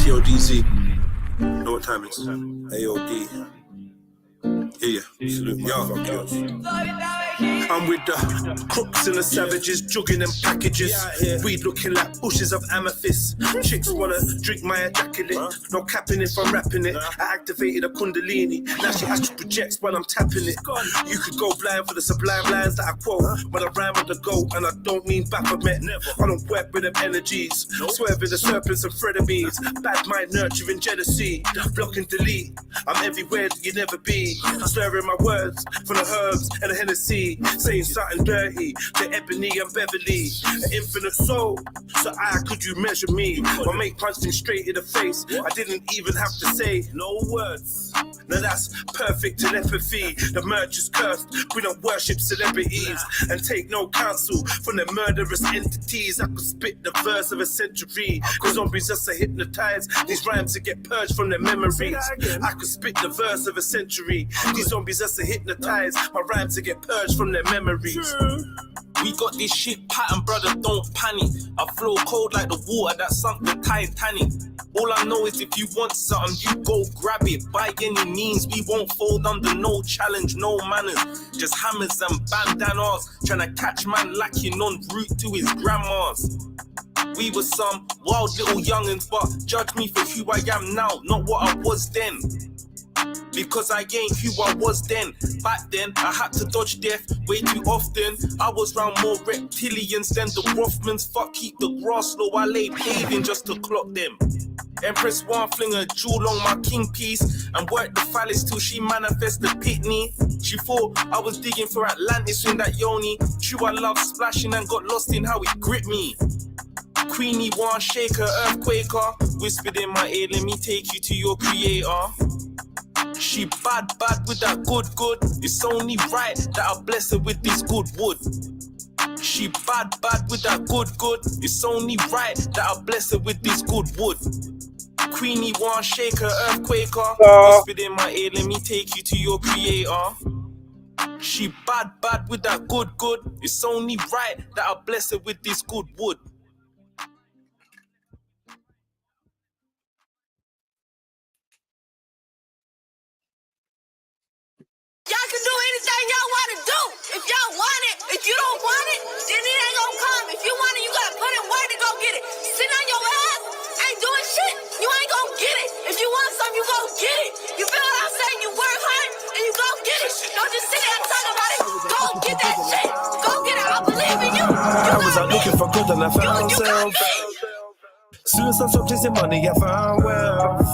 TODZ. You know what time it is? AOD. Yeah, salute my fuck. I'm with the crooks and the savages, jugging them packages. Weed looking like bushes of amethyst. Chicks wanna drink my ejaculate. No capping if I'm rapping it. I activated a kundalini. Now she astral projects when I'm tapping it. You could go blind for the sublime lines that I quote. When I rhyme with the goat, and I don't mean Baphomet. I don't work with them energies. Swerving the serpents and frenemies. Bad mind nurturing jealousy. Block and delete. I'm everywhere that you never be. Slurring my words from the herbs and the Hennessy. Saying something dirty to Ebony and Beverly. An infinite soul, so could you measure me? My mate punched him straight in the face. I didn't even have to say no words. Now that's perfect telepathy. The merch is cursed. We don't worship celebrities and take no counsel from the murderous entities. I could spit the verse of a century. Cause zombies just are hypnotized. These rhymes to get purged from their memories. I could spit the verse of a century. These zombies just are hypnotized. My rhymes to get purged from their memories. We got this shit pattern, brother, don't panic. I flow cold like the water that sunk the Titanic. All I know is if you want something, you go grab it. By any means, we won't fold under no challenge, no manners. Just hammers and bandanas, trying to catch man lacking on route to his grandma's. We were some wild little youngins, but judge me for who I am now, not what I was then. Because I ain't who I was then. Back then, I had to dodge death way too often. I was round more reptilians than the Rothmans. Fuck, keep the grass low, I lay paving just to clock them. Empress one fling a jewel on my king piece and work the phallus till she manifest the pitney. She thought I was digging for Atlantis in that yoni. True, I love splashing and got lost in how it gripped me. Queenie one shaker, earthquaker, whispered in my ear, let me take you to your creator. She bad with that good. It's only right that I bless her with this good wood. She bad with that good. It's only right that I bless her with this good wood. Queenie one shaker, earthquaker, whispered in my ear, let me take you to your creator. She bad with that good. It's only right that I bless her with this good wood. Y'all can do anything y'all want to do. If y'all want it, if you don't want it, then it ain't gonna come. If you want it, you gotta put in work to go get it. Sitting on your ass, ain't doing shit, you ain't gonna get it. If you want something, you gon' get it. You feel what I'm saying? You work hard and you gon' get it. Don't just sit there and talk about it. Go get that shit. Go get it. I believe in you. I was out looking for good and I found myself. Soon as I stopped chasing money, I found wealth.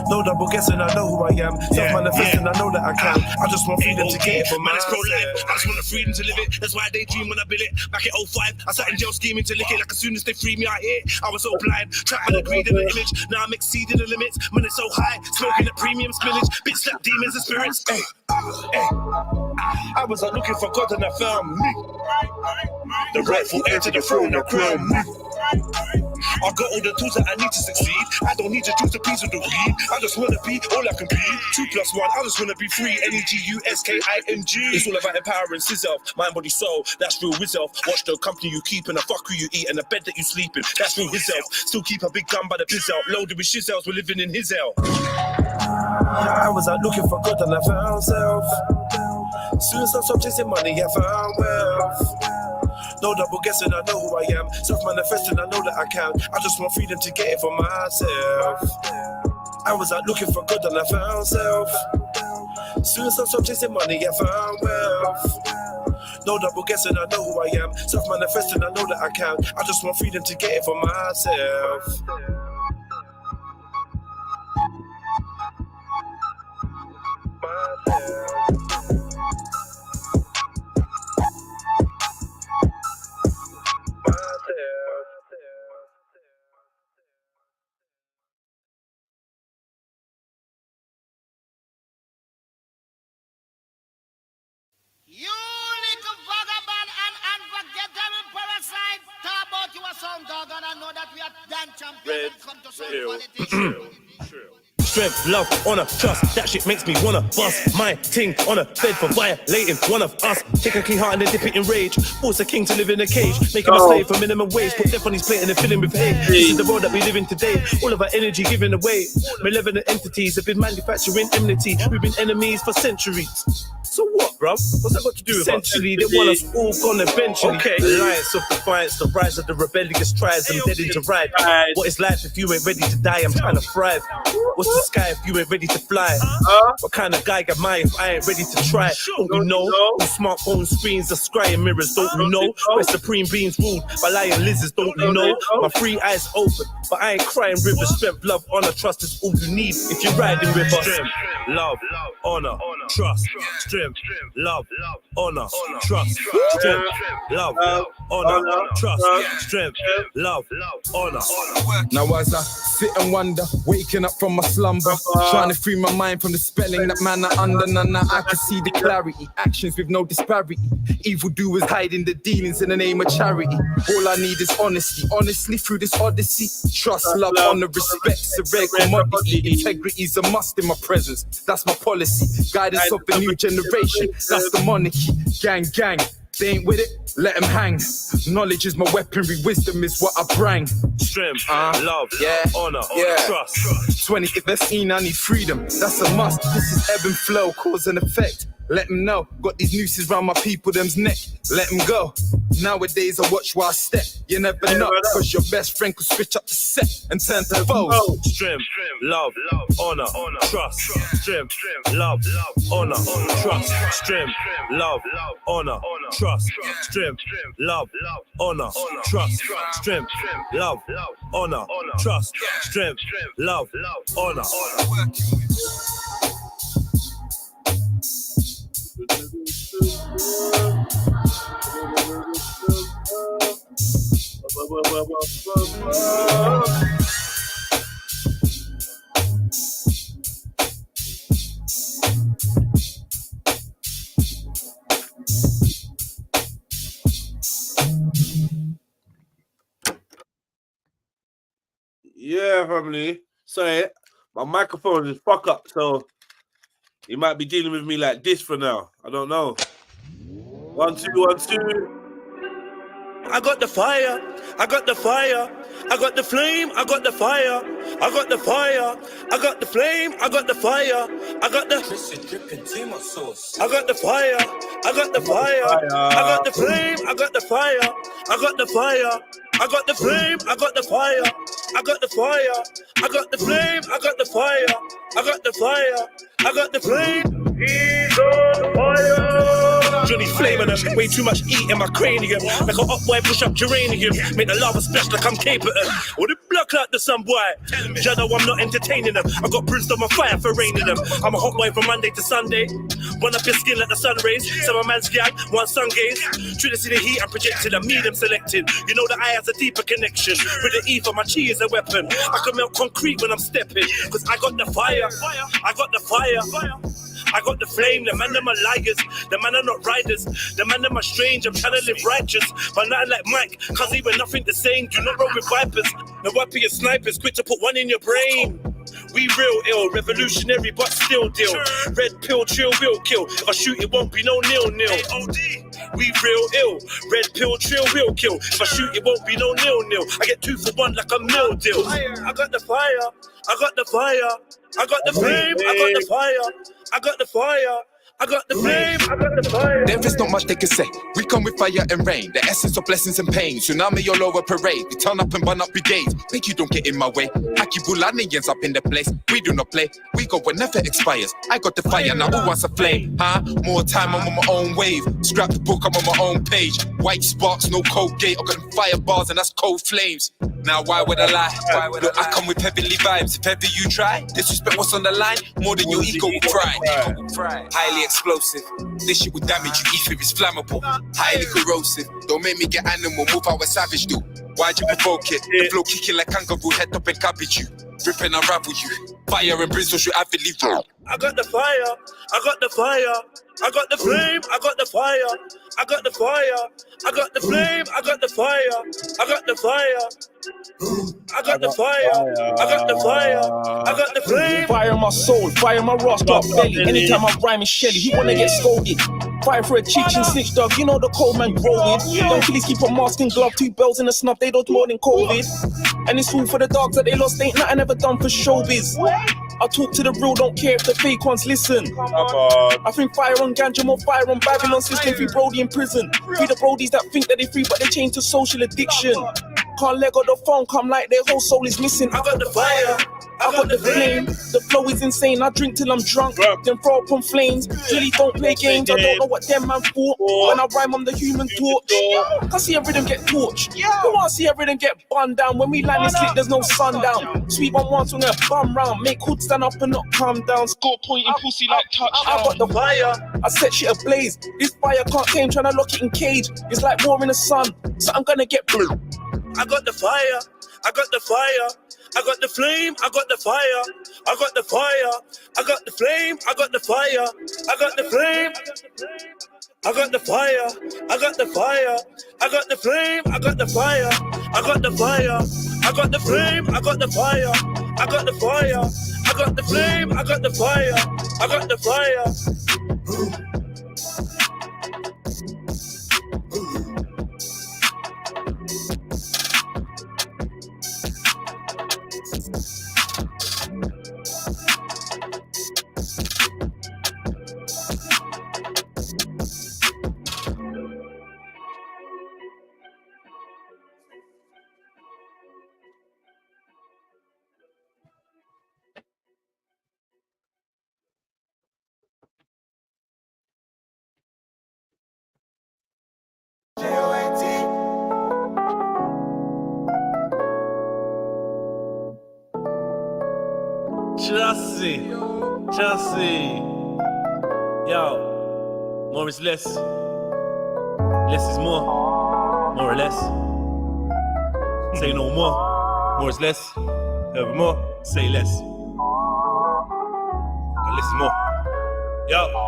No double guessing, I know who I am. Self-manifesting, I know that I can. I just want freedom to get it for man, it's myself. pro-life. I just want the freedom to live it. That's why I daydream when I build it. Back in 05, I sat in jail scheming to lick it. Like as soon as they free me out here, I was so blind. Trapped by the greed and the image. Now I'm exceeding the limits. When it's so high, smoking the premium spillage. Bitch slap demons and spirits. Hey. I was out looking for God and I found me. The rightful heir to the throne, the crown me. I got all the tools that I need to succeed. I don't need to choose a piece of the weed. I just wanna be all I can be. 2 + 1, I just wanna be free. NEGUSKING. It's all about empowering yourself, mind, body, soul. That's real yourself. Watch the company you keep and the fuck who you eat and the bed that you sleep in. That's real yourself. Still keep a big gun by the pizzle. Loaded with shizzles, we're living in his hell. I was out looking for God and I found self. Soon as I stopped chasing money, I found wealth. No double guessing, I know who I am. Self-manifesting, I know that I can. I just want freedom to get it for myself. I was out looking for good and I found self. Soon as I stopped chasing money, I found wealth. No double guessing, I know who I am. Self-manifesting, I know that I can. I just want freedom to get it for myself. You little vagabond and unforgettable parasite. Talk about you a sound dog and I know that we are done champion and come to some quality. strength, love, honor, trust. That shit makes me wanna bust my ting on a bed for violating one of us. Take a clean heart and then dip it in rage. Force a king to live in a cage. Make him a slave for minimum wage. Put death on his plate and then fill him with hate. This is the world that we live in today. All of our energy given away. Malevolent entities have been manufacturing enmity. We've been enemies for centuries. So what, bruv? What's that got to do with essentially, they want us all gone eventually. Okay. Alliance of defiance, the rise of the rebellious tribes. I'm dead into ride. What is life if you ain't ready to die? I'm trying to thrive. What's the sky if you ain't ready to fly? What kind of guy am I if I ain't ready to try? Don't you know? Smartphone screens are scrying mirrors. Don't you know? Where supreme beings ruled by lion lizards. Don't you know? My free eyes open, but I ain't crying rivers. Strength, love, honor, trust is all you need if you're riding with us. Strength, love, honor, trust. Strength, love, honor, trust. Strength, love, honor, trust. Strength, love, honor. Now as I sit and wonder, waking up from my slumber, trying to free my mind from the spelling that man are under. Now I can see the clarity, actions with no disparity. Evil doers hiding the dealings in the name of charity. All I need is honesty, honestly through this odyssey. Trust, love, honor, respect's a rare commodity. Integrity's a must in my presence, that's my policy. Guidance of the new generation, that's the monarchy. Gang, gang, they ain't with it, let them hang. Knowledge is my weaponry, wisdom is what I bring. Strength, love, honor, trust. 20th, that's I need freedom, that's a must. This is ebb and flow, cause and effect. Let them know, got these nooses round my people, them's neck. Let them go. Nowadays I watch while I step. You never know, cause your best friend could switch up the set and turn to foes. Strength, love, honor, trust. Strength, love, honor, trust. Strength, love, honor, trust. Strength, love, honor, trust. Strength, love, honor, trust. Strength, love, honor. Yeah, family. Sorry, my microphone is fuck up, so you might be dealing with me like this for now. I don't know. 1, 2, 1, 2. I got the fire, I got the fire, I got the flame, I got the fire, I got the fire, I got the flame, I got the fire, I got the dripping too much sauce. I got the fire, I got the fire, I got the flame, I got the fire, I got the fire, I got the flame, I got the fire, I got the fire, I got the flame, I got the fire, I got the fire, I got the flame. He's on fire. Johnny flaming them, way too much heat in my cranium. Like a hot boy push up geranium. Make the lava splash like I'm capable. Or the block out the sun boy. Jado, I'm not entertaining them. I got bruised on my fire for raining them. I'm a hot boy from Monday to Sunday. Burn up your skin like the sun rays. So my man's gag, one sun gaze. Treat us in the heat, I'm projecting, I'm medium selecting. You know the eye has a deeper connection. With the E for my chi is a weapon. I can melt concrete when I'm stepping. Cause I got the fire. I got the fire. I got the flame, the man them are liars, the man are not riders, the man them are strange, I'm trying to live righteous, but not like Mike, cause even nothing the same, do not roll with vipers, the weapon is snipers, quick to put one in your brain. We real ill, revolutionary but still deal. Red pill, trill, will kill. If I shoot, it won't be no nil-nil. We real ill. Red pill, trill, will kill. If I shoot, it won't be no nil-nil. I get 2 for 1 like a meal deal. I got the fire. I got the fire. I got the flame. I got the fire. I got the fire. I got the flame, I got the fire. There is not much they can say. We come with fire and rain, the essence of blessings and pain. Tsunami all over parade. We turn up and burn up brigades. Make you don't get in my way. Aki Bulanians up in the place. We do not play. We go whenever expires. I got the fire, now who wants a flame? Huh? More time, I'm on my own wave. Scrap the book, I'm on my own page. White sparks, no cold gate. I got them fire bars and that's cold flames. Now why would I lie? Look, I come with heavenly vibes. If ever you try, disrespect what's on the line, more than your ego will cry. Highly explosive. This shit will damage you. Ether is flammable. Highly corrosive. Don't make me get animal. Move how a savage do. Why'd you provoke it? The flow kicking like kangaroo. Head up and cabbage you. Rip and unravel you. Fire and brimstone should avidly roll. I got the fire, I got the fire, I got the flame, I got the fire, I got the fire, I got the flame, I got the fire, I got the fire, I got the fire, I got the fire, I got the flame. Fire in my soul, fire in my rust up belly. Anytime I'm rhyming Shelly, he wanna get scolded. Fire for a cheech and snitch dog, you know the cold man growing. Don't please keep a mask and glove, 2 bells and a snub, they don't more than COVID. And it's all for the dogs that they lost, ain't nothing ever done for showbiz. I talk to the real, don't care if the fake ones listen. I think fire on ganja, more fire on Babylon system. Free Brody in prison. Free the Brodies that think that they free, but they change to social addiction. Can't let go the phone, come like their whole soul is missing. I got the fire, I got the flame. The flow is insane, I drink till I'm drunk, then throw up on flames. Really don't play games, I don't know what them man thought. When I rhyme, I'm the human torch. I see a rhythm get torched. Who wanna see a rhythm get bun down? When we land this lit, there's no sundown. Sweet one wants on their bum round. Make hood stand up and not calm down. Score pointing pussy like touchdown. I got the fire, I set shit ablaze. This fire can't tame, tryna lock it in cage. It's like war in the sun, so I'm gonna get blue. I got the fire, I got the fire, I got the flame, I got the fire, I got the fire, I got the flame, I got the fire, I got the flame, I got the fire, I got the fire, I got the flame, I got the fire, I got the fire, I got the flame, I got the fire, I got the fire, I got the flame, I got the fire, I got the fire. Chelsea, yo, more is less, less is more or less. Say no more is less, never more, say less. Less is more, yo.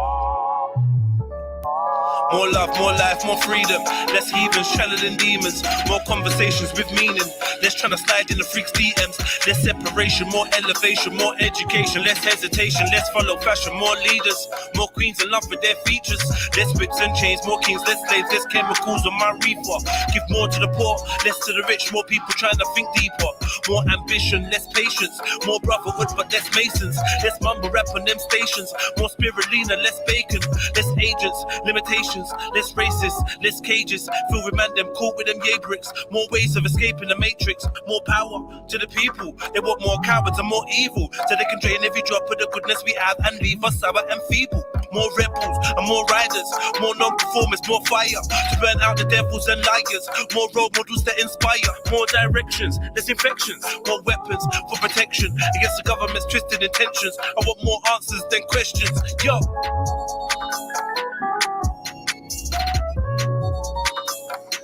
More love, more life, more freedom. Less heathens, channeling demons. More conversations with meaning. Less trying to slide in the freaks' DMs. Less separation, more elevation, more education. Less hesitation, less follow fashion. More leaders, more queens in love with their features. Less whips and chains, more kings, less slaves, less chemicals on my reefer. Give more to the poor, less to the rich. More people trying to think deeper. More ambition, less patience. More brotherhood, but less masons. Less mumble rap on them stations. More spirulina, less bacon. Less agents, limitations. Less racist, less cages. Filled with man them caught with them yay bricks. More ways of escaping the matrix. More power to the people. They want more cowards and more evil, so they can drain every drop of the goodness we have and leave us sour and feeble. More rebels and more riders. More non-performers, more fire to burn out the devils and liars. More role models that inspire. More directions, less infections. More weapons for protection against the government's twisted intentions. I want more answers than questions. Yo.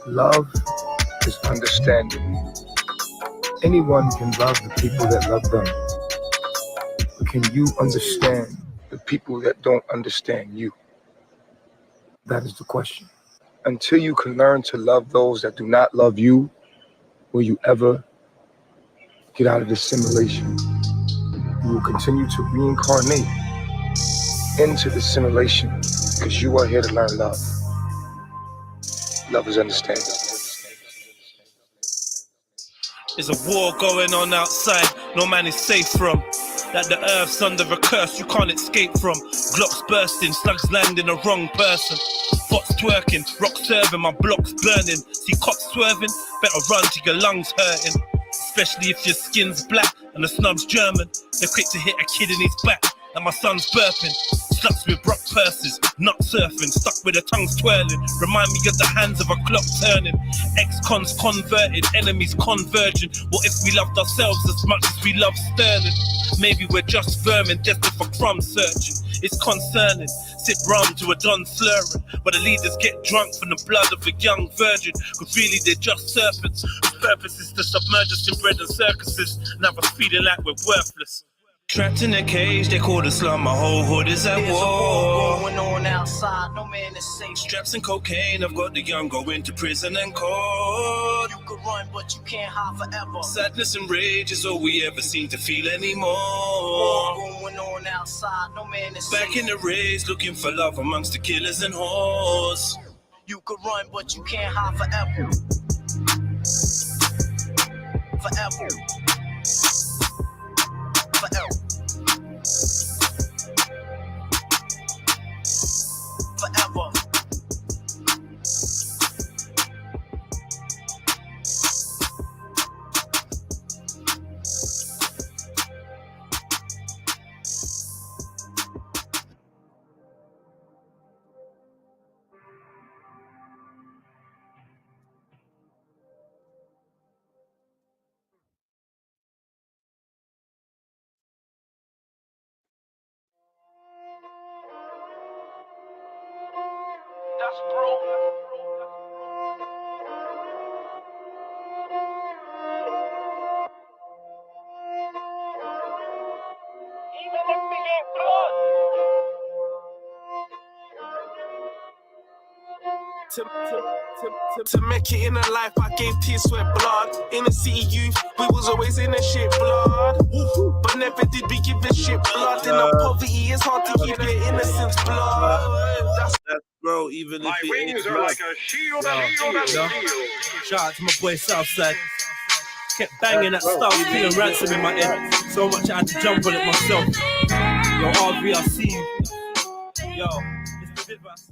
Love is understanding. Anyone can love the people that love them. But can you understand the people that don't understand you? That is the question. Until you can learn to love those that do not love you, will you ever get out of this simulation? You will continue to reincarnate into the simulation because you are here to learn love. Love is understanding. There's a war going on outside, no man is safe from. Like the earth's under a curse you can't escape from. Glocks bursting, slugs landing the wrong person. Bots twerking, rocks serving, my block's burning. See cops swerving, better run till your lungs hurting. Especially if your skin's black and the snub's German. They're quick to hit a kid in his back, and my son's burping. Sluts with rock purses, nut surfing, stuck with their tongues twirling. Remind me of the hands of a clock turning. Ex-cons converted, enemies converging. What if we loved ourselves as much as we love Sterling? Maybe we're just vermin, desperate for crumb searching. It's concerning, sip rum to a Don slurring. But the leaders get drunk from the blood of a young virgin. Cause really they're just serpents, whose purpose is to submerge us in bread and circuses. Now we're feeling like we're worthless. Trapped in a cage, they call the slum, my whole hood is at war. Going on outside, no man is safe. Straps and cocaine, I've got the young going to prison and court. You could run, but you can't hide forever. Sadness and rage is all we ever seem to feel anymore. Going on outside, no man is safe. Back in the race, looking for love amongst the killers and whores. You could run, but you can't hide forever. Forever. Forever. Forever. That's bro. Even if we ain't blood. To make it in a life, I gave tears, sweat, blood. In the city youth, we was always in the shit blood. But never did we give the shit blood. In the poverty, it's hard to keep your innocence blood. That's bro, even if it ain't blood. Like a shield, shield. Shout out to my boy Southside. Kept banging that stuff, feeling ransom in my head. So much I had to jump on it myself. Yo, RV, I see you. Yo, it's the Vivas.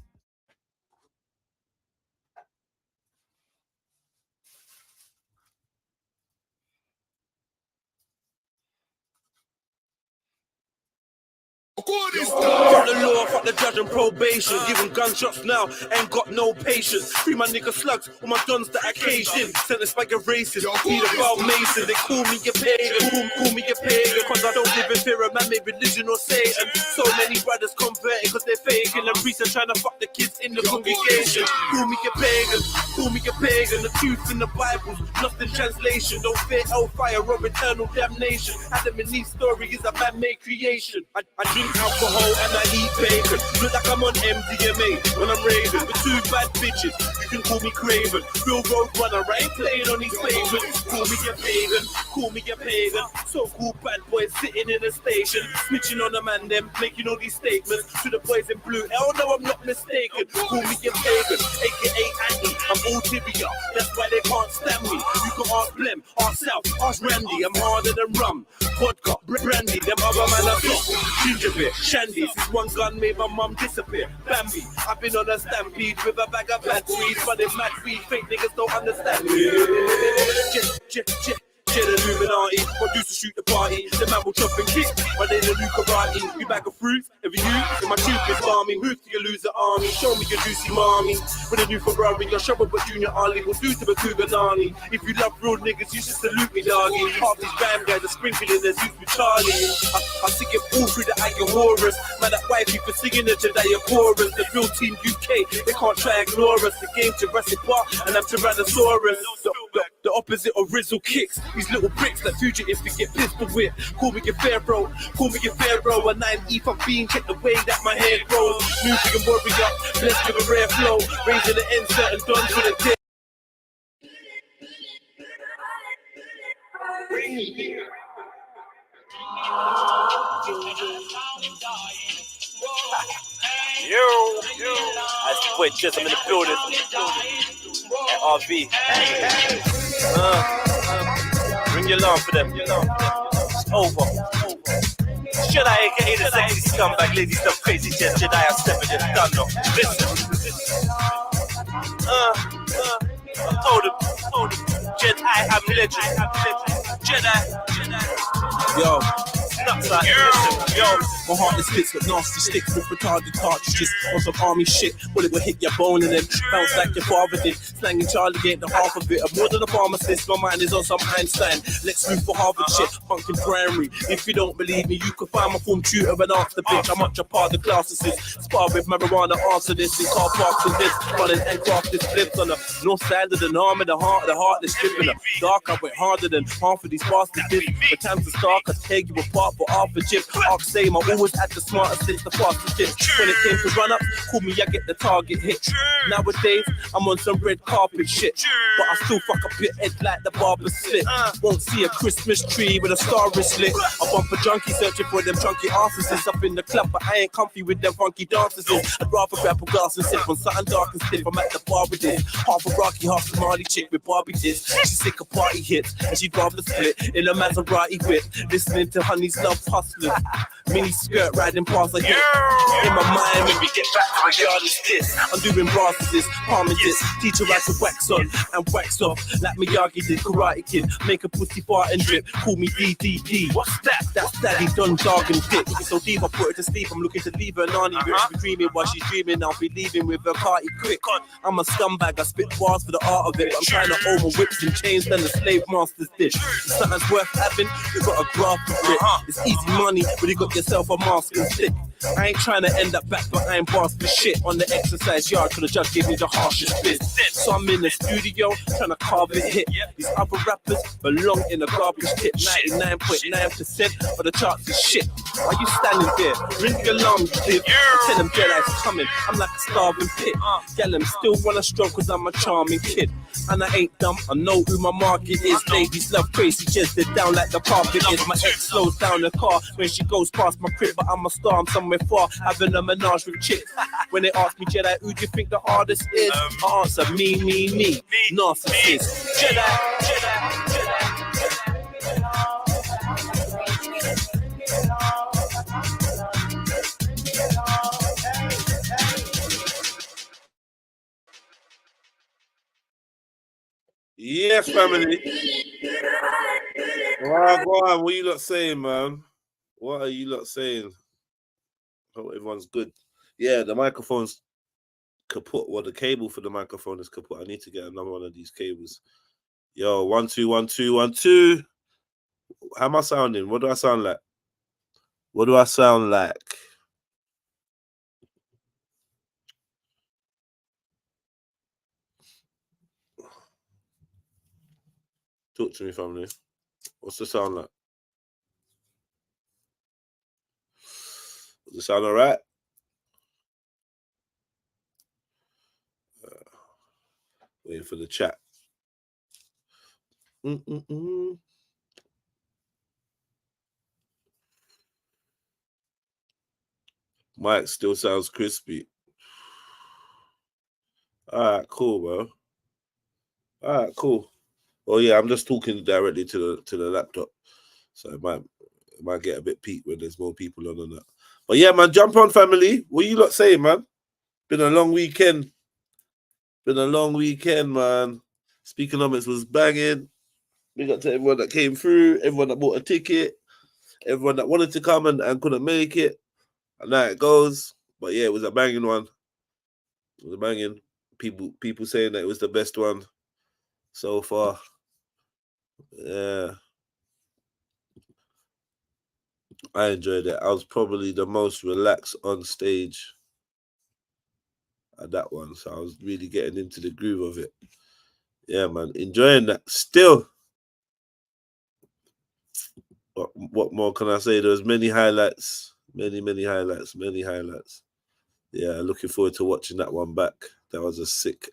Fuck the law, fuck the judge and probation. Giving gunshots now, ain't got no patience. Free my nigga slugs, all my guns that I caged in. Sentenced by a racist, be the foul mason. They call me a pagan, call me a pagan. Cause I don't live in fear of man, made religion or Satan. So many brothers converting cause they're faking. And priests are trying to fuck the kids in the congregation. Call me a pagan, call me a pagan. The truth in the Bible's lost in translation. Don't fear hellfire or eternal damnation. Adam and Eve's story is a man-made creation. I drink alcohol and I eat bacon. Look like I'm on MDMA when I'm raving. With two bad bitches, you can call me craven. Real road runner, I ain't playing on these pavements. Call me a pagan, call me a pagan. So cool bad boys sitting in a station, snitching on a man them, making all these statements. To the boys in blue, hell no I'm not mistaken. Call me a pagan, aka Andy. I'm all tibia, that's why they can't stand me. You can ask Blem, ask South, ask Randy. I'm harder than rum, vodka, brandy. Them other man are soft, ginger beer, shandy. This one gun made my mum disappear. Bambi, I've been on a stampede with a bag of bad weed, running mad weed. Fake niggas don't understand me. Illuminati, produce to shoot the party. The man will chop and kick, but they the new karate. You bag of fruits, every you, and my troop is farming. Move till you lose the army, show me your juicy mommy. With a new Ferrari, your shovel but Junior Ali will do to the Kuganani. If you love real niggas, you should salute me, doggy. Half these bam guys are sprinkling their youth with Charlie. I sing it all through the Agahorus. Man, that wifey for singing the Jediah chorus. The real team UK, they can't try ignore us. The game Jurassic Park, and I'm Tyrannosaurus. The opposite of Rizzle kicks. These little bricks that fugitives can get pistol with. Call me your pharaoh, call me your pharaoh. A 9E for being, check the way that my hair grows. Music and warrior, blessed with a rare flow. Raising the insert and done for the day. Yo, that's the boy Chess, I'm in the building. At RV. Bring your alarm for them. It's over. Should I aka the sexy scumbag lady, some crazy shit? Should I have stepped in? Done no. Listen. I told him. Jedi, I'm legend. Jedi. Yo. Like, yo, my heart is fits with nasty sticks with retarded cartridges on some army shit. Bullet will hit your bone and then bounce like your father did. Slanging Charlie ain't the half of it. I'm more than a pharmacist. My mind is on some Einstein. Let's move for Harvard shit. Funkin' primary. If you don't believe me, you can find my form tutor and ask the bitch how much a part of the classes is. Spar with marijuana, answer this in car parks and this. Running and craft this flips on the north side of the arm and the heart is stripping her. Dark, I went harder than half of these bastards did. The time's to start, I tear you apart. for half a chip. Ask same, I always had the smartest since the fastest tip. When it came to run up, call me, I get the target hit. Nowadays, I'm on some red carpet shit, but I still fuck up your head like the barber slit. Won't see a Christmas tree with a star is lit. I bump a junkie searching for them chunky asses up in the club, but I ain't comfy with them funky dances. I'd rather grab a glass and sip on something dark and stiff. I'm at the bar with this half a Rocky, half Somali chick with Barbie tits. She's sick of party hits and she'd rather split in a Maserati whip, listening to Honey's Love Hustlers. Mini skirt riding past like in my mind when we get back to my yard is this. I'm doing brasses, palming this. Teacher has to wax on and wax off like Miyagi did Karate Kid. Make a pussy fart and drip. Call me DDD. What's that? That's Daddy Don Jargon Dick. So deep I put her to sleep. I'm looking to leave her Nani rich. Be dreaming while she's dreaming. I'll be leaving with her party quick. I'm a scumbag. I spit bars for the art of it. But I'm trying to own my whips and chains than the slave masters did. If something's worth having, you got a graph for it. It's easy money, but you got yourself a mask and stick. I ain't trying to end up back behind bars for shit on the exercise yard, cause the judge gave me the harshest bit. So I'm in the studio trying to carve it hit. These other rappers belong in a garbage tip. 99.9% of the charts is shit. Why you standing there? Ring the alarm, you did. I tell them Jedi's coming. I'm like a starving pit. Tell them still wanna stroke cause I'm a charming kid. And I ain't dumb, I know who my market is. Ladies love crazy, just they're down like the carpet is. My ex slows down the car when she goes past my crib, but I'm a star, I'm somewhere far, having a menage with chicks. When they ask me, Jedi, who do you think the artist is? I answer, me, narcissist. Jedi. Yes, family. Wow, go on. What are you lot saying, man? What are you lot saying? Hope everyone's good. Yeah, the microphone's kaput. Well, the cable for the microphone is kaput. I need to get another one of these cables. Yo, 1 2 1 2 1 2. How am I sounding? What do I sound like? What do I sound like? Talk to me, family. What's the sound like? Does it sound all right? Waiting for the chat. Mike still sounds crispy. All right, cool, bro. All right, cool. Oh yeah, I'm just talking directly to the laptop, so it might get a bit peaked when there's more people on that. But yeah, man, jump on, family. What you lot saying, man? Been a long weekend. Man. Speakonomics was banging. Big up to everyone that came through, everyone that bought a ticket, everyone that wanted to come and couldn't make it. And now it goes. But yeah, it was a banging one. It was a banging. People saying that it was the best one so far. Yeah. I enjoyed it. I was probably the most relaxed on stage at that one. So I was really getting into the groove of it. Yeah, man. Enjoying that. Still. What more can I say? There was many highlights. Many highlights. Yeah, looking forward to watching that one back. That was a sick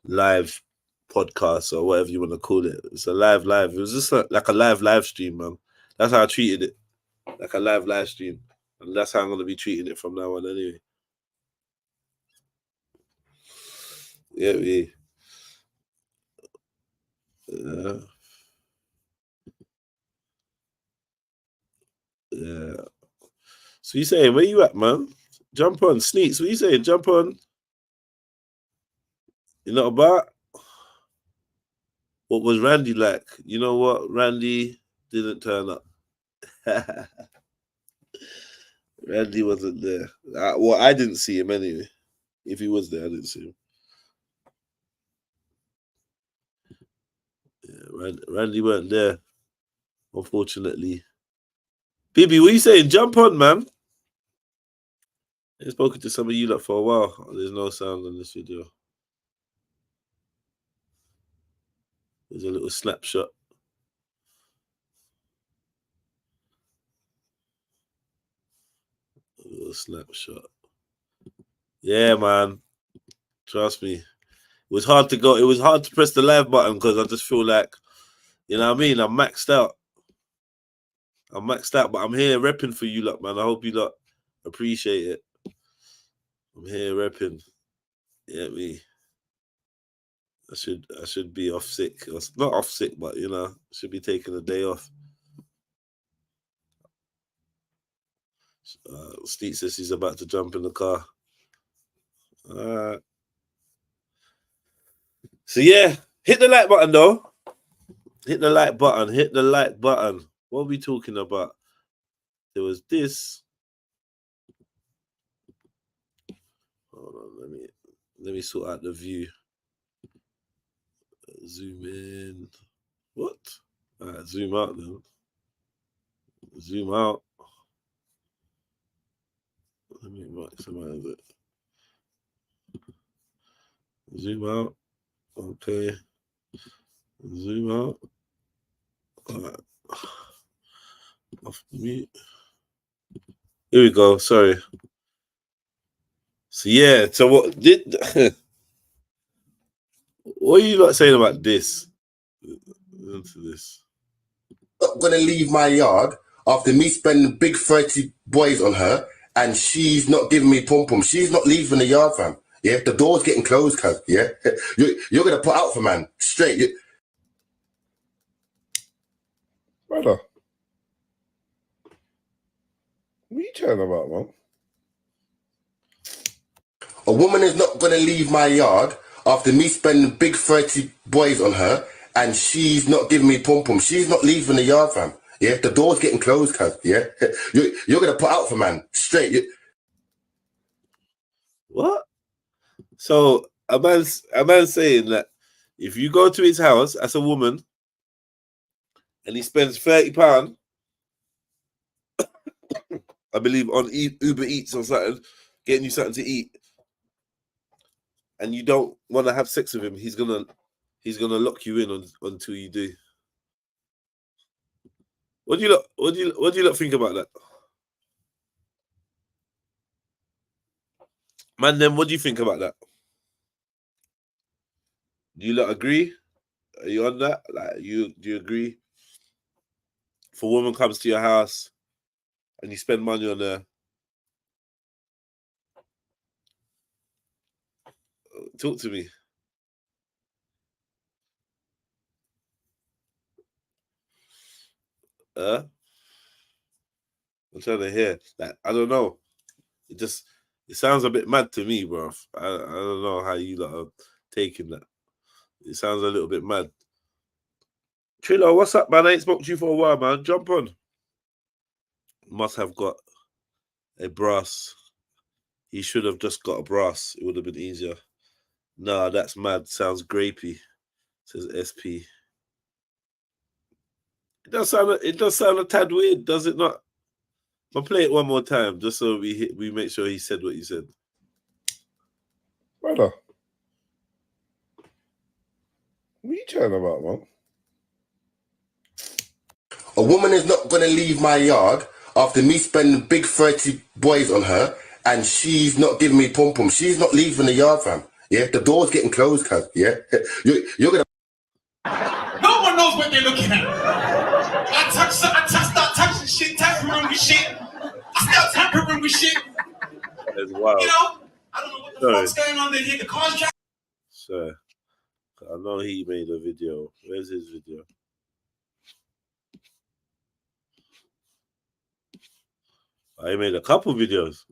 live podcast or whatever you want to call it. It's a live. It was just like a live stream, man. That's how I treated it. Like a live stream. And that's how I'm going to be treating it from now on anyway. Yeah. So you saying, where you at, man? Jump on. Sneaks, what you saying? Jump on. You're not about? What was Randy like? You know what? Randy didn't turn up. Randy wasn't there. Well, I didn't see him anyway. If he was there, I didn't see him. Yeah, Randy weren't there, unfortunately. Bibi, what you saying? Jump on, man. I've spoken to some of you lot for a while. There's no sound on this video. There's a little snapshot. Little snapshot. Yeah, man. Trust me. It was hard to go. It was hard to press the live button because I just feel like, you know what I mean? I'm maxed out. But I'm here repping for you lot, man. I hope you lot appreciate it. I'm here repping. Yeah, me. I should be off sick. Not off sick, but you know, should be taking a day off. Steve says he's about to jump in the car. So yeah, hit the like button though. Hit the like button. Hit the like button. What are we talking about? There was this. Hold on, let me sort out the view. Zoom in. What? All right, zoom out then. Zoom out. Let me maximize it. Zoom out. Okay. Zoom out. All right. Off mute. Here we go. Sorry. So yeah. So what did? What are you not saying about this? Into this. Not gonna leave my yard after me spending big 30 boys on her, and she's not giving me pom pom. She's not leaving the yard, fam. Yeah, the door's getting closed, cuz. Yeah, you're gonna put out for man straight. Brother, what are you chatting about, man? A woman is not gonna leave my yard after me spending big 30 boys on her, and she's not giving me pom pom. She's not leaving the yard, fam. Yeah, the door's getting closed, cuz. Yeah, you're gonna put out for man straight. What? So a man saying that if you go to his house as a woman and he spends £30, I believe on Uber Eats or something, getting you something to eat, and you don't want to have sex with him, he's gonna lock you in until you do. What do you lot think about that? Man, then what do you think about that? Do you lot agree? Are you on that? Like, do you agree? If a woman comes to your house and you spend money on her, talk to me. I'm trying to hear. Like, I don't know. It sounds a bit mad to me, bro. I don't know how you lot are taking that. It sounds a little bit mad. Trillo, what's up, man? I ain't spoke to you for a while, man. Jump on. Must have got a brass. He should have just got a brass. It would have been easier. Nah, that's mad. Sounds grapey, says SP. It does sound a tad weird, does it not? I'll play it one more time just so we make sure he said what he said. Brother, what are you chatting about, man? A woman is not gonna leave my yard after me spending big 30 boys on her, and she's not giving me pom pom. She's not leaving the yard, fam. Yeah, the door's getting closed, cuz. Yeah, you're gonna. No one knows what they're looking at. I start touching shit, tampering with shit. I start tampering with shit. That's wild. You know, I don't know what the fuck's going on there. Hit the contract. So, I know he made a video. Where's his video? I made a couple videos.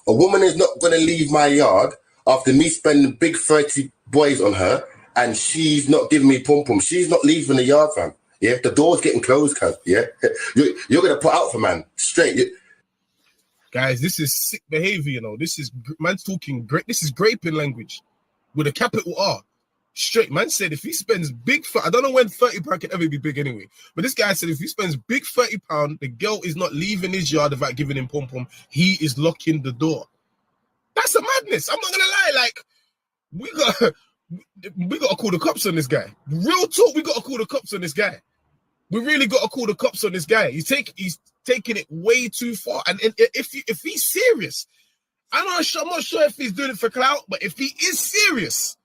A woman is not gonna leave my yard after me spending big 30 boys on her, and she's not giving me pom pom. She's not leaving the yard, fam. Yeah, the door's getting closed, cuz. Yeah, you're gonna put out for man straight. Guys, this is sick behavior, you know. This is man's talking great. This is graping language with a capital R. Straight, man said if he spends big, I don't know when £30 can ever be big anyway, but this guy said if he spends big £30, the girl is not leaving his yard without giving him pom pom. He is locking the door. That's a madness. I'm not gonna lie. Like, we got to call the cops on this guy. Real talk, we got to call the cops on this guy. We really got to call the cops on this guy. He's taking it way too far. And if he's serious, I'm not sure if he's doing it for clout, but if he is serious,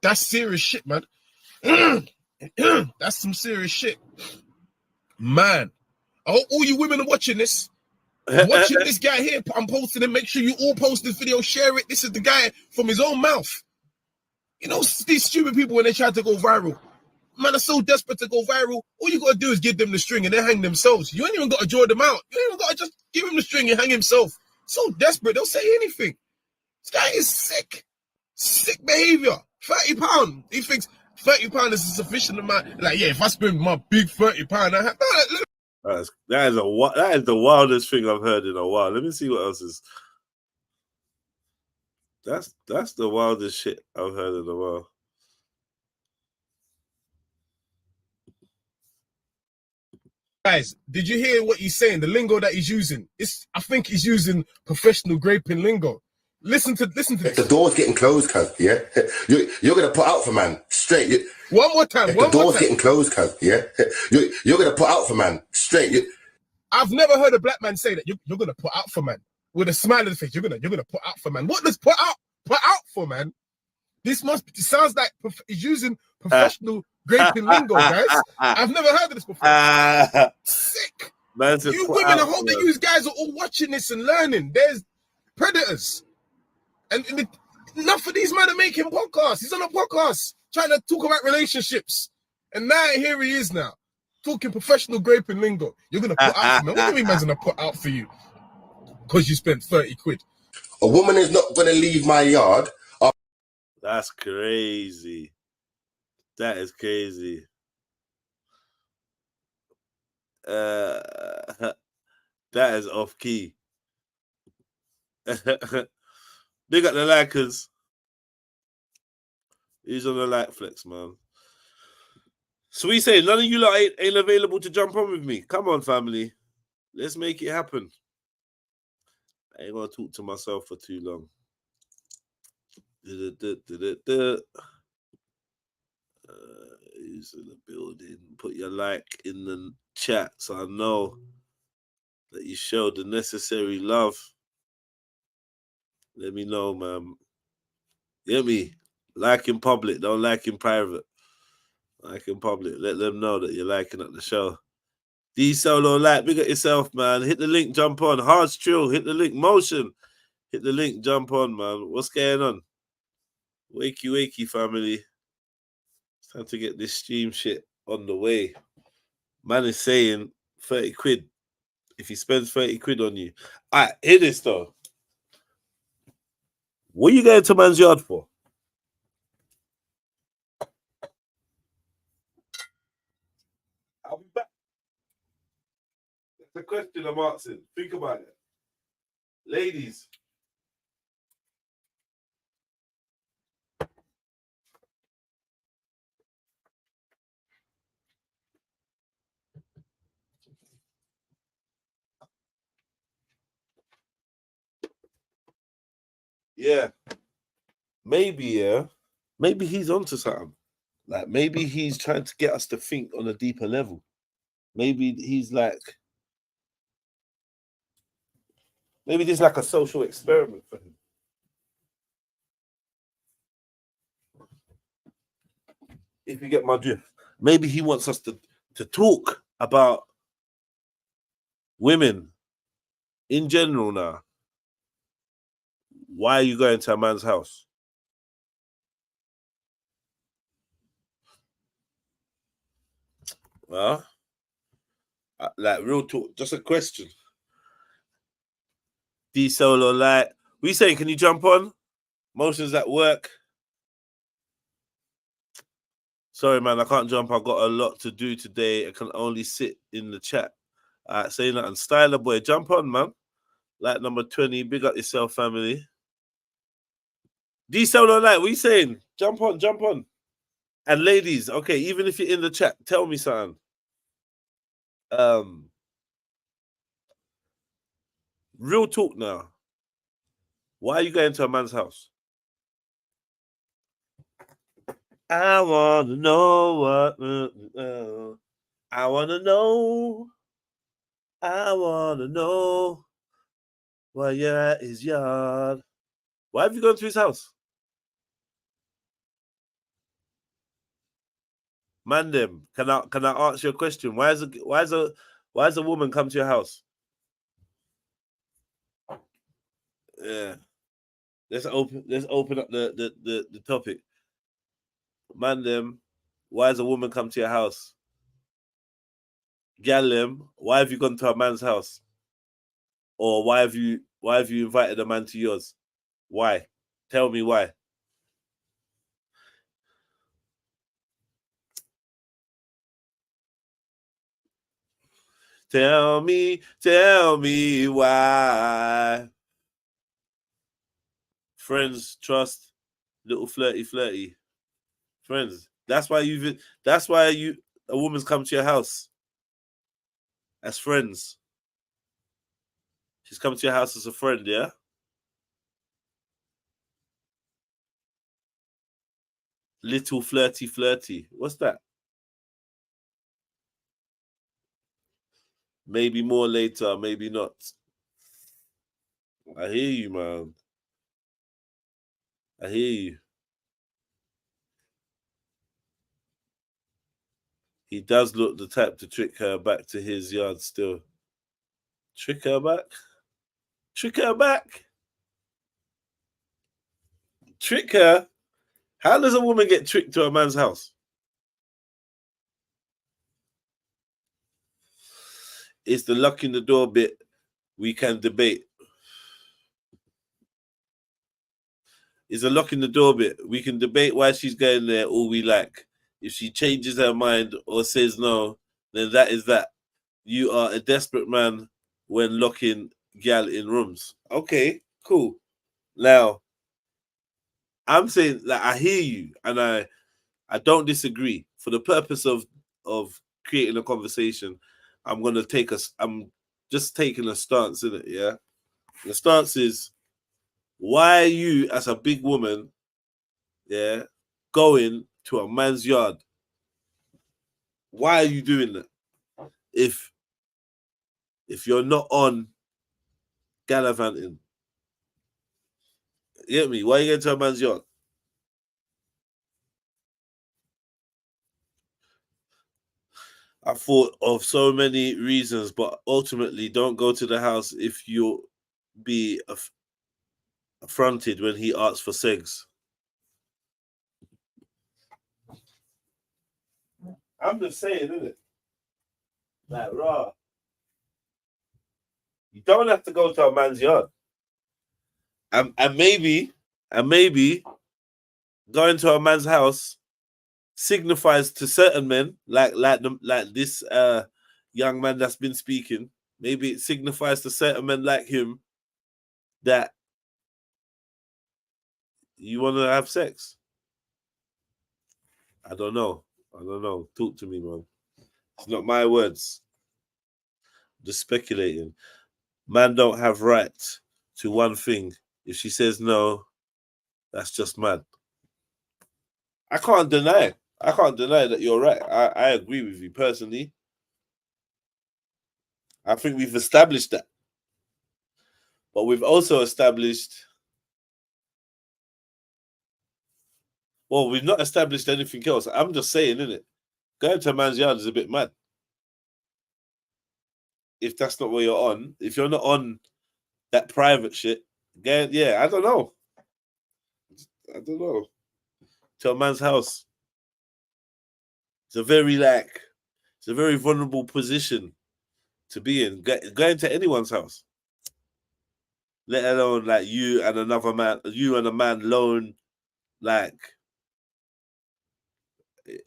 that's serious shit, man. That's some serious shit, man. I hope all you women are watching this. Watching this guy here, I'm posting it. Make sure you all post this video, share it. This is the guy from his own mouth. You know, these stupid people, when they try to go viral, man, are so desperate to go viral. All you gotta do is give them the string and they hang themselves. You ain't even gotta draw them out. You ain't even gotta just give him the string and hang himself. So desperate, they'll say anything. This guy is sick. Sick behavior. £30. He thinks £30 is a sufficient amount. Like, yeah, if I spend my big £30, I have. That is the wildest thing I've heard in a while. Let me see what else is. That's the wildest shit I've heard in a while. Guys, did you hear what he's saying? The lingo that he's using. I think he's using professional graping lingo. Listen to this. The door's getting closed, cuz, yeah? You're gonna put out for man, straight. One more time, the door's getting closed, cuz, yeah? You're gonna put out for man, straight. I've never heard a black man say that. You're gonna put out for man. With a smile on the face, you're gonna put out for man. What does put out for man? It sounds like he's using professional graping lingo, guys. I've never heard of this before. Sick. You women, I hope that you guys are all watching this and learning. There's predators. And enough of these men are making podcasts. He's on a podcast trying to talk about relationships. And now here he is now, talking professional graping lingo. You're going to put out for me. What do you mean man's going to put out for you? Because you spent 30 quid. A woman is not going to leave my yard. That's crazy. That is crazy. That is off key. Big up the likers. He's on the like flex, man. So we say none of you lot ain't available to jump on with me. Come on, family. Let's make it happen. I ain't gonna talk to myself for too long. Who's in the building? Put your like in the chat so I know that you showed the necessary love. Let me know, man. Get me? Like in public, don't like in private. Like in public. Let them know that you're liking up the show. D Solo like, big at yourself, man. Hit the link, jump on. Hard Trill, hit the link. Motion, hit the link, jump on, man. What's going on? Wakey, wakey, family. It's time to get this stream shit on the way. Man is saying 30 quid. If he spends 30 quid on you. All right, hear this, though. What are you going to man's yard for? I'll be back. That's the question I'm asking. Think about it. Ladies. Yeah. Maybe, yeah. Maybe he's onto something. Like, maybe he's trying to get us to think on a deeper level. Maybe he's like... Maybe this is like a social experiment for him. If you get my drift. Maybe he wants us to talk about women in general now. Why are you going to a man's house? Well, like real talk, just a question. D Solo, like, we saying, can you jump on? Motion's at work. Sorry, man, I can't jump. I've got a lot to do today. I can only sit in the chat. Say nothing. Styler boy, jump on, man. Like number 20, big up yourself, family. D Solo, like, what you saying? Jump on, jump on. And ladies, okay, even if you're in the chat, tell me something. Real talk now. Why are you going to a man's house? I want to know what... I want to know I wanna know where you're at his yard. Why have you gone to his house? Man, them. Can I ask you a question? Why is a woman come to your house? Yeah. Let's open up the topic. Man, them. Why has a woman come to your house? Gal, them. Why have you gone to a man's house? Or why have you invited a man to yours? Why? Tell me why. Tell me why. Friends, trust, little flirty. Friends. That's why a woman's come to your house. As friends. She's come to your house as a friend, yeah? Little flirty. What's that? Maybe more later, maybe not. I hear you, man. I hear you. He does look the type to trick her back to his yard still. Trick her back? Trick her back? Trick her? How does a woman get tricked to a man's house? It's the lock in the door bit we can debate. It's a lock in the door bit. We can debate why she's going there all we like. If she changes her mind or says no, then that is that. You are a desperate man when locking gal in rooms. Okay, cool. Now, I'm saying that I hear you and I don't disagree. For the purpose of creating a conversation, I'm just taking a stance in it, yeah? The stance is, why are you as a big woman, yeah, going to a man's yard? Why are you doing that? If you're not on gallivanting, you get me? Why are you going to a man's yard? I thought of so many reasons, but ultimately, don't go to the house if you'll be affronted when he asks for sex. I'm just saying, isn't it? Like, raw. You don't have to go to a man's yard. And maybe going to a man's house signifies to certain men, like this young man that's been speaking. Maybe it signifies to certain men like him that you want to have sex. I don't know. Talk to me, man. It's not my words. Just speculating. Man don't have right to one thing. If she says no, that's just mad. I can't deny that you're right. I agree with you personally. I think we've established that. But we've also established... Well, we've not established anything else. I'm just saying, innit? Going to a man's yard is a bit mad. If that's not what you're on, if you're not on that private shit, yeah, I don't know. To a man's house. It's a very vulnerable position to be in. Going to anyone's house. Let alone like you and a man alone, like,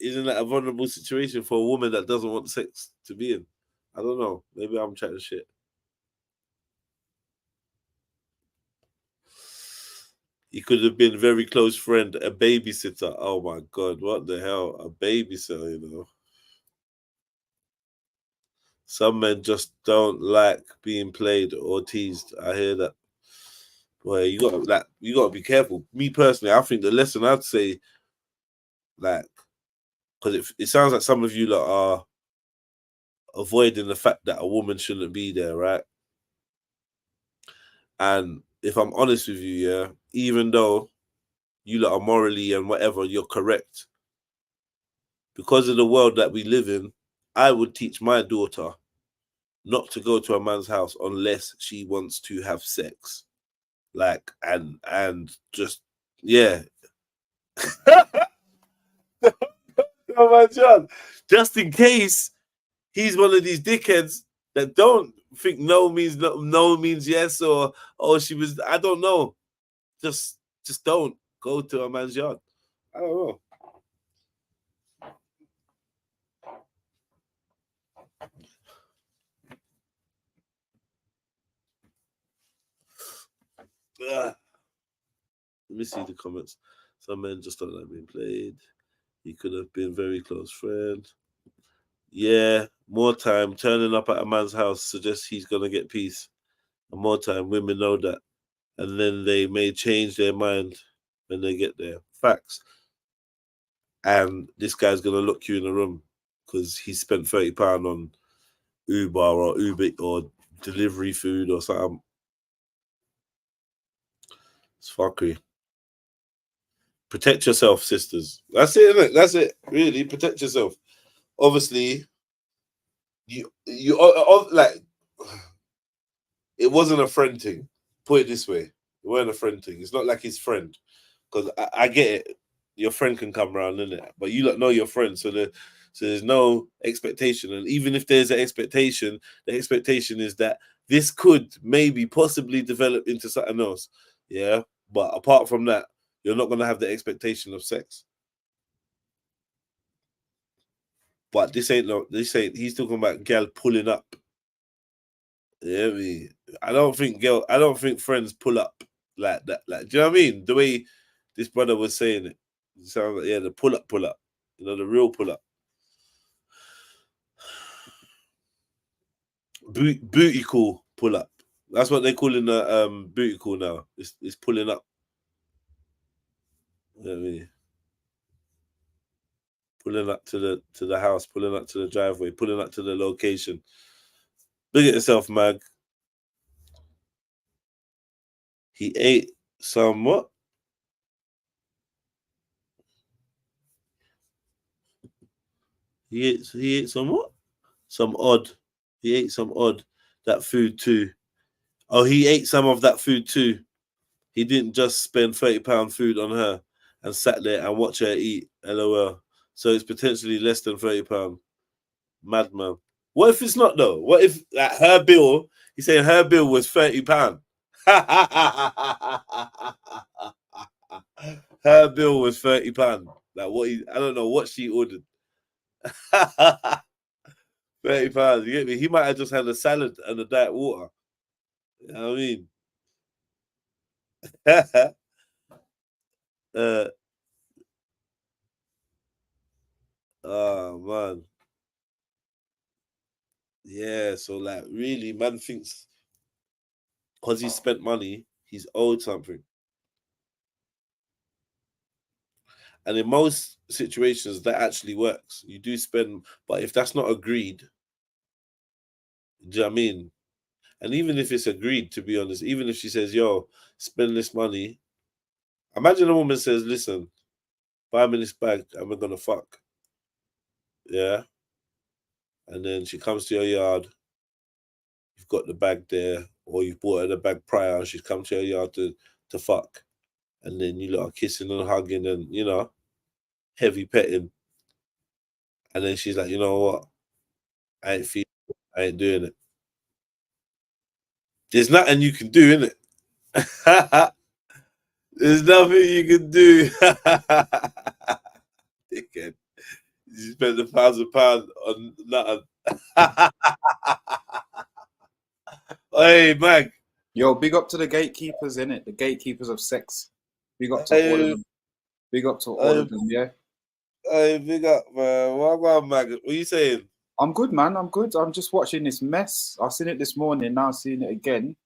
isn't that a vulnerable situation for a woman that doesn't want sex to be in? I don't know. Maybe I'm chatting shit. He could have been a very close friend, a babysitter. Oh my God, what the hell? A babysitter, you know. Some men just don't like being played or teased. I hear that. Boy, you gotta be careful. Me personally, I think the lesson I'd say, like, because it sounds like some of you lot are avoiding the fact that a woman shouldn't be there, right? And if I'm honest with you, yeah, even though you lot are morally and whatever, you're correct. Because of the world that we live in, I would teach my daughter not to go to a man's house unless she wants to have sex. Like, and just, yeah. Oh my God. Just in case he's one of these dickheads that don't think no means no, no means yes, or oh she was, I don't know. Just don't go to a man's yard. I don't know. Let me see the comments. Some men just don't like being played. He could have been very close friend. Yeah, more time turning up at a man's house suggests he's gonna get peace. And more time, women know that, and then they may change their mind when they get there. Facts. And this guy's gonna lock you in a room because he spent £30 on Uber or delivery food or something. It's fuckery. Protect yourself, sisters. That's it, isn't it? That's it. Really, protect yourself. Obviously, you like, it wasn't a friend thing. Put it this way, it wasn't a friend thing. It's not like his friend, because I get it. Your friend can come around, innit? But you don't know your friend, so there's no expectation. And even if there's an expectation, the expectation is that this could maybe possibly develop into something else. Yeah, but apart from that, you're not gonna have the expectation of sex. But this ain't. He's talking about gal pulling up. Yeah, I don't think friends pull up like that. Like, do you know what I mean? The way this brother was saying it sounds like, yeah, the pull up, you know, the real pull up. Booty call pull up. That's what they're calling the booty call now. It's pulling up. You know what I mean? Pulling up to the house, pulling up to the driveway, pulling up to the location. Look at yourself, Mag. He ate some what? He ate some what? Some odd. He ate some odd. That food too. Oh, he ate some of that food too. He didn't just spend £30 food on her and sat there and watch her eat. LOL. So it's potentially less than £30. Madman. What if it's not though? What if her bill? He's saying her bill was £30. Her bill was £30. Like what? I don't know what she ordered. £30. You get me? He might have just had a salad and a diet water. You know what I mean? Oh man. Yeah, so like really, man thinks because he spent money, he's owed something. And in most situations, that actually works. You do spend, but if that's not agreed, do you know what I mean? And even if it's agreed, to be honest, even if she says, yo, spend this money, imagine a woman says, listen, buy me this bag and we're gonna fuck. Yeah. And then she comes to your yard, you've got the bag there, or you've bought her the bag prior, and she's come to your yard to fuck. And then you lot are kissing and hugging and, you know, heavy petting. And then she's like, you know what? I ain't doing it. There's nothing you can do, innit? There's nothing you can do. Dickhead. You spent £1,000 on nothing. Hey, Mag. Yo, big up to the gatekeepers, innit? The gatekeepers of sex. Big up to all of them. Big up to all of them, yeah? Hey, big up, man. What, Mag? What are you saying? I'm good, man. I'm good. I'm just watching this mess. I've seen it this morning. Now I'm seeing it again.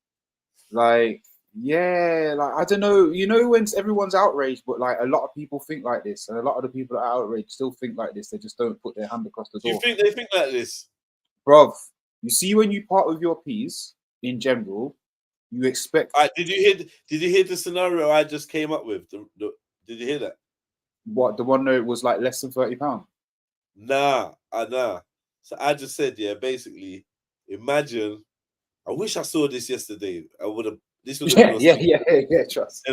Like, yeah, like, I don't know. You know when everyone's outraged, but like a lot of people think like this. And a lot of the people that are outraged still think like this. They just don't put their hand across the door. Do you think they think like this? bruv. You see, when you part with your piece in general, you expect. Did you hear the scenario I just came up with? Did you hear that? What, the one that was like less than £30? Nah. So I just said, yeah, basically, imagine. I wish I saw this yesterday. I would have. This would have been Yeah. Trust.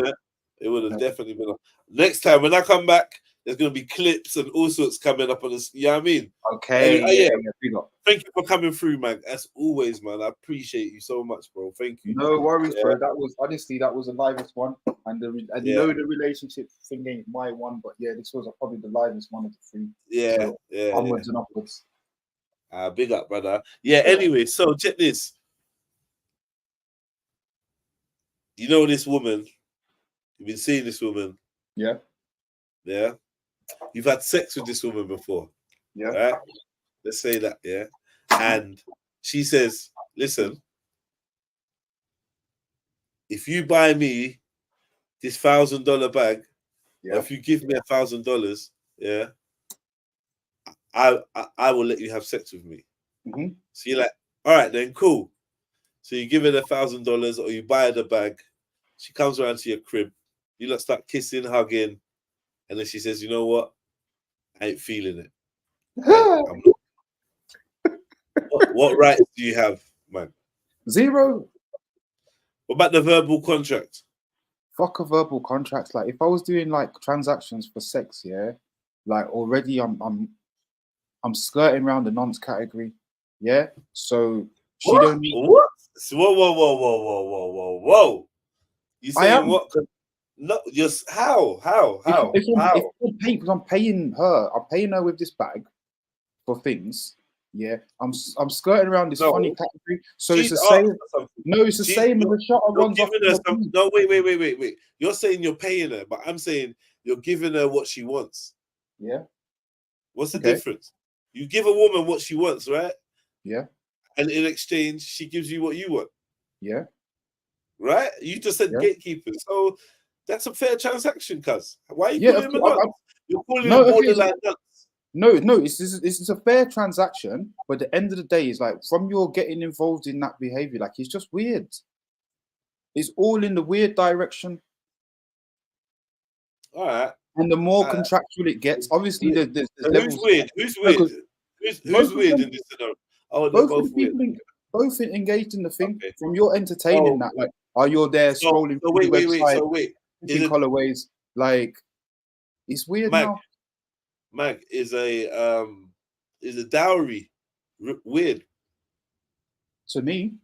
It would have definitely been. Next time when I come back, there's gonna be clips and all sorts coming up on this. You know what I mean? Okay. Thank you for coming through, man. As always, man. I appreciate you so much, bro. Thank you. No worries, bro. That was honestly the livest one, and the relationship thing ain't my one, but yeah, this was probably the livest one of the three. Yeah, so, onwards and upwards. Big up, brother. Yeah. Anyway, so check this. You know this woman. You've been seeing this woman. Yeah. Yeah. You've had sex with this woman before. Yeah. Right? Let's say that, yeah. And she says, listen, if you buy me this $1,000 bag, or if you give me $1,000, yeah, I will let you have sex with me. Mm-hmm. So you're like, all right, then cool. So you give her $1,000 or you buy her the bag. She comes around to your crib. You lot start kissing, hugging, and then she says, "You know what? I ain't feeling it. I'm not." What rights do you have, man? Zero. What about the verbal contract? Fuck a verbal contract. Like if I was doing like transactions for sex, yeah, like already I'm skirting around the nonce category, yeah. So she don't need what? So, whoa. You saying what? No, just how? If I'm paying her with this bag for things. Yeah, I'm skirting around this funny category. So it's the same. No, it's the same as the shot I runs off. No, wait. You're saying you're paying her, but I'm saying you're giving her what she wants. Yeah. What's the difference? You give a woman what she wants, right? Yeah. And in exchange, she gives you what you want. Yeah. Right? You just said gatekeeper. So that's a fair transaction, cuz. Why are you calling him a nut? You're calling him borderline nuts. No, it's a fair transaction, but at the end of the day, it's like from your getting involved in that behavior, like it's just weird. It's all in the weird direction. All right. And the more contractual it gets, obviously there's levels. Who's weird? Who's weird in this scenario? Oh, they're both weird. Both engaged in the thing. Okay. From your entertaining that, like, are you there scrolling through the website, in colorways, like, it's weird now. Mag is a dowry weird to me.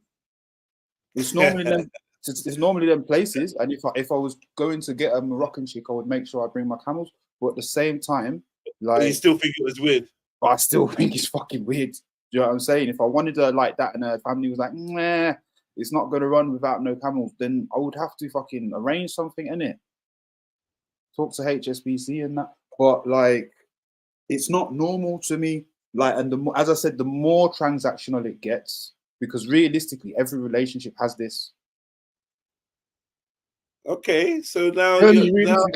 It's normally them. It's normally them places, and if I was going to get a Moroccan chick, I would make sure I bring my camels. But at the same time, like, you still think it was weird. But I still think it's fucking weird. Do you know what I'm saying? If I wanted her like that, and her family was like, nah, it's not gonna run without no camels, then I would have to fucking arrange something, innit? Talk to HSBC and that. But like, it's not normal to me. Like, and as I said, the more transactional it gets, because realistically, every relationship has this. Okay, so now here comes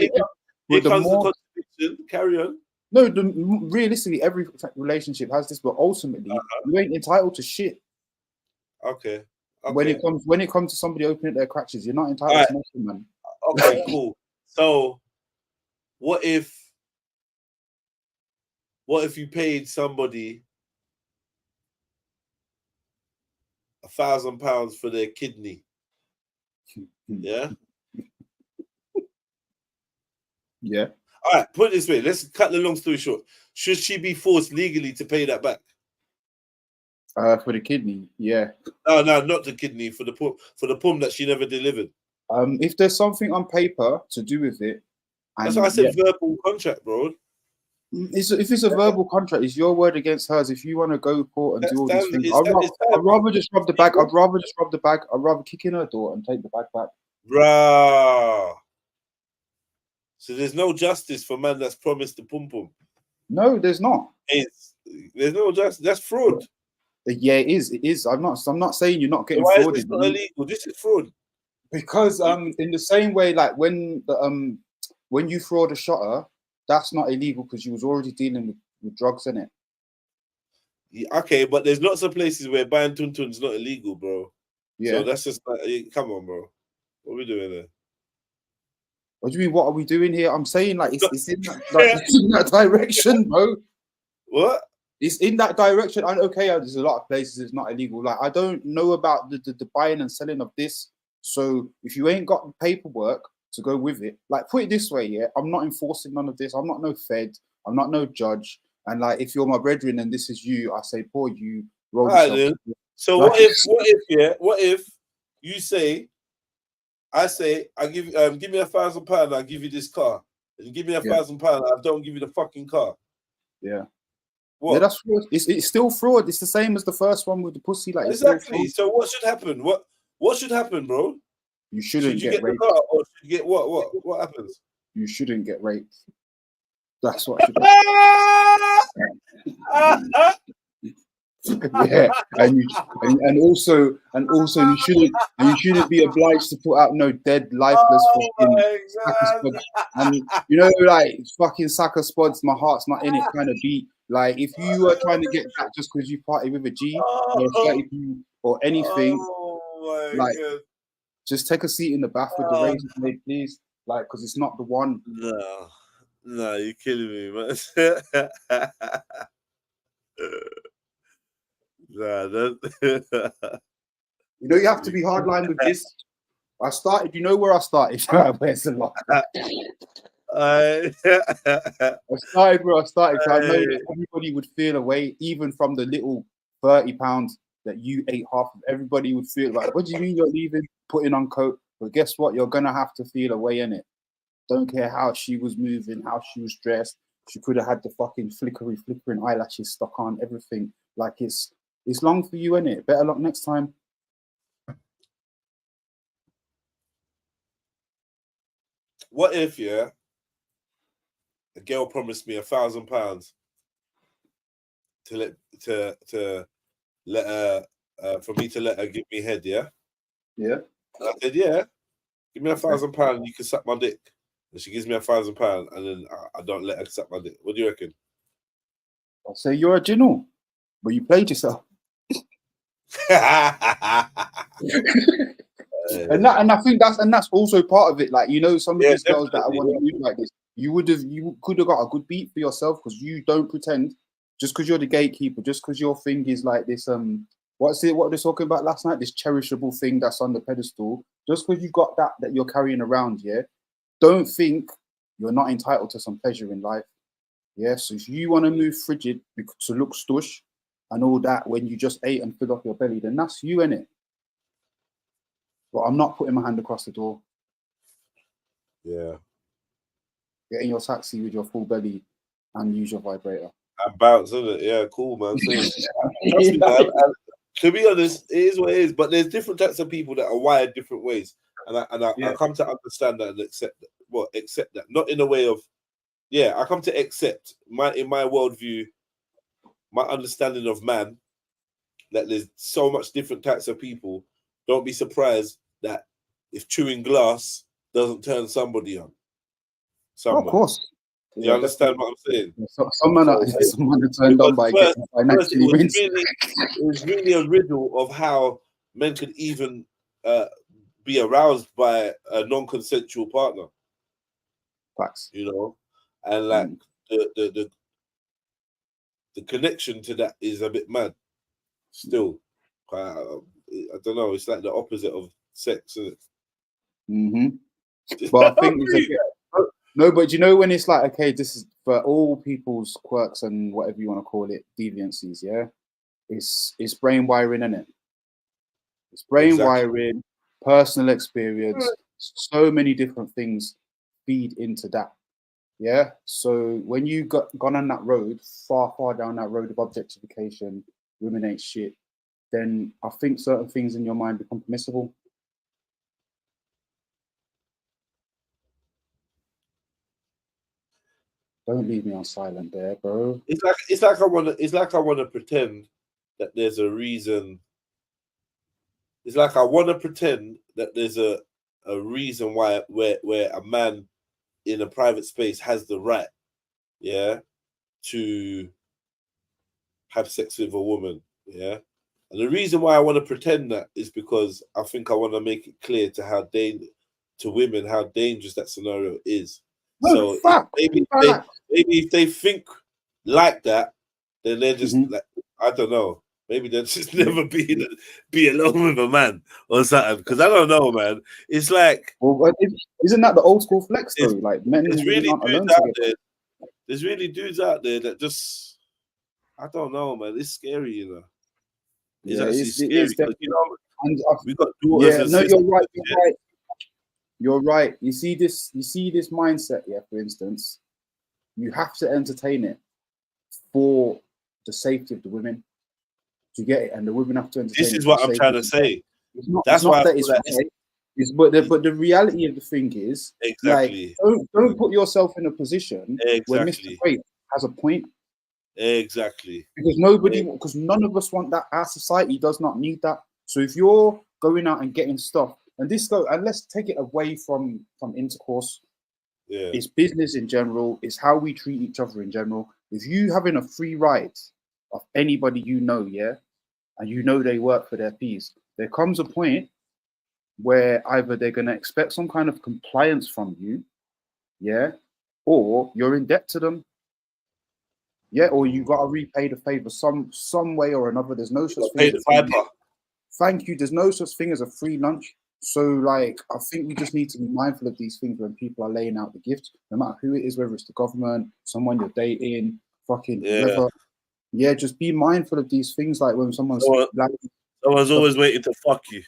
the contradiction. Carry on. No, realistically, every relationship has this, but ultimately, you ain't entitled to shit. Okay. When it comes to somebody opening their crutches, you're not entitled to nothing, man. Okay, cool. So, what if you paid somebody £1,000 for their kidney? Yeah. Yeah. All right. Put it this way. Let's cut the long story short. Should she be forced legally to pay that back? For the kidney, yeah. No, not the kidney. For the pum that she never delivered. If there's something on paper to do with it, that's why I said verbal contract, bro. If it's a verbal contract, it's your word against hers. If you want to go court and do all these things, I'd rather just rub the bag. I'd rather kick in her door and take the bag back. Bruh. So there's no justice for man that's promised the pum pum. No, there's not. There's no justice. That's fraud. Yeah, it is. It is. I'm not saying you're not getting fraud. Why is this not illegal? This is fraud. Because in the same way, like when you fraud a shotter, that's not illegal because you was already dealing with drugs in it. Okay, but there's lots of places where buying tuntun is not illegal, bro. Yeah. So that's just like, come on, bro. What are we doing there? What do you mean? What are we doing here? I'm saying like it's in that like, it's in that direction, bro. What? It's in that direction. And okay, there's a lot of places it's not illegal. Like I don't know about the buying and selling of this. So if you ain't got the paperwork to go with it, like put it this way, yeah, I'm not enforcing none of this. I'm not no fed. I'm not no judge. And like if you're my brethren and this is you, I say, poor you, roll Alright, yourself. then. So Like, what if you say, I say, I give me £1,000, I'll give you this car. And you give me £1,000, I don't give you the fucking car. Yeah. What? Yeah, that's fraud. It's still fraud. It's the same as the first one with the pussy. Like it's Exactly. still So what should happen? What should happen, bro? you shouldn't Should you get get the raped. car or should you get what? What happens? You shouldn't get raped. That's what should yeah, and also you shouldn't be obliged to put out no dead lifeless fucking sack of spods. And you know, like fucking sack of spods, my heart's not in it kind of beat. Like if you are trying to get that just because you party with a G or a 30p or anything, like just take a seat in the bath with the razor blade, please. Like, because it's not the one. No, you're killing me, man. Nah, You know, you have to be hardline with this. I started, you know where I started? Where's the lot? I started where I started. I know that everybody would feel away, even from the little £30 that you ate half of. Everybody would feel like, what do you mean you're leaving, putting on coat? But guess what? You're gonna have to feel away in it. Don't care how she was moving, how she was dressed. She could have had the fucking flickering eyelashes stuck on, everything. Like it's long for you, innit? Better luck next time. What if, a girl promised me £1,000 to let her for me to let her give me head, yeah? Yeah. And I said, yeah, give me £1,000 and you can suck my dick. And she gives me £1,000 and then I don't let her suck my dick. What do you reckon? I'll say you're a general, but you played yourself. And I think that's also part of it. Like, you know, some of these girls that I want to move like this, you could have got a good beat for yourself because you don't pretend just because you're the gatekeeper, just because your thing is like this what they're talking about last night, this cherishable thing that's on the pedestal, just because you got that you're carrying around, yeah, don't think you're not entitled to some pleasure in life. Yeah, so if you want to move frigid to look stush and all that when you just ate and filled up your belly, then that's you, innit? But I'm not putting my hand across the door. Yeah. Get in your taxi with your full belly and use your vibrator. And bounce, isn't it? Yeah, cool, man. Trust me, man. And to be honest, it is what it is. But there's different types of people that are wired different ways, and I come to understand that and accept that. Well, accept that, not in a way of, I come to accept in my worldview, my understanding of man, that there's so much different types of people. Don't be surprised that if chewing glass doesn't turn somebody on. Of course. You understand what I'm saying? Someone are turned on by getting financially rinsed. It was really a riddle of how men could even be aroused by a non-consensual partner. Facts. You know, and like the connection to that is a bit mad. Still, I don't know. It's like the opposite of sex, isn't it? Mm-hmm. But I think no, but you know when it's like, okay, this is for all people's quirks and whatever you want to call it, deviancies, yeah? It's brain wiring, innit? It's brain wiring, personal experience, so many different things feed into that. Yeah. So when you gone on that road, far down that road of objectification, ruminate shit, then I think certain things in your mind become permissible. Don't leave me on silent there, bro. It's like I wanna pretend that there's a reason. It's like I wanna pretend that there's a reason why where a man in a private space has the right, to have sex with a woman, yeah. And the reason why I want to pretend that is because I think I want to make it clear to women how dangerous that scenario is. No, So maybe if they think like that, then they're just like, I don't know. Maybe they'll just never be alone with a man or something. Because I don't know, man. It's like, well, isn't that the old school flex though? Like men there's and really women aren't alone dudes out together. there. There's really dudes out there that just, I don't know, man. It's scary, you know. It's Yeah, actually it scary is because, you know, and we got daughters yeah, and no, sisters. you're right. You're right. You're right. You see this mindset, yeah. For instance, you have to entertain it for the safety of the women. To get it, and the women have to entertain This it is for what the I'm safety trying to of the say. It's not that it's right. But the reality of the thing is, Exactly. like, don't put yourself in a position where Mr. Great has a point. Exactly. Because because none of us want that. Our society does not need that. So if you're going out and getting stuff, and let's take it away from intercourse. Yeah. It's business in general. It's how we treat each other in general. If you having a free ride of anybody you know, yeah, and you know they work for their fees, there comes a point where either they're going to expect some kind of compliance from you, yeah, or you're in debt to them, yeah, or you got to repay the favor some way or another. There's no such thing as a free lunch. Thank you. There's no such thing as a free lunch. So, like, I think we just need to be mindful of these things when people are laying out the gift, no matter who it is, whether it's the government, someone you're dating, fucking whoever. Yeah, just be mindful of these things. Like when someone's someone's always waiting to fuck you.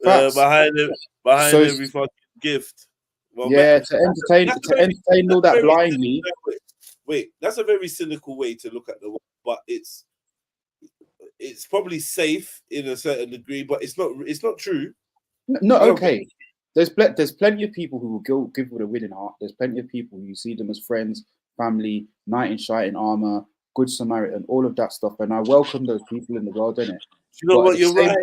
Behind every fucking gift. Well, yeah, to entertain all that blindly. Wait, that's a very cynical way to look at the world, but it's probably safe in a certain degree, but it's not true. No, okay. There's plenty of people who will give with a willing heart. There's plenty of people who you see them as friends, family, knight in shining armor, good Samaritan, all of that stuff. And I welcome those people in the world, innit? You know what? You're right.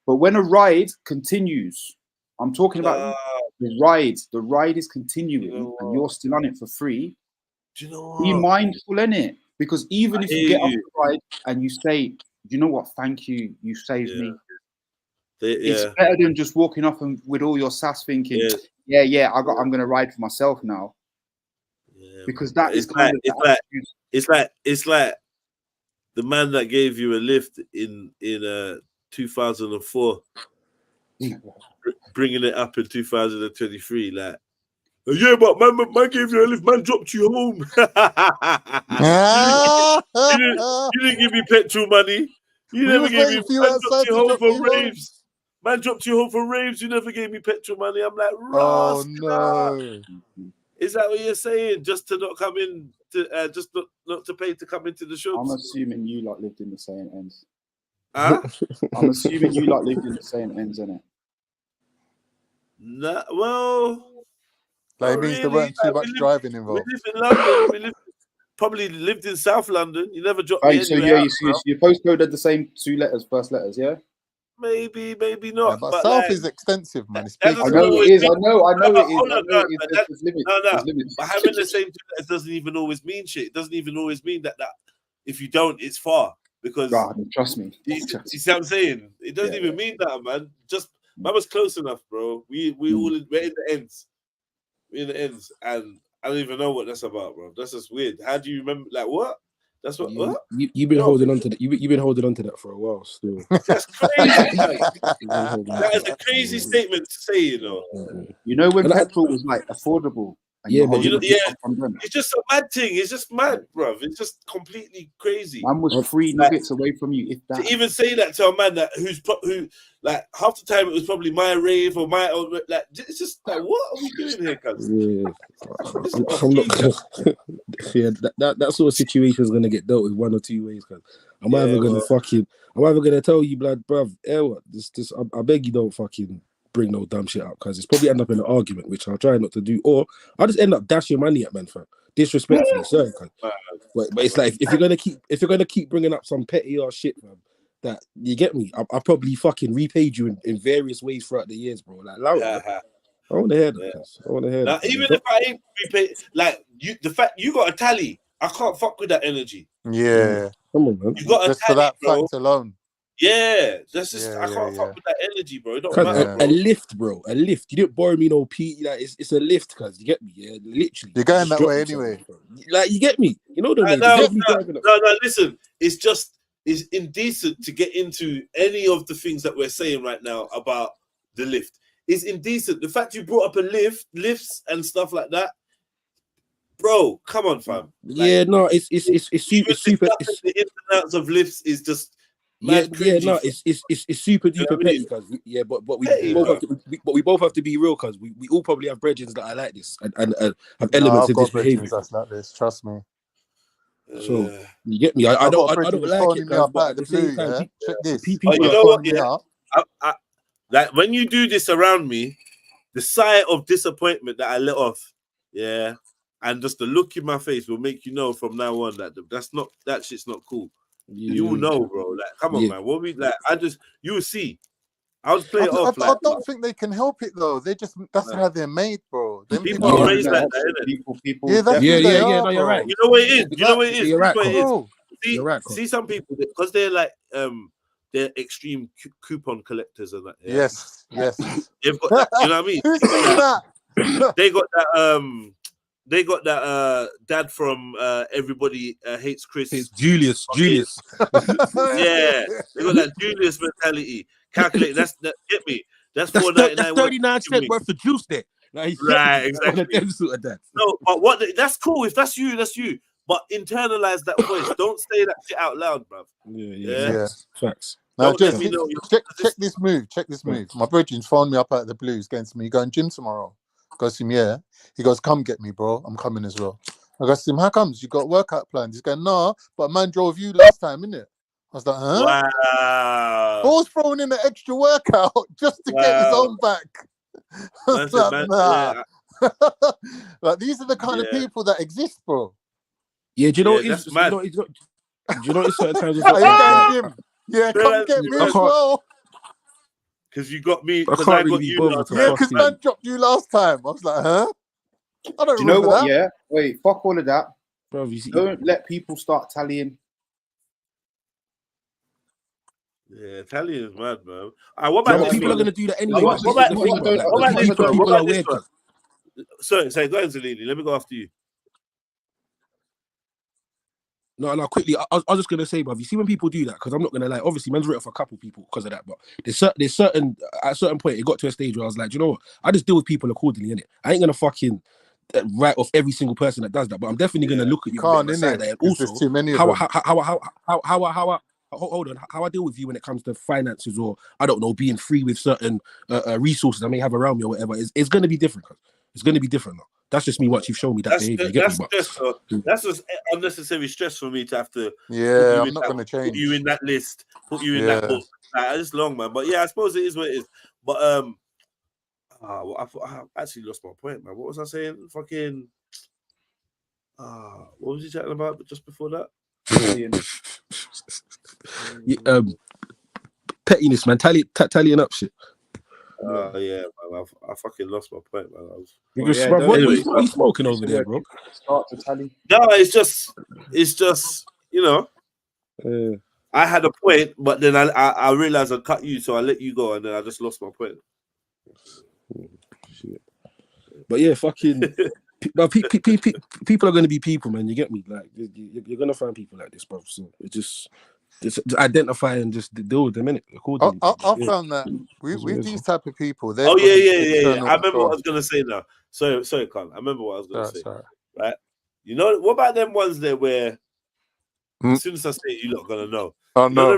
But when a ride continues, I'm talking about the ride. The ride is continuing, and you're still on it for free. Do you know be mindful, innit? Because even if you get off the ride and you say, you know what, thank you, you saved me. It's better than just walking off and with all your sass thinking, I'm gonna ride for myself now. Because that is it's like the man that gave you a lift in 2004, bringing it up in 2023, like. Yeah, but man gave you a lift. Man dropped you home. you didn't give me petrol money. You never gave me. Man dropped you home for raves. Man dropped you home for raves. You never gave me petrol money. I'm like, oh no. Is that what you're saying? Just to not come in to just not to pay to come into the show? I'm assuming you lot lived in the same ends. Huh? I'm assuming you lot lived in the same ends, innit? Nah, well. Like, it means there weren't too much driving involved. We live in London. Probably lived in South London. You never dropped me so anywhere. your postcode had the same first letters, yeah? Maybe not. Yeah, but South like, is extensive, man. It's I know it is. I know it is. No. But having the same two letters doesn't even always mean shit. It doesn't even always mean that if you don't, it's far. Because trust me. You see what I'm saying? It doesn't even mean that, man. Just man was close enough, bro. We're in the ends. We're in the ends, and I don't even know what that's about, bro. That's just weird. How do you remember? Like what? That's what. What? You've been holding on to that. You've been holding on to that for a while, still. That's crazy. That is a crazy statement to say, you know. You know when petrol was like affordable. Yeah, man. It's just a mad thing. It's just mad, bro. It's just completely crazy. Man was 3 nuggets away from you. If that. To even say that to a man that who like half the time it was probably my rave or like it's just like what are we doing here, cuz? I'm not. Yeah, that sort of situation is gonna get dealt with one or two ways, cuz I'm either gonna tell you, blood, bruv, I beg you don't fucking bring no dumb shit up, because it's probably end up in an argument, which I'll try not to do, or I'll just end up dashing money at man, fam. Disrespectfully, sorry, but it's like if you're gonna keep bringing up some petty ass shit, fam, that you get me, I probably fucking repaid you in various ways throughout the years, bro. Like, allow it. I want to hear that. Cuz. I want to hear Now, that. Cuz. even if I ain't prepaid, like you, the fact you got a tally, I can't fuck with that energy. Yeah. Come on, man. You got a Just for tally, that bro. fact alone. Yeah, that's just Yeah, I yeah, can't yeah. fuck with that energy, bro. It don't Cuz matter, a bro. lift, bro. A lift. You didn't borrow me no P. Like it's a lift, cuz. You get me? Yeah, literally. You're going Just that drop way me anyway. somewhere, bro. Like you get me? You know the way. No, Nobody driving up. no. Listen, it's indecent to get into any of the things that we're saying right now about the lift. It's indecent. The fact you brought up lifts and stuff like that, bro. Come on, fam. Like, Yeah, no, it's even super. discussing the ins and outs of lifts is just Yeah, mad cringy. no, it's super You know duper what I mean? petty, cuz. Yeah, but we Petty, both bro. have to, but we both have to be real, cuz we all probably have brethren that are like this and have No, elements I've of this got bridging behavior. that's like this. Trust me. So you get me? I I've got don't a bridging who's like it, phoning me cuz. up But out at of the the same blue. time, Yeah, check this. Oh, people you are know what? phoning me Yeah, up. like when you do this around me, the sigh of disappointment that I let off, yeah, and just the look in my face will make you know from now on that that shit's not cool. You will know, bro. Like, come on, man. What we like? You will see. I'll just play it off I like. don't think they can help it though. That's how they're made, bro. Them People are raised like that, innit? People. Yeah, that's who they are, no, you're bro. right. You know what it is. You know what it is. You're right, What it Cole. is. You're right, Cole. See some people because they're like they're extreme coupon collectors and that. Yeah? Yes. They've got that. You know what I mean? Who's saying that? They got that. They got that. Dad from Everybody Hates Chris. It's Julius. Yeah, they got that Julius mentality. Calculate. Get me. That's $4.99. That's 39 cents worth of juice there. Like, Right, exactly. One of them sort of that. No, but that's cool. If that's you, that's you. But internalize that voice. Don't say that shit out loud, bruv. Yeah. Facts. Now, Don't let just me know. check this move. Check this move. My brethren's phoned me up out of the blues, going to me, "You going gym tomorrow?" I goes to him, "Yeah." He goes, "Come get me, bro. I'm coming as well." I goes to him, "How comes? You got workout plans?" He's going, "No, but man drove you last time, innit?" I was like, "Huh?" Wow. Paul's throwing in an extra workout just to get his own back. I was like, nah. Like, these are the kind of people that exist, bro. Yeah, do you know what that's is? mad. Do you know it's certain times? Are you going gym? Yeah, come get me as well. Because you got me. I Because can't I really got be you. bothered to Yeah, because man dropped you last time. I was like, huh? I don't Do you know remember what? that. Yeah. Wait. Fuck all of that. Bro, you see, Don't let people start tallying. Yeah, Italian is mad, man. What about this people one? are gonna do that anyway. What This is about the this thing, one? bro. Like, What about this one? people What are about this weird. one? Sorry, go ahead, Zelini. Let me go after you. No, quickly. I was just gonna say, bruv, you see when people do that, because I'm not gonna lie. Obviously, man's written for a couple people because of that, but there's certain at a certain point it got to a stage where I was like, you know what? I just deal with people accordingly, innit? I ain't gonna fucking write off every single person that does that, but I'm definitely gonna look at you Can't, with a side eye. And also, there's too many of how them. hold on, how I deal with you when it comes to finances, or I don't know, being free with certain resources I may have around me or whatever, it's gonna be different. It's gonna be different now. That's just me once you've shown me that behavior. You get me? That's just unnecessary stress for me to have to. Yeah, I'm not going to change. Put you in that list. Put you in that book. It's long, man. But yeah, I suppose it is what it is. But I actually lost my point, man. What was I saying? Fucking. What was you chatting about just before that? Pettiness, man. Tallying up shit. Oh yeah, man. I fucking lost my point, man. What are you smoking over there, bro? Start to tally. No, it's just you know. I had a point, but then I realized I cut you, so I let you go, and then I just lost my point. But yeah, fucking. People are going to be people, man. You get me? Like you're going to find people like this, bro. So it just identify and just deal with them, innit? I found that with these type of people. Oh yeah. I remember what I was gonna say now. Sorry, Con. I remember what I was gonna say. Right? You know what about them ones there where as soon as I say it, you're not gonna know. Oh no.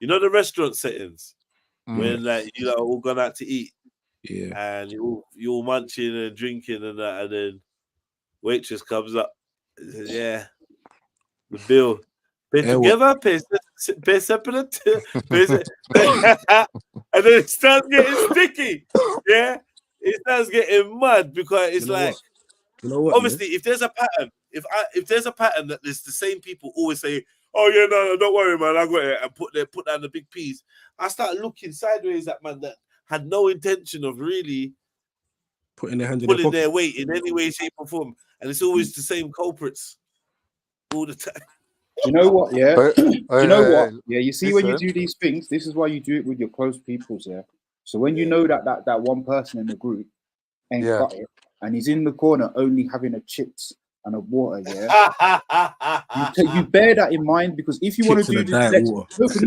You know the restaurant settings when like you know all gone out to eat. Yeah. And you're all munching and drinking and that, and then waitress comes up and says, "Yeah, the bill." Pay together, pay separate, and then it starts getting sticky. Yeah, it starts getting mad because it's obviously if there's a pattern, if there's a pattern that there's the same people always say, "Oh yeah, no, don't worry, man, I got it," and put down the big piece. I start looking sideways at man that had no intention of really putting their hand in their pulling pocket. their weight in any way, shape, or form, and it's always the same culprits all the time. Do you know what? Yeah. Hey, Do you know what? hey, Yeah. You see, when you listen. do these things, this is why you do it with your close peoples. Yeah. So when you Yeah. know that one person in the group ain't Yeah. got it, and he's in the corner only having a chips and a water, yeah. You bear that in mind, because if you want Chips to in a do this, diet water. seriously.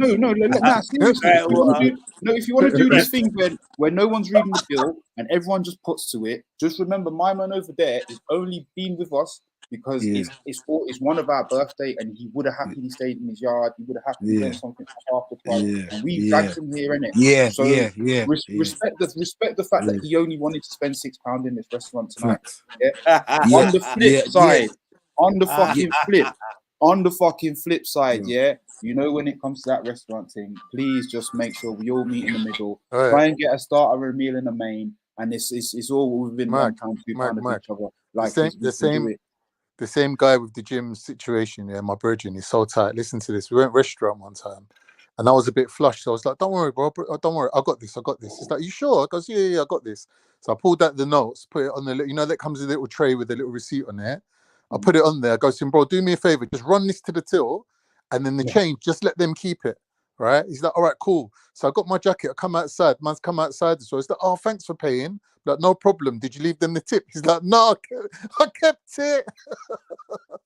Diet water. If you want to do this thing where no one's reading the bill and everyone just puts to it, just remember my man over there is only been with us because Yeah. it's one of our birthday, and he would have happily stayed in his yard. He would have happily Yeah. done something for half the price, Yeah. and we Yeah. dragged him here, innit? Yeah. So Yeah. Yeah. respect the fact Yeah. that he only wanted to spend £6 in this restaurant tonight. Facts. Yeah. Yeah. On the flip side, on the fucking flip side, yeah. You know, when it comes to that restaurant thing, please just make sure we all meet in the middle. Hey, Try and get a starter, a meal, and a main, and it's all within Mag, £1, £2 Mag, of Mag. each other. The Like same, we the can do same, it. the same guy with the gym situation. Yeah, my brethren, he's so tight. Listen to this. We went restaurant one time, and I was a bit flushed. So I was like, "Don't worry, bro. Don't worry. I got this. I got this." He's like, "You sure?" I goes, "Yeah, I got this." So I pulled out the notes, put it on the, that comes with a little tray with a little receipt on it. I put it on there. I go to him, "Bro, do me a favor. Just run this to the till, and then the change, just let them keep it." Right? He's like, "All right, cool." So I got my jacket. I come outside. Man's come outside. So he's like, "Oh, thanks for paying." Like, no problem. Did you leave them the tip? He's like, "No, I kept it."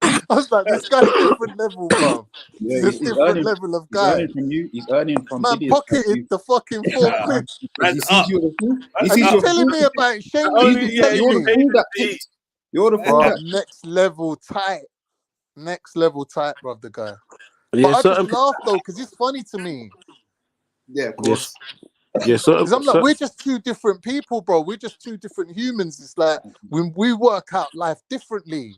I was like, this guy's different level, bro. Yeah, He's a he's different earning. level of He's guy. earning from you. He's earning from Man idiots like pocketed you. the fucking £4. Because he sees you as a fool. He Are sees you you as a telling fool. me about it? Shame You're you be telling the me. fool that tipped. You're the fool Bro, that. next level tight. Next level tight, bro, the guy. Yeah. But I just Certain. laugh, though, because it's funny to me. Yeah, of Yes. course. Yeah. Certain. Because I'm like, we're just two different people, bro. We're just two different humans. It's like, when we work out life differently.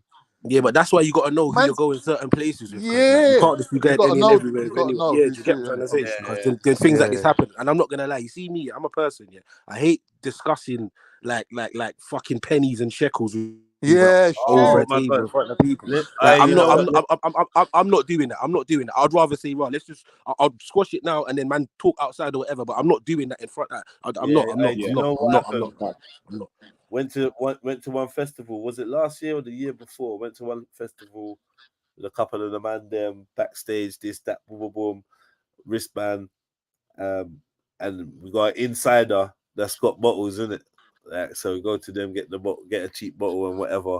Yeah, but that's why you got to know who you're Man's, going certain places with. Cause, like, you yeah. can't just be You going got to any and know, everywhere you with got to anyone. know Yeah, who's do you get who, what I'm innit? trying to say? Because there's things like this happen, and I'm not gonna lie. You see me, I'm a person. Yeah, I hate discussing like fucking pennies and shekels Yeah, over a shit. table in front of people. Like, I'm not doing that. I'm not doing that. I'd rather say, right, let's just, I'll squash it now, and then man talk outside or whatever. But I'm not doing that in front. I'm not. Went to one festival. Was it last year or the year before? Went to one festival with a couple of the man them backstage. This, that, boom, boom, boom, wristband, and we got an insider that's got bottles in it. Like, so we go to them, get a cheap bottle and whatever.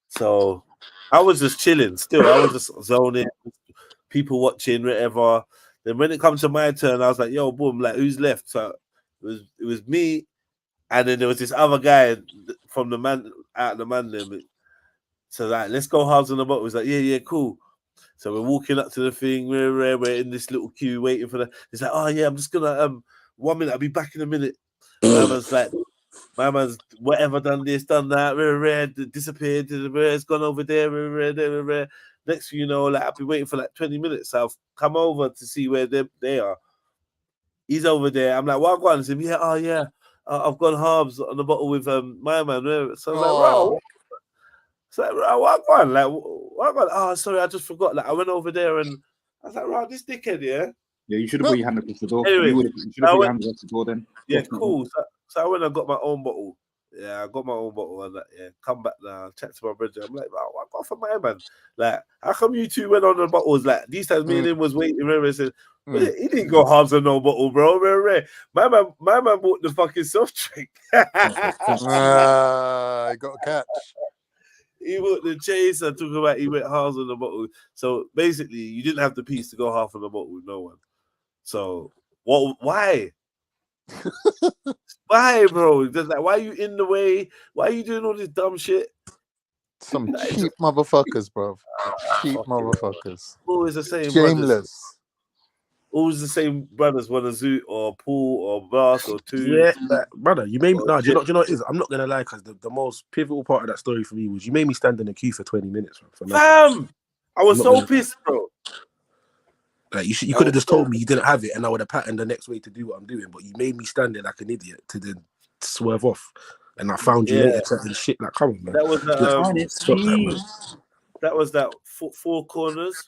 So I was just chilling. Still, I was just zoning, people watching, whatever. Then when it comes to my turn, I was like, "Yo, boom! Like, who's left?" So it was me. And then there was this other guy from the man out the man limit. So like, let's go halves on the bottle. He's like, yeah, cool. So we're walking up to the thing. We're in this little queue waiting for the. He's like, oh yeah, I'm just gonna 1 minute. I'll be back in a minute. My man's like, my man's whatever done this, done that. Disappeared. It's gone over there. Next thing you know, like I've been waiting for like 20 minutes. So I've come over to see where they are. He's over there. I'm like, what going? He said, yeah, oh yeah. I've gone halves on the bottle with my man. So I was like, bro. It's like, bro, what going? Like, what going? Oh, sorry, I just forgot. Like, I went over there and I was like, bro, this dickhead, yeah. Yeah, you should have put your hand across the door. Anyway, You should have put your hand across the door then. Yeah, Definitely. cool. So I went and got my own bottle. Yeah, I got my own bottle and that. Yeah, come back now, chat to my brother. I'm like, bro, what got for my man? Like, how come you two went on the bottles? Like, these times me and him was waiting. Remember, I said, he didn't go halves on no bottle, bro. My man bought the fucking soft drink. You got a catch. He bought the chase and talk about he went halves on the bottle. So basically, you didn't have the piece to go half on the bottle with no one. So why? Why, bro? Just like, why are you in the way? Why are you doing all this dumb shit? Some cheap motherfuckers, bro. Cheap motherfuckers. Always the same Shameless. brothers. Always the same brothers want a Zoot or Pool or Blast or Two. Yeah, brother, you made me. No, do you know what it is? I'm not gonna lie, because the most pivotal part of that story for me was you made me stand in the queue for 20 minutes. Fam, I was so pissed, bro. Like, you could have just told me you didn't have it, and I would have patterned the next way to do what I'm doing. But you made me stand there like an idiot to then swerve off, and I found you later chatting shit. Like, come on, man. That was Stop that, man. that was that four corners.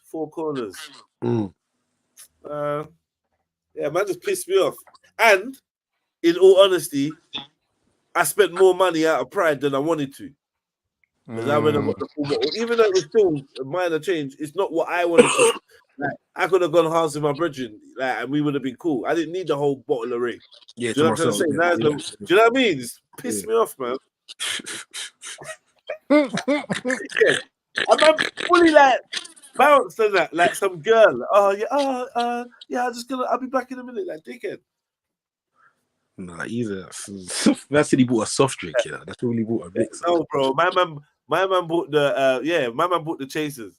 Yeah, man, just pissed me off. And in all honesty, I spent more money out of pride than I wanted to. Because I went and got the full bottle. Even though it was still a minor change, it's not what I wanted to. Like, I could have gone house with my brethren, like, and we would have been cool. I didn't need the whole bottle of Ray. Yeah, Do you know to what I'm trying to say? myself. Now, Yeah. do you know what I mean? It's pissed me off, man. Yeah. I'm fully like bounced on that, like some girl. Oh yeah, I'll be back in a minute, like dickhead. Nah, he's a. That's he bought a soft drink. Yeah, that's all he bought a mix. No, bro, my man bought the my man bought the chasers.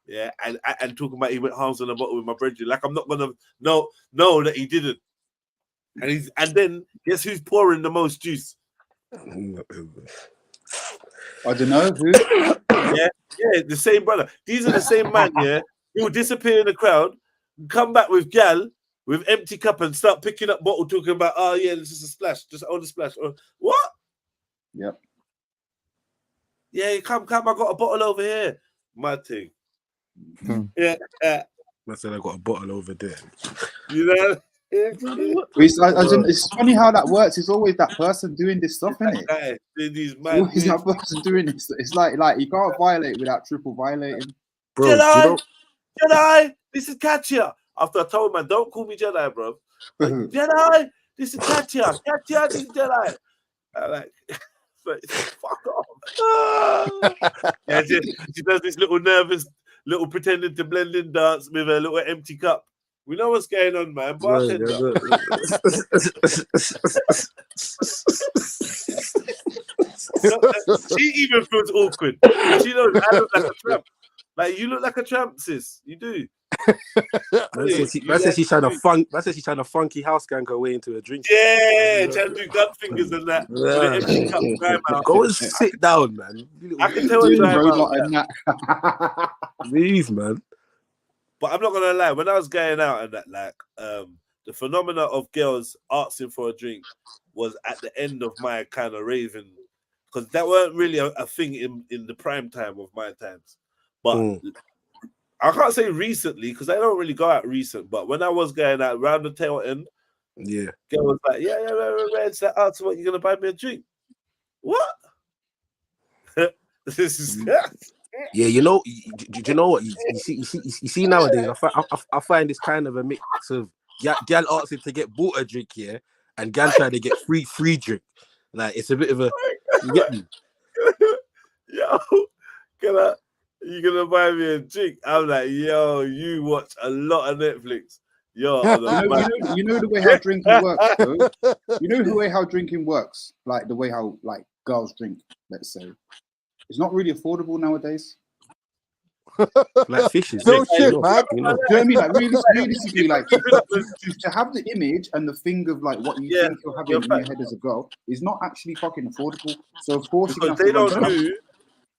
Yeah, and talking about he went halves on a bottle with my brethren. Like I'm not gonna know that he didn't. And then guess who's pouring the most juice? I don't know who. Yeah, the same brother. These are the same man. Yeah, he will disappear in the crowd, come back with gal with empty cup and start picking up bottle, talking about, oh yeah, this is a splash, just on the splash. What? Yep. Yeah, come, I got a bottle over here. My thing. Yeah. I said I got a bottle over there. You know. It's funny how that works. It's always that person doing this stuff, isn't it? Always that person doing this. It's like you can't violate without triple violating. Bro, Jedi, this is Katya. After I told him, man, don't call me Jedi, bro. Like, Jedi, this is Katya. Katya, this is Jedi. I'm like, fuck off. Yeah, she does this little nervous, little pretending to blend in dance with a little empty cup. We know what's going on, man. Bartender. She even feels awkward. She knows I look like a tramp. Like, you look like a tramp, sis. You do. Man says she's trying to funky house gang her way into a drink. Yeah, trying to do gun fingers and that. With an empty cup dry mouth. Go and sit down, man. I can tell it's dry mouth. Please, man. But I'm not gonna lie, when I was going out and that, like, the phenomena of girls asking for a drink was at the end of my kind of raving, because that weren't really a thing in the prime time of my times. But I can't say recently because I don't really go out recent. But when I was going out around the tail end, yeah, girl was like, yeah, it's like, oh, so what, you gonna buy me a drink? What? This is yeah, you know what? You see nowadays, I find this kind of a mix of gal asking to get bought a drink, yeah, and gal trying to get free drink. Like, it's a bit of a, you get me? Yo, you gonna buy me a drink? I'm like, yo, you watch a lot of Netflix. Yo, you know the way how drinking works, though? You know the way how drinking works, like the way how like girls drink, let's say. It's not really affordable nowadays. Like fishes. No shit, man. You know what I mean? Like realistically, like to have the image and the thing of like what you think you're having in your head as a girl is not actually fucking affordable. So of course, because they don't do.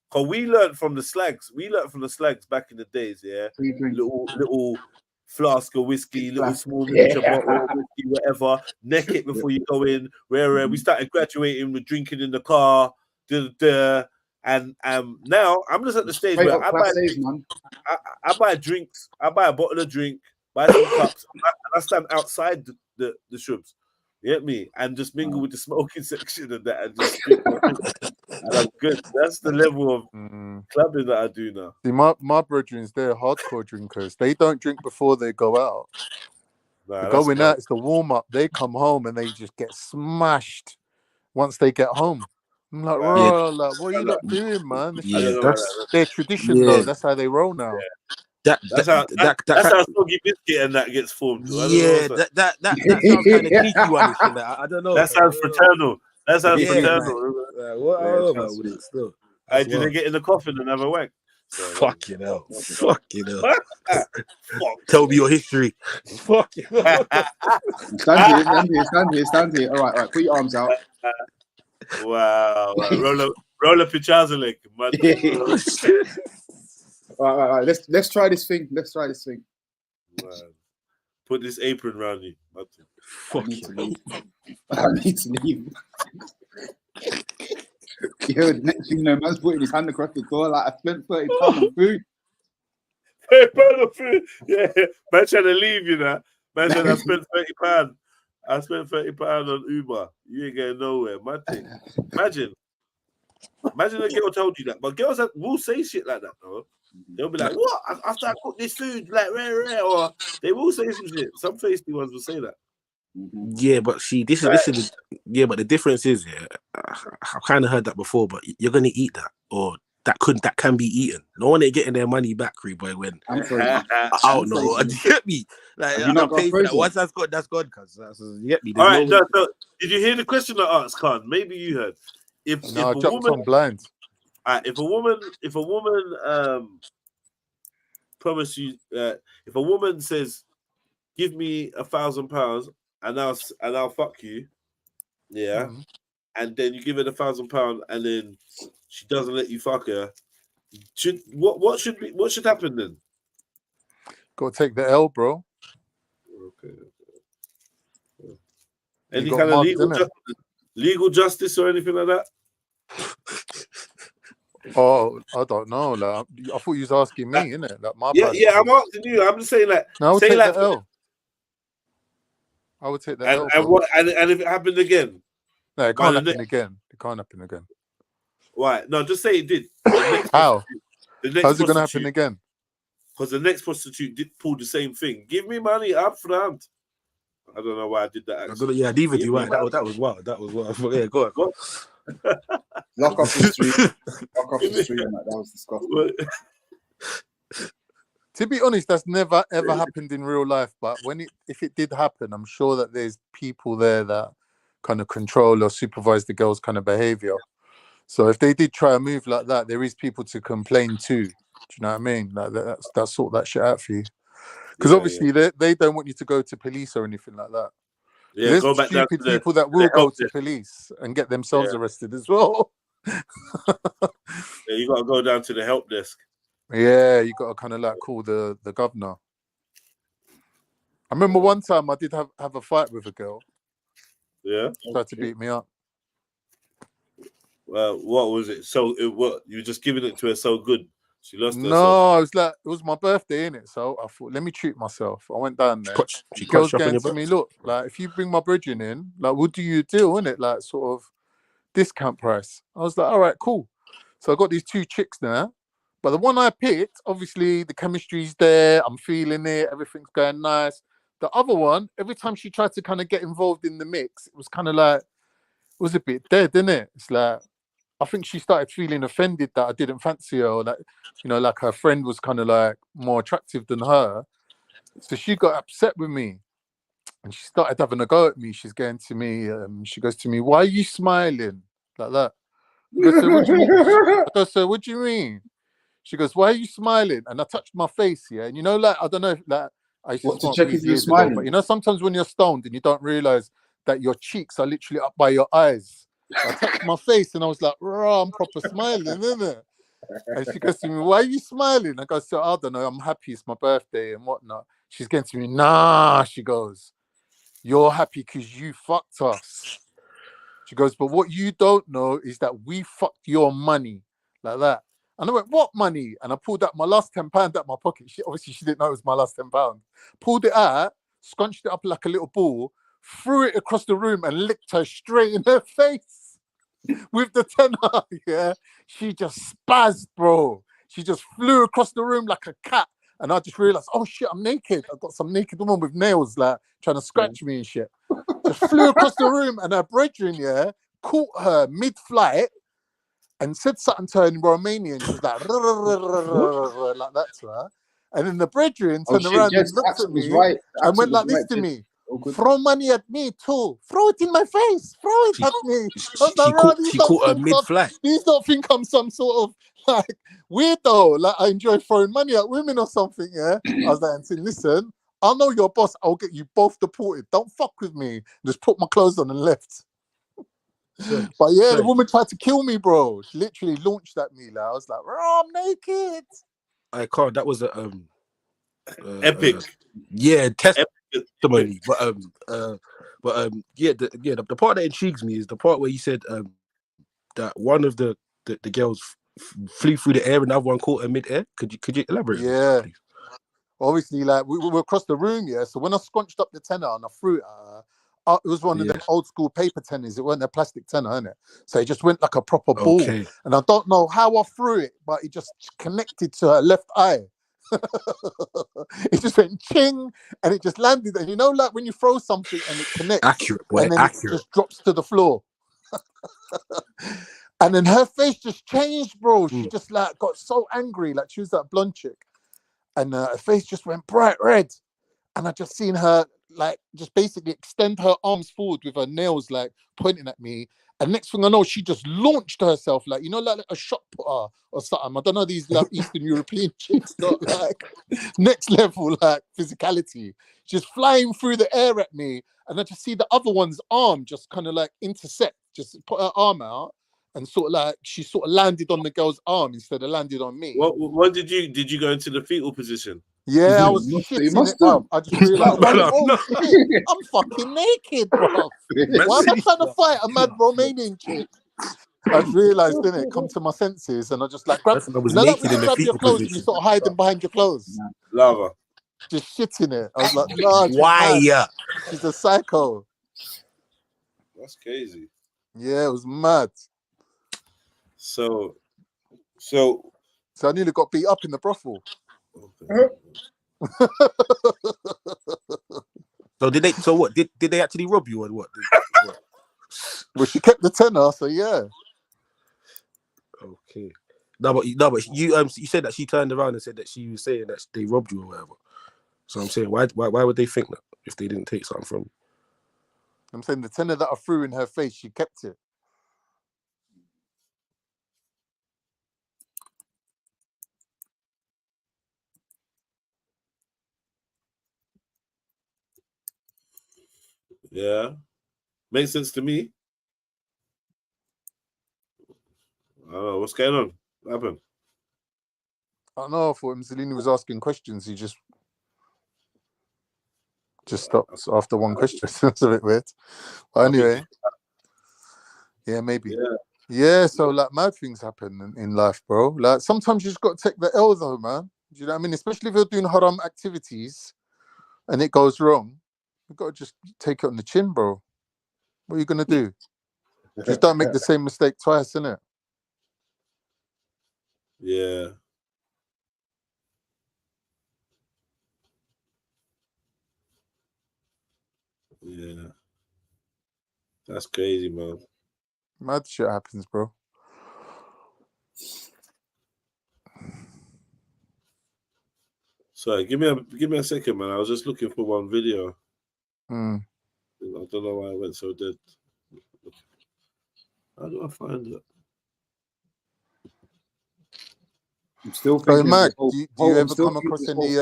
Because we learned from the slags. We learned from the slags back in the days, yeah. Little flask of whiskey, little small miniature bottle of whiskey, whatever. Neck it before you go in. Where we started graduating with drinking in the car. And now I'm just at the stage where I buy drinks. I buy a bottle of drink, buy some cups, and I stand outside the shrubs. You get me? And just mingle with the smoking section and that, and just drink. And I'm good. That's the level of clubbing that I do now. See, my brethren, they're hardcore drinkers. They don't drink before they go out. Nah, going out is the warm up. They come home and they just get smashed once they get home. I'm like, like, what are you not doing, man? That's their tradition, though. That's how they roll now. That's how Soggy Biscuit and that gets formed. Yeah, that sounds kind of cheeky one. I don't know. That sounds fraternal. That sounds fraternal. What I don't know about it still. Did they get in the coffin and have a wank? Fucking hell. Fucking hell. Tell me your history. Fucking hell. Stand here. All right. Put your arms out. Wow. Roll up your trouser leg. All right. Let's try this thing. Wow. Put this apron around you. I need to leave. Yo, the next thing you know, man's putting his hand across the door like I spent £30 on food. £30 on food? Yeah, man trying to leave, you know. Man trying to spend £30. I spent £30 on Uber. You ain't getting nowhere. My thing. Imagine a girl told you that. But girls will say shit like that, though. They'll be like, what? After I cook this food, like, rare, or they will say some shit. Some feisty ones will say that. Yeah, but see, this is yeah, but the difference is, yeah, I've kind of heard that before, but you're gonna eat that, or that can be eaten. No one ain't getting their money back, boy. When I'm frozen. I don't know, you get me? Like Have I you not don't got pay for that. frozen? Once that's gone, cuz you get me. All There's right, no. no, did you hear the question I asked, Khan? Maybe you heard. If No, I a jumped woman, on blind. if a woman promise you, if a woman says, "Give me £1,000 and I'll fuck you," yeah, Mm. and then you give her the £1,000 and then she doesn't let you fuck her, what should happen then? Got to take the L, bro. Okay. You Any got kind of mugged, innit? legal justice or anything like that? Oh, I don't know. Like, I thought you was asking me, innit? Like my Yeah, personal. I'm asking you. I'm just saying, like, No, I would say take like, the L. I would take the L, and bro. what, and if it happened again, No, it can't happen again. It can't happen again. Right? No, just say it did. How? The next How's it gonna happen prostitute, again? because the next prostitute did pull the same thing. Give me money up front. I don't know why I did that. Actually. Yeah, neither do I. That was wild. That was wild. Yeah, go on. Lock off the street. Lock off the street, mate. That was disgusting. To be honest, that's never ever happened in real life. But if it did happen, I'm sure that there's people there that kind of control or supervise the girl's kind of behavior. So if they did try a move like that, there is people to complain to. Do you know what I mean? Like that's sort that shit out for you. Because obviously they don't want you to go to police or anything like that. Yeah, There's go back down stupid to people that will the go help to desk. police and get themselves arrested as well. Yeah, you got to go down to the help desk. Yeah, you got to kind of like call the governor. I remember one time I did have a fight with a girl. Yeah, she tried to beat me up. What was it? So what you were just giving it to her so good she lost herself. No, it was like it was my birthday, innit? So I thought, let me treat myself. I went down there. Girls going to me, look, like if you bring my bridging in, like we'll do you a deal, innit? Like sort of discount price. I was like, all right, cool. So I got these two chicks now. But the one I picked, obviously the chemistry's there. I'm feeling it. Everything's going nice. The other one, every time she tried to kind of get involved in the mix, it was kind of like, it was a bit dead, didn't it? It's like, I think she started feeling offended that I didn't fancy her, or that, you know, like her friend was kind of like more attractive than her. So she got upset with me and she started having a go at me. She's going to me, she goes to me, why are you smiling? Like that. I go, so what do you mean? I go, so what do you mean? She goes, why are you smiling? And I touched my face, yeah. And you know, like, I don't know if like I used to smoke weed years ago, but you know, sometimes when you're stoned and you don't realize that your cheeks are literally up by your eyes. I touched my face and I was like, raw, I'm proper smiling, isn't it? And she goes to me, why are you smiling? I go, so I don't know, I'm happy, it's my birthday and whatnot. She's going to me, nah, she goes, you're happy because you fucked us. She goes, but what you don't know is that we fucked your money, like that. And I went, what money? And I pulled out my last £10 out my pocket. Obviously, she didn't know it was my last £10. Pulled it out, scrunched it up like a little ball, threw it across the room and licked her straight in her face with the tenner. Yeah, she just spazzed, bro. She just flew across the room like a cat. And I just realized, oh shit, I'm naked. I've got some naked woman with nails like trying to scratch me and shit. Just flew across the room and her brethren, yeah, caught her mid-flight and said something to her in Romanian. She was like, like that to her. And then the brethren turned around and looked at me and went like this to me. Throw money at me too. Throw it in my face. Throw it at me. She caught her mid-flight. These don't think I'm some sort of like weirdo. Like I enjoy throwing money at women or something, yeah? I was like, and said, listen, I'll know your boss. I'll get you both deported. Don't fuck with me. Just put my clothes on and left. But yeah, the woman tried to kill me, bro. She literally launched at me. Like I was like, "Bro, I'm naked." I can't. That was a epic. Yeah, testimony. But yeah, the part that intrigues me is the part where you said that one of the girls flew through the air and the other one caught her mid-air. Could you elaborate? Yeah. Obviously, like we were across the room, yeah. So when I scrunched up the tenner and I threw it at her, it was one of them old school paper tennis. It wasn't a plastic tenner, innit? So it just went like a proper ball. Okay. And I don't know how I threw it, but it just connected to her left eye. It just went ching, and it just landed. And you know, like when you throw something and it connects, Accurate, boy, and then accurate. it just drops to the floor. And then her face just changed, bro. She just like got so angry, like she was that blonde chick, and her face just went bright red. And I just seen her like just basically extend her arms forward with her nails like pointing at me. And next thing I know, she just launched herself like, you know, like a shot putter or something. I don't know, these like Eastern European chicks got like next level like physicality. Just flying through the air at me. And I just see the other one's arm just kind of like intersect, just put her arm out. And sort of like she sort of landed on the girl's arm instead of landed on me. What did you go into the fetal position? Yeah, I was shitting it up. I just realized, shit, I'm fucking naked, bro. Why am I trying to fight a mad Romanian chick? I just realized, didn't it? Come to my senses, and I just like grab. You know, like when you grab your clothes and you sort of hiding behind your clothes. Lava. Just shitting it. I was like, nah, why? She's a psycho. That's crazy. Yeah, it was mad. So I nearly got beat up in the brothel. So did they? So what? Did they actually rob you or what? Well, she kept the tenner, so yeah. Okay. No, but you said that she turned around and said that she was saying that they robbed you or whatever. So I'm saying, why would they think that if they didn't take something from you? I'm saying the tenner that I threw in her face, she kept it. Yeah, makes sense to me. I don't know what's going on. What happened? I don't know. I thought Mussolini was asking questions. He just stopped after one question. That's a bit weird. But anyway, yeah, maybe. Yeah, so like mad things happen in life, bro. Like sometimes you just got to take the L though, man. Do you know what I mean? Especially if you're doing haram activities and it goes wrong, you got to just take it on the chin, bro. What are you gonna do? Just don't make the same mistake twice, innit? Yeah. Yeah. That's crazy, man. Mad shit happens, bro. Sorry, give me a second, man. I was just looking for one video. I don't know why I went so dead. How do I find it? I'm still thinking. Mac, do you ever come across any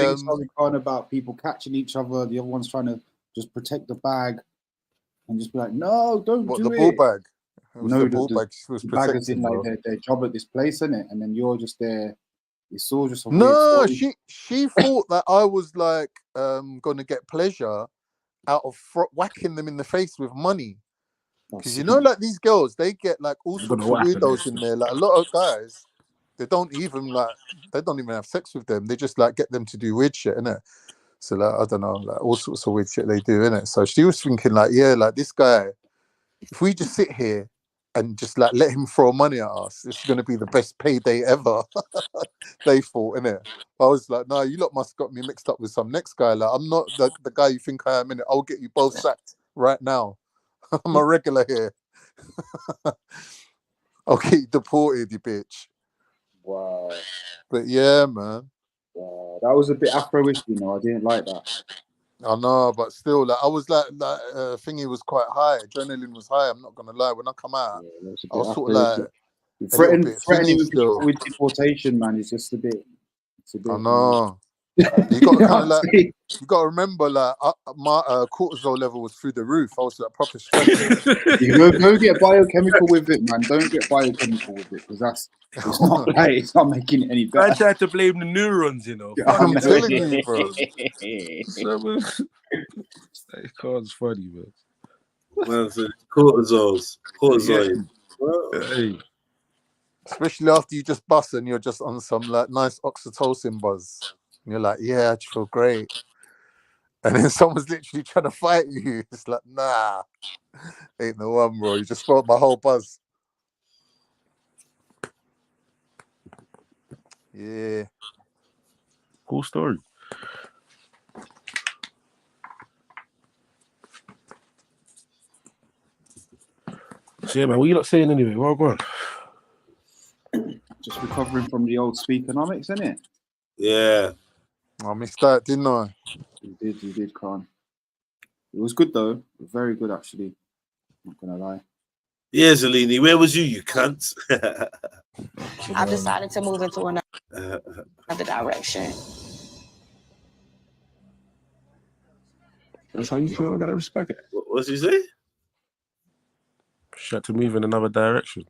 about people catching each other? The other one's trying to just protect the bag and just be like, "No, don't do the it." ball bag? It was No, the ball bag. She was bag is in protecting, like their job at this place, isn't it? And then you're just there. It's all just a weird No, story. she thought that I was like gonna get pleasure out of whacking them in the face with money. Because you know, like these girls, they get like all sorts of weirdos in there. Like a lot of guys, they don't even have sex with them. They just like get them to do weird shit, innit? So like I don't know, like all sorts of weird shit they do, innit? So she was thinking like, yeah, like this guy, if we just sit here and just like let him throw money at us, it's gonna be the best payday ever. They thought, innit? I was like, no, you lot must got me mixed up with some next guy. Like I'm not the guy you think I am, innit? I'll get you both sacked right now. I'm a regular here. I'll get you deported, you bitch. Wow. But yeah, man. Wow. That was a bit Afro-ish, you know. I didn't like that. I know, but still, like I was like thingy was quite high. Adrenaline was high. I'm not gonna lie. When I come out, I was sort of like threatening with people with deportation, man. It's just a bit. I know. You got to kind of like, you got to remember, like my cortisol level was through the roof. I was like proper stressed. You go get biochemical with it, man. Don't get biochemical with it because it's not making it any better. I tried to blame the neurons, you know. I'm telling you, bro. That card's funny, man. Man said cortisol. Hey. Especially after you just bust and you're just on some like nice oxytocin buzz. And you're like, yeah, I just feel great. and then someone's literally trying to fight you. It's like, nah, ain't the one, bro. You just spoiled my whole buzz. Yeah. Cool story. So yeah, man, what you not saying anyway? Well, go on. Just recovering from the old Speakonomics, isn't it? Yeah. I missed that, didn't I? You did, Khan. It was good though. Very good, actually. Not gonna lie. Yeah, Zalini, where was you cunt? I've decided to move into another direction. That's how you feel. I gotta respect it. What's he say? She had to move in another direction.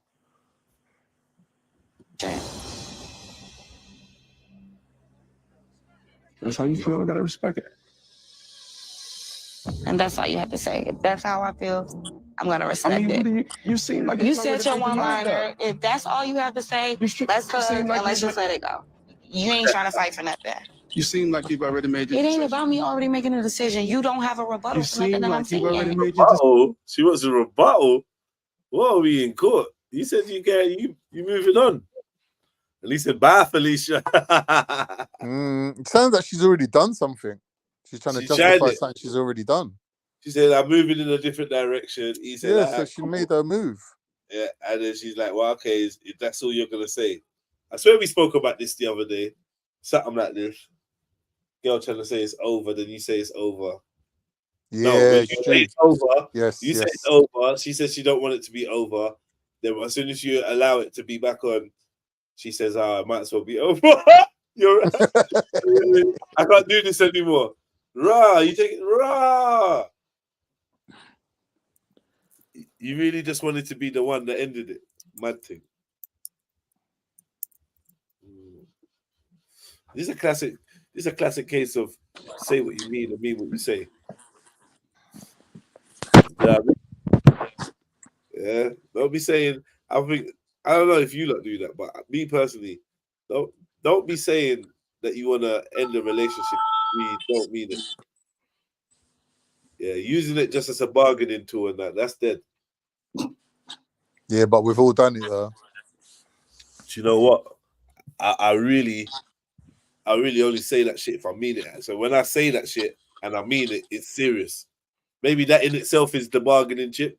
That's how you feel. I gotta respect it. And that's all you have to say. If that's how I feel, I'm gonna respect it. You seem like You said your one-liner. If that's all you have to say, let's hug and let's just let it go. You ain't trying to fight for nothing. You seem like you've already made It ain't about me already making a decision. You don't have a rebuttal for nothing that I'm saying. Rebuttal? She wants a rebuttal? What are we in court? You said you moving on. And he said, bye, Felicia. It sounds like she's already done something. She's trying to justify something she's already done. She said, I'm moving in a different direction. He said, yeah, so she made her move. Yeah, and then she's like, well, okay, if that's all you're going to say. I swear we spoke about this the other day. Something like this. Girl trying to say it's over, then you say it's over. Yeah, no, you say it's over. Yes, you say it's over. She says she don't want it to be over. Then as soon as you allow it to be back on, she says, it might as well be over. You're I can't do this anymore. Rah, you take it, rah. You really just wanted to be the one that ended it. Mad thing. This is a classic case of say what you mean and mean what you say. Yeah, don't be saying. I don't know if you lot do that, but me personally, don't be saying that you want to end a relationship. We don't mean it. Yeah, using it just as a bargaining tool and that's dead. Yeah, but we've all done it though. Do you know what? I really only say that shit if I mean it. So when I say that shit and I mean it, it's serious. Maybe that in itself is the bargaining chip,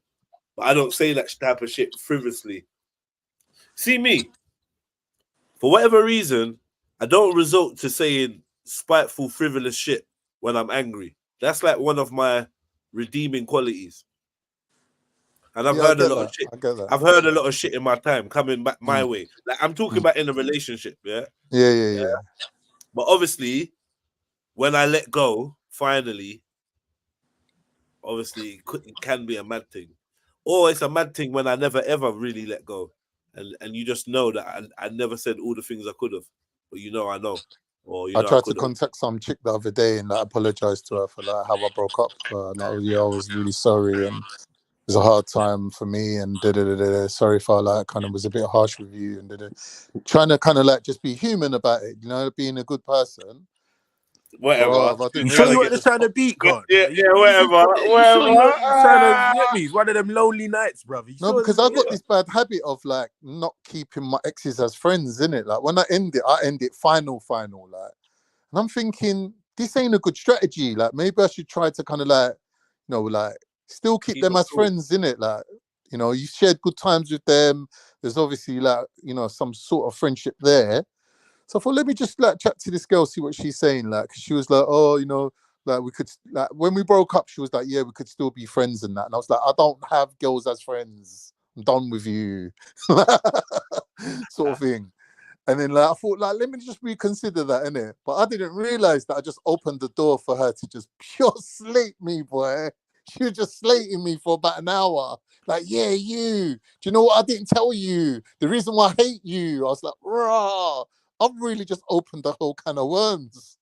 but I don't say that type of shit frivolously. See me, for whatever reason, I don't resort to saying spiteful, frivolous shit when I'm angry. That's like one of my redeeming qualities. And I've heard a lot of shit. I've heard a lot of shit in my time coming back my way. Like I'm talking about in a relationship, yeah? Yeah. But obviously, when I let go, finally, obviously it can be a mad thing. Or it's a mad thing when I never ever really let go. And you just know that I never said all the things I could have. But I know. Or I tried to contact some chick the other day and apologized to her for how I broke up. And I was really sorry and it was a hard time for me and sorry if I kind of was a bit harsh with you and trying to kind of just be human about it, being a good person. Whatever. You sure you weren't just trying to beat God? Yeah, whatever. Sure you trying to get me? It's one of them lonely nights, brother. No, because I've got this bad habit of not keeping my exes as friends, innit? Like when I end it final. Like, and I'm thinking this ain't a good strategy. Like maybe I should try to kind of still keep them as friends, innit? Like, you shared good times with them. There's obviously some sort of friendship there. So I thought, let me just chat to this girl, see what she's saying. Like, she was like, oh, we could, when we broke up, she was like, yeah, we could still be friends and that. And I was like, I don't have girls as friends. I'm done with you, sort of thing. And then I thought, let me just reconsider that, innit? But I didn't realize that I just opened the door for her to just pure slate me, boy. She was just slating me for about an hour. Like, yeah, you. Do you know what I didn't tell you? The reason why I hate you. I was like, rah. I've really just opened the whole can of worms.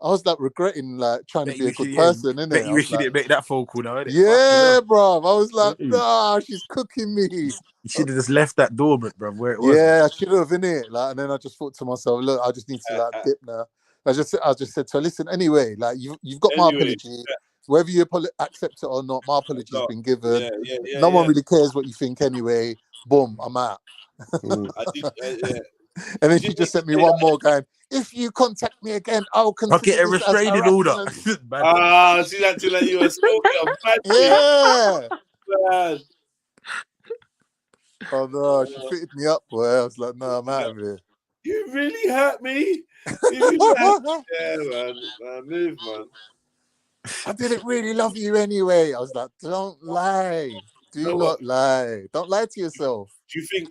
I was regretting trying to be a good person, innit? Bet you wish you didn't make that phone call now, innit? Yeah, bro. I was like, nah, she's cooking me. You should have just left that dormant, bro, where it was. Yeah, I should have, innit? And then I just thought to myself, look, I just need to dip now. I just said to her, listen, anyway, like you've got my apology. Whether you accept it or not, my apology has been given. No one really cares what you think anyway. Boom, I'm out. And then she just sent me one more going, if you contact me again, I'll consider get a this as restraining order. harassment. She's acting like you were stalker. Yeah. Man. Oh no, she fitted me up, boy. I was like, no, I'm out of here. You really hurt me. You really hurt me. Yeah, man. Move, man. I didn't really love you anyway. I was like, don't lie. Do not lie. Don't lie to yourself. Do you think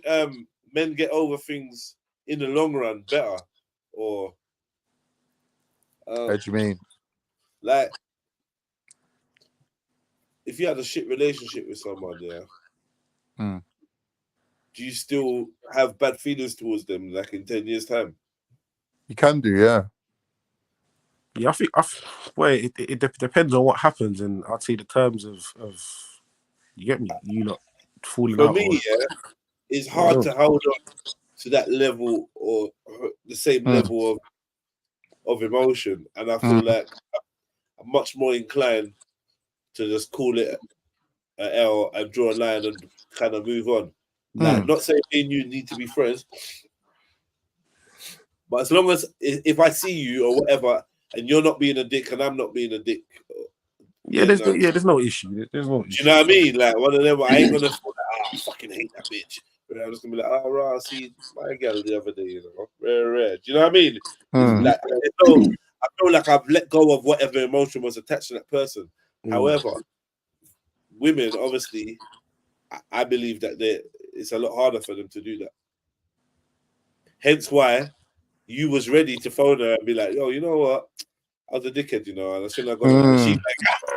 men get over things in the long run better? Or what do you mean? Like, if you had a shit relationship with someone, do you still have bad feelings towards them, like in 10 years' time? You can do, yeah. Yeah, I think it depends on what happens, and I'd say the terms of you get me, you not falling For out. me, it's hard to hold on to that level or the same level of emotion, and I feel like I'm much more inclined to just call it an L and draw a line and kind of move on. Like, not saying me and you need to be friends, but as long as if I see you or whatever, and you're not being a dick and I'm not being a dick, there's no issue. There's no issue. Do you know what I mean? Like one of them, I ain't gonna feel like, I fucking hate that bitch. But I'm just gonna be like, oh, right, I see my girl the other day, you know, rare. Do you know what I mean? Like, I feel like I've let go of whatever emotion was attached to that person. However, women, obviously, I believe that it's a lot harder for them to do that. Hence why you was ready to phone her and be like, yo, you know what? I was a dickhead, you know, and I shouldn't have gone. And she's like,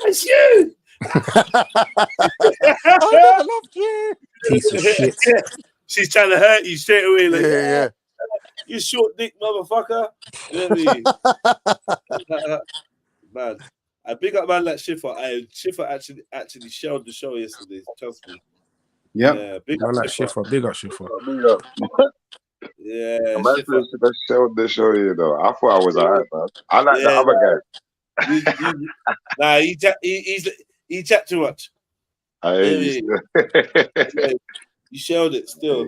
it's you. I never loved you. Piece of shit. She's trying to hurt you straight away. Like, Yeah. You short dick motherfucker. You know what I mean? Man, I big up man like Schiffer. Schiffer actually shelled the show yesterday. Trust me. Yeah, big I up like Schiffer. Schiffer. Big up Schiffer. Yeah, I'm actually should have showed the show, you know. I thought I was alright, man. I like the other guy. Nah, he chat too much. You shelled it still.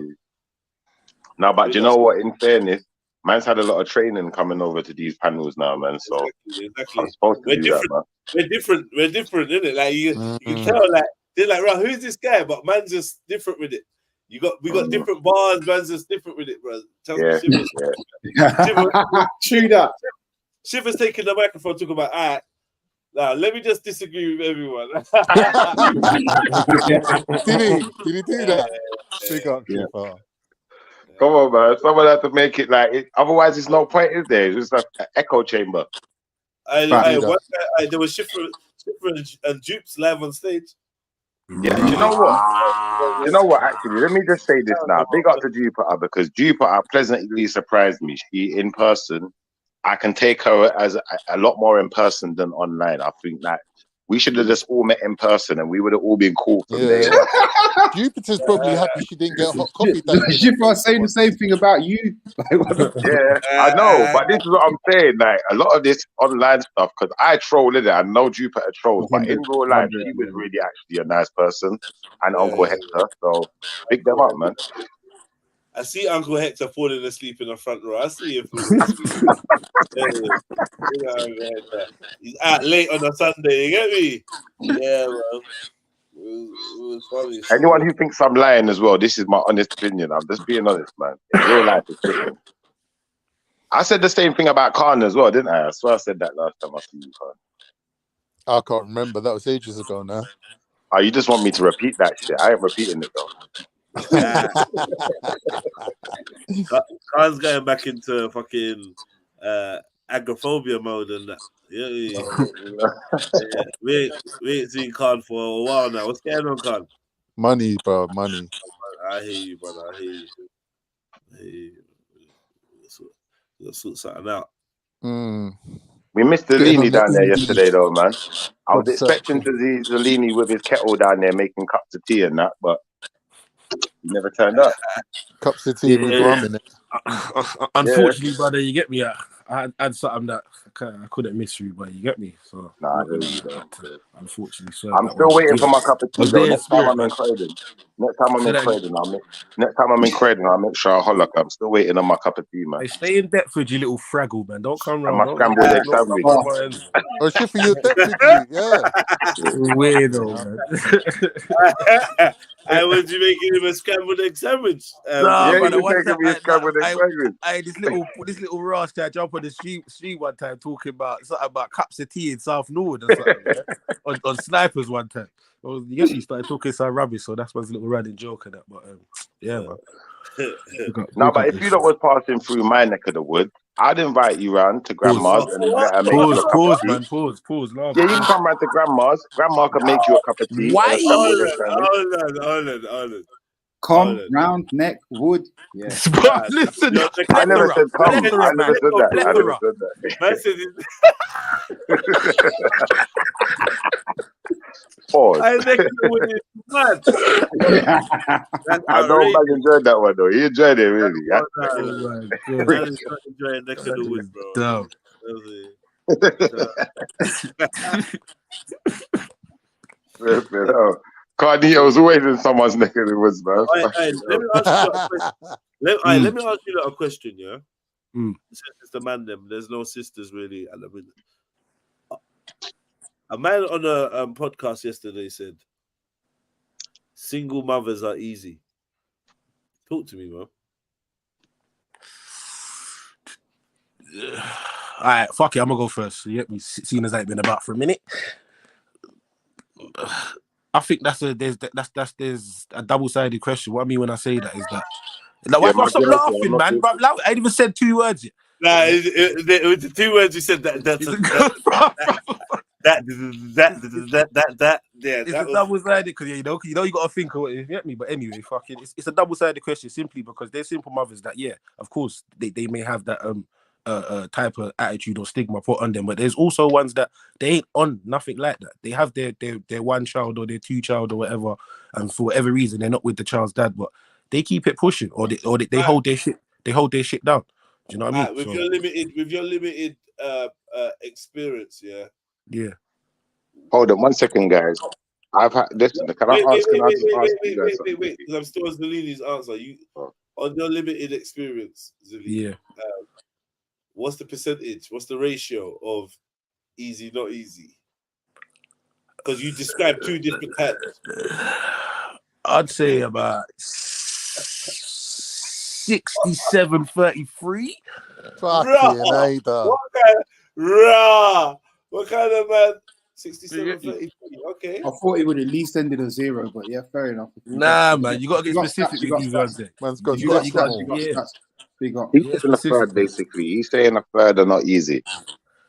No, but you know what? In fairness, man's had a lot of training coming over to these panels now, man. So exactly. I'm supposed to do that, man. We're different, isn't it? Like you can tell, like they're like, right, who's this guy? But man's just different with it. We got different bars, man's just different with it, bro. True that. Shiver's taking the microphone, talking about, all right, now let me just disagree with everyone. Did he do that? Big up, Schiffer. Come on, man. Someone had to make it like it. Otherwise, there's no point, is there? It's just like an echo chamber. There was Schiffer and Dupes live on stage. Yeah, you know what? You know what? Actually, let me just say this now. Big up to Jupiter because Jupiter pleasantly surprised me. She in person, I can take her as a lot more in person than online. I think that we should have just all met in person and we would have all been cool from day one. Jupiter's probably happy she didn't get hot coffee. Jupiter saying the same thing about you. Yeah, I know, but this is what I'm saying. Like a lot of this online stuff, because I troll in it. I know Jupiter trolls, but in real life, she was really actually a nice person, and Uncle Hector. So big them up, man. I see Uncle Hector falling asleep in the front row. I see him falling asleep. He's out late on a Sunday, you get me? Yeah, man. It was funny. Anyone who thinks I'm lying as well, this is my honest opinion. I'm just being honest, man. In real life, it's different. I said the same thing about Khan as well, didn't I? I swear I said that last time I see you, Khan. I can't remember. That was ages ago now. Oh, you just want me to repeat that shit? I ain't repeating it, though. Khan's going back into fucking agoraphobia mode and that. Yeah. We ain't seen Khan for a while now. What's going on, Khan? Money, bro, money. I hear you, brother. I hear you. Let's sort something out. We missed Zellini down there yesterday, though, man. I was expecting to see Zellini with his kettle down there making cups of tea and that, but he never turned up. Cups of tea with rum in it. Unfortunately, brother, you get me. I had something that I couldn't miss through, but you get me. So Nah, I'm I not hear gonna you though. have to, unfortunately serve I'm that still one. waiting Yeah. for my cup of I tea was though. there in Next time spirit, I'm in man. Croydon. Next time I'm Say in that again. Croydon, I'll make sure I holler. I'm still waiting on my cup of tea, man. Hey, stay in Deptford, you little fraggle, man. Don't come And round. my Don't let scrambled egg no sandwich. rubber ends. Oh, shit for you, Deptford, you. Yeah. Weirdo, man. I was you making him a scrambled egg sandwich. Nah, Yeah, he brother. was One making time, me a scrambled egg sandwich. this little Ross guy jump on the street one time talking about something about cups of tea in South Norwood or something. Yeah? on snipers one time. Well, you get me started talking some rubbish, so that's one's little running joke and that. But yeah, man. No, but if you lot was passing through my neck of the woods, I'd invite you round to grandma's and let her make you a cup of tea. Man. Pause. Love, Yeah, you can come round to grandma's. Grandma can make you a cup of tea and a scrambled egg sandwich. Hold on. Come round neck wood. Yeah. Listen, I never said come. I plethora, never man. said that. I never Plethora. said that. Pause. I think it was mad. That's I know outrageous. Bag enjoyed that one though. He enjoyed it really. Yeah. That is not enjoying neck of the woods, bro. Carnito's always in someone's neck of the woods, man. Let me ask you a question. Let me ask you a question, yeah? Since it's the man them, there's no sisters really at the minute. A man on a podcast yesterday said, single mothers are easy. Talk to me, bro. All right, fuck it. I'm gonna go first. So you get me, seeing as I've been about for a minute. I think there's a double-sided question. What I mean when I say that is that why stop laughing, man? Bro, I ain't even said 2 words yet. Nah, it was the 2 words you said that. It's a double-sided because you know you gotta think of it. You get me? But anyway, fucking, it's a double-sided question simply because they're simple mothers that of course they may have that type of attitude or stigma put on them, but there's also ones that they ain't on nothing like that. They have their one child or their 2 child or whatever, and for whatever reason they're not with the child's dad, but they keep it pushing or they hold their shit. They hold their shit down. Do you know what I mean? With your limited experience, yeah. Hold on 1 second, guys. I've had listen. Can I ask you guys something? Wait, because I'm still on Zalini's answer. You on your limited experience, Zalini. What's the percentage? What's the ratio of easy, not easy? Because you described 2 different types. I'd say about 67-33. What kind of man? 67-33. Okay. I thought it would at least ended on 0, but yeah, fair enough. Nah, man, you gotta get specific with these ones. Man's got You got big up. He's saying a third, basically. He's saying a third are not easy.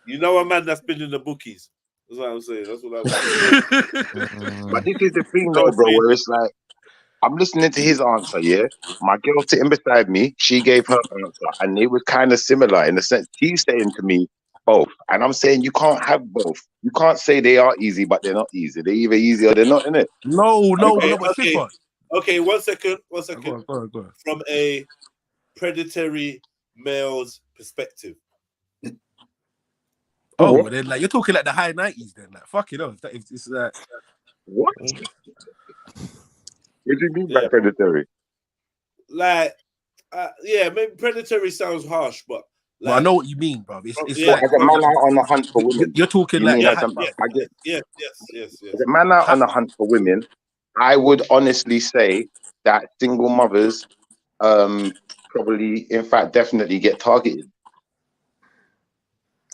You know a man that's been in the bookies. That's what I'm saying. That's what I'm saying. But this is the thing, though, bro, where it's like, I'm listening to his answer, yeah? My girl sitting beside me, she gave her answer, and they were kind of similar in the sense he's saying to me both. And I'm saying you can't have both. You can't say they are easy, but they're not easy. They're either easy or they're not, innit? No, Okay, 1 second. Go on. From a predatory male's perspective. Oh, then like you're talking like the high 90s, then like fuck it off. It's like what? What do you mean by predatory? Like, maybe predatory sounds harsh, but well, I know what you mean, bro. It's like as a man out on the hunt for women. You're talking like yes. As a man out on the hunt for women, I would honestly say that single mothers probably, in fact, definitely get targeted.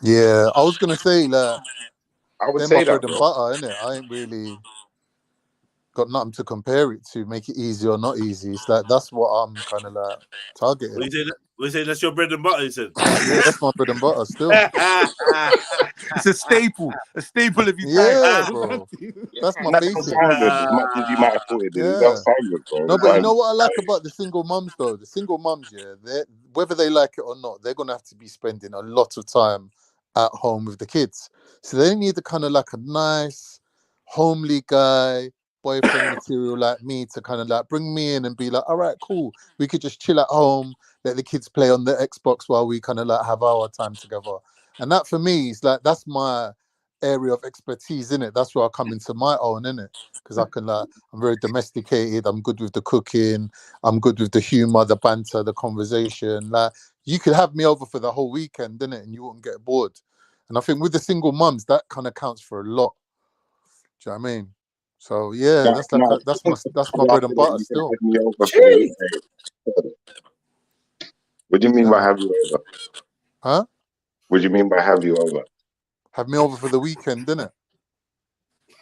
Yeah, I was gonna say that. I would they're say my that, bread and bro. butter, innit? I ain't really got nothing to compare it to, make it easy or not easy. It's like that's what I'm kind of like targeting. We say that's your bread and butter, he said. Yeah, that's my bread and butter still. It's a staple of your Yeah, time. bro. That's my That basic. doesn't sound good as much as you might have thought it did. It Yeah. don't sound good, bro. No, but you know what I like about the single mums though? The single mums, whether they like it or not, they're gonna have to be spending a lot of time at home with the kids. So they need the kind of like a nice, homely guy boyfriend material like me to kind of like bring me in and be like, all right, cool. We could just chill at home, let the kids play on the Xbox while we kind of like have our time together. And that for me is like, that's my area of expertise, in it. That's where I come into my own, in it. Because I can like, I'm very domesticated. I'm good with the cooking. I'm good with the humor, the banter, the conversation. Like, you could have me over for the whole weekend, innit, and you wouldn't get bored. And I think with the single mums, that kind of counts for a lot. Do you know what I mean? So yeah, that's like that's my bread and butter still. What do you mean by have you over? Huh? What do you mean by have you over? Have me over for the weekend, innit?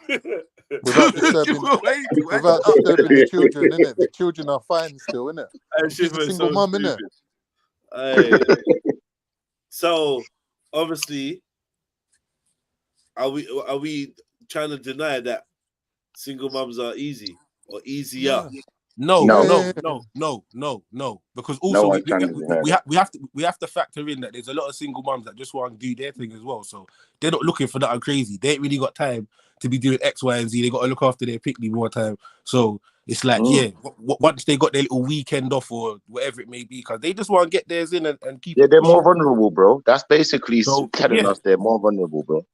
Without disturbing the children, innit? The children are fine still, innit? She's a single mum, innit? So obviously, are we trying to deny that single mums are easy or easier? No. Because also we have to factor in that there's a lot of single mums that just want to do their thing as well. So they're not looking for nothing crazy. They ain't really got time to be doing X, Y, and Z. They got to look after their picnic more time. So it's like, once they got their little weekend off or whatever it may be, because they just want to get theirs in and keep. Yeah, they're more vulnerable, bro. That's basically telling us they're more vulnerable, bro.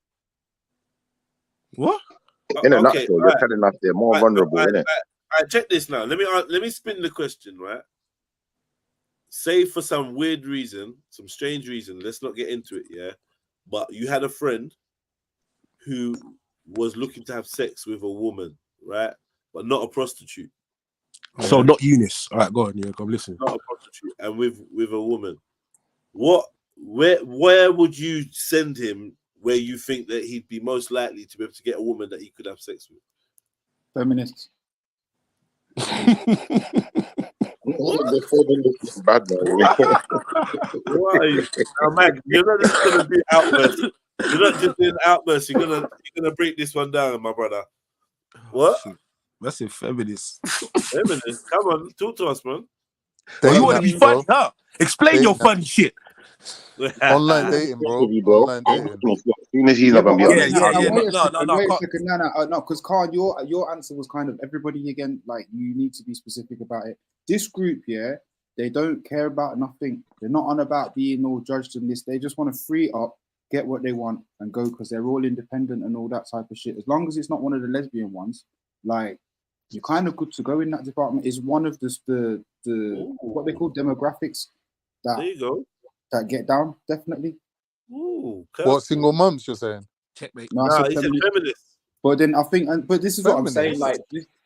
What? In a nutshell, they're telling us they're more vulnerable, innit? I check this now. Let me spin the question, right? Say for some weird reason, some strange reason, let's not get into it, yeah? But you had a friend who was looking to have sex with a woman, right? But not a prostitute. So not Eunice. All right, go on, yeah, come listen. Not a prostitute, and with a woman. Where would you send him where you think that he'd be most likely to be able to get a woman that he could have sex with? Feminists. Bad man. Why? Now, Mag, you're not just gonna do outbursts. You're not just doing outbursts. You're gonna break this one down, my brother. What? That's a feminist. Feminist? Come on, talk to us, man. You want to be funny, huh? Explain your funny shit. Online dating, bro. Online dating. Wait a second. No, because Carl, your answer was kind of everybody again. Like, you need to be specific about it. This group, yeah, they don't care about nothing. They're not on about being all judged in this. They just want to free up, get what they want, and go because they're all independent and all that type of shit. As long as it's not one of the lesbian ones, like, you're kind of good to go in that department. Is one of the what they call demographics that there you go. That get down, definitely. Ooh, what, single mums you're saying? Checkmate. No, he's a feminist. But then I think, but this is what I'm saying. Like,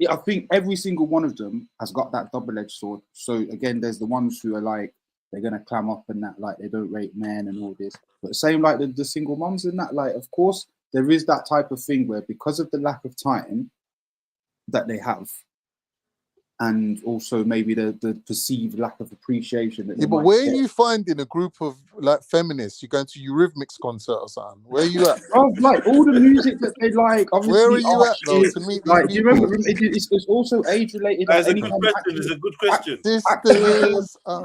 I think every single one of them has got that double-edged sword. So again, there's the ones who are like, they're gonna clam up and that, like, they don't rate men and all this. But same like the single mums and that, like, of course, there is that type of thing where because of the lack of time that they have, and also maybe the perceived lack of appreciation that they but might where get. are you finding a group of like feminists? You going to Eurythmics concert or something? Where are you at? Oh, like all the music that they like. Obviously, where are you at though to meet like, these do you remember? It's also age related. That's a good question. It's a good question.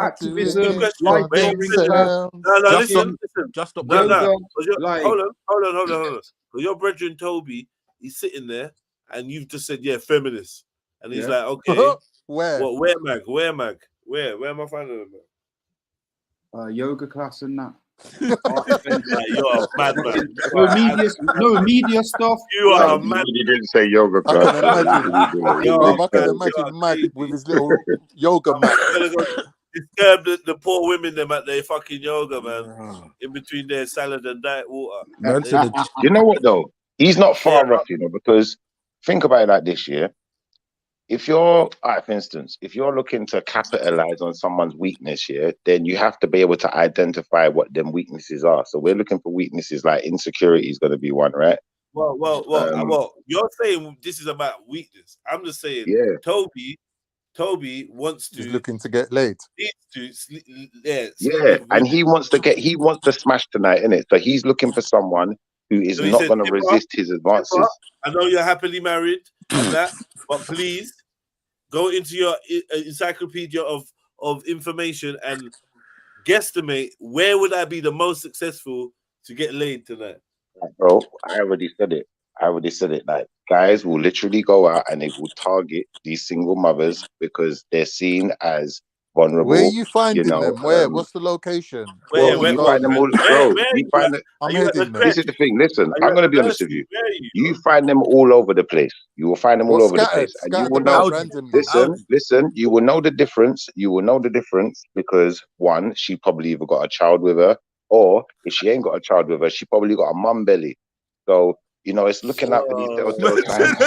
Activism, life No, listen. Just stop. No. Hold on. Your brethren Toby, he's sitting there, and you've just said, yeah, feminist. And he's like, okay, where? What? Where, Mag? Where am I finding them? Yoga class and that. You're a madman. No media stuff. You are a madman. You didn't say yoga class. I can imagine Mag with his little yoga mat. Disturb the poor women them at their fucking yoga, man. In between their salad and diet water. You know what though? He's not far off, you know, because think about it like this, yeah. If you're, for instance, if you're looking to capitalize on someone's weakness here, then you have to be able to identify what them weaknesses are. So we're looking for weaknesses like insecurity is going to be one, right? Well, you're saying this is about weakness. I'm just saying, Toby wants to. He's looking to get laid. And he wants to smash tonight, innit? So he's looking for someone who is not going to resist his advances. I know you're happily married and that, but please go into your encyclopedia of information and guesstimate where would I be the most successful to get laid tonight. Bro, I already said it. I already said it. Like, guys will literally go out and they will target these single mothers because they're seen as Where are vulnerable. you You finding know, them? Where? What's the location? well, What's you the find them all, bro. You find it. I'm Are you at the heading there. This crèche? is the thing. Listen, Are you I'm at gonna the be honest with nursery? you. Where are you? You find them all over the place. You will find them all What over the place, and you scattered will know. about randomly? Listen. You will know the difference. You will know the difference because one, she probably either got a child with her, or if she ain't got a child with her, she probably got a mum belly. So you know, it's looking out for these telltale signs.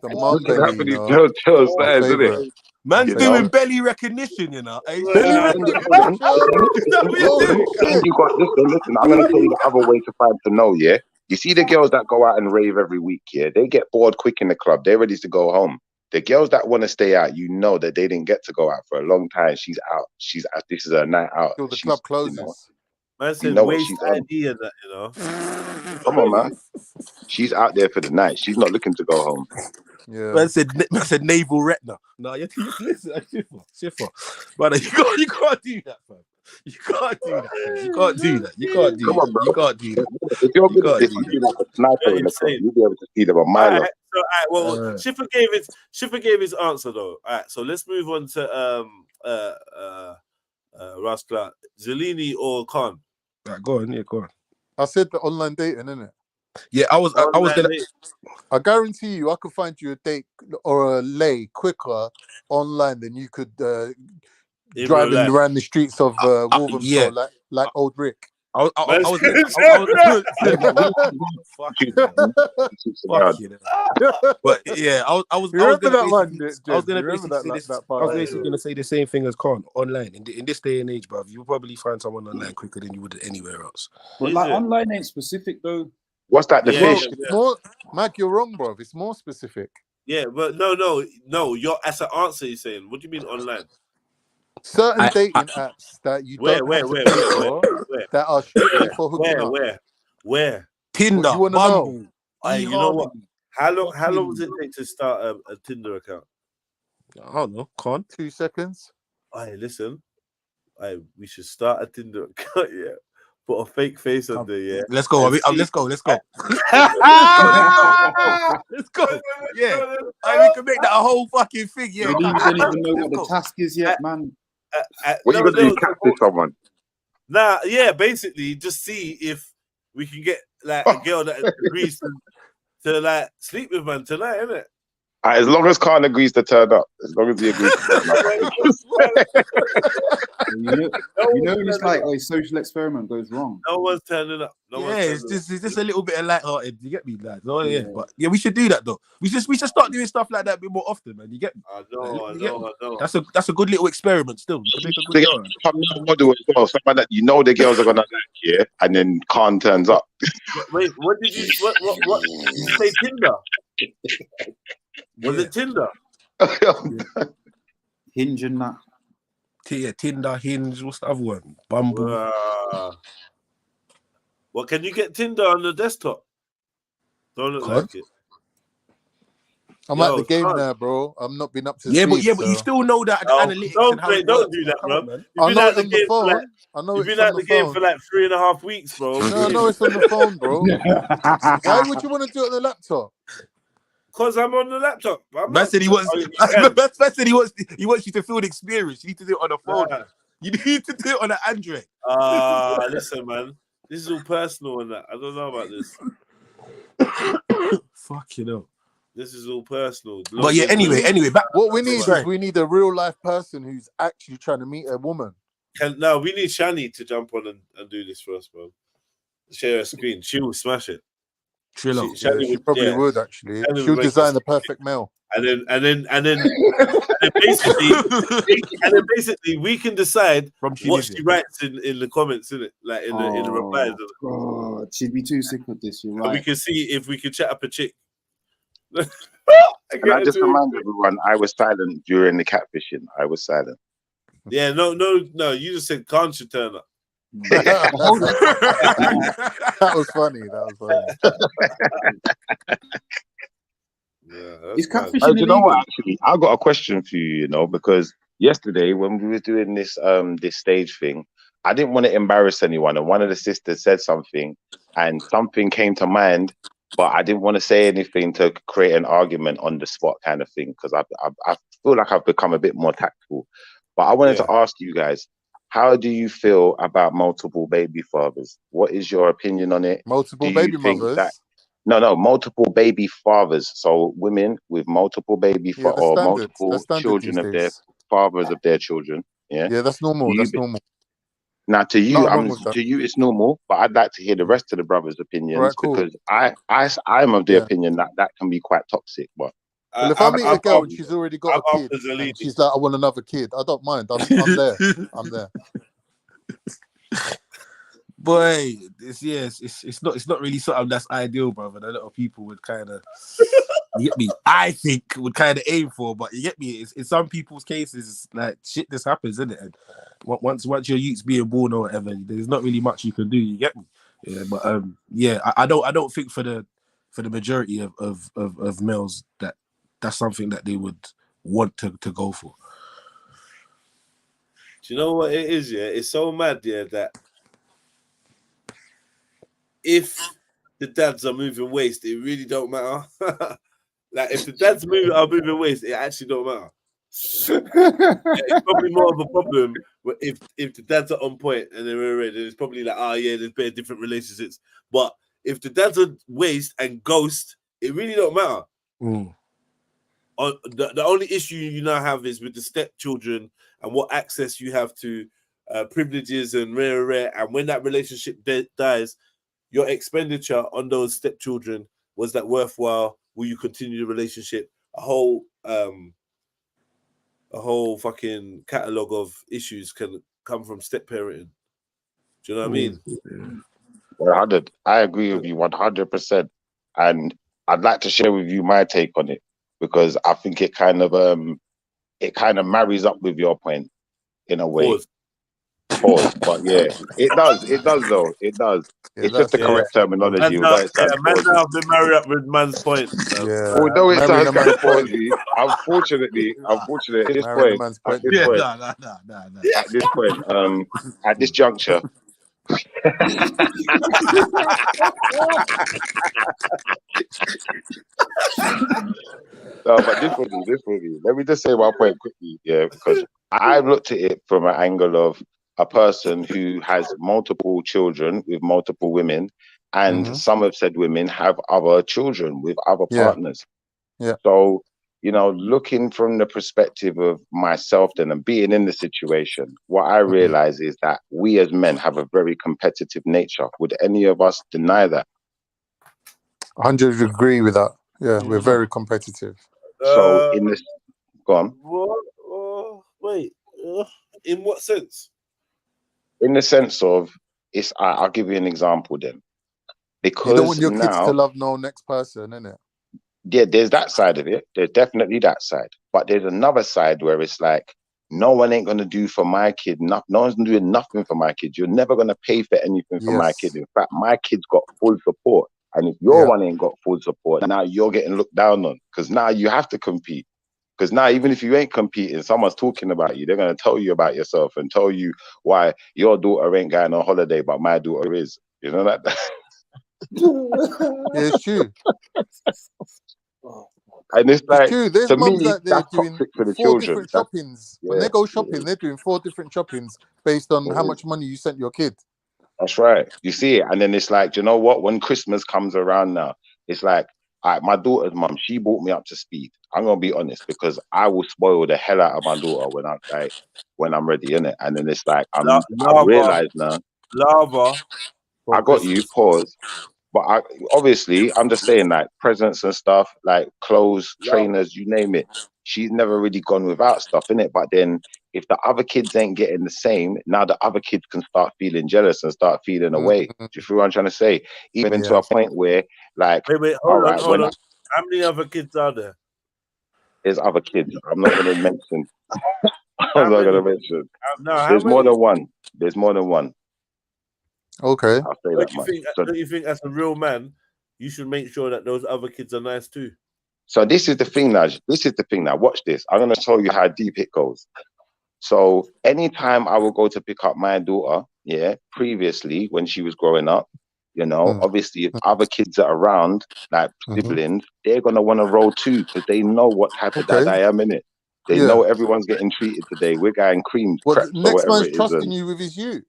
The mum Looking belly, out for you these know. telltale My signs, isn't it? favorite. Man's You know. doing belly recognition, you know. Hey, Belly Listen, recognition. is that what you're Oh doing? and shit. you got listen. I'm gonna tell you the other way to find to know. Yeah, you see the girls that go out and rave every week. Yeah, they get bored quick in the club. They're ready to go home. The girls that want to stay out, you know that they didn't get to go out for a long time. She's out. She's out. This is her night out. Till the She's, club you know, closes. Man you said know what waste she's on. ID and that, you know. Come on, man. She's out there for the night. She's not looking to go home. Yeah. Man said naval retina. No, you listen, Schiffer. Brother, you can't do that, fam. You can't do that, fam. You can't do that. You can't do Come on, that. bro. You can't do that. If you're You good at can't this, do you that. see like a sniper You're in the club. insane. You'll be able to see them a All mile right, off. so well, Schiffer gave his answer though. All right, so let's move on to Ross Clark, Zellini or Khan. Right, go on, yeah, go on. I said the online dating, innit? Yeah, I was gonna. I guarantee you, I could find you a date or a lay quicker online than you could In real driving life. around the streets of Wolverhampton, Yeah. like old Rick. I was fuck you know. But yeah, I was You remember gonna that one, basically Jim? I was gonna You remember basically say this. that I part? was basically gonna say the same thing as Khan online. In this day and age, bruv, you'll probably find someone online quicker than you would anywhere else. But like online ain't specific though. What's that? The Bro, fish? it's more, Mac, you're wrong, bro. It's more specific. Yeah, but no. You're as an answer. You're saying. What do you mean online? Certain dating apps that you don't have to pay for that are strictly for hooking up. Where? Tinder, What, you want to know? You know what? How long does it take to start a Tinder account? I don't know. Khan. 2 seconds. Hey, listen. We should start a Tinder account. Yeah. Put a fake face on there. Yeah. Let's go. Let's go. Let's go. Let's go. Yeah. We can make that a whole fucking thing. Yeah. You don't even know what the task is yet, man. What you gonna do? Catfish someone? Nah, yeah. Basically, just see if we can get like a girl that agrees to like sleep with man tonight, innit? As long as Khan agrees to turn up. As long as he agrees to turn up. You know, it's like a social experiment goes wrong. No one's turning up. It's just a little bit of light-hearted. You get me, lads? Oh yeah, but yeah, we should do that though. We should start doing stuff like that a bit more often, man. You get me? I know. That's a good little experiment. Still, we can make a good model as well. Someone that you know the girls are gonna like, yeah, and then Khan turns up. Wait, what did you? What? Did you say Tinder? Was it Tinder? Hinge and that. Yeah, Tinder, Hinge, what's the other one? Bumble. Well, can you get Tinder on the desktop? Don't look like it. I'm at the game now, bro. I'm not been up to speed. But you still know that analytics. Don't and do that, bro. I know it's on the phone. I know you've it's been on at the the game phone for like 3.5 weeks, bro. No, I know it's on the phone, bro. Why would you want to do it on the laptop? Because I'm on the laptop. Man said he wants. Man said he wants you to feel the experience. You need to do it on a phone. Nah. You need to do it on an Android. Listen, man. This is all personal and that. I don't know about this. Fuck you know. This is all personal. But yeah, anyway, back. What we need is we need a real life person who's actually trying to meet a woman. No, we need Shani to jump on and do this for us, bro. Share a screen. She will smash it. Trillo. She probably would actually. She'll design the perfect male. And then basically we can decide what she writes in the comments, innit? Like in the replies. God, she'd be too sick with this. You're right. And we can see if we can chat up a chick. Can I just remind everyone, I was silent during the catfishing. I was silent. Yeah, no. You just said can't you turn up? That was funny. It's catfishing. You know what? Actually, I got a question for you. You know, because yesterday when we were doing this this stage thing, I didn't want to embarrass anyone, and one of the sisters said something, and something came to mind, but I didn't want to say anything to create an argument on the spot, kind of thing, because I feel like I've become a bit more tactful. But I wanted to ask you guys, how do you feel about multiple baby fathers? What is your opinion on it? Multiple Do you baby think mothers. that no, multiple baby fathers, so women with multiple Yeah, the or standard. That's multiple standard children these of their days. fathers of their children, yeah? Yeah, that's normal. Do you That's normal. Now, to you, Nothing wrong with that. it's normal, but I'd like to hear the rest of the brothers' All right, opinions cool. because I'm of the Yeah. opinion that that can be quite toxic. But Well, if I meet a girl and she's already got a kid and she's like, I want another kid, I don't mind. I'm there. I'm there. Boy, it's not really something that's ideal, brother. A lot of people would kind of, you get me? I think would kind of aim for, but you get me? It's, in some people's cases, it's like shit. This happens, isn't it? And once your youth's being born or whatever, there's not really much you can do. You get me? Yeah, but yeah, I don't think for the majority of males that's something that they would want to go for. Do you know what it is? Yeah, it's so mad. Yeah, that if the dads are moving waist, it really don't matter. Like if the dads are moving waist, it actually don't matter. It's probably more of a problem if the dads are on point and they're ready. It's probably like, oh yeah, there's better different relationships. But if the dads are waist and ghost, it really don't matter. The only issue you now have is with the stepchildren and what access you have to privileges and rare. And when that relationship dies, your expenditure on those stepchildren, was that worthwhile? Will you continue the relationship? A whole fucking catalogue of issues can come from step parenting. Do you know what I mean? 100. I agree with you 100%. And I'd like to share with you my take on it because I think it kind of marries up with your point in a way. Pause. But yeah, it does though. It does. Yeah, it's just the correct terminology. Man, I've been married up with man's point. Yeah. Although it sounds kind of point. palsy, unfortunately, at this Marrying point, a man's point. at this point, at this juncture. No, but this will be. Let me just say one point quickly, yeah, because I've looked at it from an angle of a person who has multiple children with multiple women, and some have said women have other children with other partners. Yeah. So, you know, looking from the perspective of myself then and being in the situation, what I realize is that we as men have a very competitive nature. Would any of us deny that? 100 agree with that. Yeah, we're very competitive. So in this, go on. Wait, in what sense? In the sense of, I'll give you an example then. Because you don't want your kids now, to love no next person, innit? Yeah, there's that side of it. There's definitely that side. But there's another side where it's like, no one ain't going to do for my kid. No one's doing nothing for my kid. You're never going to pay for anything for my kid. In fact, my kid's got full support. And if your one ain't got full support, now you're getting looked down on because now you have to compete. Because now, even if you ain't competing, someone's talking about you. They're going to tell you about yourself and tell you why your daughter ain't going on holiday, but my daughter is. You know that? Yeah, it's true. And it's like, true. There's to mums me, out there that's doing toxic for the 4 children. different shoppings. When they go shopping, they're doing 4 different shoppings based on how much money you sent your kid. That's right. You see it. And then it's like, do you know what? When Christmas comes around now, it's like, all right, my daughter's mum, she brought me up to speed. I'm going to be honest because I will spoil the hell out of my daughter when I'm ready, innit? And then it's like, I realize now. Lava. I got you, pause. But obviously, I'm just saying, like, presents and stuff, like clothes, trainers, you name it. She's never really gone without stuff, innit? But then if the other kids ain't getting the same, now the other kids can start feeling jealous and start feeling away. Do you feel what I'm trying to say? Even to a point where, like, wait, hold on. How many other kids are there? There's other kids. I'm not going to mention. There's more than one. There's more than one. Okay. I'll say that much. Don't you think as a real man, you should make sure that those other kids are nice too? So this is the thing now. Watch this. I'm going to tell you how deep it goes. So anytime I will go to pick up my daughter, yeah, previously when she was growing up, you know, obviously if other kids are around, like siblings, they're gonna want to roll too because they know what type of dad Okay. I am in it. They Yeah. know everyone's getting treated today. We're getting creams, Well, the crepes, or next whatever man's it is. trusting And you with his you.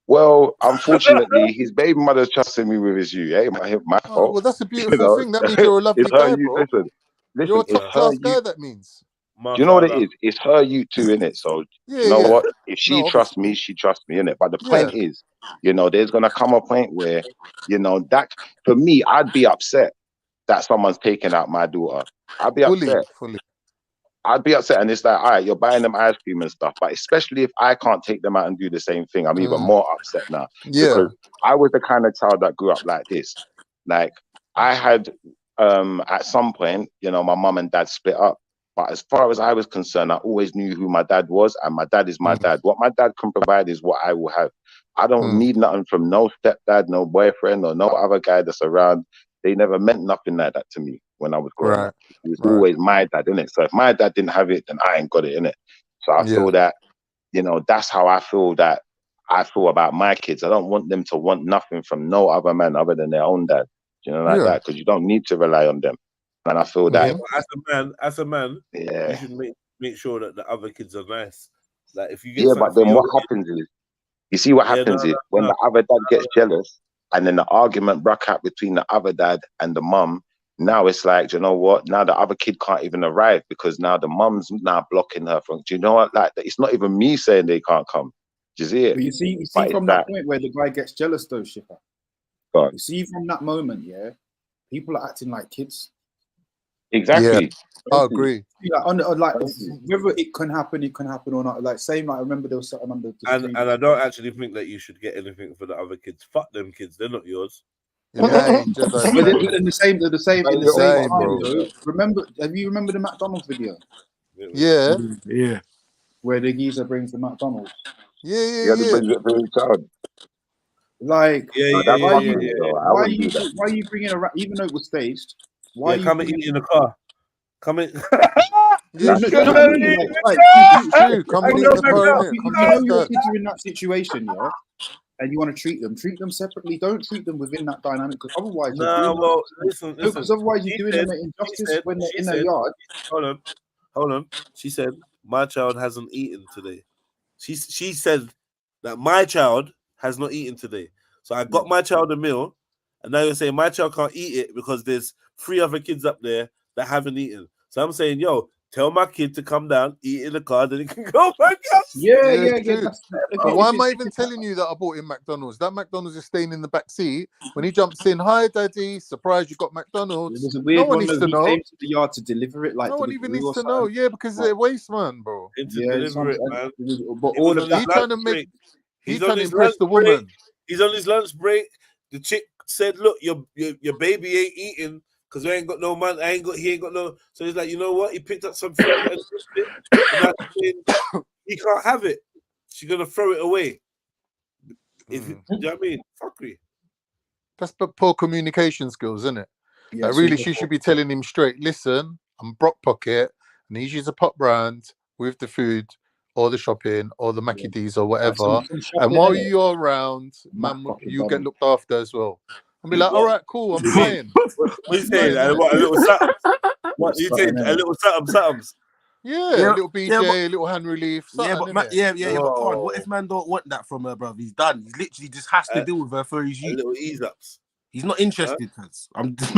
well, unfortunately, his baby mother's trusting me with his you. Ain't my Oh, fault. well, that's a You beautiful know, thing. That means you're a lovely it's her guy, you. bro. You're Listen, a it's top her class you. guy. That means. Do you know what it is? It's her you too, in it. So Yeah, you know yeah. what? If she No, trusts obviously. me, she trusts me, in it. But the Yeah. point is, you know, there's gonna come a point where, you know, that for me, I'd be upset that someone's taking out my daughter. I'd be upset. Fully. I'd be upset, and it's like, all right, you're buying them ice cream and stuff, but especially if I can't take them out and do the same thing, I'm even more upset now Yeah. because I was the kind of child that grew up like this. Like I had, at some point, you know, my mum and dad split up, but as far as I was concerned, I always knew who my dad was, and my dad is my dad. What my dad can provide is what I will have. I don't need nothing from no stepdad, no boyfriend, or no other guy that's around. They never meant nothing like that to me when I was growing up. It was always my dad, innit? So if my dad didn't have it, then I ain't got it, innit? So I feel that, you know, that's how I feel about my kids. I don't want them to want nothing from no other man other than their own dad. You know, like that, because you don't need to rely on them. And I feel that, but as a man, yeah, you should make sure that the other kids are nice. Like if you get yeah. something But for then your what happens is, you see what happens is when the other dad gets jealous, and then the argument broke out between the other dad and the mum. Now it's like, you know what? Now the other kid can't even arrive because now the mum's now blocking her from. Do you know what? Like it's not even me saying they can't come. Do you see it? But you see But it's from that point where the guy gets jealous, though, Shipper. God. You see from that moment, yeah, people are acting like kids. Exactly. I agree. Like, like whether it can happen or not. Like same, like I remember there was something on the and I don't actually think that you should get anything for the other kids. Fuck them kids, they're not yours. But in the same time, though, have you remember the McDonald's video? Yeah. Yeah. Where the geezer brings the McDonald's. Yeah. Like, why are you bringing a even though it was staged? Why are you come and eat in the car? Come in. Yeah, Come true. and eat in the car, innit? You know your kids are in that situation, yeah, and you want to treat them separately. Don't treat them within that dynamic, because otherwise, listen. Because otherwise you're doing them an injustice when they're in their yard. Hold on. She said my child hasn't eaten today. She said that my child has not eaten today. So I got my child a meal, and now you're saying my child can't eat it because there's 3 other kids up there that haven't eaten. So I'm saying, yo, tell my kid to come down, eat in the car, then he can go back up. Yeah. Why am I even telling you that I bought in McDonald's? That McDonald's is staying in the back seat. When he jumps in, hi, daddy, surprise, you got McDonald's. There's a weird no one needs to know. He came to the yard to deliver it. Like no one even needs to know. Yeah, because they're waste, man, bro. Deliver it, man. But all of that, he's trying to impress the woman. He's on his lunch break. The chick said, "Look, your baby ain't eating because we ain't got no man. He ain't got no." So he's like, you know what? He picked up some food and he can't have it. She's gonna throw it away. Do you know what I mean? Fuckery. That's poor communication skills, isn't it? Yeah, like, really, she should be telling him straight. Listen, I'm Brock Pocket. I need you to pop round with the food or the shopping or the Mackie D's or whatever. And while you're around, man, you get looked after as well. I'll be like, all right, cool, I'm flying. What you saying? What, a little something? What you saying? A little something? Yeah, a little BJ, a little hand relief. Yeah, but but Con, what if man don't want that from her, bro? He's done. He's literally just has to deal with her for his youth. Little ease ups. He's not interested, cuz. I'm just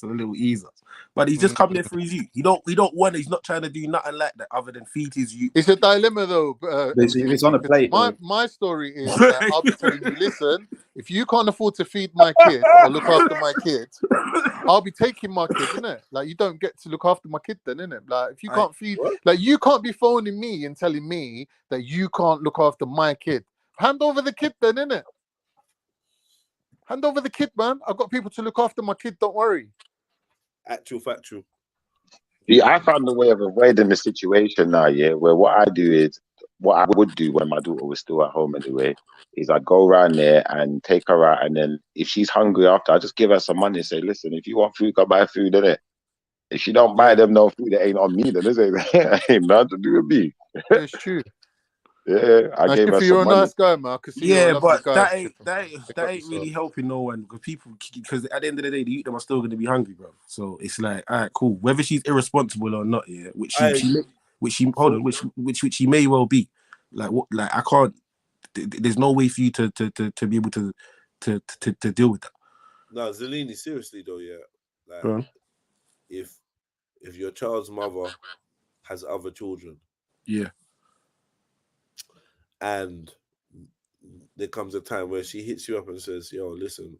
a little ease ups. But he's just coming there for his youth. He don't want it. He's not trying to do nothing like that other than feed his youth. It's a dilemma though. It's on a plate. My story is that I'll be telling you, listen, if you can't afford to feed my kid or look after my kid, I'll be taking my kid, innit? Like, you don't get to look after my kid then, innit? Like, if you can't feed, like, you can't be phoning me and telling me that you can't look after my kid. Hand over the kid then, innit? Hand over the kid, man. I've got people to look after my kid, don't worry. Factual. Yeah, I found a way of avoiding the situation now, where what I do is, what I would do when my daughter was still at home anyway, is I'd go around there and take her out, and then if she's hungry after, I just give her some money and say, listen, if you want food, go buy food, innit? If she don't buy them no food, it ain't on me, then it ain't nothing to do with me. It's true. Yeah, I And gave her Shiffy, you're some a money. nice guy, man. I can see you're a Yeah, lovely but guy. that ain't really helping no one because at the end of the day, the youth them are still going to be hungry, bro. So it's like, all right, cool. Whether she's irresponsible or not, yeah, which she hold on, which she may well be. Like what? Like I can't. There's no way for you to be able to deal with that. No, Zelini, seriously though, yeah. Go Like on. if your child's mother has other children, Yeah. and there comes a time where she hits you up and says, "Yo, listen,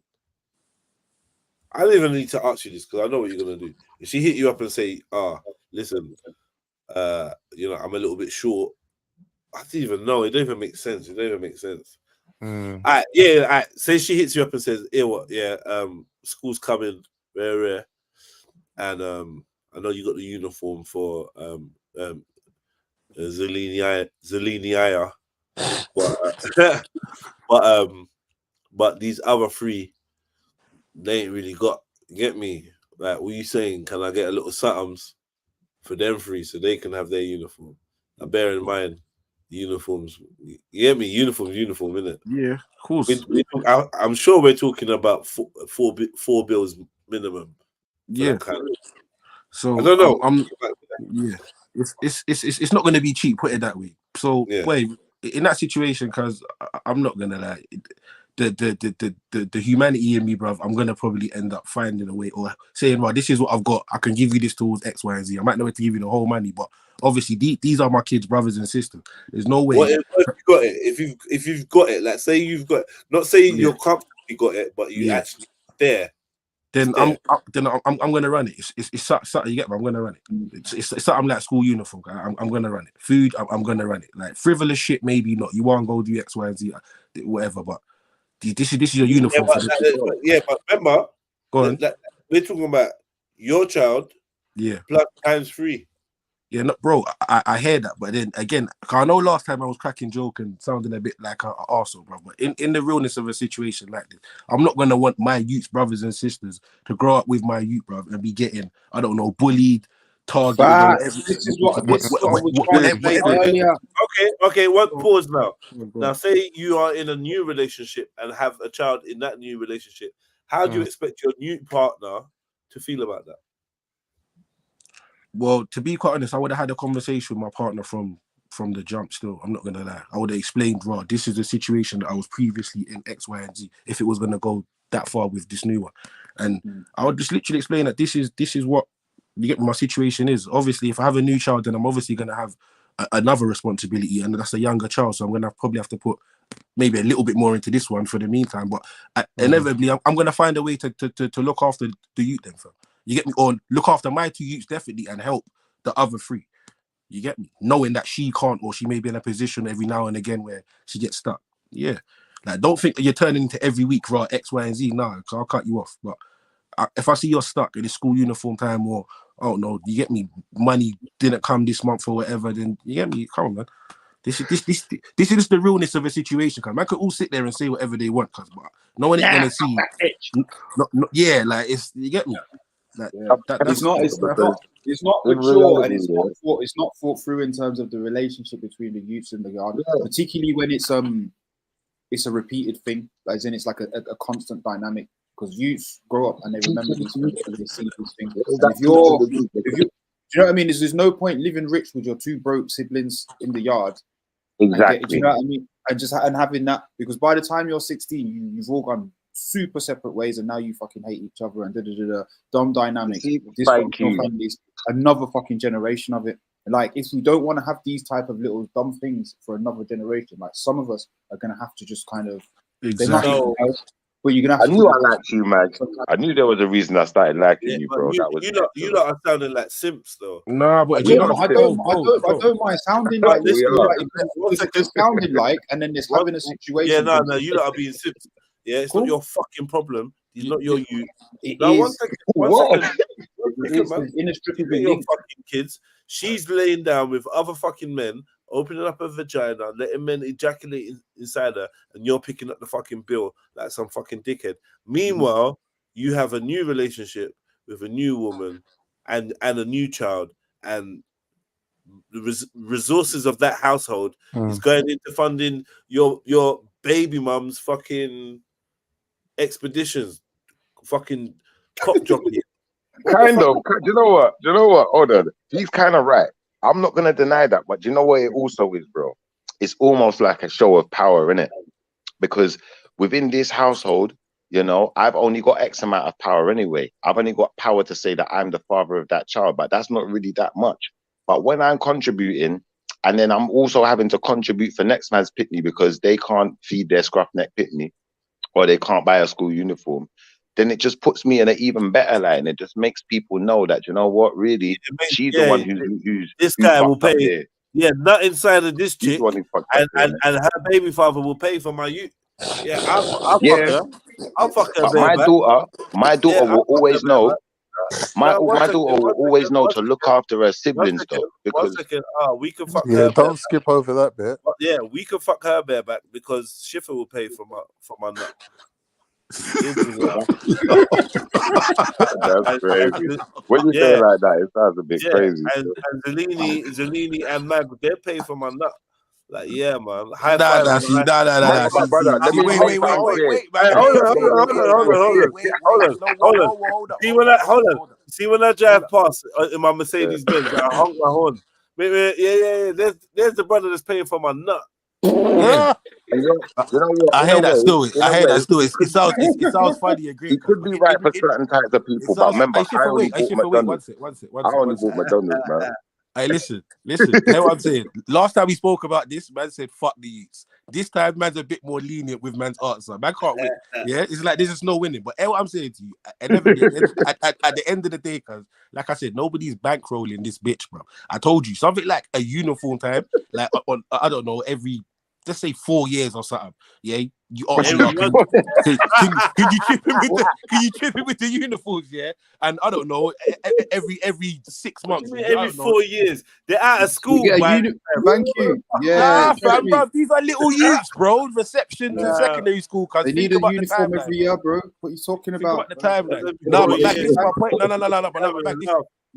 I don't even need to ask you this because I know what you're gonna do." If she hit you up and say, listen, I'm a little bit short," I don't even know. It don't even make sense. It don't even make sense. Say she hits you up and says, "Yeah, what? Yeah, school's coming, rare, and I know you got the uniform for Zelini, but these other three, they ain't really got. Get me? Like, what you saying? Can I get a little somethings for them three so they can have their uniform?" Now, bear in mind, uniforms. You get me? Uniform, innit? Yeah, of course. I'm sure we're talking about four bills minimum. Yeah. That kind of. So I don't know. Yeah, it's not going to be cheap. Put it that way. So wait, in that situation, because I'm not gonna lie, the humanity in me, bruv, I'm gonna probably end up finding a way or saying, "Well, this is what I've got. I can give you this towards X, Y, and Z. I might not be able to give you the whole money, but obviously these are my kids, brothers and sisters. There's no way." What if you got it? If you've got it, like say you've got, not say you're comfortably got it, but you actually there. Then I'm gonna run it. It's something you get me. I'm gonna run it. It's something like school uniform. I'm gonna run it. Food, I'm gonna run it. Like frivolous shit, maybe not. You want to go do X, Y, and Z, whatever. But this is your uniform. But remember, Go on. We're talking about your child. Yeah. Plus times 3. Yeah, no, bro, I hear that, but then again, I know last time I was cracking joke and sounding a bit like an arsehole, bro. But in the realness of a situation like this, I'm not gonna want my youth's brothers and sisters to grow up with my youth, bro, and be getting, I don't know, bullied, targeted, or whatever. This is what I was trying to explain earlier. Okay. What pause now? Now, say you are in a new relationship and have a child in that new relationship. How do you expect your new partner to feel about that? Well, to be quite honest, I would have had a conversation with my partner from the jump still. I'm not gonna lie. I would have explained, bro, this is the situation that I was previously in X, Y, and Z, if it was gonna go that far with this new one. And I would just literally explain that this is what you get my situation is. Obviously, if I have a new child, then I'm obviously gonna have another responsibility, and that's a younger child. So I'm gonna probably have to put maybe a little bit more into this one for the meantime. But inevitably, I'm gonna find a way to look after the youth then, fam. You get me? Or look after my 2 youths definitely and help the other 3. You get me? Knowing that she can't, or she may be in a position every now and again where she gets stuck. Yeah. Like, don't think that you're turning into every week, right? X, Y, and Z. No, because I'll cut you off. But if I see you're stuck in it's school uniform time, or I don't know, you get me, money didn't come this month or whatever, then you get me? Come on, man. This is the realness of a situation. Cause man could all sit there and say whatever they want, cause but no one ain't gonna see. Yeah, like it's, you get me. Like, It's not mature, and it's not thought through in terms of the relationship between the youths and the yard, particularly when it's a repeated thing, as in it's like a constant dynamic. Because youths grow up and they remember these things and they see these things. And if you do you know what I mean? There's no point living rich with your 2 broke siblings in the yard. Exactly. Do you know what I mean? And having that, because by the time you're 16, you've all gone super separate ways, and now you fucking hate each other and dumb dynamic. Dysfunctional families, another fucking generation of it. Like, if we don't want to have these type of little dumb things for another generation, like some of us are gonna have to just kind of but you're gonna have I knew I liked you, Mag. I knew there was a reason I started liking you, bro. You lot are sounding like simps, though. Nah, but I don't mind sounding like this. It's sounding like, and then there's having a situation. Yeah, no, you lot are being simps. Yeah, it's not your fucking problem. It's not your you. Now, one second, man. Inextricably your fucking kids. She's laying down with other fucking men, opening up her vagina, letting men ejaculate inside her, and you're picking up the fucking bill like some fucking dickhead. Meanwhile, you have a new relationship with a new woman and a new child, and the resources of that household is Mm. going into funding your baby mum's fucking expeditions, fucking cop jockey. Kind of. Do you know what? Do you know what? Hold on. He's kind of right. I'm not gonna deny that, but do you know what it also is, bro? It's almost like a show of power, innit? Because within this household, you know, I've only got X amount of power anyway. I've only got power to say that I'm the father of that child, but that's not really that much. But when I'm contributing, and then I'm also having to contribute for next man's pitney because they can't feed their scruff neck pitney or they can't buy a school uniform, then it just puts me in an even better line. It just makes people know that, you know what, really, she's the one who's this guy will fucked up pay. there. Yeah, not inside of this She's chick, the one who fucked up there, innit? and her baby father will pay for my youth. Yeah, I'll fuck Yeah, her. I'll fuck her but bareback. my daughter Yeah, I'll will fuck her always know. bareback. My No, one second, daughter will always know to look after her siblings though, one because second. We can fuck Yeah, her don't bareback. skip over that bit. Yeah, we can fuck her bareback because Schiffer will pay for my nut. He'll bring it up. that's crazy. When you say it like that, it sounds a bit crazy. And Zellini and Mag, they'll pay for my nut. Like, yeah, man. High Nah, five. nah, see, nah. My brother, let me Wait, make something clear. man. Hey, hold on. See when I drive past in my Mercedes Benz, I honk my horn. Yeah. There's the brother that's paying for my nut. Yeah. And you know what? I hear that still. It sounds funny and great. It could be right for certain types of people, but remember, I only bought McDonald's. I only bought McDonald's, man. Hey, listen. Hear what I'm saying? Last time we spoke about this, man said fuck the youths. This time, man's a bit more lenient with man's answer. Man can't win. Yeah, it's like there's just no winning. But hear what I'm saying to you. At the end of the day, cause like I said, nobody's bankrolling this bitch, bro. I told you something like a uniform time, like on I don't know, every just say 4 years or something. Yeah, you ask me, can you chip him with the uniforms? Yeah, and I don't know, every 6 months. Every 4 years, they're out of school. Thank you. Yeah, bro, these are little youths, bro. Receptions in secondary school. They need a uniform every year, bro. What are you talking about? The timeline. No, but this is my point.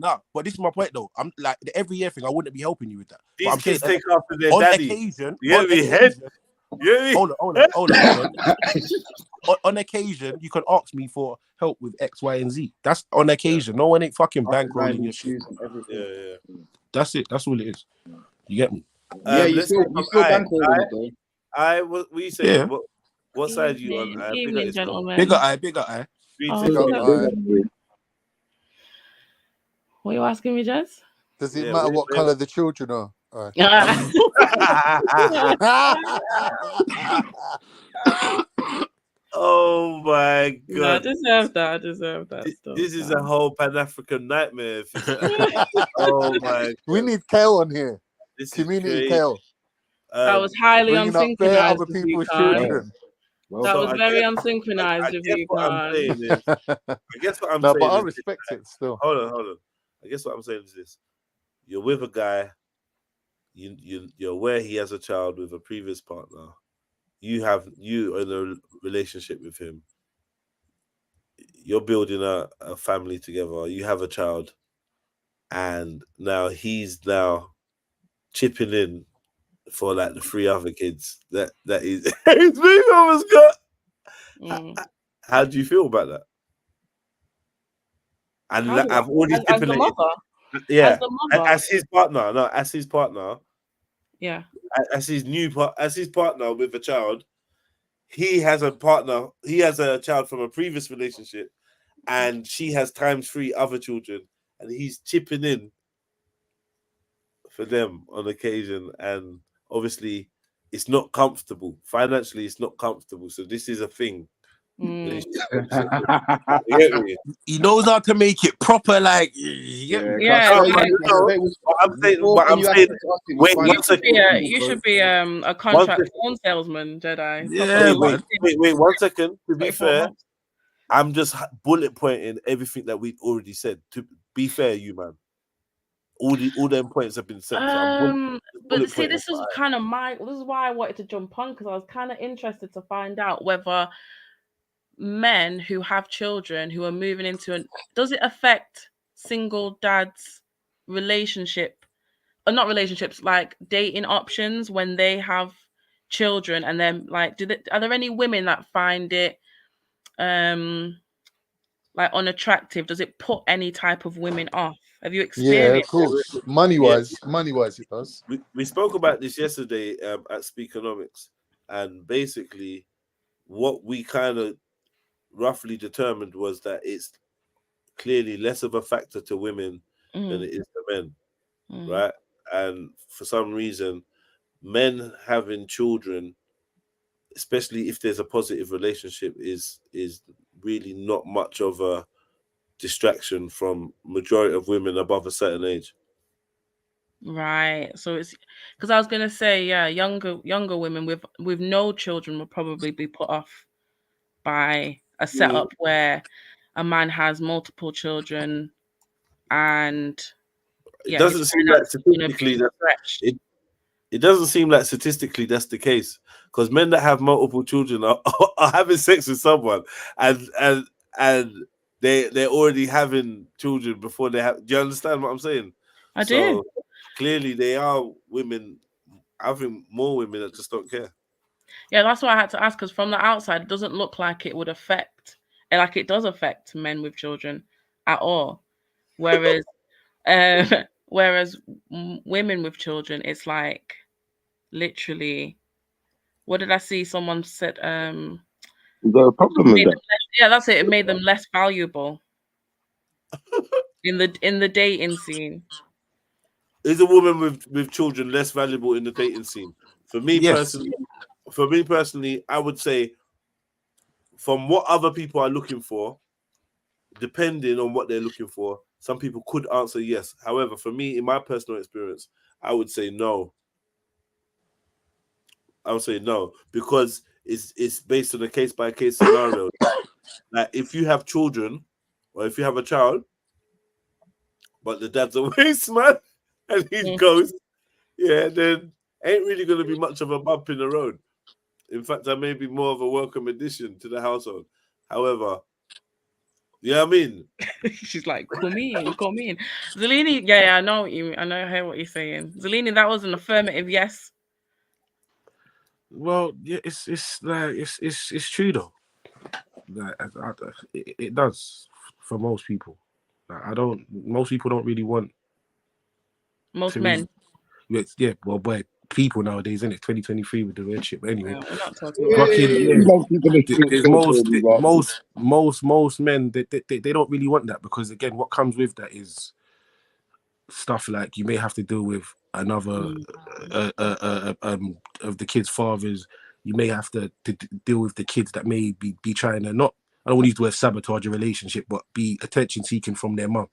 No, but this is my point though. I'm like the every year thing. I wouldn't be helping you with that. These but I'm kids saying, take after their on daddy. occasion, Hold on. On occasion, you can ask me for help with X, Y, and Z. That's on occasion. No one ain't fucking bankrolling your shit. Yeah. That's it. That's all it is. You get me? Yeah, you still bankrolling it though. What you saying? Yeah. What side are you on? Evening, gentlemen. Bigger eye. What are you asking me, Jess? Does it matter what color the children are? All right. Oh my god! No, I deserve that. This is a whole Pan-African nightmare. Oh my god! We need Kale on here. This Community Kale. That was highly unsynchronized. Other people's children. That was very unsynchronized of you, I guess what I'm saying. No, but I respect it still. Hold on. I guess what I'm saying is this: you're with a guy. You're aware he has a child with a previous partner. You are in a relationship with him. You're building a family together. You have a child, and now he's chipping in for like the 3 other kids that his baby mama's got. How do you feel about that? And I've already stipulated. Yeah, as his partner. No, as his partner. Yeah. As his partner with a child, he has a partner. He has a child from a previous relationship, and she has ×3 other children, and he's chipping in for them on occasion. And obviously, it's not comfortable financially. It's not comfortable. So this is a thing. He knows how to make it proper, like I'm saying. Wait, you should be a contract phone salesman, Jedi. Wait, 1 second. To be fair, I'm just bullet pointing everything that we've already said. To be fair, you man, all them points have been said. But see, this is kind of this is why I wanted to jump on, because I was kind of interested to find out whether men who have children who are moving into does it affect single dads' relationship not relationships, like dating options when they have children, and then like, are there any women that find it like unattractive? Does it put any type of women off? Have you Yeah, of experienced that? course. Money Yeah, wise, it does. we spoke about this yesterday at Speakonomics, and basically what we kind of roughly determined was that it's clearly less of a factor to women than it is to men, right? And for some reason, men having children, especially if there's a positive relationship, is really not much of a distraction from majority of women above a certain age. Right. So it's because I was gonna say, yeah, younger women with no children will probably be put off by a setup where a man has multiple children, and It yeah, his doesn't seem like finances are gonna statistically be that stretched. it doesn't seem like statistically that's the case, because men that have multiple children are having sex with someone, and they're already having children before they have. Do you understand what I'm saying? I do. So clearly they are women. I think more women that just don't care. Yeah, that's why I had to ask, because from the outside, it doesn't look like it would affect, like it does affect men with children at all. Whereas, women with children, it's like literally. What did I see? Someone said, You got a problem with that? yeah, that's it. It made them less valuable in the dating scene. Is a woman with children less valuable in the dating scene? For me personally, I would say, from what other people are looking for, depending on what they're looking for, some people could answer yes. However, for me, in my personal experience, I would say no. I would say no, because it's based on a case by case scenario. Like if you have children, or if you have a child, but the dad's a waste man and he goes, yeah, then ain't really going to be much of a bump in the road. In fact, that may be more of a welcome addition to the household. However, you know what I mean? She's like, come in. Zelini, yeah, I know I hear what you're saying. Zelini, that was an affirmative yes. Well, yeah, it's like it's true though. Like it does for most people. Like, most people don't really want. Most men. Yeah, well, boy, people nowadays, isn't it? 2023 with the red shit. But anyway, we're not talking about most men they don't really want that, because again, what comes with that is stuff like you may have to deal with another of the kids' fathers. You may have to deal with the kids that may be trying to not. I don't want to use the word sabotage a relationship, but be attention seeking from their mum.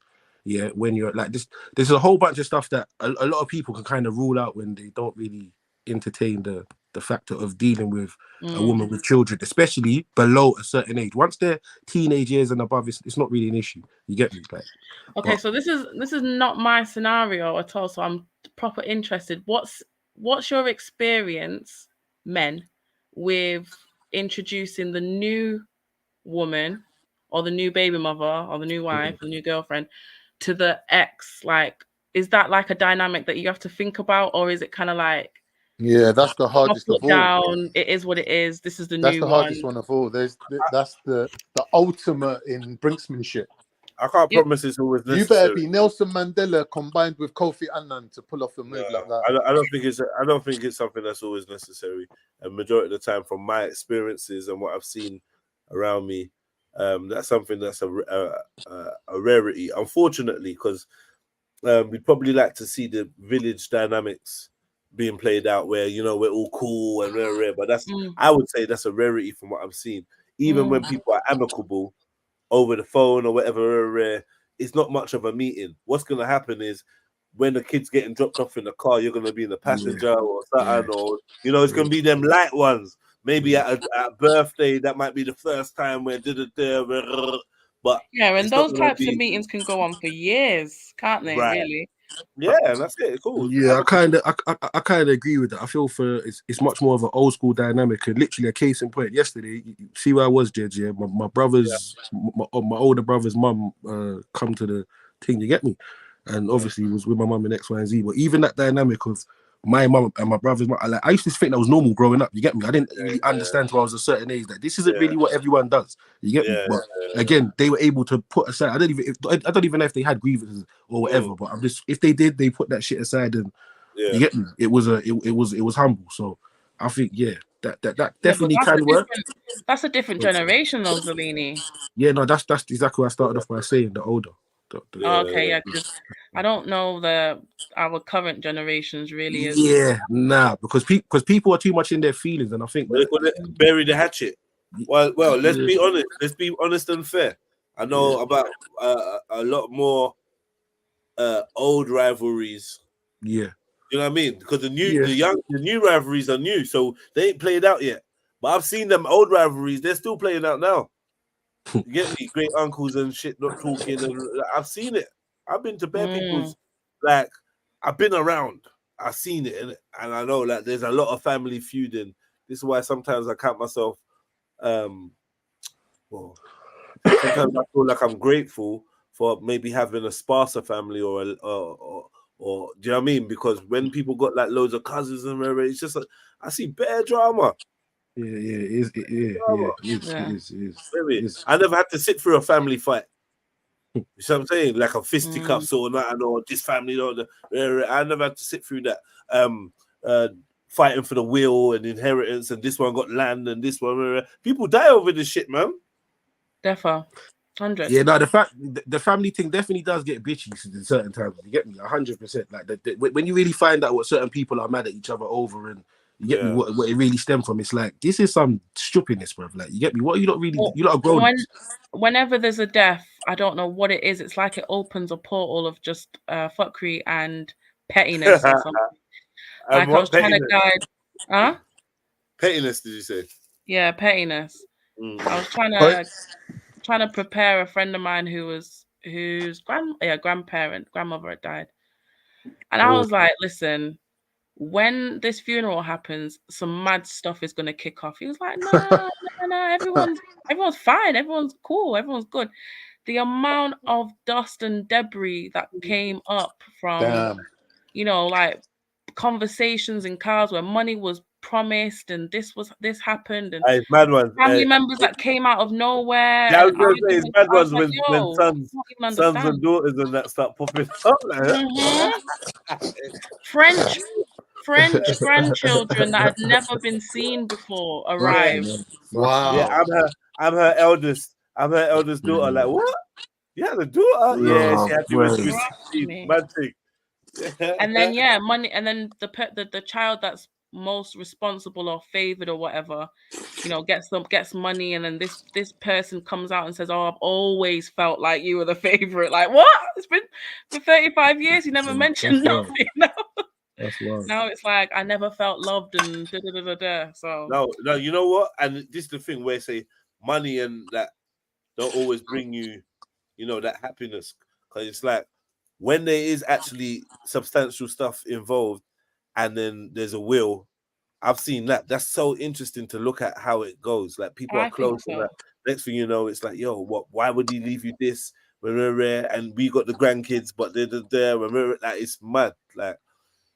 Yeah, when you're like this, there's a whole bunch of stuff that a lot of people can kind of rule out when they don't really entertain the factor of dealing with a woman with children, especially below a certain age. Once they're teenage years and above, it's not really an issue. You get me? Like, okay, so this is not my scenario at all. So I'm proper interested. What's your experience, men, with introducing the new woman or the new baby mother or the new wife, the new girlfriend to the ex? Like, is that like a dynamic that you have to think about, or is it kind of like, yeah, that's the hardest of all. Down, it is what it is. This is the that's new the hardest one of all. That's the ultimate in brinksmanship. I can't promise it's always necessary. You better be Nelson Mandela combined with Kofi Annan to pull off a move like that. I don't think it's something that's always necessary. And majority of the time, from my experiences and what I've seen around me, that's something that's a rarity. Unfortunately, because we'd probably like to see the village dynamics being played out, where we're all cool and rare. But that's I would say that's a rarity from what I've seen. Even when people are amicable over the phone or whatever, it's not much of a meeting. What's going to happen is when the kid's getting dropped off in the car, you're going to be in the passenger or something, or it's going to be them light ones. Maybe at a birthday, that might be the first time where but yeah, and those types of meetings can go on for years, can't they? Right. Really? Yeah, and that's it. Cool. Yeah, I kind of agree with that. I feel it's much more of an old school dynamic, and literally a case in point. Yesterday, you see where I was, Jed. Yeah, my brother's, my older brother's mum come to the thing. You get me? and obviously it was with my mum and X, Y, and Z. But even that dynamic of my mum and my brother's mum, like, I used to think that was normal growing up. You get me? I didn't really understand till I was a certain age that this isn't really what everyone does. You get me? But again, they were able to put aside. I don't even know if they had grievances or whatever. But I'm just, if they did, they put that shit aside, and you get me? It was humble. So I think that Yeah, but definitely that's a can work. that's a different generation, though, Zalini. Yeah, no, that's exactly what I started off by saying. The older. Oh, okay, yeah, because I don't know our current generations really is. Yeah, nah, because people are too much in their feelings, and I think They call it bury the hatchet. Well, let's Yeah. be honest. Let's be honest and fair. I know about a lot more old rivalries. Yeah. You know what I mean? Because the Yeah. new rivalries are new, so they ain't played out yet. But I've seen them old rivalries; they're still playing out now. You get me? Great uncles and shit not talking, and I've seen it. I've been to bare people's, like, I've been around. I've seen it, and I know like there's a lot of family feuding. This is why sometimes I count myself. Well, sometimes I feel like I'm grateful for maybe having a sparser family or do you know what I mean? Because when people got like loads of cousins and whatever, it's just like I see bare drama. Yeah, it is. I never had to sit through a family fight. You see what I'm saying? Like a fisticuffs or that, or this family, or I never had to sit through that. Fighting for the will and inheritance, and this one got land, and this one. People die over this shit, man. Defo. 100. Yeah, no, the family thing definitely does get bitchy in certain times. You get me? 100%. Like when you really find out what certain people are mad at each other over, and you get me, what it really stemmed from, it's like this is some stupidness, bro. Like, you get me? What are you not really? You not grown. Whenever there's a death, I don't know what it is. It's like it opens a portal of just fuckery and pettiness or something. Like I was trying to guide, huh? Pettiness, did you say? Yeah, pettiness. I was trying to prepare a friend of mine whose grandmother had died, and I was like, listen, when this funeral happens, some mad stuff is gonna kick off. He was like, no, everyone's fine, everyone's cool, everyone's good. The amount of dust and debris that came up from, like conversations in cars where money was promised and this happened, and mad ones. Family members that came out of nowhere. Yeah, I was gonna say it's mad ones like, when sons and daughters and that start popping up. French grandchildren that had never been seen before arrived. Wow. Yeah, I'm her eldest. I'm her eldest daughter. Like, what? You had a daughter? Yeah, she had to be 16. Mad thing. And then money, and then the child that's most responsible or favored or whatever, gets money, and then this person comes out and says, "Oh, I've always felt like you were the favorite." Like, what? It's been for 35 years. You never mentioned nothing. That's wild. Now it's like I never felt loved and da da da da. So no, you know what? And this is the thing where say money and that don't always bring you, that happiness, because it's like when there is actually substantial stuff involved, and then there's a will. I've seen that. That's so interesting to look at how it goes. Like people are close, and that next thing you know, it's like, yo, what? Why would he leave you this? And we got the grandkids, but they're there. Like it's mad. Like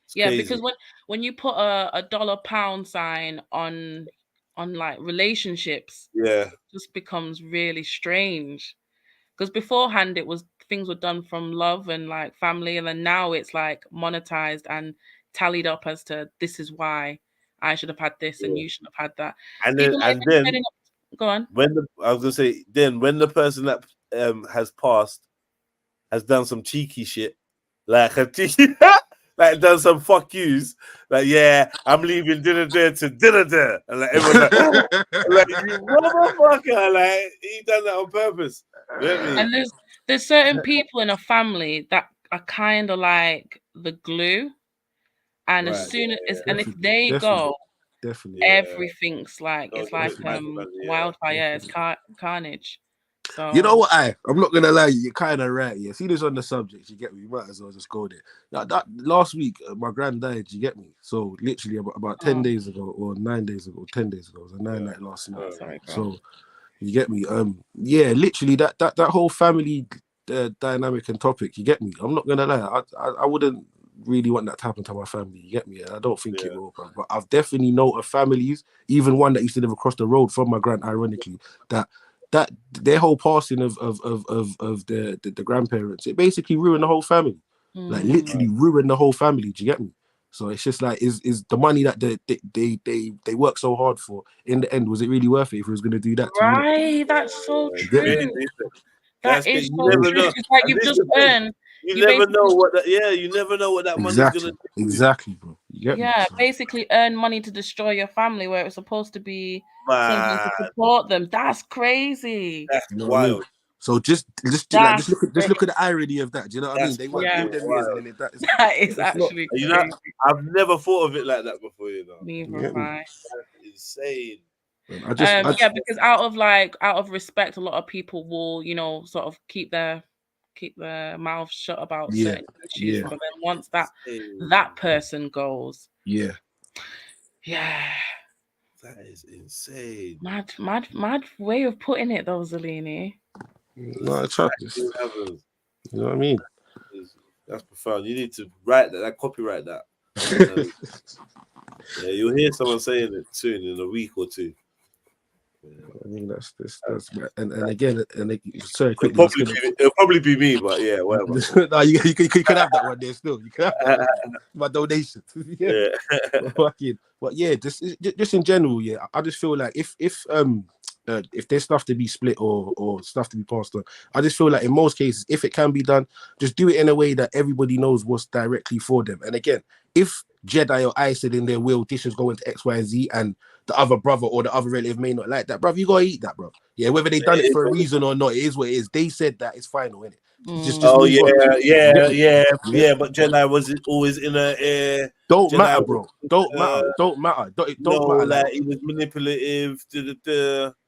it's crazy. Because when you put a $pound sign on like relationships, it just becomes really strange. Because beforehand it was things were done from love and like family, and then now it's like monetized and tallied up as to this is why I should have had this and you should have had that. And then go on. I was gonna say, then when the person that has passed has done some cheeky shit, like like done some fuck yous, like I'm leaving dinner there to dinner there, and like everyone like you motherfucker, like he done that on purpose. And there's certain people in a family that are kind of like the glue, and as soon as and if they go, everything's like it's like wildfire. It's carnage. So you know what? I'm not gonna lie, you're kind of right. Yeah, see this on the subject. You get me? You might as well just go there. That last week, my grand died. You get me? So literally about 10 days ago, or 9 days ago, 10 days ago. It was a 9 night last night. Sorry, so you get me? Literally that whole family dynamic and topic. You get me? I'm not gonna lie. I wouldn't really want that to happen to my family. You get me? I don't think it will, bro. But I've definitely known of families, even one that used to live across the road from my grand, ironically, that their whole passing of the grandparents, it basically ruined the whole family. Like literally ruined the whole family. Do you get me? So it's just like, is the money that they work so hard for, in the end, was it really worth it if it was going to do that to you? Right, that's so You get me? true. That is You so never true. know. It's like And you've this just is the thing. earned. You never know basically- what that. Yeah, you never know what that money's gonna do. Exactly, bro. You get me? Yeah, So, basically earn money to destroy your family where it's supposed to be something to Man, support them. That's crazy. that's you know what I mean? wild. So just That's look at the irony of that. Do you know what I mean? That's They worked yeah. all them years, wild. and then that is, That is it's not. actually You crazy. know, I've never thought of it like that before. You know, Neither Yeah, have I. that's insane. Yeah, because out of respect, a lot of people will, sort of keep their mouths shut about Yeah, certain issues. yeah, But then once that person goes, yeah. yeah, That is insane. mad way of putting it though, Zellini. No, it's not. It happens. You know what I mean? That's profound. You need to write that. Copyright that. Yeah, you'll hear someone saying it soon in a week or two. I mean, that's and again, sorry, quickly. It'll probably be me, but yeah, whatever. No, you could have that one there still. You can have that one. My donation. Yeah. But yeah, just in general, yeah, I just feel like if there's stuff to be split or stuff to be passed on, I just feel like in most cases, if it can be done, just do it in a way that everybody knows what's directly for them. And again, if Jedi or I said in their will, this is going to X, Y, and Z, and the other brother or the other relative may not like that, bro, you gotta eat that, bro. Yeah, whether they done it for a reason or not, it is what it is. They said that, it's final, innit? Just Oh move on. yeah. But Jedi was always in a don't Jedi matter, bro. Don't matter. Don't matter. Don't matter. Like he was manipulative.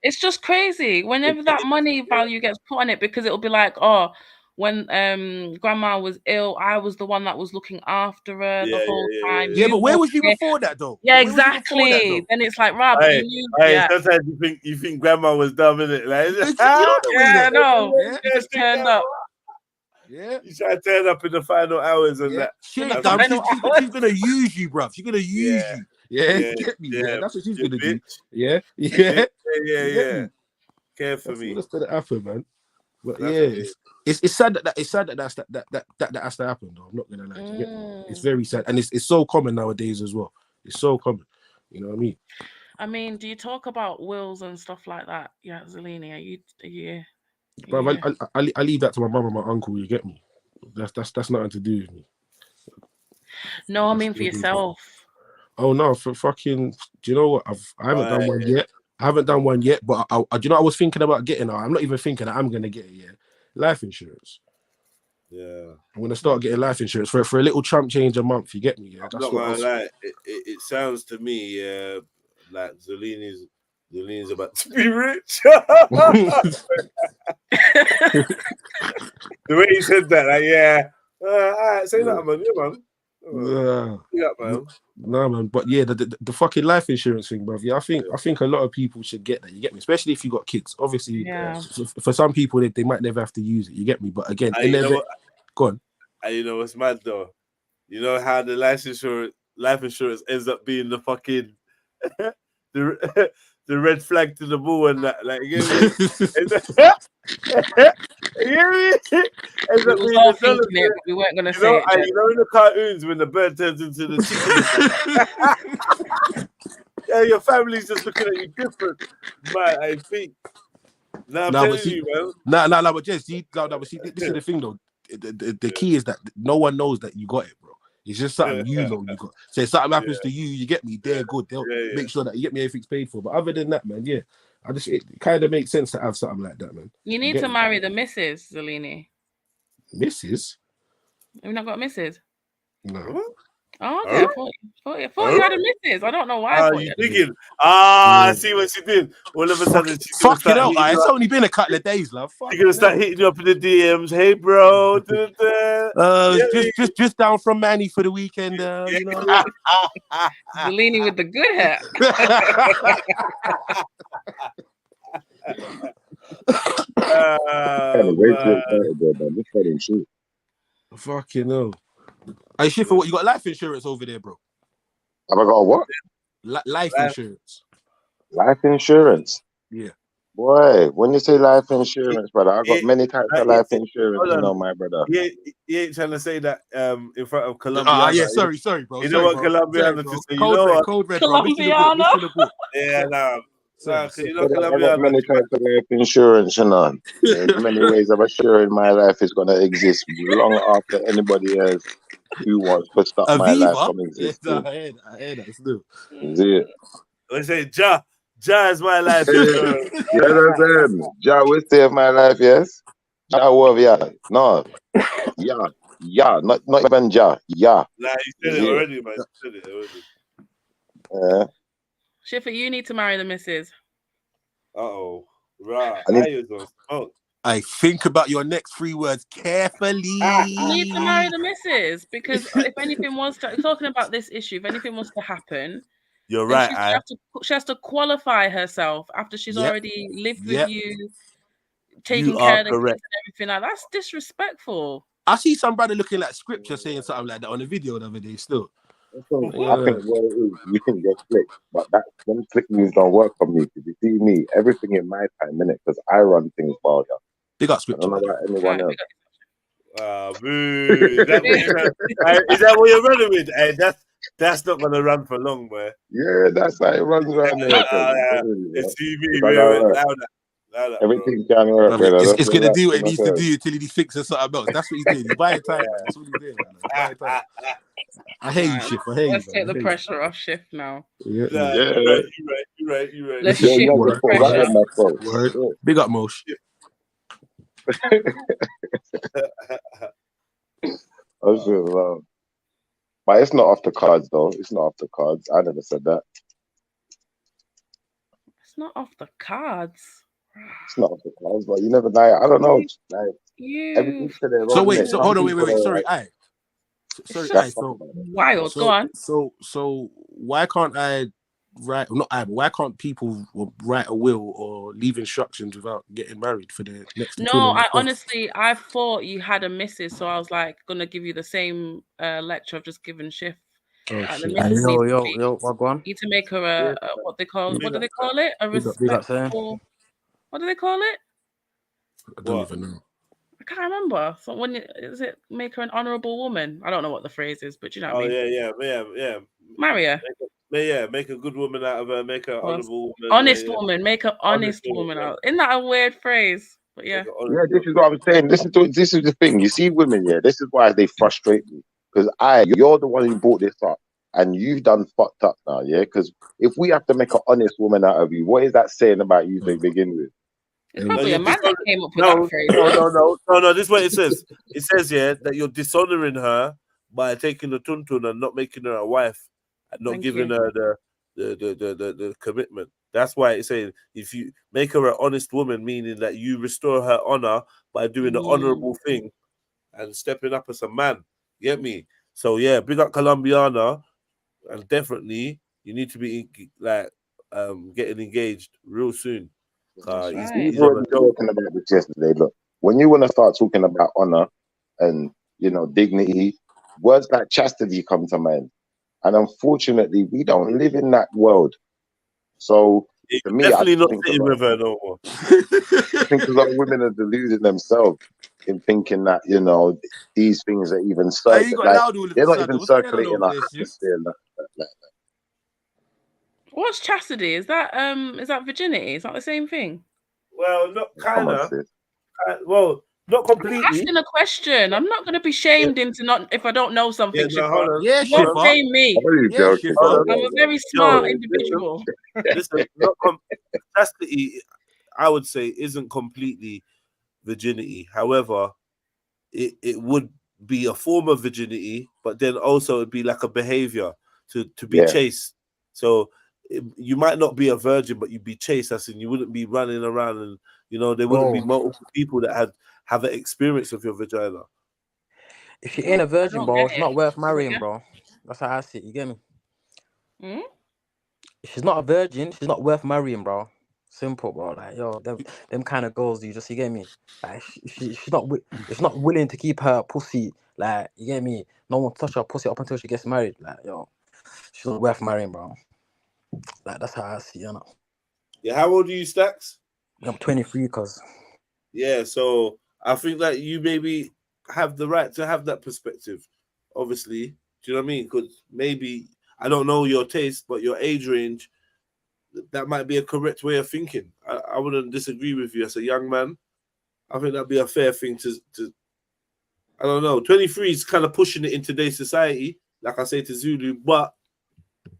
It's just crazy. Whenever that money value gets put on it, because it'll be like, oh, when grandma was ill, I was the one that was looking after her the whole time. Yeah, but where was you before that though? Yeah, Where was you before that, exactly. though? Then it's like, right, but you knew. Hey, sometimes you think grandma was dumb, innit? Like, yeah, no, just turned up. Yeah, you try to turn up in the final hours and that. She ain't dumb. She's gonna use you, bruv. She's gonna use you. Yeah, get me. Yeah, that's what she's gonna do. Yeah. Care for me. That's gonna happen, man. But yeah, it's sad that that has to happen though. I'm not gonna lie. You get me? It's very sad, and it's so common nowadays as well. It's so common. You know what I mean? I mean, do you talk about wills and stuff like that? Yeah, Zellini, are you? Bro, I leave that to my mum and my uncle. You get me? That's nothing to do with me. No, I mean for yourself. Oh no, for fucking. Do you know what? I haven't done one yet. I haven't done one yet, but do you know what I was thinking about getting? I'm not even thinking that I'm gonna get it yet. Life insurance. Yeah, I'm gonna start getting life insurance for a little chump change a month. You get me? Yeah, I'm not gonna lie. It sounds to me, like Zellini's about to be rich. The way he said that, like, yeah. All right, say that, man. Yeah, man. Yeah, man. No, man. But yeah, the fucking life insurance thing, bro. Yeah, I think a lot of people should get that. You get me? Especially if you got kids. Obviously, for some people, they might never have to use it. You get me? But again, go on. And you know what's mad though? You know how the life insurance ends up being the fucking the red flag to the bull and that, like, you get me? We were all thinking it, but we weren't gonna say it. You know in the cartoons when the bird turns into the chicken. Yeah, your family's just looking at you different, man. I think. Nah, I'm telling you, man. Nah, but just see, this is the thing though. The key is that no one knows that you got it, bro. It's just something you know you got. So if something happens to you, you get me, they're good. They'll make sure that you get me everything's paid for. But other than that, man, yeah, it kind of makes sense to have something like that, man. You need to marry the Mrs. Zellini. Mrs.? Have you not got Mrs.? No. Oh, okay. I thought you had a Mrs. I don't know why. You thinking? I see what she did. All of a sudden, fucking hell, it's only been a couple of days, love. You're gonna start hitting you up in the DMs. Hey, bro. Just down from Manny for the weekend. You know. Zellini with the good hair. Kind of way too excited there, man. This kind of shit. Fucking hell. Hey, Schiffer, what you got life insurance over there, bro? Have I got a what? Life insurance. Life insurance. Yeah. Boy, when you say life insurance, brother, I got many types of life insurance, Hold you on. know, my brother. He ain't trying to say that in front of Colombiana. Yeah, sorry, bro. You sorry, know what bro. Colombiana Sorry, bro. to say? You Cold know red, what? cold red, bro. Missing the book. Missing the book. Yeah, nah. Sorry, Cause you I know got Colombiana. many types of life insurance, you know. There's many ways of assuring my life is going to exist long after anybody else who wants to stop my life Aviva? from Yeah, existing. I heard that still. Is it? They say Ja is my life insurance. You understand? Ja will save my life, yes? Ja will, yeah. No. Yeah. Not even Ja. Yeah. Nah, you said it already, man. You said it already. Yeah. Schiffer, you need to marry the missus. Uh-oh. Right. I need- I was on smoke. I think about your next 3 words carefully. You need to marry the missus because if anything was to, talking about this issue, if anything was to happen, You're then right. she has to qualify herself after she's Yep. already lived with Yep. you, taking You care are of the kids correct. and everything like that. That's disrespectful. I see somebody looking like scripture saying something like that on the video the other day still. I think what it is, you think you're slick, but that them slick moves don't work for me. Because you see me, everything in my time, innit? Because I run things well, yeah. Big up I scripture. don't know about anyone else. Boo. Is that what you're running with? Hey, that's not gonna run for long, boy. Yeah, that's how it runs around there. It's TV, If I got work, louder, everything can work, Brother, brother. it's gonna do what it That's needs to do until he fixes something else. That's what he's doing. He's buying time, man. That's what he's doing, man. He's buying time. I hear you, Right, Shift. I hear you, let's man. take I the hear you. pressure off Shift now. Yeah, Nah, yeah. you're right. Let's Yo, shift you the just put right pressure. in my throat. Word. Big up, Mosh. Oh, shit, wow. But it's not off the cards, though. It's not off the cards. I never said that. It's not off the cards. It's not off the cards, but you never lie. I don't know. Like, You. everything to their So own. wait, innit? so Some hold on, people wait. are Sorry, like, sorry, let's talk so about it. Wild. Go on. So why can't I write? Not I, but why can't people write a will or leave instructions without getting married for the next? No, I thought you had a missus, so I was like gonna give you the same lecture I've just given Shift. Oh, The shit. missus Yo, what go on? need to make her a what do they call it? A Big up, respectful. What do they call it? I don't even know. I can't remember. So is it make her an honourable woman? I don't know what the phrase is, but you know what I mean. Yeah. Marry her. Make a good woman out of her. Make her honourable woman. Honest woman. Make her honest woman out. Isn't that a weird phrase? But yeah. Yeah, this is what I'm saying. This is the thing. You see, women, yeah, this is why they frustrate me. Because you're the one who brought this up, and you've done fucked up now, yeah. Because if we have to make an honest woman out of you, what is that saying about you to begin with? It's probably a man that came up with that phrase. No. This is what it says. It says here that you're dishonoring her by taking the tuntun and not making her a wife and not giving her the commitment. That's why it's saying if you make her an honest woman, meaning that you restore her honor by doing the honorable thing and stepping up as a man. Get me? So yeah, big up Colombiana, and definitely you need to be like getting engaged real soon. We were talking about this yesterday. Look, when you want to start talking about honor and dignity, words like chastity come to mind, and unfortunately, we don't live in that world. So to me, definitely I not think sitting with her no more. I think a lot of women are deluding themselves in thinking that these things are even they're not even circulating our atmosphere like that. What's chastity? Is that virginity? Is that the same thing? Well, not kind of. Well, not completely. I'm asking a question. I'm not going to be shamed into not if I don't know something. Yeah, don't shame me. I'm a very smart individual. Listen, chastity, I would say, isn't completely virginity. However, it would be a form of virginity, but then also it'd be like a behavior to be chaste. So you might not be a virgin, but you'd be chaste, as in you wouldn't be running around and there wouldn't be multiple people that have an experience of your vagina. If she ain't a virgin, bro, it's not worth marrying, bro. That's how I see it. You get me? If she's not a virgin, she's not worth marrying, bro. Simple, bro. Like, yo, them kind of girls, you get me? Like, she's not she's not willing to keep her pussy. Like, you get me? No one touch her pussy up until she gets married. Like, yo, she's not worth marrying, bro. Like, that's how I see it. Yeah, how old are you, Stacks? I'm 23, cuz. Yeah, so I think that you maybe have the right to have that perspective. Obviously, do you know what I mean? Because maybe I don't know your taste, but your age range, that might be a correct way of thinking. I wouldn't disagree with you as a young man. I think that'd be a fair thing to I don't know. 23 is kind of pushing it in today's society, like I say to Zulu, but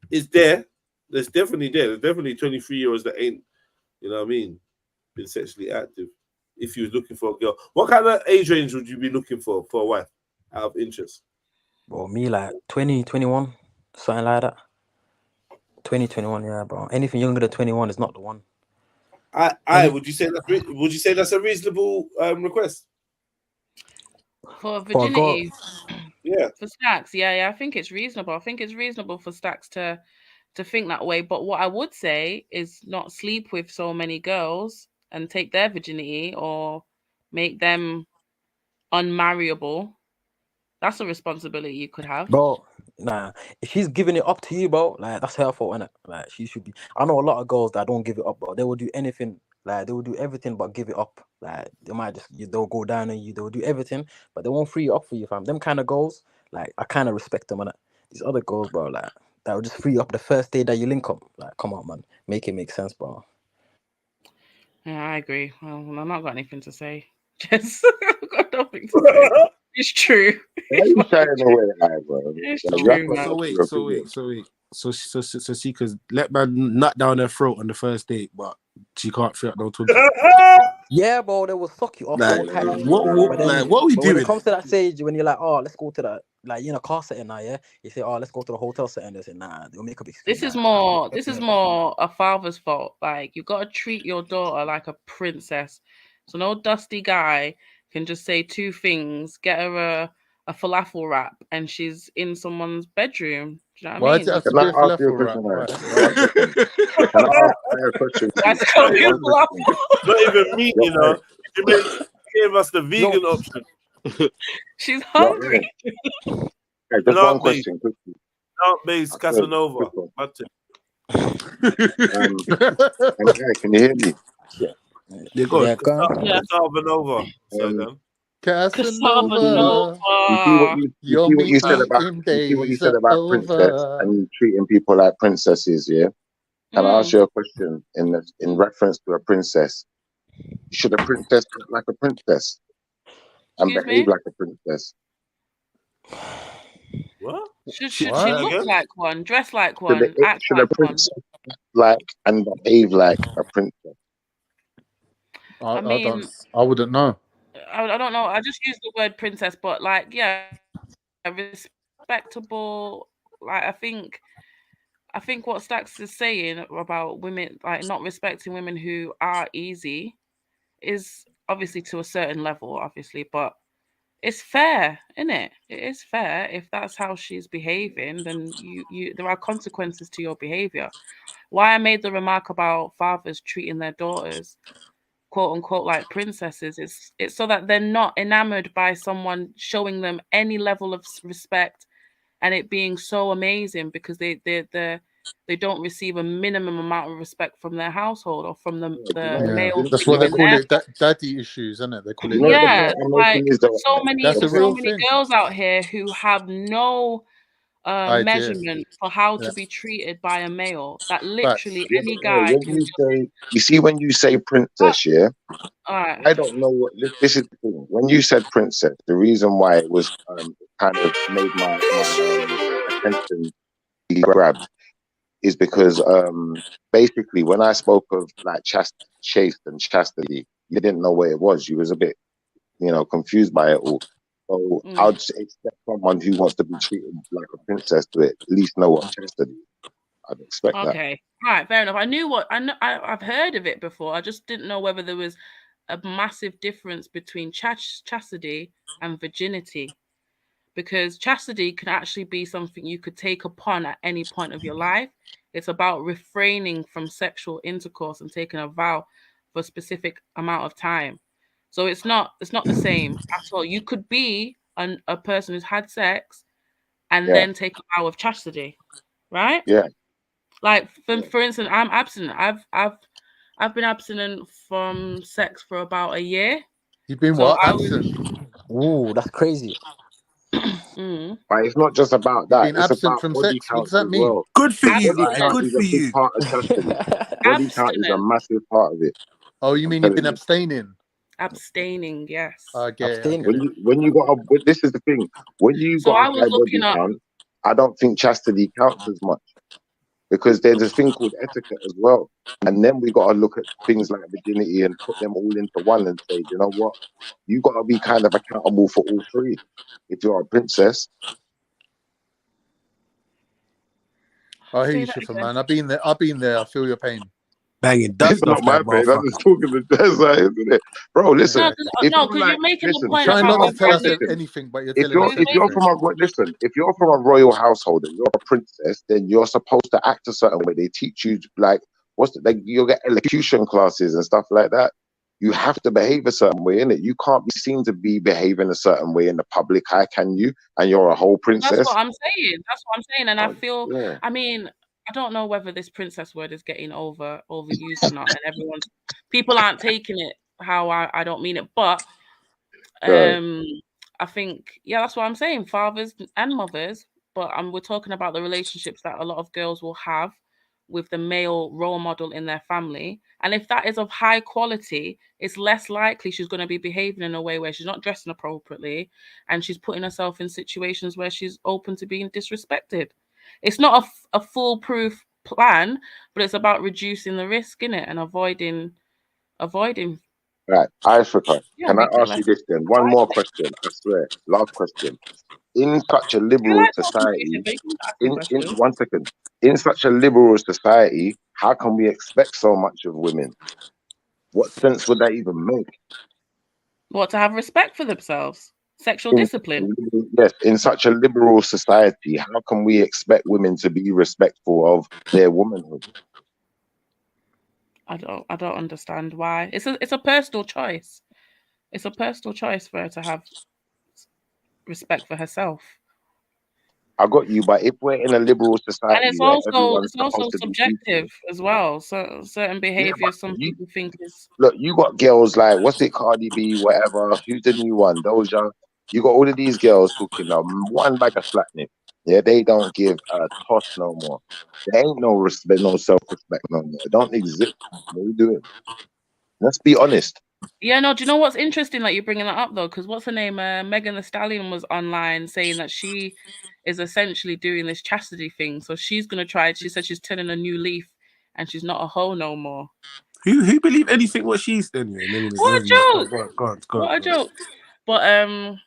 it's there. There's definitely there. There's definitely 23-year-olds that ain't, you know what I mean, been sexually active. If you was looking for a girl, what kind of age range would you be looking for a wife out of interest? Bro, me like 20, 21, something like that. 20, 21, yeah, bro. Anything younger than 21 is not the one. Would you say that's a reasonable request For For a girl? virginity? Yeah. For Stacks, yeah, I think it's reasonable. I think it's reasonable for Stacks to think that way. But what I would say is not sleep with so many girls and take their virginity or make them unmarriable. That's a responsibility you could have. Bro, nah. If she's giving it up to you, bro, like, that's her fault, innit? Like, she should be. I know a lot of girls that don't give it up, bro. They will do anything. Like, they will do everything but give it up. Like, they might they'll go down on you. They will do everything, but they won't free it up for you, fam. Them kind of girls, like, I kind of respect them, innit? These other girls, bro, like, that will just free you up the first day that you link up. Like, come on, man. Make it make sense, bro. Yeah, I agree. Well, I've not got anything to say. Just I've got nothing to say. It's true. Why are you shying away, bro? It's Like, true, man. So wait. So she could let man nut down her throat on the first date, but she can't fit no twin. Yeah, bro, they will suck you off Like, so tight. what are we But when doing? it comes to that stage, when you're like, oh, let's go to that, like, you know, car setting now, yeah? You say, oh, let's go to the hotel setting. They say, nah, they'll make a big This is more a father's fault. Like, you've got to treat your daughter like a princess. So no dusty guy can just say two things, get her a falafel wrap, and she's in someone's bedroom. Do you know what Why I does mean? it have to be a falafel wrap? Can I ask her a question? That's gonna be a falafel. Not even meat, you know. You gave us the vegan option. She's hungry. Okay, just one question, quickly. Plant-based Casanova. Can you hear me? They're good. Yeah, go on. Casanova. Casanova. You see what you said about princess and treating people like princesses, yeah? Can I ask you a question in reference to a princess? Should a princess act like a princess and behave like a princess? What? Should she look like one, dress like Should one, act a like one? princess act like and behave like a princess? I wouldn't know. I don't know. I just use the word princess, but like, yeah, respectable. Like, I think what Stacks is saying about women, like, not respecting women who are easy, is obviously to a certain level, obviously, but it's fair, isn't it? It is fair. If that's how she's behaving, then you there are consequences to your behavior. Why I made the remark about fathers treating their daughters, quote unquote, like princesses, it's so that they're not enamored by someone showing them any level of respect and it being so amazing because they don't receive a minimum amount of respect from their household or from the male. That's what they call it, daddy issues, isn't it? They call it. Yeah, like so many That's a real thing. girls out here who have no measurement for how to be treated by a male. That literally any guy can You see, when you say princess, yeah, Alright. I don't know what this is. The thing. When you said princess, the reason why it was kind of made my attention be grabbed is because basically when I spoke of like chaste and chastity, you didn't know what it was. You was a bit, confused by it all. So I'd expect someone who wants to be treated like a princess to at least know what chastity is. I'd expect that. Okay, right, fair enough. I've heard of it before. I just didn't know whether there was a massive difference between chastity and virginity, because chastity can actually be something you could take upon at any point of your life. It's about refraining from sexual intercourse and taking a vow for a specific amount of time. So it's not the same at all. You could be a person who's had sex and then take a vow of chastity, right? Yeah. Like for instance, I'm abstinent. I've been abstinent from sex for about a year. You've been So what? I was Absent? Ooh, that's crazy. But it's not just about You've that. been It's absent about from body sex? What count does that as mean? well. Good for you, Body right? count Good is for a big you. part of chastity. Body count is a massive part of it. Oh, you I'm mean you've telling been you. abstaining? abstaining, yes. I get it. I Abstain. get it. When you got a, this is the thing. When you So got I a was high looking body up. count, I don't think chastity counts as much because there's a thing called etiquette as well. And then we got to look at things like virginity and put them all into one and say, you know what? You got to be kind of accountable for all three. If you're a princess, I hear Say you, that Schiffer, again. man. I've been there. I've been there. I feel your pain. Banging it's dust not off my that pain. I'm motherfucker. just talking to Desert, isn't it, bro? Listen, Yeah. if No, I'm because like, you're making the listen, point Try about not to we've tell got us to. anything, but you're if telling us you're everything. from a listen, if you're from a royal household and you're a princess, then you're supposed to act a certain way. They teach you like you'll get elocution classes and stuff like that. You have to behave a certain way, innit? You can't be seen to be behaving a certain way in the public eye, can you? And you're a whole That's princess. what I'm saying. That's what I'm saying. And I feel, Yeah. I mean, I don't know whether this princess word is getting overused or not, and people aren't taking it how I don't mean it, but Right. I think that's what I'm saying. Fathers and mothers, but we're talking about the relationships that a lot of girls will have with the male role model in their family, and if that is of high quality, it's less likely she's going to be behaving in a way where she's not dressing appropriately and she's putting herself in situations where she's open to being disrespected. It's not a foolproof plan, but it's about reducing the risk in it and avoiding Right, Africa. Can I making it ask less. you this then? One more question. I swear. Last question. In such a I liberal like talking to you, society, but you can ask me in questions. 1 second, in such a liberal society, how can we expect so much of women? What sense would that even make? What, to have respect for themselves? Sexual discipline? Yes, in such a liberal society, how can we expect women to be respectful of their womanhood? I don't understand why. It's a personal choice. It's a personal choice for her to have respect for herself. I got you, but if we're in a liberal And society where everyone's it's also supposed to be subjective equal, as well. So certain behaviors some you people think is look, you got girls like what's it, Cardi B, whatever. Who's the new one? Doja. You got all of these girls talking one bag of flatness. Yeah, they don't give a toss no more. There ain't no respect, no self-respect no more. It don't exist. What are you doing? Let's be honest. Yeah, no, do you know what's interesting that you're bringing that up though? Because what's her name? Megan Thee Stallion was online saying that she is essentially doing this chastity thing. So she's gonna try it. She said she's turning a new leaf and she's not a hoe no more. Who believe anything what she's anyway? What a joke! Go on. What a joke! But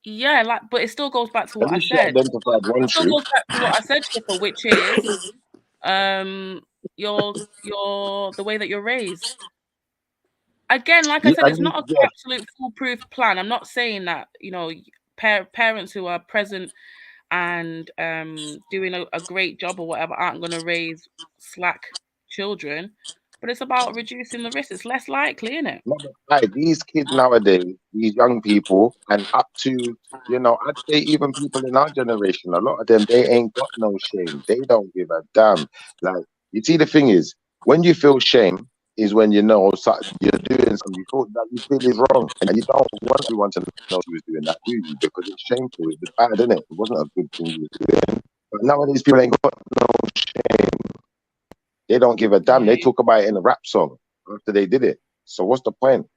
yeah, but it still goes back to At what I least she said. identified one It still truth. goes back to what I said, Schiffer, which is your the way that you're raised. Again, like I said, it's not an absolute foolproof plan. I'm not saying that, parents who are present and doing a great job or whatever aren't going to raise slack children, but it's about reducing the risk. It's less likely, isn't it? Like these kids nowadays, these young people, and up to, I'd say even people in our generation, a lot of them, they ain't got no shame. They don't give a damn. Like, you see, the thing is, when you feel shame, is when you're doing something you feel is wrong, and you don't want everyone to know you was doing that, do you? Because it's shameful. It was bad, isn't it? It wasn't a good thing you was doing. But nowadays, people ain't got no shame. They don't give a damn. They talk about it in a rap song after they did it. So what's the point?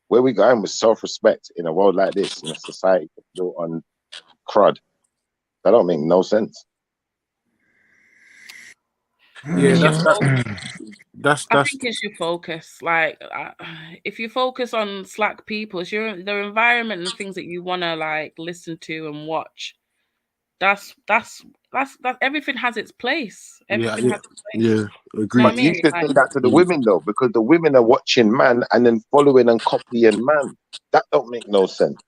Where we going with self-respect in a world like this, in a society built on crud? That don't make no sense. Yeah, I think it's your focus. Like, if you focus on slack people, it's the environment and things that you want to like listen to and watch. That's everything has its place. Everything has its place. Yeah, agree. But you should say that to the women though, because the women are watching man and then following and copying man. That don't make no sense.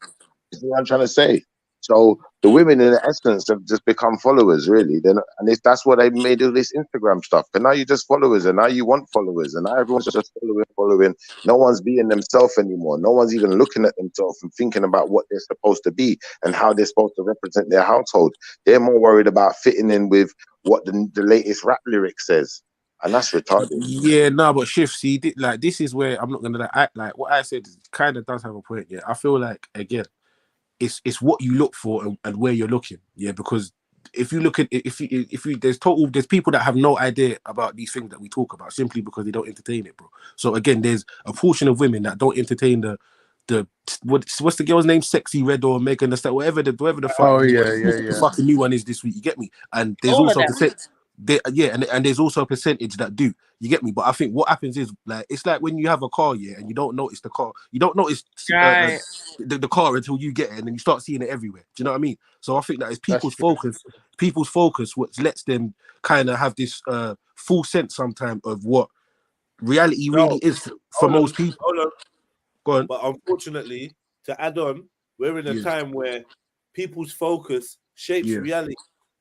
You see what I'm trying to say? So the women, in essence, have just become followers, really. Then, and that's what they made all this Instagram stuff. And now you're just followers, and now you want followers, and now everyone's just following. No one's being themselves anymore. No one's even looking at themselves and thinking about what they're supposed to be and how they're supposed to represent their household. They're more worried about fitting in with what the latest rap lyric says, and that's retarded. Yeah, no, but Shift, see, like this is where I'm not gonna like, act like what I said kind of does have a point. Yeah, I feel like again, it's what you look for and where you're looking. Yeah, because if you look at if you there's people that have no idea about these things that we talk about simply because they don't entertain it, bro. So again, there's a portion of women that don't entertain the what's the girl's name? Sexy Red or Megan the whatever the Oh fucking yeah, the fucking new one is this week. You get me? And there's All of also a them. percent. And there's also a percentage that do. You get me? But I think what happens is like it's like when you have a car, yeah, and you don't notice the car. You don't notice Right. the car until you get it, and then you start seeing it everywhere. Do you know what I mean? So I think that is That's people's focus, what lets them kind of have this full sense sometimes of what reality really is for Hold on, most people. Hold on. Go on. But unfortunately, to add on, we're in a Yeah. time where people's focus shapes Yeah. reality.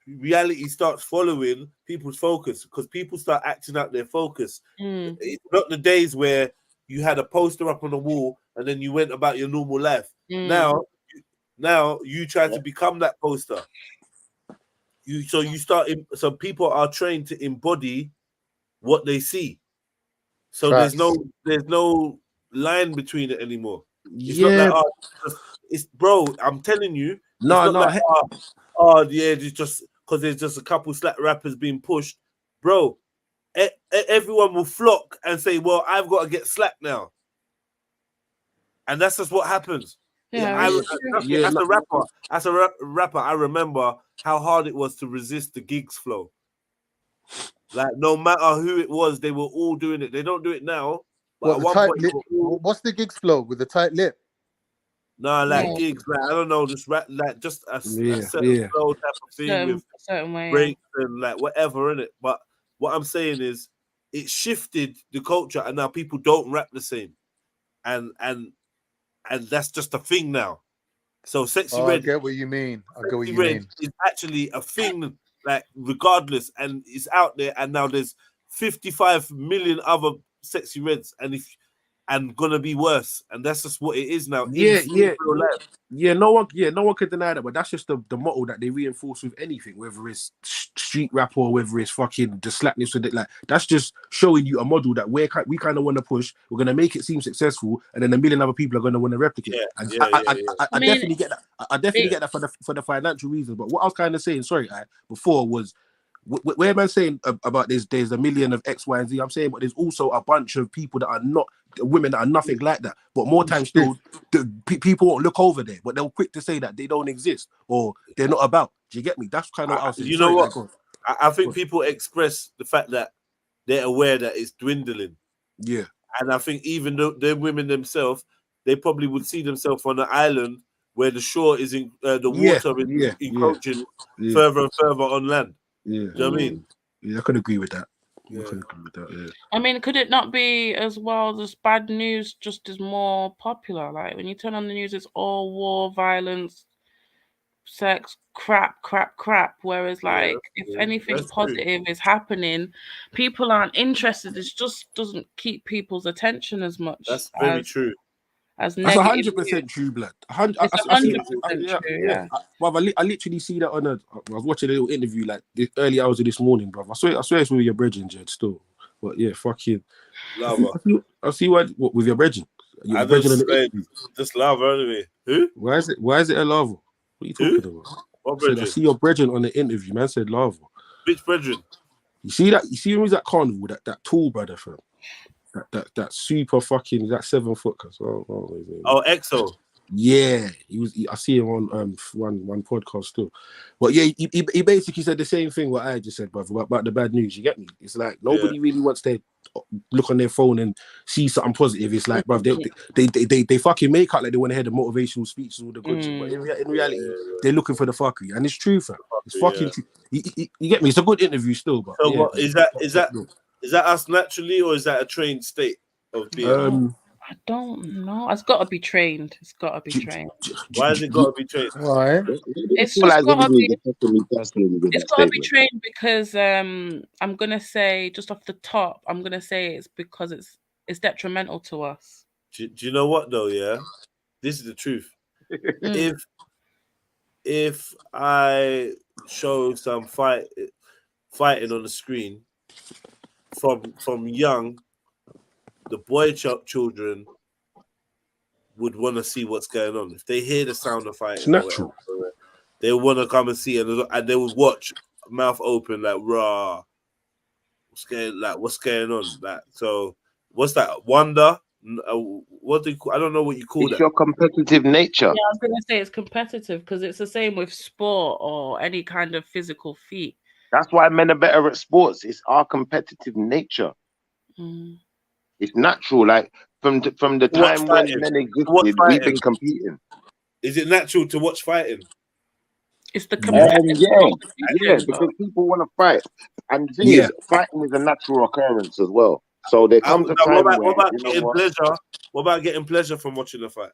Reality starts following people's focus because people start acting out their focus. Mm. It's not the days where you had a poster up on the wall and then you went about your normal life. Mm. Now you try to become that poster. So people are trained to embody what they see. So there's facts. no line between it anymore. It's not Yeah. like it's bro. I'm telling you, No, it's not no, like yeah, it's just because there's just a couple slack rappers being pushed, bro. Everyone will flock and say, "Well, I've got to get slack now," and that's just what happens. Yeah, As a rapper, I remember how hard it was to resist the gigs flow. Like no matter who it was, they were all doing it. They don't do it now, but What at the one tight point, lip? What's the gigs flow with the tight lip? nah, like Yeah. gigs, like I don't know, just rap, like just a certain flow type of thing with certain way. breaks and like whatever in it. But what I'm saying is, it shifted the culture, and now people don't rap the same, and that's just a thing now. So Sexy Oh, I Red, get what you mean. I get what Sexy you Red mean. is actually a thing, like regardless, and it's out there, and now there's 55 million other Sexy Reds, and gonna be worse, and that's just what it is now. Yeah, in yeah, real life. no one could deny that, but that's just the motto that they reinforce with anything, whether it's street rap or whether it's fucking the slackness with it. Like that's just showing you a model that we kind of want to push. We're gonna make it seem successful, and then a million other people are gonna want to replicate. And I mean, definitely get that. I definitely get that for the financial reasons. But what I was kind of saying, sorry, before was. Where am I saying about there's a million of X, Y, and Z? I'm saying, but there's also a bunch of people that are not women that are nothing like that. But more times still, people won't look over there, but they'll quick to say that they don't exist or they're not about. Do you get me? That's kind of what I was saying. You know what? I think people express the fact that they're aware that it's dwindling. Yeah. And I think even though the women themselves, they probably would see themselves on an island where the shore is in the water is encroaching further and further on land. Yeah. Do you know what I mean? Yeah, I could agree with that. Yeah. I could agree with that, yeah. I mean, could it not be as well as bad news just as more popular? Like when you turn on the news, it's all war, violence, sex, crap. Whereas, like, if anything positive is happening, people aren't interested. It just doesn't keep people's attention as much. That's very true. As That's negative 100% true, blood. It's 100% true. Yeah. I literally see that on I was watching a little interview like the early hours of this morning, bro. I swear it's with your brethren, Jed, still. But yeah, fucking. I see why with your brethren. I just lava anyway. Who? Why is it a lava? What are you talking about? What I see your brethren on the interview, man. Said lava. Which brethren? You see that? You see when he was at carnival, that tall brother, fam. That super fucking that 7 foot. Oh, EXO. Yeah, I see him on one podcast still, but yeah, he basically said the same thing what I just said, brother, about the bad news. You get me? It's like nobody really wants to look on their phone and see something positive. It's like, bruv, they fucking make out like they want to hear the motivational speeches all the good shit, but in reality, they're looking for the fuckery, and it's true, fam. It's fucking true. You get me? It's a good interview still, but so what is that us naturally, or is that a trained state of being? I don't know. It's got to be trained. It's got to be trained. Why has it got to be trained? Why? It's just got to be. with It's that got to be statement. trained because I'm gonna say just off the top, I'm gonna say it's because it's detrimental to us. Do you know what though? Yeah, this is the truth. If I show some fighting on the screen from young, the boy children would want to see what's going on. If they hear the sound of fighting, It's natural. or whatever, they want to come and see it, and they would watch mouth open like raw. What's going on? Like, so what's that? Wonder? What do you, I don't know what you call It's that. your competitive nature. Yeah, I was gonna say it's competitive because it's the same with sport or any kind of physical feat. That's why men are better at sports. It's our competitive nature. Mm. It's natural. Like from the Watch time when fighting. men Watch existed, we've fighting. been competing. Is it natural to watch fighting? It's the Yeah, because people want to fight. And the thing is, fighting is a natural occurrence as well. So there comes a time what where, about you know getting what? pleasure? What about getting pleasure from watching a fight?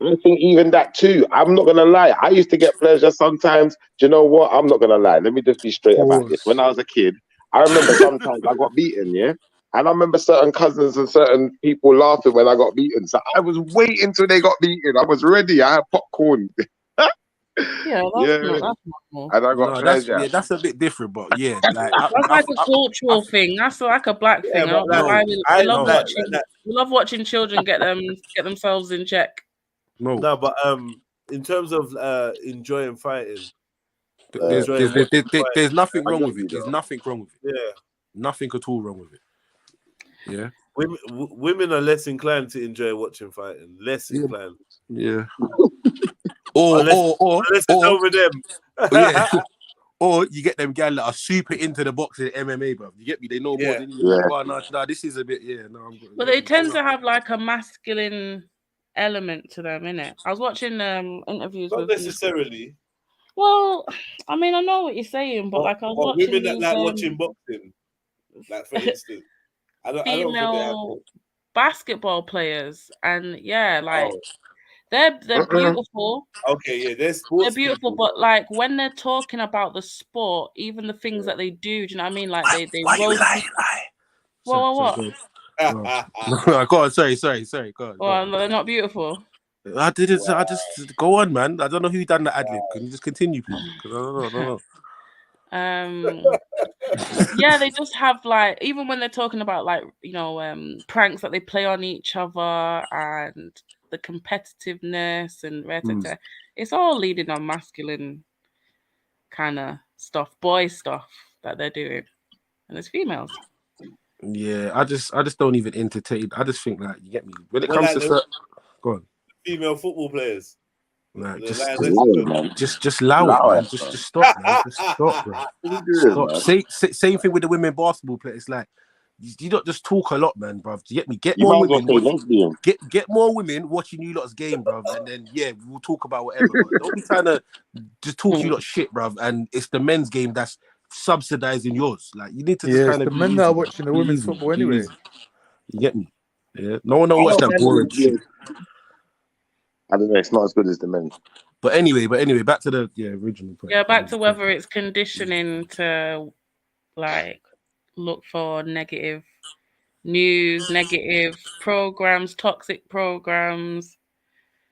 I think even that too. I'm not gonna lie. I used to get pleasure sometimes. Do you know what? I'm not gonna lie. Let me just be straight about this. When I was a kid, I remember sometimes I got beaten, yeah? And I remember certain cousins and certain people laughing when I got beaten. So I was waiting till they got beaten. I was ready. I had popcorn. Yeah, yeah. that's normal. And I got pleasure. That's a bit different, but yeah, like That's like a cultural thing. That's like a black Yeah, thing. I but don't know like, why we love like watching. that. We love watching children get themselves in check. No, but in terms of enjoying fighting, there's nothing wrong with it. though. There's nothing wrong with it. Yeah, nothing at all wrong with it. Yeah, women are less inclined to enjoy watching fighting. Less inclined. Yeah. Or unless it's over them. yeah. Or you get them gal that are super into the boxing MMA, bro. You get me? They know more than you. Like, oh, no, this is a bit, I'm good. But they tend to have like a masculine element to them, innit? I was watching interviews Not with necessarily. Well, I mean, I know what you're saying, but like I was watching women that these, like watching boxing, like for instance, I don't think they have female basketball players, and yeah, like they're beautiful. Okay, yeah, They're beautiful, but like when they're talking about the sport, even the things that they do you know what I mean? Like they roast. What? Go on, sorry. Go on. Well, they're not beautiful. I didn't. I just go on, man. I don't know who done the ad lib. Can you just continue, please? Because I don't know. Yeah, they just have like even when they're talking about like pranks that they play on each other and the competitiveness and it's all leading on masculine kind of stuff, boy stuff that they're doing, and it's females. Yeah, I just don't even entertain. I just think like you get me when it Well, comes like to go on. Female football players. Like, just allow it, man. Just stop, man. Just stop, bro. Stop. Same thing with the women basketball players. It's like you don't just talk a lot, man, bro. You get me? Get more women. Get more women watching you lot's game, bro, and then we'll talk about whatever. But don't be trying to just talk you lot shit, bro. And it's the men's game that's subsidizing yours. Like you need to just kind of the men that are watching the women's football anyway. You get me? Yeah. No one watch that boring shit. I don't know. It's not as good as the men. But anyway, back to the original point. Yeah, back to whether it's conditioning to like look for negative news, negative programs, toxic programs.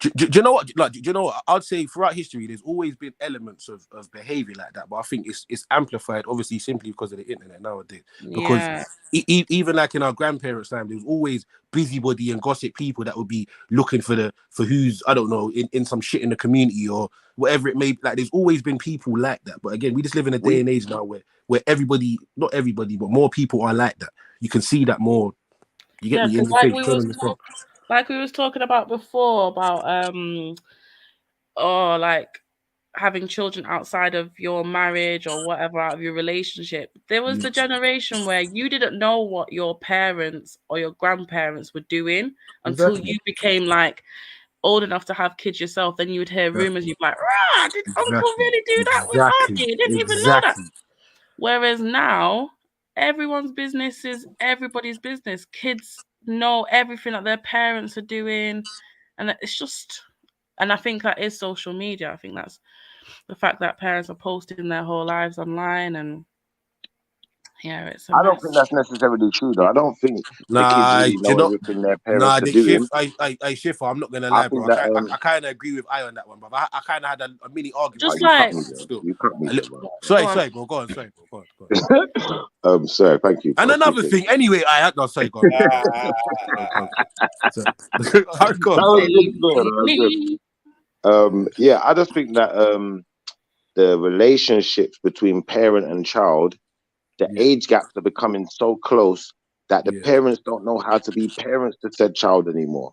Do you know what? Like, do you know what? I'd say throughout history, there's always been elements of behavior like that, but I think it's amplified, obviously, simply because of the internet nowadays. Because even like in our grandparents' time, there was always busybody and gossip people that would be looking for who's I don't know in some shit in the community or whatever it may be. Like, there's always been people like that. But again, we just live in a day and age now where everybody, not everybody, but more people are like that. You can see that more. You get me in the face. Like we was talking about before about like having children outside of your marriage or whatever, out of your relationship. There was the generation where you didn't know what your parents or your grandparents were doing until you became like old enough to have kids yourself. Then you would hear rumors, you'd be like, "Rah, did Uncle really do that with Auntie? Didn't even know that." Whereas now, everyone's business is everybody's business. Kids know everything that their parents are doing, and it's just, and I think that is social media. I think that's the fact that parents are posting their whole lives online, and yeah, it's a I don't mess. think that's necessarily true, though. I don't think the kids Nah, really do you know know? everything their Nah, parents are the doing. shift. I Shiffer. I'm not gonna I lie, think bro. that I kind of agree with I on that one, bro. I kind of had a mini argument Just with you him, cut like, me but there. still. You cut me A there, little, bro. go on. sorry, bro. Go on, sorry, bro. Go on. Sir, thank you, And bro. another Appreciate thing, anyway, I had no. Sorry, go on, bro. Go on. So, go that on. was good, sir. That was good. Yeah, I just think that the relationships between parent and child, the Yeah, age gaps are becoming so close that the yeah. parents don't know how to be parents to said child anymore.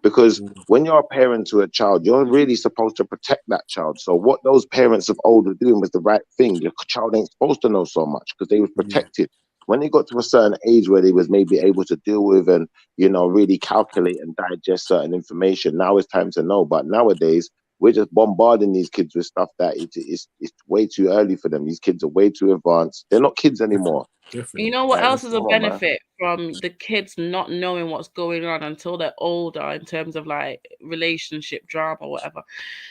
Because when you're a parent to a child, you're really supposed to protect that child. So what those parents of old were doing was the right thing. Your child ain't supposed to know so much because they was protected. When they got to a certain age where they was maybe able to deal with and, you know, really calculate and digest certain information, now it's time to know. But nowadays, we're just bombarding these kids with stuff that it's way too early for them. These kids are way too advanced. They're not kids anymore. You know what else is a Come on, man. benefit from the kids not knowing what's going on until they're older in terms of like relationship drama or whatever?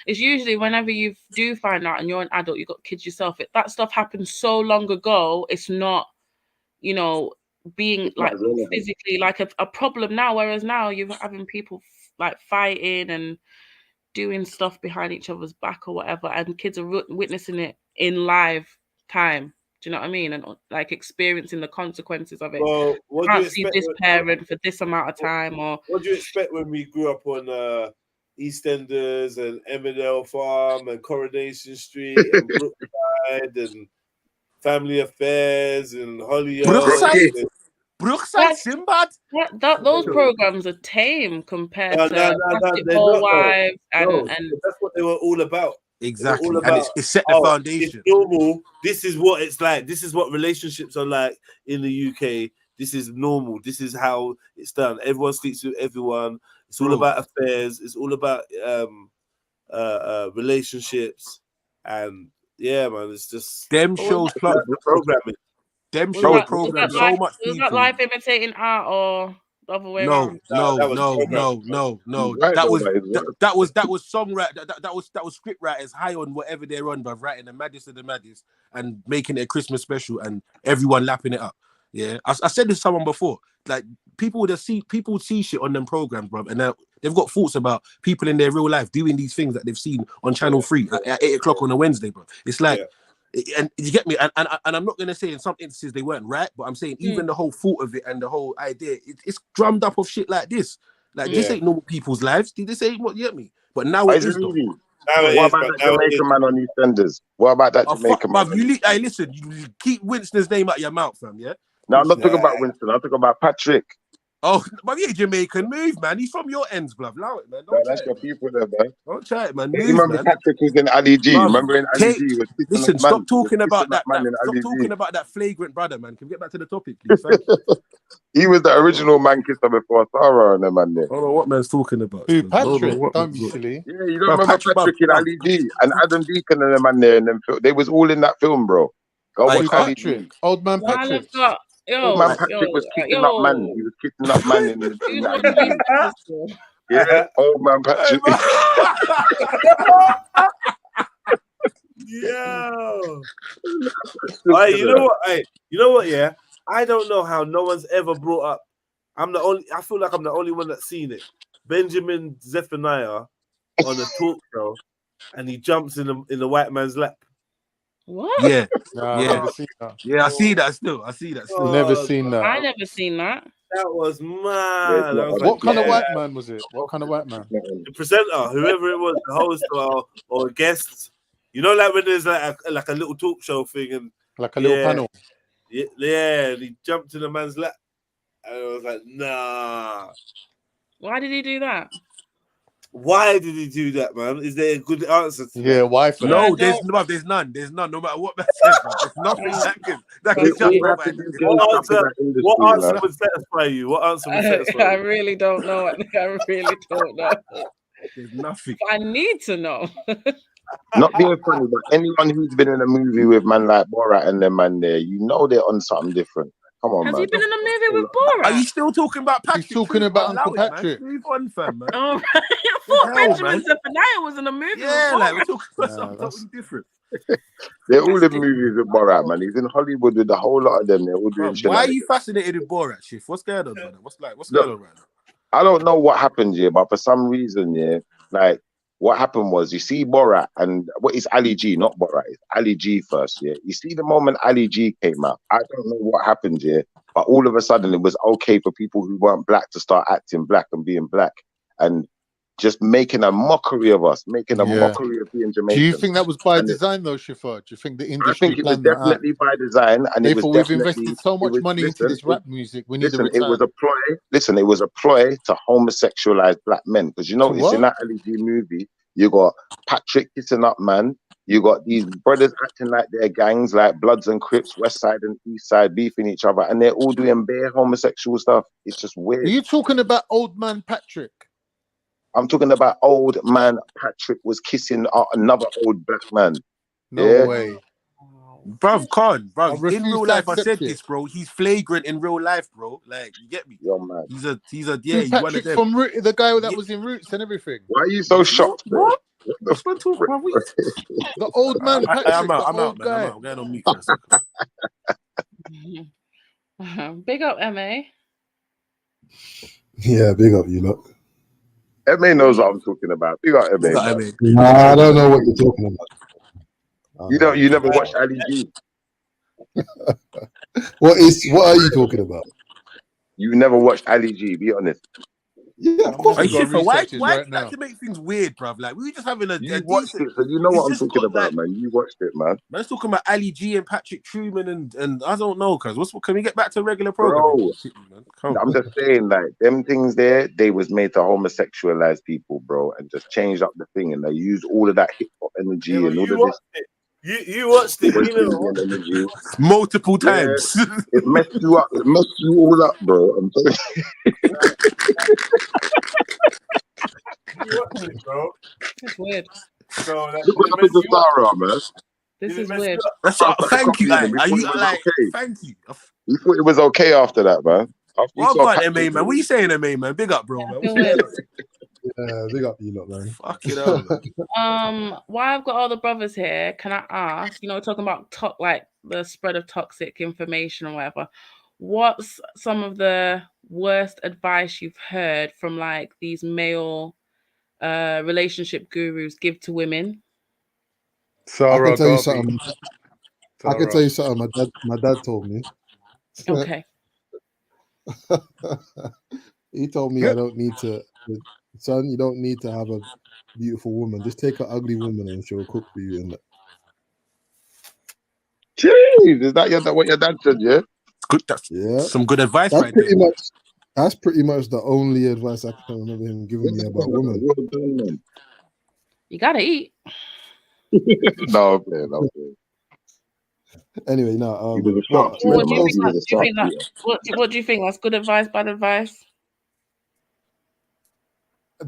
It's usually whenever you do find out and you're an adult, you've got kids yourself, that stuff happened so long ago, it's not, you know, being like physically like a problem now, whereas now you're having people like fighting and doing stuff behind each other's back or whatever, and kids are witnessing it in live time. Do you know what I mean? And like experiencing the consequences of it. Well, what do you Can't see expect? this parent for this amount of time, or What do you expect when we grew up on EastEnders and Emmerdale Farm and Coronation Street and Brookside and Family Affairs and Hollyoaks? Brookside Simbad. Those programs are tame compared No, to they're Basketball not though. Wives No, and that's what they were all about. Exactly, All and about, it's set the foundation. It's normal. This is what it's like. This is what relationships are like in the UK. This is normal. This is how it's done. Everyone speaks to everyone. It's all about affairs. It's all about relationships, and yeah, man, it's just Them shows that's the programming. Them was shows that program so much was that people. life imitating art or the other way No, around? no. Right, That though, was that is right. that was songwriter. That was script writers high on whatever they're on, but writing the maddest of the maddest and making it a Christmas special and everyone lapping it up. Yeah, I said this to someone before. Like people would see shit on them programs, bro, and they've got thoughts about people in their real life doing these things that they've seen on Channel 3 at 8 o'clock on a Wednesday, bro. It's like. And you get me, and I'm not gonna say in some instances they weren't right, but I'm saying even the whole thought of it and the whole idea, it's drummed up of shit like this. Like this ain't normal people's lives. This ain't what you get me. But now it is though. What about that Jamaican man on EastEnders? What about that Jamaican man? Hey, listen, you keep Winston's name out your mouth, fam. Yeah. No, I'm not talking about Winston. I'm talking about Patrick. Oh, but yeah, Jamaican, move, man. He's from your ends, bruv. Allow it, man. No, that's your people there, man. Don't try it, man. You Move, remember man. Patrick was in Ali G? Bruv, Remember in Ali G? He was kissing listen, that man. stop talking about that. Man in Stop Ali talking G. about that flagrant brother, man. Can we get back to the topic, please? Thank you. He was the original man kisser before Sarah and the man there. I don't know what man's talking about. Who, Patrick? Don't be silly. Yeah, you don't remember Patrick in Ali G and Adam Deacon and the man there in them film. They was all in that film, bro. Go watch Ali G. Patrick, old man Patrick. Old man Patrick was kissing up man. He was kissing up man in Ali G. Yeah, old man Patrick. Yo. Hey, you know what? Hey, you know what? Yeah, I don't know how no one's ever brought up. I feel like I'm the only one that's seen it. Benjamin Zephaniah on a talk show, and he jumps in the white man's lap. What? Yeah, I've never seen that. Yeah, I see that still. Never seen that. I never seen that. That was mad. I was What like, kind of white man was it? What kind of white man? The presenter, whoever it was, the host or guests. You know, like when there's like a little talk show thing and like a little panel. Yeah, and he jumped in the man's lap, and I was like, nah. Why did he do that? Why did he do that, man? Is there a good answer to that? Why for no, there's none. There's none. No matter what man says, man. There's nothing that can What answer would satisfy you? What answer would satisfy you? I really don't know. I really don't know. There's nothing. I need to know. Not being funny, but anyone who's been in a movie with man like Borat and them man there, you know they're on something different. Come on, Has man. he been in a movie with Borat? Are you still talking about Patrick? He's talking about Allow Uncle it, man. Patrick. Move on, fam, man. Oh, right. I The thought hell, Benjamin man. Zephaniah was in a movie Yeah, with like we're Borat. talking about Nah, something that's totally different. They're all in movies with Borat, man. He's in Hollywood with a whole lot of them. They're all doing Bro, why are you shenanigans. fascinated with Borat, Shift? What's going on, brother? What's Look, going on right now? I don't know what happened here, but for some reason, yeah, like what happened was you see Borat and what is Ali G, not Borat, it's Ali G first, yeah. You see the moment Ali G came out, I don't know what happened here, but all of a sudden it was okay for people who weren't black to start acting black and being black and just making a mockery of us, making a Yeah. mockery of being Do you Jamaican. think that was by And design, though, Shifar? Do you think the I industry think it was planned that out? definitely by design, and They it was thought we've definitely invested so much money into this rap music. We need a it was return. a ploy. Listen, it was a ploy to homosexualize black men because you To notice in what? that Ali G movie, you got Patrick kissing up, man. You got these brothers acting like they're gangs, like Bloods and Crips, West Side and East Side, beefing each other, and they're all doing bare homosexual stuff. It's just Are weird. you talking about Old Man Patrick? I'm talking about old man Patrick was kissing another old black man. No Yeah. way. Bruv, Khan, I bruv. In refuse real to life, I accept said it. this, bro. He's flagrant in real life, bro. Like, you get me? Yo, man. He's a Who's he's one of Patrick them. from the guy that Yeah. was in Roots and everything? Why are you so shocked, bro? What? What's one talking about? The old man Patrick, I'm out, the man. old guy. I'm going on mute for a second. Big up, MA. Yeah, big up, you lot. MA knows what I'm talking about. Big up MA, Got man. Nah, I don't know what you're talking about. You never watched Ali G. What are you talking about? You never watched Ali G, be honest. Yeah, of course. Hey, We've got Schiffer, why researchers do right you like now. to make things weird, bruv? Like, we were just having a You watched decent... it, so you know what I'm just talking got, about, like, man. You watched it, man. Man's talking about Ali G and Patrick Truman and I don't know, cuz. Can we get back to regular programming? Bro, I'm just saying, like, them things there, they was made to homosexualize people, bro, and just change up the thing, and they used all of that hip-hop energy and all of this You watched it. You know. West Indian energy. Multiple Yeah, times. it messed you up. It messed you all up, bro. I'm telling you. You watched it, bro. It's weird. So that Look what happened to Sarah, man. This is weird. That's what, thank you. Like, Are you like? Thank you. You thought it was okay after that, man. After you Well, saw God, Patrick, MA, man. What are you saying, MA, man? Big up, bro, man. feel weird. Yeah, big up, you lot, man. Fuck it up, man. Why I've got all the brothers here, can I ask, talking about like the spread of toxic information or whatever, what's some of the worst advice you've heard from like these male relationship gurus give to women? I can tell you Garvey. something. I can tell you something. My dad told me. Okay. He told me I don't need to, son. You don't need to have a beautiful woman. Just take an ugly woman and she'll cook for you. And jeez, is that what your dad said? Yeah. Good. That's some good advice, that's right pretty there. much. That's pretty much the only advice I can remember him giving me about women. Well done, man. You gotta eat. No, man. Anyway, no. He was a What do you think? That's good advice, bad advice?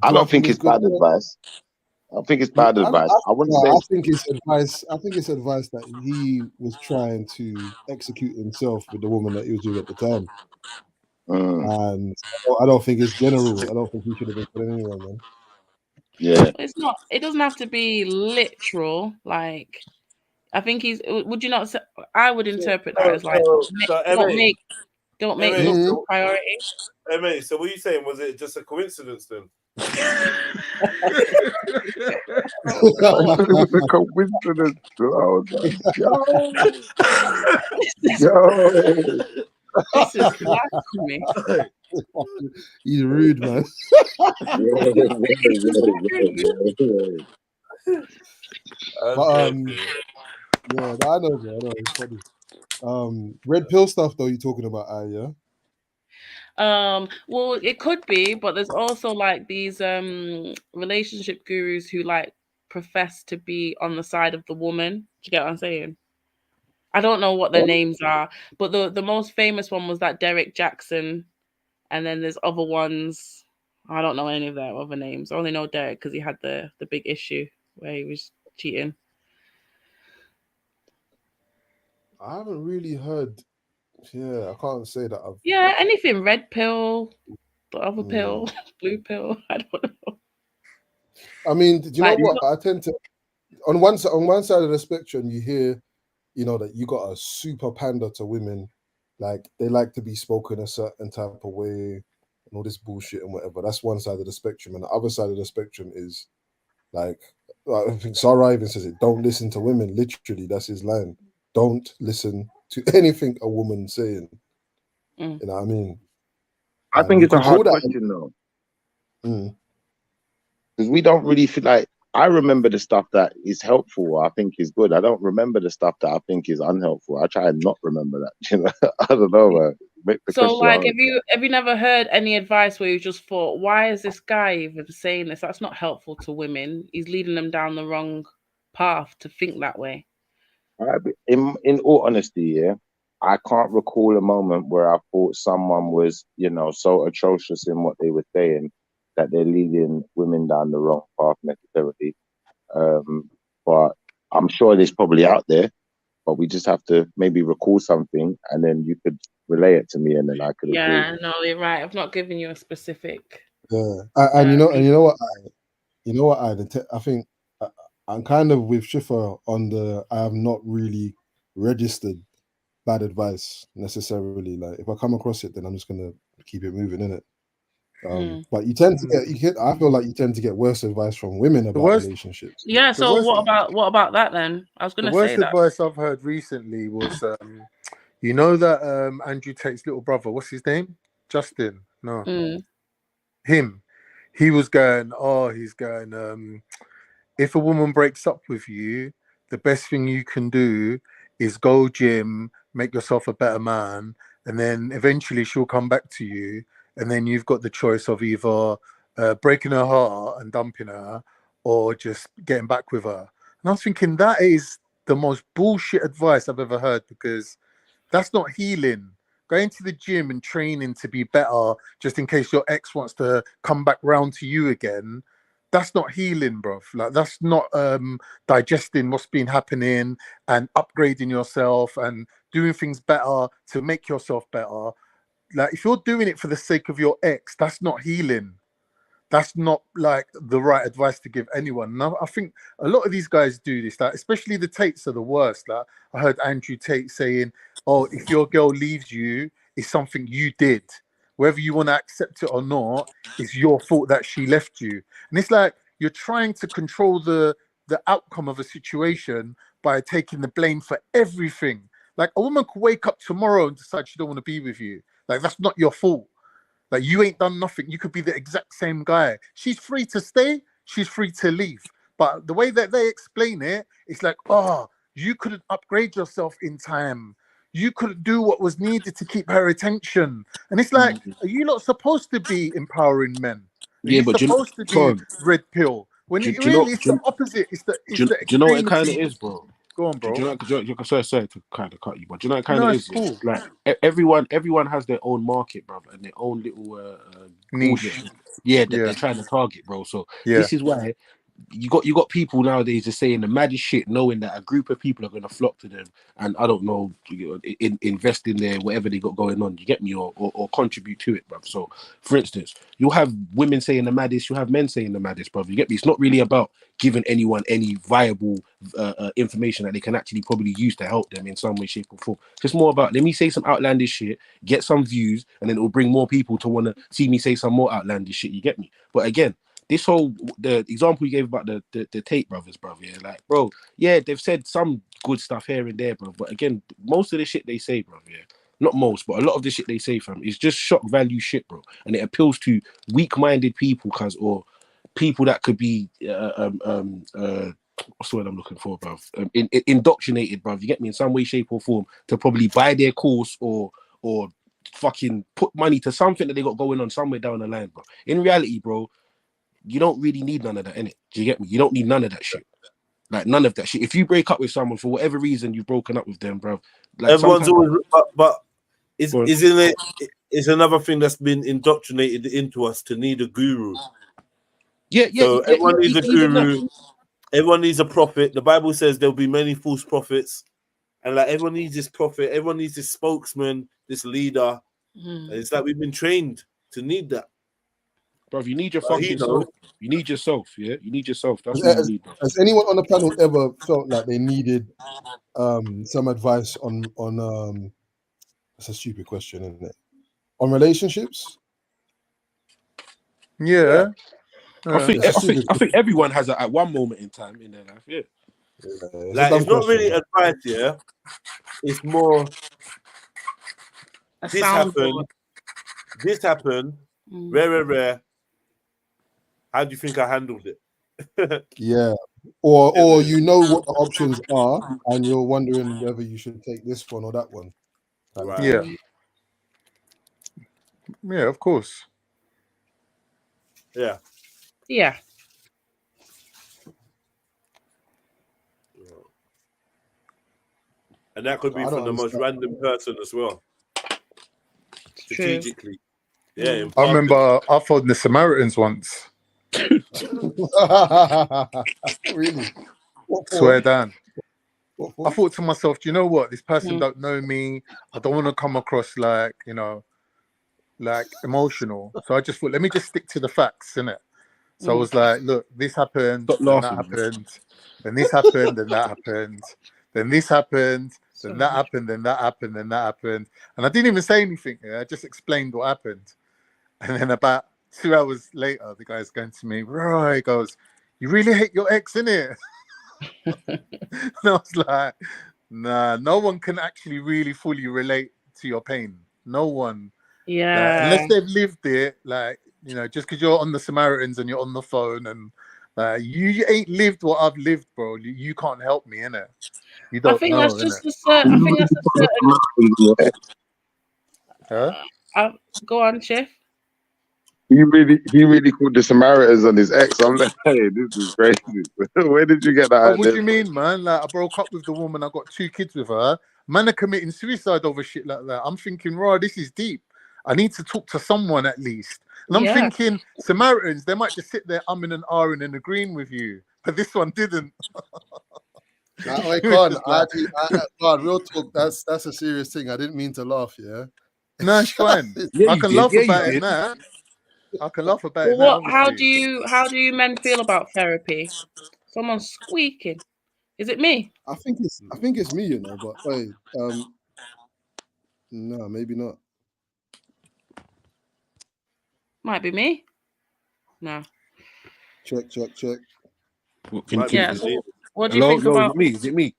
I don't think it's bad advice. I don't think it's bad advice. I wouldn't say. I think it's advice. I think it's advice that he was trying to execute himself with the woman that he was with at the time. And I don't think it's general. I don't think he should have been putting anyone, man. Yeah. It's not. It doesn't have to be literal. Like, I think he's. Would you not say? I would interpret that as like, don't make looks a priority. MA, so what are you saying? Was it just a coincidence then? It was a coincidence. Oh, yo. This is blasphemy. He's rude, man. But, yeah, I know, bro. I know, it's funny. Red pill stuff, though. You talking about, yeah? Well, it could be, but there's also like these relationship gurus who like profess to be on the side of the woman. Do you get what I'm saying? I don't know what their names are, but the most famous one was that Derek Jackson, and then there's other ones. I don't know any of their other names. I only know Derek because he had the big issue where he was cheating. I haven't really heard Yeah, I can't say that I've. Yeah, anything red pill, the other Mm. pill, blue pill. I don't know. I mean, do you know Like, what? I tend to on one side of the spectrum, you hear, you know, that you got a super pander to women, like they like to be spoken a certain type of way and all this bullshit and whatever. That's one side of the spectrum, and the other side of the spectrum is like, I think Sarah even says it. Don't listen to women. Literally, that's his line. Don't listen to anything a woman's saying. Mm. You know what I mean? I think You it's a can call hard that. question though, Mm. because we don't really feel like. I remember the stuff that is helpful. I think is good. I don't remember the stuff that I think is unhelpful. I try and not remember that. You know, I don't know. Make the So, question like, hard. have you never heard any advice where you just thought, why is this guy even saying this? That's not helpful to women. He's leading them down the wrong path to think that way. In all honesty, yeah, I can't recall a moment where I thought someone was, you know, so atrocious in what they were saying that they're leading women down the wrong path necessarily. But I'm sure there's probably out there, but we just have to maybe recall something and then you could relay it to me and then I could agree. Yeah, no, you're right. I've not given you a specific. Yeah, and you know what, I think I'm kind of with Schiffer on the. I have not really registered bad advice necessarily. Like if I come across it, then I'm just gonna keep it moving in it. But you tend to get. I feel like you tend to get worse advice from women about relationships. Yeah. The So worst- what about that then? I was The gonna worst say that. advice I've heard recently was, you know that Andrew Tate's little brother, what's his name? Justin. No. Him. He was going, if a woman breaks up with you, the best thing you can do is go gym, make yourself a better man, and then eventually she'll come back to you, and then you've got the choice of either breaking her heart and dumping her or just getting back with her. And I was thinking that is the most bullshit advice I've ever heard, because that's not healing. Going to the gym and training to be better just in case your ex wants to come back round to you again, that's not healing, bruv. Like that's not digesting what's been happening and upgrading yourself and doing things better to make yourself better. Like if you're doing it for the sake of your ex, that's not healing. That's not like the right advice to give anyone. And I think a lot of these guys do this, like especially the Tates are the worst. Like I heard Andrew Tate saying, "Oh, if your girl leaves you, it's something you did. Whether you want to accept it or not, it's your fault that she left you." And it's like you're trying to control the outcome of a situation by taking the blame for everything. Like a woman could wake up tomorrow and decide she don't want to be with you. Like that's not your fault. Like you ain't done nothing. You could be the exact same guy. She's free to stay. She's free to leave. But the way that they explain it, it's like, oh, you couldn't upgrade yourself in time. You couldn't do what was needed to keep her attention. And it's like, are you not supposed to be empowering men? Are Yeah, you but supposed to be Tom, red pill? When it do you know? really, it's the opposite. It's the Do you know what it kind of extreme. is, bro? Go on, Do bro. you know? Sorry to kind of cut you, but do you know what it kind No, of it's is? cool. Like everyone has their own market, bro, and their own little Niche. audience. Yeah, that Yeah. they're trying to target, bro. So Yeah. this is why you got people nowadays just saying the maddest shit, knowing that a group of people are going to flock to them, and I don't know, invest in their whatever they got going on. You get me, or contribute to it, bro. So, for instance, you'll have women saying the maddest, you have men saying the maddest, bro. You get me? It's not really about giving anyone any viable information that they can actually probably use to help them in some way, shape, or form. It's just more about let me say some outlandish shit, get some views, and then it will bring more people to want to see me say some more outlandish shit. You get me? But again, this whole the example you gave about the Tate brothers, bro, yeah, like, bro, yeah, they've said some good stuff here and there, bro, but again, most of the shit they say, bro, yeah, not most, but a lot of the shit they say, fam, is just shock value shit, bro, and it appeals to weak-minded people, cause or people that could be what's the word I'm looking for, bro? Indoctrinated, bro. You get me, in some way, shape, or form, to probably buy their course or fucking put money to something that they got going on somewhere down the line, bro. In reality, bro, you don't really need none of that, innit? Do you get me? You don't need none of that shit. Like none of that shit. If you break up with someone for whatever reason, you've broken up with them, bro. Like Everyone's sometimes, always, but isn't it? It's another thing that's been indoctrinated into us to need a guru. Yeah. So everyone needs a Even that. guru. Everyone needs a prophet. The Bible says there'll be many false prophets. And like everyone needs this prophet, everyone needs this spokesman, this leader. And it's like we've been trained to need that. Bro, you need your But he fucking knows. self. You need yourself, yeah? You need yourself. That's Has, what you has, need, bro. has anyone on the panel ever felt like they needed some advice on that's a stupid question, isn't it? On relationships? Yeah. I think That's a stupid I think everyone has that at one moment in time in their life, yeah. it's Like a dumb it's not really question. advice, yeah. It's more A this soundboard. happened, rare. How do you think I handled it? Yeah. Or you know what the options are and you're wondering whether you should take this one or that one. Right. Yeah. Yeah, of course. Yeah. Yeah. And that could be I don't from the most understand. random person as well. Strategically. Yeah. in I passing. remember I phoned the Samaritans once. Really? What Swear for? down. What I for? thought to myself, do you know what? This person don't know me. I don't want to come across like, you know, like emotional. So I just thought, let me just stick to the facts, innit? So I was like, look, this happened, Stop then that laughing, man. happened, then this happened, then that happened, then this happened, then that happened, then that happened, then that happened. And I didn't even say anything. I just explained what happened. And then about 2 hours later, the guy's going to me, right, he goes, you really hate your ex, innit? And I was like, nah, no one can actually really fully relate to your pain. No one. Like, Yeah. unless they've lived it, like, you know, just because you're on the Samaritans and you're on the phone and you ain't lived what I've lived, bro. You can't help me, innit? You I don't think know, that's innit? just a certain. I think that's a certain. Huh? Go on, Chef. He really called the Samaritans on his ex. I'm like, hey, this is crazy. Where did you get that But what idea? do you mean, man? Like, I broke up with the woman. I got 2 kids with her. Man are committing suicide over shit like that. I'm thinking, raw, this is deep. I need to talk to someone at least. And I'm Yeah. thinking, Samaritans, they might just sit there umming and ahhing and agreeing with you. But this one didn't. I can't. God, real talk. That's a serious thing. I didn't mean to laugh. Yeah. No, it's fine. Yeah, I you can did. laugh Yeah, you about it did. now. I can laugh about Well, it now, what? How obviously. do you men feel about therapy? Someone's squeaking. Is it me? I think it's me, you know. But wait, no, maybe not. Might be me. No. Check. Yeah. So what do you think No, about? is it me?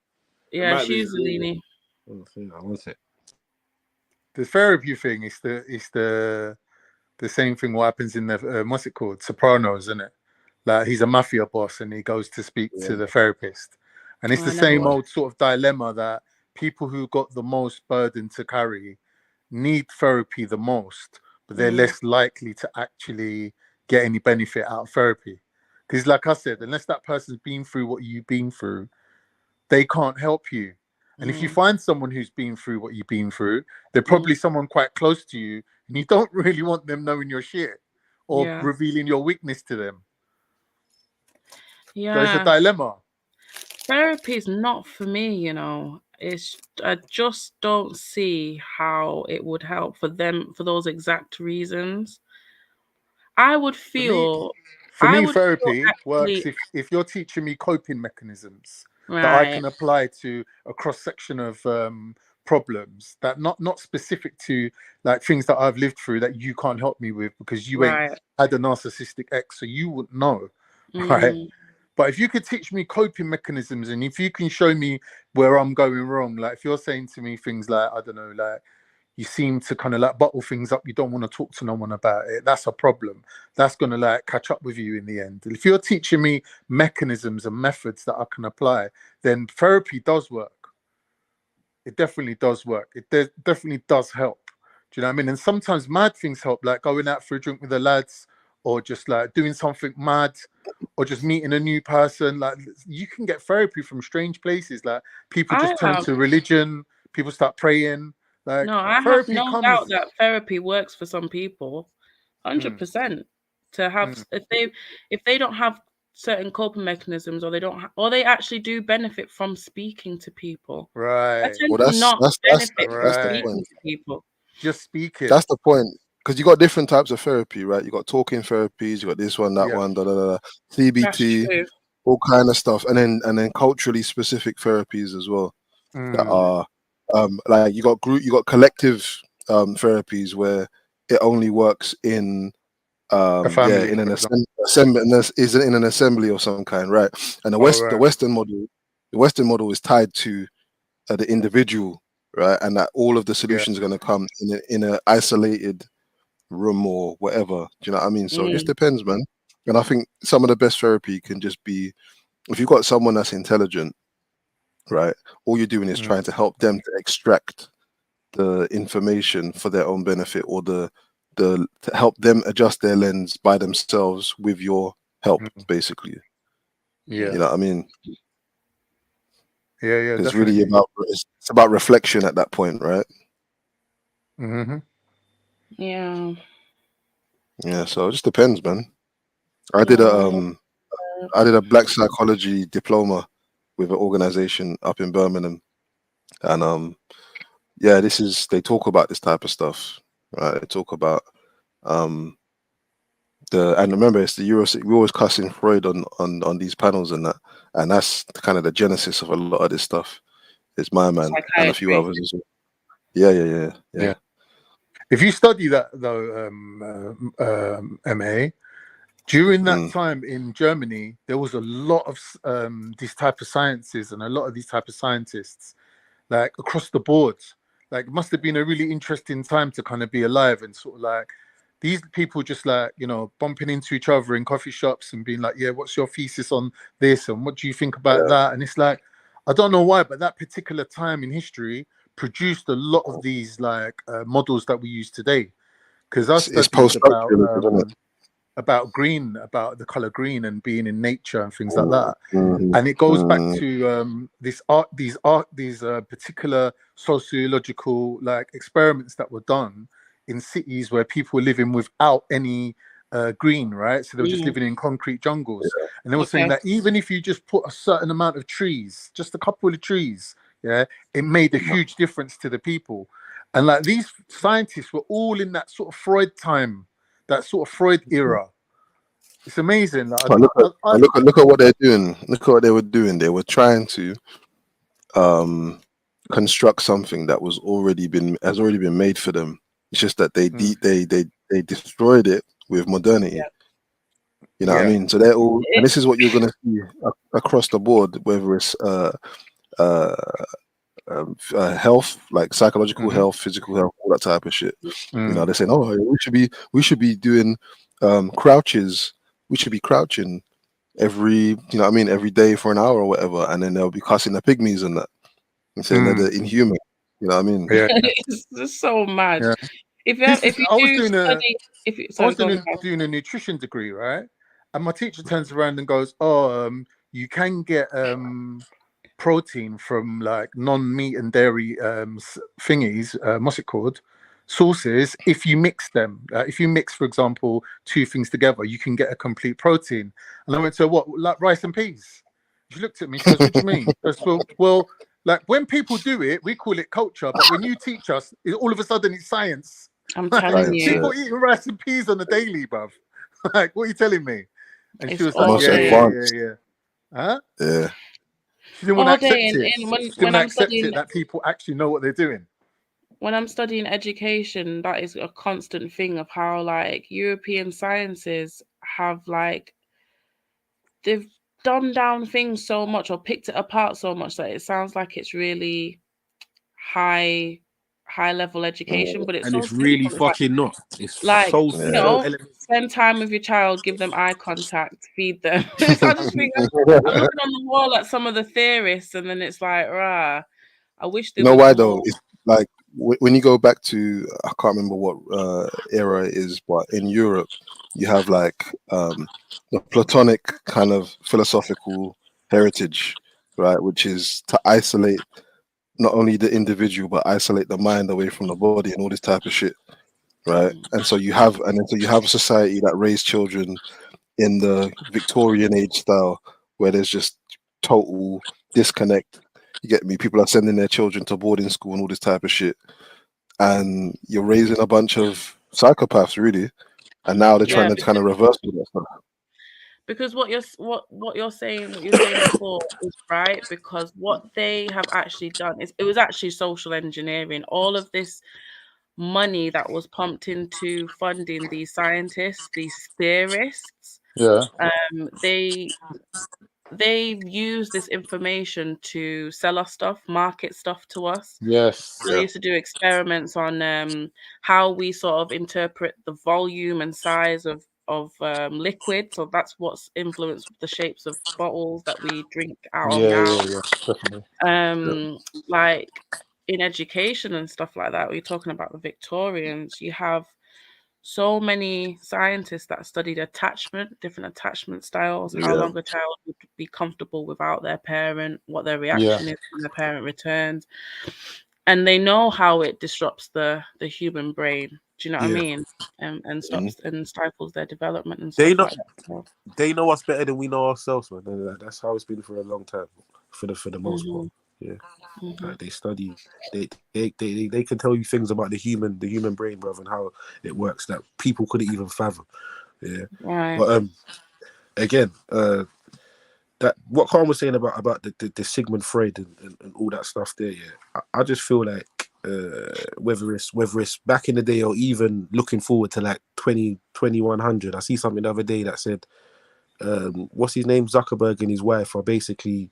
Yeah, she's Zelini. One sec. The therapy thing is the same thing what happens in the what's it called, Sopranos, isn't it? Like he's a mafia boss and he goes to speak to the therapist, and it's Oh, the I never same watched. old sort of dilemma that people who got the most burden to carry need therapy the most, but they're less likely to actually get any benefit out of therapy. Because, like I said, unless that person's been through what you've been through, they can't help you. And if you find someone who's been through what you've been through, they're probably someone quite close to you, and you don't really want them knowing your shit or Yeah. revealing your weakness to them. Yeah. So it's a dilemma. Therapy is not for me, you know. I just don't see how it would help for them for those exact reasons. I would feel. For I me, would feel therapy works actually if you're teaching me coping mechanisms that I right. can apply to a cross section of problems that not specific to like things that I've lived through that you can't help me with because you ain't Right. had a narcissistic ex, so you wouldn't know, right? Mhm. But if you could teach me coping mechanisms and if you can show me where I'm going wrong, like if you're saying to me things like, I don't know, like you seem to kind of like bottle things up, you don't want to talk to no one about it, that's a problem. That's going to like catch up with you in the end. If you're teaching me mechanisms and methods that I can apply, then therapy does work. It definitely does work. It definitely does help. Do you know what I mean? And sometimes mad things help, like going out for a drink with the lads or just like doing something mad or just meeting a new person. Like you can get therapy from strange places. Like people I just turn have to religion, people start praying. Like no, I have therapy no doubt comes. that therapy works for some people, 100%. To have if they don't have certain coping mechanisms, or they don't, or they actually do benefit from speaking to people. I Right. tend Well, to that's not that's that's benefit from that's the Right. point. speaking to people. Just speaking. That's the point. Because you got different types of therapy, right? You got talking therapies, you got this one, that Yeah. one, da da da, da, That's CBT, true. all kind of stuff, and then culturally specific therapies as well that Mm. are like you got collective therapies where it only works in A family, in an for example. assembly, is in an assembly of some kind, right? And Oh, the right. Western model is tied to the individual, right? And that all of the Yeah. solutions are going to come in a isolated room or whatever. Do you know what I mean? So it just depends, man. And I think some of the best therapy can just be if you've got someone that's intelligent, right? All you're doing is Mm. trying to help them to extract the information for their own benefit, or to help them adjust their lens by themselves with your help, basically. Yeah. You know what I mean? Yeah, yeah, It's really definitely. it's about reflection at that point, right? Mm-hmm. Yeah. Yeah, so it just depends, man. I did No. a black psychology diploma with an organization up in Birmingham, and yeah, they talk about this type of stuff, right? They talk about um and remember, it's the Euro. We always cussing Freud on these panels and that, and that's kind of the genesis of a lot of this stuff. It's my man and a few Psychiatry. others as well. Yeah. Yeah. If you study that though, MA, during that time in Germany, there was a lot of these type of sciences and a lot of these type of scientists, like across the board. Like, it must have been a really interesting time to kind of be alive and sort of like these people just like, you know, bumping into each other in coffee shops and being like, yeah, what's your thesis on this and what do you think about that? And it's like, I don't know why, but that particular time in history produced a lot of these like models that we use today. Because I It's studied post-structuralism, isn't it? about green, about the color green and being in nature and things like that. And it goes back to these particular sociological like experiments that were done in cities where people were living without any green, right? So they were just living in concrete jungles. And they were saying that even if you just put a certain amount of trees, just a couple of trees, yeah, it made a huge difference to the people. And like these scientists were all in that sort of Freud time, that sort of Freud era. It's amazing. Like, Look at what they're doing. Look at what they were doing. They were trying to construct something that has already been made for them. It's just that they destroyed it with modernity. You know what I mean? So they're all, and this is what you're going to see across the board, whether it's health, like psychological health, physical health, all that type of shit. You know, they're saying, oh, we should be doing crouches. We should be crouching every day for an hour or whatever, and then they'll be cussing the pygmies and that, and saying that they're inhuman. You know what I mean? It's just so mad. If you I was doing a nutrition degree, right? And my teacher turns around and goes, "Oh, you can get protein from like non-meat and dairy thingies. What's it called? Sources. If you mix them, if you mix, for example, two things together, you can get a complete protein." And I went, "So what? Like rice and peas?" She looked at me. She goes, "What do you mean?" I goes, well, like when people do it, we call it culture, but when you teach us, all of a sudden it's science. I'm telling you. People eating rice and peas on the daily, bruv. Like, what are you telling me? And she was Most like, advanced. yeah. Huh? Yeah. She didn't want to All accept day it. in She when didn't want to I'm accept studying it that people actually know what they're doing. when I'm studying education, that is a constant thing of how like European sciences have like they've dumbed down things so much or picked it apart so much that it sounds like it's really high level education, but it's And so it's really simple. It's like, fucking not. It's like so you know, elementary. spend time with your child, give them eye contact, feed them. I just think I'm looking on the wall at some of the theorists, and then it's like, rah, I wish You there know was why more. though? It's like when you go back to, I can't remember what era it is, but in Europe you have like the Platonic kind of philosophical heritage, right? Which is to isolate not only the individual but isolate the mind away from the body and all this type of shit, right? And so you have a society that raised children in the Victorian age style, where there's just total disconnect. You get me? People are sending their children to boarding school and all this type of shit, and you're raising a bunch of psychopaths, really. And now they're Yeah, trying to kind of reverse all that stuff. because what you're saying before is right, because what they have actually done is it was actually social engineering. All of this money that was pumped into funding these scientists, these theorists, Yeah. they use this information to sell us stuff, market stuff to us. Yes. They used to do experiments on how we sort of interpret the volume and size of liquid. So that's what's influenced the shapes of bottles that we drink out of Yeah, now. yeah, yeah, definitely. Like in education and stuff like that, we're talking about the Victorians. You have so many scientists that studied attachment, different attachment styles, how Yeah. long a child would be comfortable without their parent, what their Yeah. reaction is when their parent returns. And they know how it disrupts the human brain. Do you know what I Yeah. mean? And stops and stifles their development and They stuff know like that. So, they know us better than we know ourselves, man. And that's how it's been for a long time, for the most part. Yeah, like they study, they can tell you things about the human brain, brother, and how it works that people couldn't even fathom. Yeah, right. but again, that what Khan was saying about the Sigmund Freud and all that stuff there. Yeah, I just feel like whether it's back in the day or even looking forward to like 2100, I see something the other day that said, what's his name, Zuckerberg and his wife are basically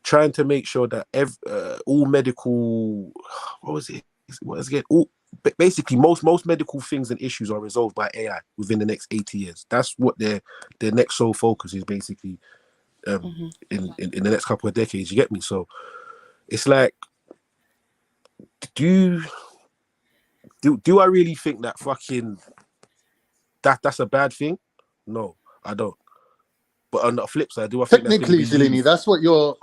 trying to make sure that all medical, what was it again, basically most medical things and issues are resolved by AI within the next 80 years. That's what their next sole focus is, basically, in the next couple of decades. You get me? So it's like, do I really think that fucking that's a bad thing? No, I don't. But on the flip side, do I think that's going to Technically, be really? Zilini, that's what your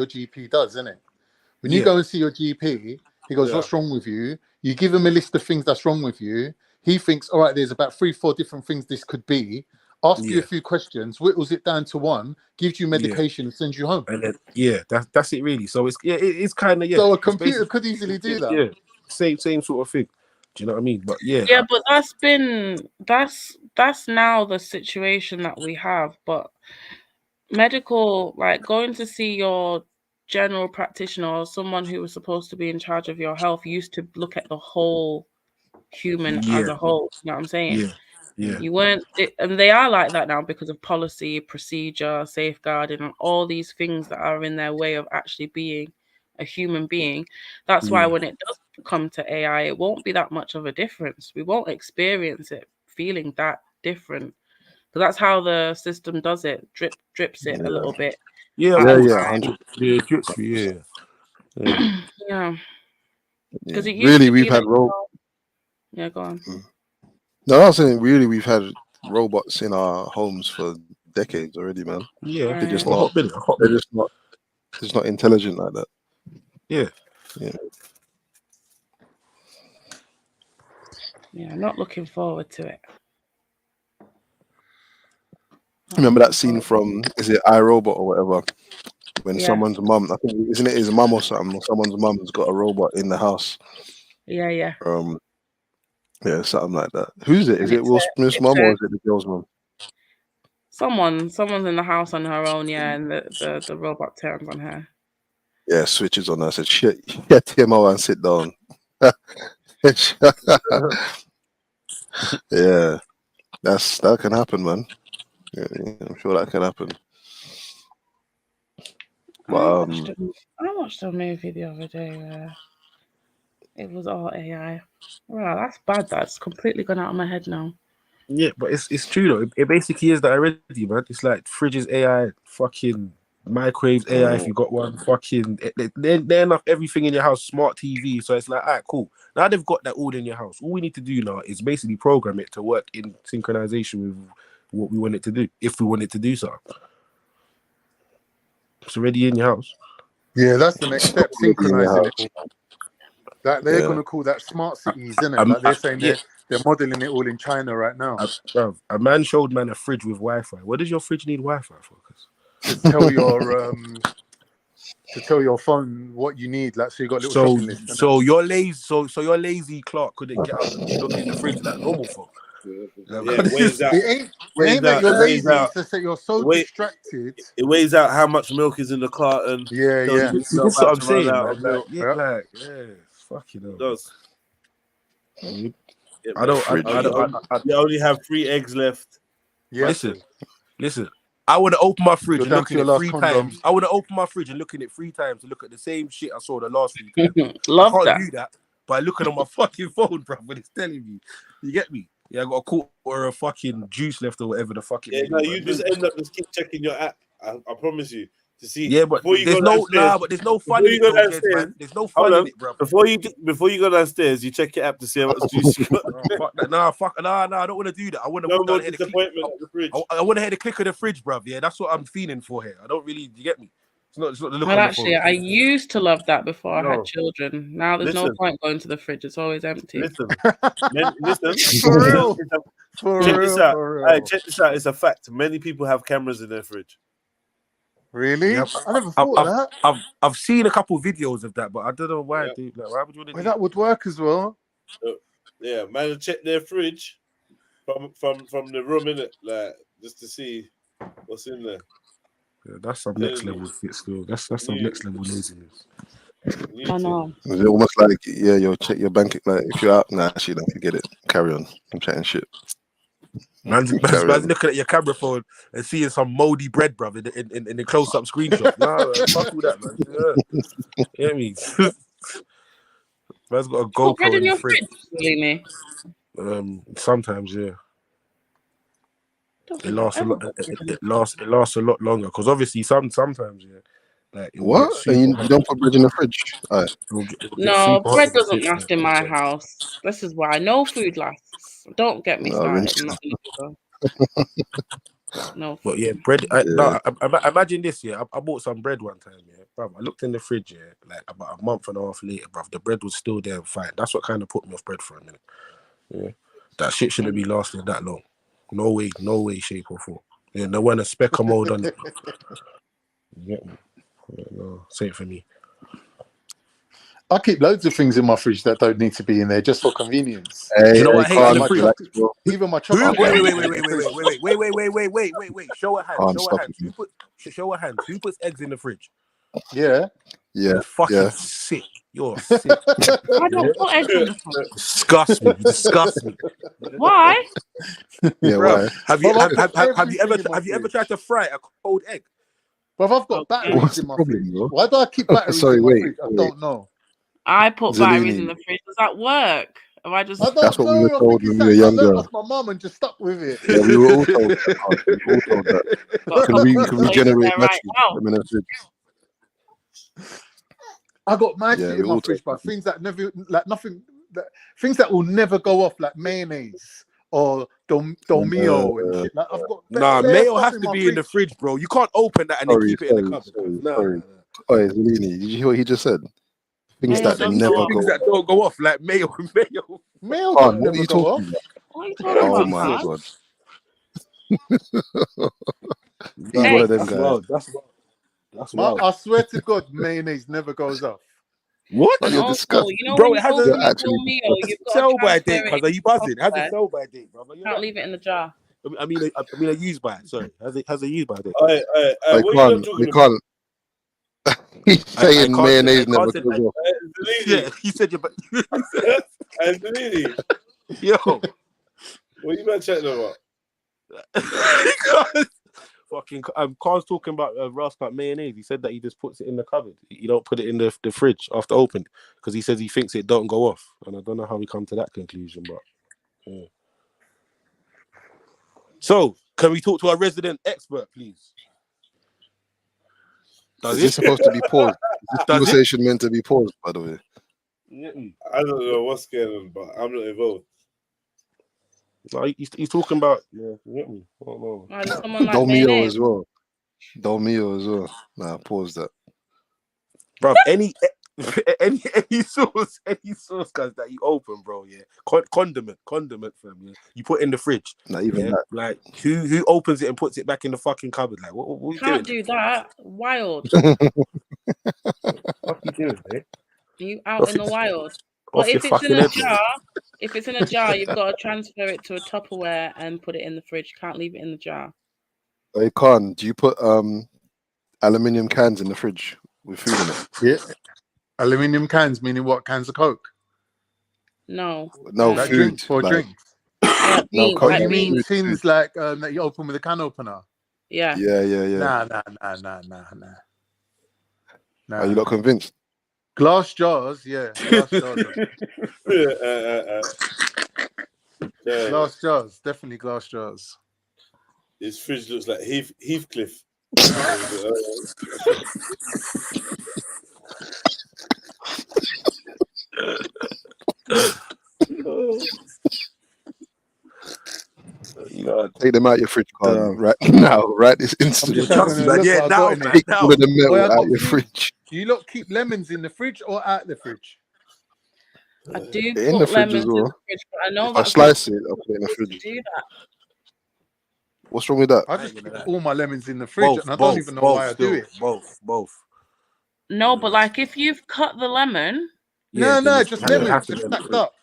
GP does, isn't it? When you Yeah. go and see your GP, he goes, Yeah. "What's wrong with you?" You give him a list of things that's wrong with you. He thinks, "All right, there's about 3-4 different things this could be." Asks you a Yeah. few questions, whittles it down to one, gives you Yeah. medication, and sends you home. And then that's it really. So it's kind of So a it's computer basically could easily do that. same sort of thing. Do you know what I mean? But yeah, Yeah, but that's now the situation that we have. But medical, like going to see your general practitioner or someone who was supposed to be in charge of your health, used to look at the whole human as yeah, a whole. You know what I'm saying? yeah. You weren't, and they are like that now because of policy, procedure, safeguarding, and all these things that are in their way of actually being a human being. That's why Yeah. when it does come to AI, it won't be that much of a difference. We won't experience it feeling that different. So that's how the system does it, drips it a little bit. Yeah, of at a course. 100%. Yeah, drips me. Yeah. Yeah, because Yeah. it used Really, to we've be had that. Yeah, go on. No, I was saying really, we've had robots in our homes for decades already, man. Yeah. They're just A not. hot minute. They're just not. It's not intelligent like that. Yeah. Yeah. Yeah, I'm not looking forward to it. Remember that scene from, is it iRobot or whatever, when Yeah. someone's mum, I think, isn't it his mum or something, or someone's mum has got a robot in the house. Yeah. Yeah, something like that. Who's it? Is And it Will Smith's mum or is it the girl's mum? someone's in the house on her own, yeah, and the robot turns on her. Yeah, switches on her. I said, shit, get him out and sit down. Yeah, that can happen, man. Yeah, I'm sure that can happen. But I watched a movie the other day where it was all AI. Wow, that's bad. That's completely gone out of my head now. Yeah, but it's true though. It basically is that already, man. It's like fridges AI, fucking microwaves AI if you got one, fucking they're enough everything in your house, smart TV. So it's like, alright, cool. Now they've got that all in your house. All we need to do now is basically program it to work in synchronization with what we want it to do, if we want it to do so. It's already in your house. Yeah, that's the next step, synchronizing it all. That they're Yeah. going to call that smart cities, isn't it? Like they're saying They're modeling it all in China right now. Bruv, a man showed man a fridge with Wi-Fi. What does your fridge need Wi-Fi for? To tell your phone what you need, like so you got a little So shopping list. so you're lazy. So your lazy Clark couldn't get up and look in the fridge like normal folk. Yeah, it weighs out. It ain't that you're lazy. It's just that you're so distracted. It weighs out how much milk is in the carton. Yeah, tells yeah. you See, you're this is what about I'm to run saying, out man. of milk. Fucking hell. It does. I don't. You only have 3 eggs left. Yeah. Listen. I would have opened my fridge You're and down looked to at your it last 3 condom. times. I would have opened my fridge and looking at it 3 times to look at the same shit I saw the last 3 times. Love I can't that. do that by looking on my fucking phone, bro. When it's telling me, you get me? Yeah, I got a quarter or a fucking juice left or whatever the fuck it Yeah, is. no, you just end up just keep checking your app. I promise you to see. Yeah, but before you there's go no downstairs, but there's no fun before in you it go though, Jez, downstairs, man. There's no hold fun on. in it, bro. Before you go downstairs, you check your app to see how much juice you got. Fuck that. Nah, I don't want to do that. I want to No walk down more here to click. disappointment at the fridge. I want to hear the click of the fridge, bruv. Yeah, that's what I'm feeling for here. I don't really, you get me? It's not the look Well, on the actually, phone. I used to love that before I No. had children. Now there's no Listen. point going to the fridge; it's always empty. Listen. Listen. For real. Check this out. Hey, check this out. It's a fact. Many people have cameras in their fridge. Really? Yeah, I never thought of that. I've seen a couple videos of that, but I don't know why. Yeah. Like, why would you want to Well, do that would work as well. Yeah, man, check their fridge from the room, innit? Like, just to see what's in there. Yeah, that's some next level fit still. That's some next level laziness. I know. Is it almost like you'll check your bank like if you're out? Nah, actually, don't forget it. Carry on. I'm chatting shit. Man's looking at your camera phone and seeing some moldy bread, bruv, in the close-up screenshot. Nah, fuck all that, man. Yeah. Hear me? Man's got a Put bread GoPro in in your his fridge. fridge, really? Sometimes, yeah. Don't It think lasts a I've ever lot. got bread in It lasts a lot longer because obviously sometimes, yeah. Like it will get What? super And you hot. don't put bread in the fridge? All right. It will get No, super hot bread in the doesn't fridge, last man. in my house. This is why no food lasts. Don't get me No, started. I'm not gonna do that. No. But yeah, bread. Yeah. Imagine this. Yeah, I bought some bread one time. Yeah, bruv. I looked in the fridge. Yeah, like about a month and a half later, bruv. The bread was still there and fine. That's what kind of put me off bread for a minute. Yeah, that shit shouldn't be lasting that long. No way, shape or form. Yeah, there wasn't a speck of mold on it. You get me? Yeah, no, say it for me. I keep loads of things in my fridge that don't need to be in there just for convenience. Do you know what I hate in the fridge? Even my chocolate. Wait. Show of hands. Show of hands. Who puts eggs in the fridge? Yeah. You're fucking sick. You're sick. I don't put eggs in the fridge. Disgust me. Disgust me. Why? Yeah, Bro, why? have you ever tried to fry a cold egg? But I've got batteries What's in the my problem, fridge. bro? Why do I keep batteries Sorry, in my wait, fridge? I wait. don't know. I put batteries in Zellini. the fridge. Does that work? Have I just? I don't That's what we were know. I told think when it's we were something I learned younger. off my mum and just stuck with it. Yeah, we were all told that. We were all told that. Got You can regenerate there right naturally. now. I mean, that's it. I got mad Yeah, shit we in my all fridge, told but things that never, like nothing, things that will never go off, like mayonnaise or Domio and shit. Like I've got Nah, bare mayo stuff has in to my be in the fridge. fridge, bro. You can't open that and then keep it in the cupboard. Sorry. Oh, Zellini, did you hear what he just said? Things Mayo that does never go off. go. Things that don't go off, like mayo. Mayo Oh, don't what are never you go talking off. about? What are you talking Oh about, my man? god. He's Hey. one of them That's guys. wild. That's wild. I swear to God, mayonnaise never goes off. What? Oh, And you're also, disgusting. you know, Bro, when it you has open You're your actually Domio, disgusting. you've got to sell by transfer date, it cuz. Are you into buzzing? It has a Tupperware. sell by date, brother. Can't leave it in the jar. I mean a use by. Sorry, has a use by date. Hey, I what are you can't. talking I about? can't. He's saying mayonnaise never say- goes off. Yeah, he said you. And Zellini, Yo, what you been chatting about? fucking. Carl's talking about Rascal mayonnaise. He said that he just puts it in the cupboard. You don't put it in the fridge after opened because he says he thinks it don't go off. And I don't know how we come to that conclusion, but. Yeah. So, can we talk to our resident expert, please? Is this supposed to be paused? Is this conversation meant to be paused, by the way? I don't know what's going on, but I'm not involved. No, he's talking about. Yeah, you get me? I don't know. Why does someone like Domio mayonnaise? as well. Domio as well. Nah, pause that. Bro, any sauce, guys, that you open, bro, yeah, condiment, fam, yeah, you put in the fridge. Not even yeah? that. Like who opens it and puts it back in the fucking cupboard? Like what are you Can't doing? do that. Wild. What are you doing, mate? Are you out in the wild? Well, Off your if it's in fucking a head, jar, if it's in a jar, you've got to transfer it to a Tupperware and put it in the fridge. You can't leave it in the jar. Hey, Khan, do you put aluminium cans in the fridge with food in it? Yeah. Aluminium cans, meaning what? Cans of Coke? No. No, Like food. drinks for Like, drinks. Yeah, no, beans, Coke. like You mean beans. things like that you open with a can opener? Yeah. Yeah. Nah. Are you not convinced? Glass jars, yeah. Glass jars. Glass jars, definitely glass jars. His fridge looks like Heathcliff. You gotta take them out your fridge, Khan, right now, right this instant. just having a look yeah, what I now, got in man, it. Take all of the Boy, I metal got out your food. fridge. Do you lot keep lemons in the fridge or out the fridge? I do In the put fridge as lemons in well. the fridge, but I know If I that's slice not it, I'll put it in the supposed fridge. to do that. What's wrong with that? I just keep all my lemons in the fridge, both, and I don't even know why I do it. both. No, but like if you've cut the lemon, Yeah, No, then just you have lemons, to just go in stacked the fridge. up.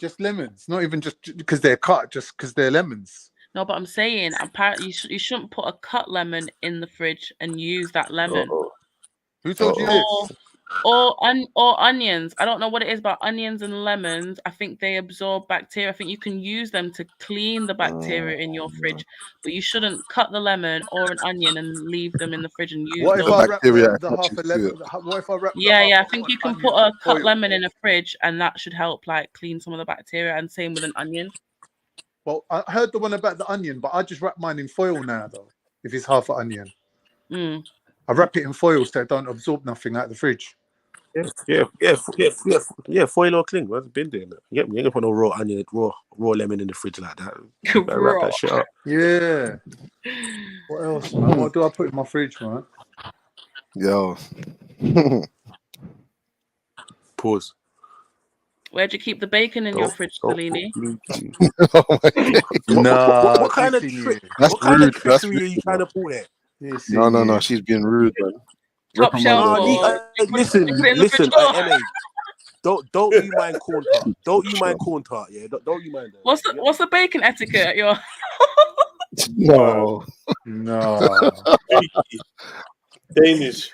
Just lemons, not even just because they're cut, just because they're lemons. no, but I'm saying apparently you shouldn't put a cut lemon in the fridge and use that lemon. Who told you this? Or onions. I don't know what it is about onions and lemons. I think they absorb bacteria. I think you can use them to clean the bacteria in your fridge, but you shouldn't cut the lemon or an onion and leave them in the fridge and use What if those. I wrap the half a lemon? What if I wrap the half Yeah, I of think one you can onion put a in cut foil? lemon in a fridge and that should help like clean some of the bacteria, and same with an onion. Well, I heard the one about the onion, but I just wrap mine in foil now, though. If it's half an onion, I wrap it in foil so it don't absorb nothing out of the fridge. Yeah. Foil or cling. I've been doing that. You ain't gonna put no raw onion, raw lemon in the fridge like that. You gotta wrap that shit up. Yeah. What else, man? What do I put in my fridge, man? Yo. Pause. Where'd you keep the bacon in your fridge, Salini? What kind of trick? That's What kind rude. of That's trickery are you rude, trying bro. to pull there? No. She's being rude, man. Top shelf. Listen. MA. Don't you mind corn tart? Don't you mind corn tart? Yeah. Don't you mind that? What's the bacon etiquette at your? No. Danish.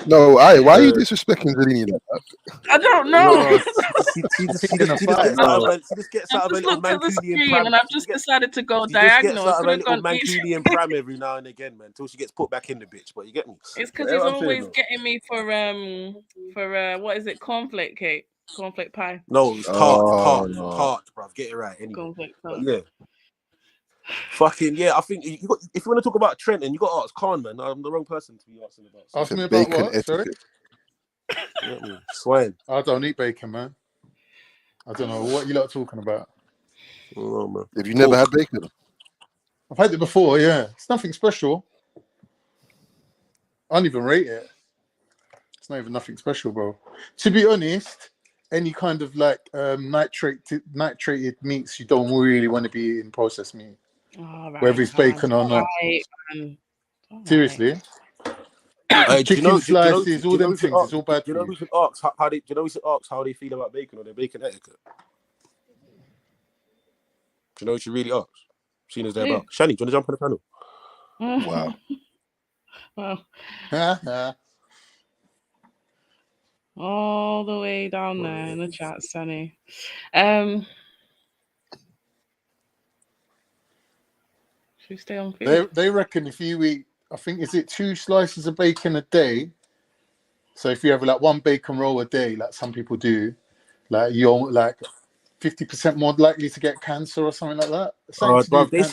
No, why are you disrespecting Zelini like that? I don't know. She just gets out of a little Mancunian pram. And I've just decided to go She just gets diagonal. out of a little Mancunian pram every now and again, man, until she gets put back in the bitch. But you get me? It's because he's always getting me for what is it? Cornflake cake, cornflake pie. No, it's tart, bruv. Get it right. Anyway. Cornflake tart. Yeah. Fucking yeah, I think if you want to talk about Trenton, you got to ask Khan, man. I'm the wrong person to be asking about. Ask me about what? Sorry? Swine. I don't eat bacon, man. I don't know what you lot are talking about. Oh, man. Have you never had bacon? I've had it before, yeah. It's nothing special. I don't even rate it. It's not even nothing special, bro. To be honest, any kind of like nitrated meats, you don't really want to be eating processed meat. Whether it's bacon or not. Seriously. Chicken slices, all them things, it's all bad for you. We should ask how they feel about bacon or their bacon etiquette. Do you know what you really ask? Seeing as they're about. Shani, do you want to jump on the panel? Wow. All the way down there in the chat, Sunny. Should we stay on food? They reckon if you eat, I think, is it 2 slices of bacon a day? So if you have like 1 bacon roll a day, like some people do, like you're like 50% more likely to get cancer or something like that. Bro, they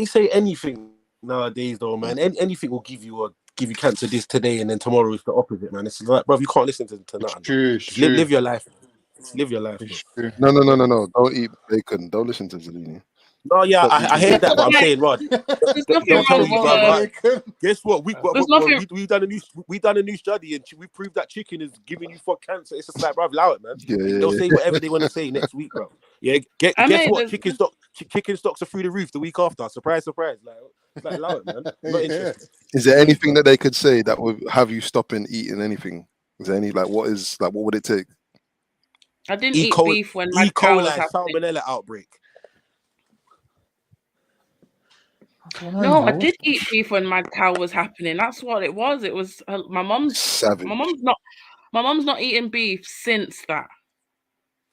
say anything nowadays though, man. Anything will give you cancer this today, and then tomorrow it's the opposite, man. It's like, bro, you can't listen to nothing. True. Live your life. Live your life. No. Don't eat bacon. Don't listen to Zelini. No, yeah, I hear that, but I'm saying, Rod, There's nothing don't tell wrong me, with bro. Guess what? There's nothing. We done a new study, and we proved that chicken is giving you fuck cancer. It's just like, bro, allow it, man. They'll say whatever they want to say next week, bro. Yeah, guess what? Chicken stocks are through the roof the week after. Surprise, surprise. Like allow it, man. I'm not interested. Is there anything that they could say that would have you stopping eating anything? Is there any what would it take? I didn't eat beef when my cow was happening. Salmonella outbreak. No, I did eat beef when my cow was happening. That's what it was. It was my mom's. Savage. My mom's not eating beef since that.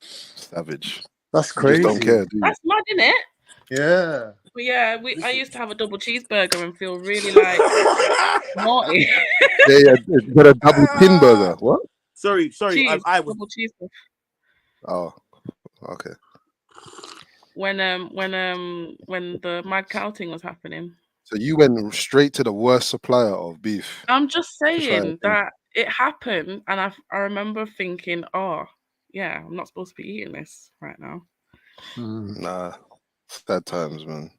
Savage. That's You crazy. just don't care, do you? That's mad, isn't it? Yeah. But yeah, I used to have a double cheeseburger and feel really like naughty. Yeah, you got a double tin burger. What? Sorry. Cheese, I was. double cheeseburger. Oh, okay. When the mad cow thing was happening. So you went straight to the worst supplier of beef. I'm just try saying and- that it happened, and I remember thinking, oh yeah, I'm not supposed to be eating this right now. Nah, sad times, man.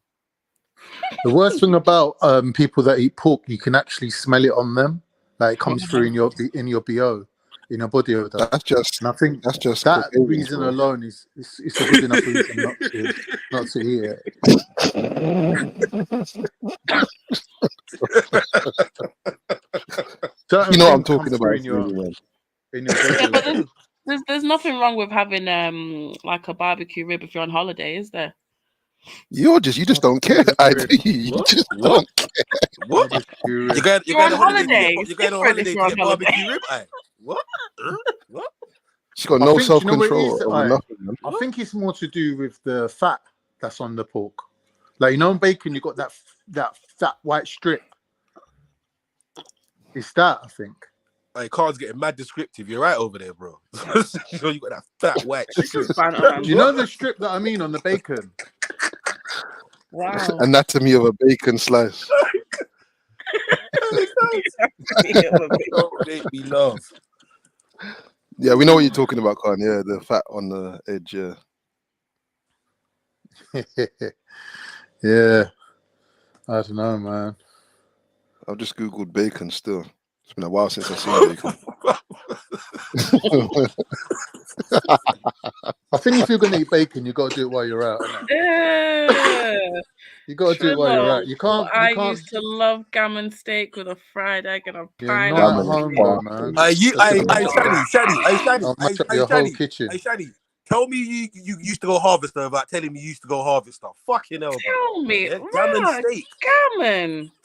The worst thing about people that eat pork, you can actually smell it on them. Like it comes through in your BO, in your body odor. That's just. And I think that's just that cocaine, reason bro. alone is it's a good enough reason not to eat it. You know what I'm talking about, in your man. Yeah, but there's nothing wrong with having like a barbecue rib if you're on holiday, is there? You just don't care. I do. You just don't care. What? You're going on holiday. You're going on holiday to get barbecue rib eye. What? What? She's got I no think, you know what it self-control is, over nothing, man. I think it's more to do with the fat that's on the pork. Like, you know, in bacon, you got that fat white strip. It's that, I think. Like, Carl's getting mad descriptive. You're right over there, bro. So you got that fat white strip. Do you know the strip that I mean on the bacon? Wow. Anatomy of a bacon slice. Don't make me laugh. Yeah, we know what you're talking about, Khan. Yeah, the fat on the edge. Yeah. Yeah. I don't know, man. I've just googled bacon. Still, it's been a while since I've seen bacon. I think if you're gonna eat bacon, you gotta do it while you're out. Yeah. You gotta do it while you're out. You can't. I used to love gammon steak with a fried egg and a You're not pineapple. at home, though, man. Shani, tell me you used to go harvester without telling me you used to go harvest stuff. Fucking hell, bro. Tell me, Yeah, gammon steak.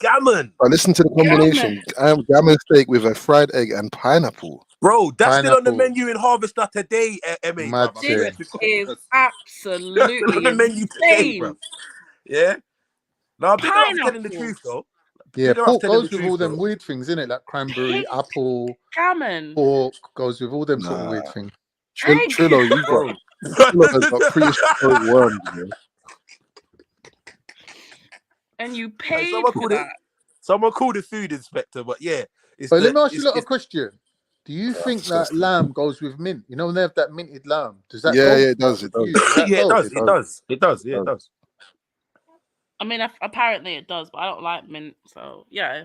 Gammon. But listen to the combination: gammon steak with a fried egg and pineapple. Bro, that's still on the menu in Harvester today, MA. This is absolutely on the menu today, insane. bro. Yeah. No, big enough telling the truth, though. Yeah, Big enough pork telling goes the with all truth, them though. weird things, innit? Like cranberry, apple, gammon, pork goes with all them sort of weird things. Trillo, you've got Trillo has got prehistoric worms, man. And you paid Someone for called that. Someone called the food inspector, but yeah. But let me ask you a question. Do you think that disgusting. lamb goes with mint? You know, when they have that minted lamb. Does that Yeah, go? yeah, it does. It does. Yeah, it does. It does. Yeah, it does. I mean, apparently it does, but I don't like mint. So yeah.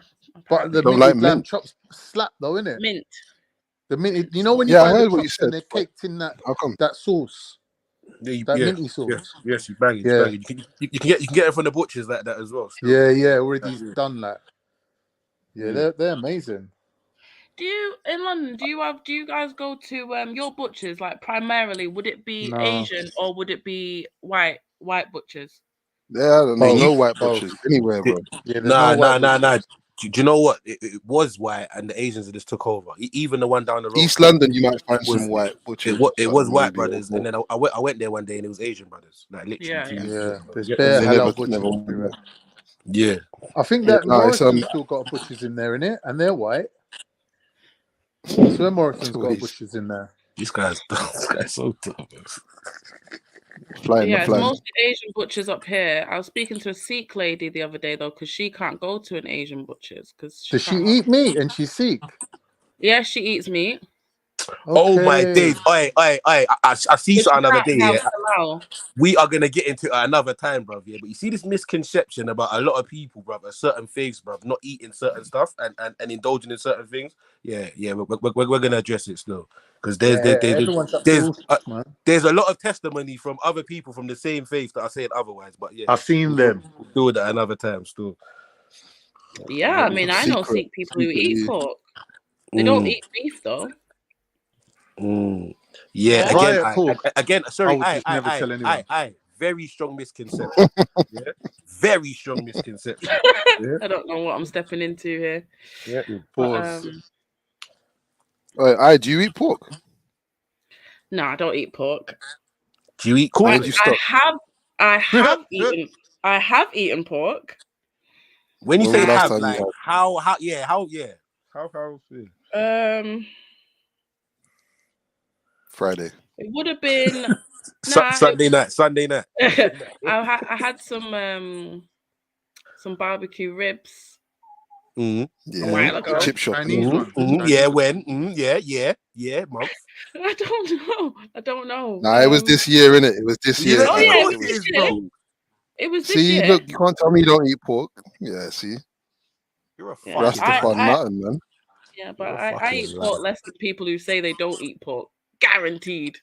But the Don't minted like lamb mint? chops slap though, innit? Mint. The minted. You know when you Yeah, I buy heard the what you chops and said, they're but caked in that how come? that sauce, that Yeah, minty sauce. yes, you bang it. Yeah. You can get it from the butchers like that as well. Still. Yeah, already done that. Yeah, they're amazing. Do you in London? Do you guys go to your butchers? Like primarily, would it be No. Asian or would it be white butchers? Yeah, there's no white butchers anywhere, bro. Yeah, there's Nah. no white butchers. Do you know what? It was white, and the Asians just took over. Even the one down the road. East London, you might find some white butchers. It was white maybe, brothers, or- and then I went there one day, and it was Asian brothers. Like literally. Yeah, there's Yeah. bare They halal never- butchers never- everywhere. Yeah. I think Yeah, that no, it's, Morrison's still got butchers in there, innit? And they're white. I swear Morrison's got butchers in there. This guy's so tough. Flying Yeah, the it's flag. mostly Asian butchers up here. I was speaking to a Sikh lady the other day though, because she can't go to an Asian butcher's because Does she eat meat and she's Sikh? Yeah, she eats meat. Oh my days! I see Which something another cat day. now, Yeah, Bilal? we are gonna get into it another time, bruv. Yeah, but you see this misconception about a lot of people, bruv, a certain faiths, bruv, not eating certain stuff and indulging in certain things. Yeah, we're gonna address it still because Everyone's up to all sorts, man. there's a lot of testimony from other people from the same faith that are saying otherwise. But yeah, I've seen them. We'll do that another time still. Yeah, I mean, I know Sikh people who eat pork. They don't eat beef though. Yeah, Yeah. again, I sorry, would just never tell anyone. very strong misconception. Yeah, very strong misconception. Yeah, I don't know what I'm stepping into here. yeah. Pause. Do you eat pork? No, I don't eat pork. Do you eat corn? When did you stop? I have eaten pork. When you When was say the last have, time you like had? how Friday. It would have been Sunday night. I had some barbecue ribs a while ago. Chip shop. Yeah, when? Yeah, month. I don't know. Nah, it was this year, innit? It was this year. Oh yeah, it was this this year. It was this See, year. look, you can't tell me you don't eat pork. Yeah, see. You're a Rastafari nothing, man. Yeah, but I eat pork less than people who say they don't eat pork. Guaranteed.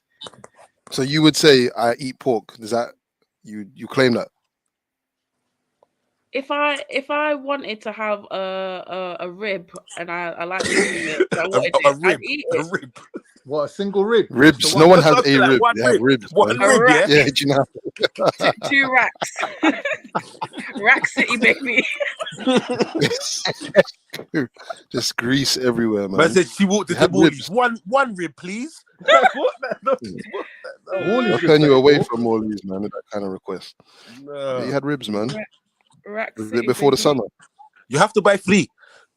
So you would say I eat pork. Is that you claim that? If I wanted to have a rib and I like eating it, I'd eat it. A rib. What, a single rib? Ribs. No one has a rib. One They have ribs. One man. rib, yeah. Yeah, do you know? Two racks. Rack City, baby. Just grease everywhere, man. Man said she walked They into had Morley's. ribs. One rib, please. I'll turn you away from all these, man, with that kind of request. No. Yeah, you had ribs, man. Rack Was City, it before the baby. summer? You have to buy fleet.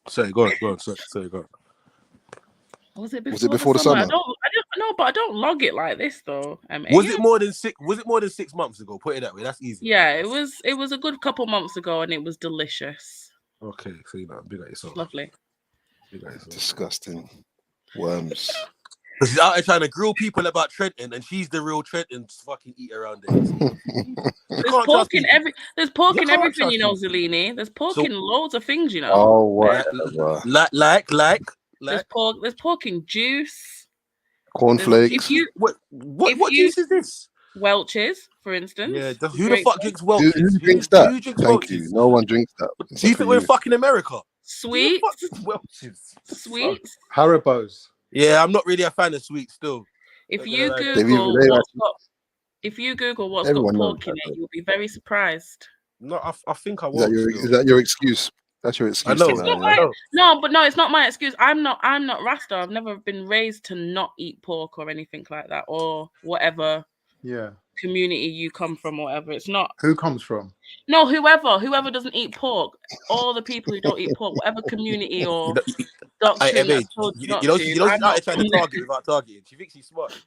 Sorry, go on. Sorry, go on. Was it before, Was it before the summer? I don't know, but I don't log it like this though. Was it more than 6 months ago? Put it that way. That's easy. Yeah, it was a good couple months ago, and it was delicious. Okay, so you know, big at yourself. Lovely. Disgusting worms. Because she's out there trying to grill people about Trenton, and she's the real Trenton's fucking eat around there. There's pork in everything, you know, Zellini. There's pork in loads of things, you know. Oh, what? Like. There's pork in juice. Cornflakes. What juice is this? Welch's, for instance. Yeah, who the fuck drinks Welch's? Who drinks that? Who drinks Thank Welch's? you. No one drinks that. Do you think we're in fucking America? Sweet. Welch's. Sweet. Haribo's. Yeah, I'm not really a fan of sweets still. If you Google what's Everyone got knows pork in it, you'll be very surprised. No, I think I Is will. that your excuse? That's your excuse. I know. No, it's not my excuse. I'm not Rasta. I've never been raised to not eat pork or anything like that, or whatever community you come from, or whatever. It's not. Who comes from? No, whoever doesn't eat pork, all the people who don't eat pork, whatever community or doctrine. You know, she's out trying to target without targeting. She thinks she's smart.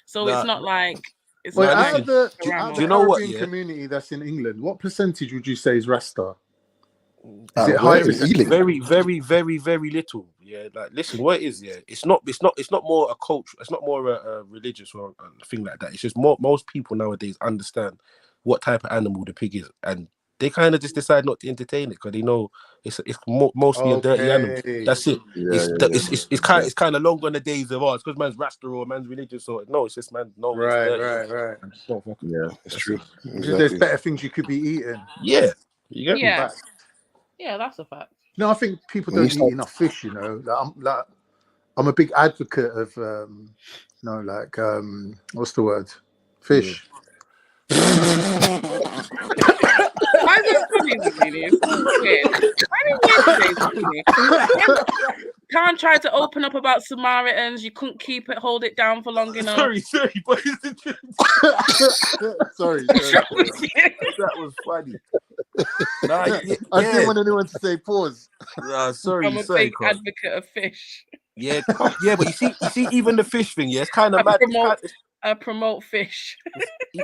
So it's not like. Well, out of the you know what? Caribbean community that's in England, what percentage would you say is Rasta? Is it high? Very, very, very, very little. Yeah, like listen, what it is, it's not more a culture, it's not more a religious or a thing like that. It's just most people nowadays understand what type of animal the pig is, and they kind of just decide not to entertain it because they know it's mostly a dirty animal. That's it. It's kind of long on the days of ours because man's Rasta or man's religious or no, it's just man. No, right. Yeah, it's true. There's better things you could be eating. Yeah, you get me back. Yeah, that's a fact. No, I think people don't eat enough fish. You know, I'm a big advocate of what's the word? Fish. Why is it funny? It's so weird. Why do you funny? Khan tried to open up about Samaritans. You couldn't hold it down for long enough. Sorry, but it's the truth. Sorry. That was funny. I didn't want anyone to say pause. Sorry, I'm a big advocate of fish. Yeah, but you see, even the fish thing, it's kind of mad. I promote fish.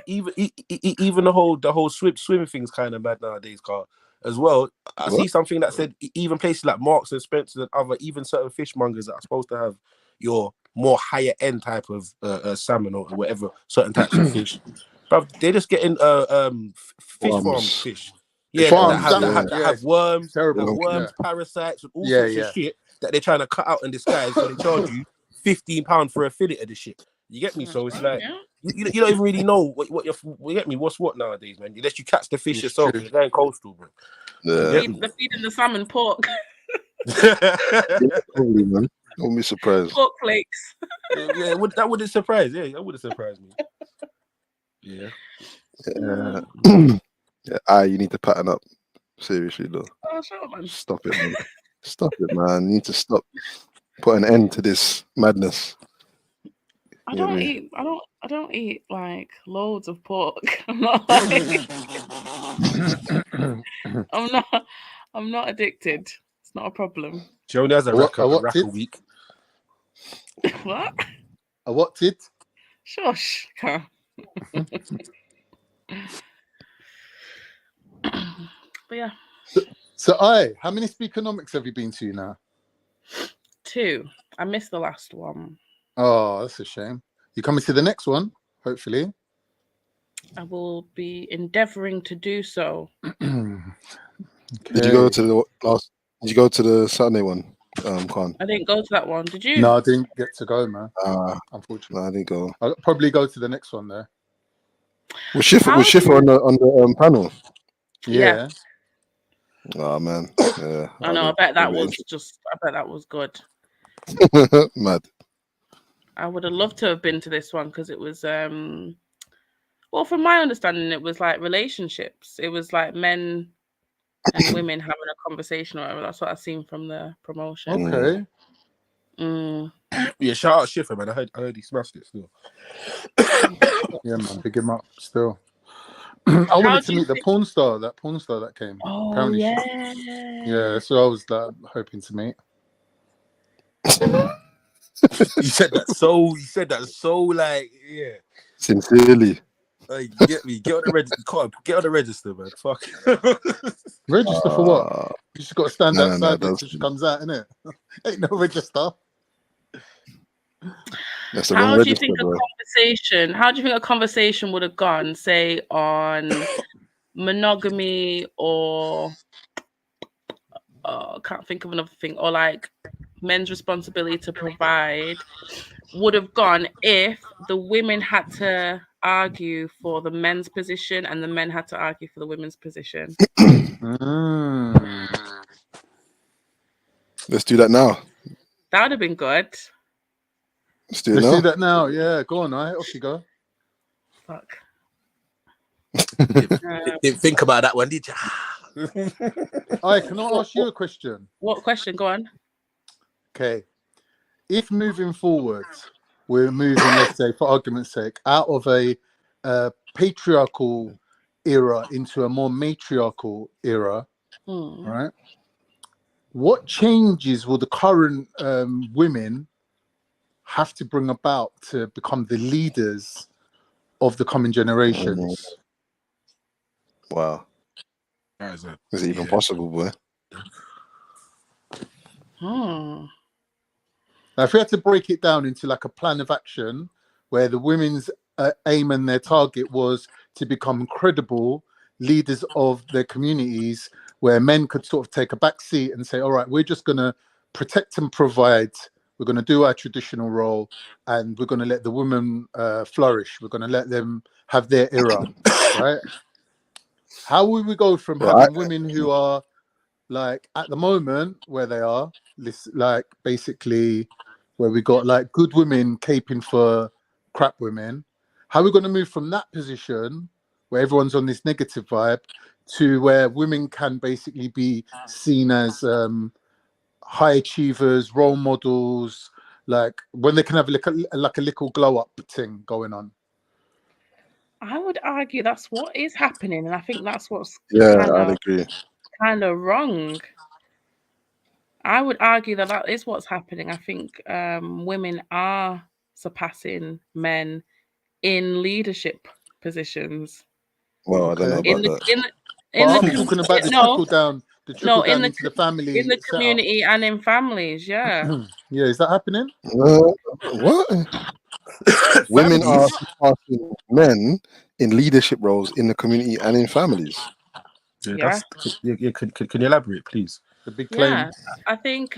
Even the whole swimming thing's kind of mad nowadays, Carl. as well. I see What? something that said even places like Marks and Spencer and other, even certain fishmongers that are supposed to have your more higher end type of salmon or whatever, certain types of fish. But they're just getting fish farm Worms. fish. Fish Yeah, Farms, farms, that, that yeah, have worms, terrible. Yeah, parasites, and all yeah, sorts of yeah. shit that they're trying to cut out and disguise, so they charge you £15 for a fillet of the shit. You get me? So it's like you don't even really know what you get me. What's what nowadays, man? Unless you catch the fish It's yourself, true. you're going coastal, bro. Yeah. They're feeding the salmon pork. Probably, man. Don't be surprised. Pork flakes. Yeah, that wouldn't surprise. Yeah, that wouldn't surprise me. Yeah. Yeah, you need to pattern up. Seriously, though. Oh, sure, man. Stop it, man. Stop it, man. You need to stop. Put an end to this madness. I You get don't me? eat. I don't eat like loads of pork. I'm not. Like, I'm not addicted. It's not a problem. She only has a rack a week. What? A what did? Shush, Carl. But yeah. So, how many Speakonomics have you been to now? 2. I missed the last one. Oh, that's a shame. You coming to the next one? Hopefully. I will be endeavoring to do so. Did you go to the last? Did you go to the Saturday one, Khan? I didn't go to that one. Did you? No, I didn't get to go, man. Unfortunately, no, I didn't go. I'll probably go to the next one there. Was Schiffer on the panel? Yeah. Oh man, yeah. I know. I bet that was good. Mad. I would have loved to have been to this one because it was well, from my understanding, it was like relationships. It was like men and women having a conversation or whatever. That's what I've seen from the promotion. Okay. Yeah, shout out Schiffer, man. I heard he smashed it still. Yeah, man, big him up still. I wanted to meet the porn star that came. Oh, apparently yeah. Yeah, so I was hoping to meet. You said that so like, yeah. Sincerely. Get me. Get on the register. Get on the register, man. Fuck. Register for what? You just got to stand no, outside until she comes out, innit? Ain't no register. That's the How wrong do you register, think bro. How do you think a conversation would have gone, say, on monogamy or can't think of another thing, or like men's responsibility to provide would have gone if the women had to argue for the men's position and the men had to argue for the women's position? Let's do that now. That would have been good. Let's do it Let's now. do that now. Yeah, go on, off you go. Fuck. Didn't think about that one, did you? Can I ask you a question? What question? Go on. Okay. If moving forward, we're moving, let's say, for argument's sake, out of a patriarchal era into a more matriarchal era, right? What changes will the current women have to bring about to become the leaders of the coming generations? Wow. Is it even possible, boy? Now, if we had to break it down into like a plan of action where the women's aim and their target was to become credible leaders of their communities, where men could sort of take a back seat and say, all right, we're just going to protect and provide. We're going to do our traditional role and we're going to let the women flourish. We're going to let them have their era, right? How will we go from having women who are like at the moment where they are, like basically where we got like good women caping for crap women? How are we going to move from that position where everyone's on this negative vibe to where women can basically be seen as high achievers, role models, like when they can have like a little glow up thing going on? I would argue that's what is happening, and I think that's what's I'd agree. kind of wrong. I would argue that is what's happening. I think women are surpassing men in leadership positions. Well, I don't know about that. In But the I'm talking about the no, trickle down, no, into the in family the setup. community and in families. Yeah. Yeah, is that happening? What? Women are Families? surpassing men in leadership roles in the community and in families. Yeah, Yeah. can you elaborate, please? The big Yeah. claim. I think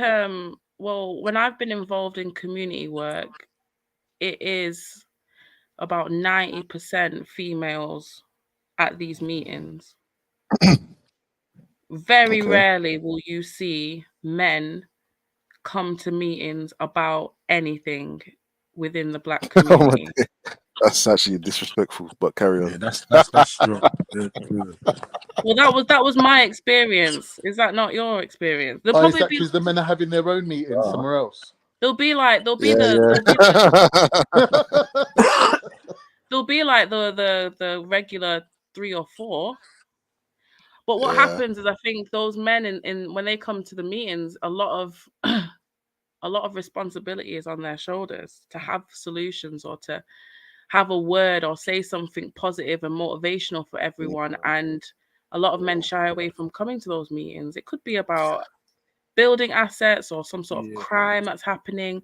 well, when I've been involved in community work, it is about 90% females at these meetings. Very Okay. rarely will you see men come to meetings about anything within the Black Oh my community. dear. That's actually disrespectful, but carry on. Yeah, that's strong. Yeah. Well, that was my experience. Is that not your experience? There'll Oh, is probably that be because the men are having their own meetings somewhere else? there'll be like Yeah, yeah. there'll be like the regular 3 or 4. But what Yeah. happens is I think those men in when they come to the meetings, a lot of a lot of responsibility is on their shoulders to have solutions or to have a word or say something positive and motivational for everyone. And a lot of men shy away from coming to those meetings. It could be about building assets or some sort of crime that's happening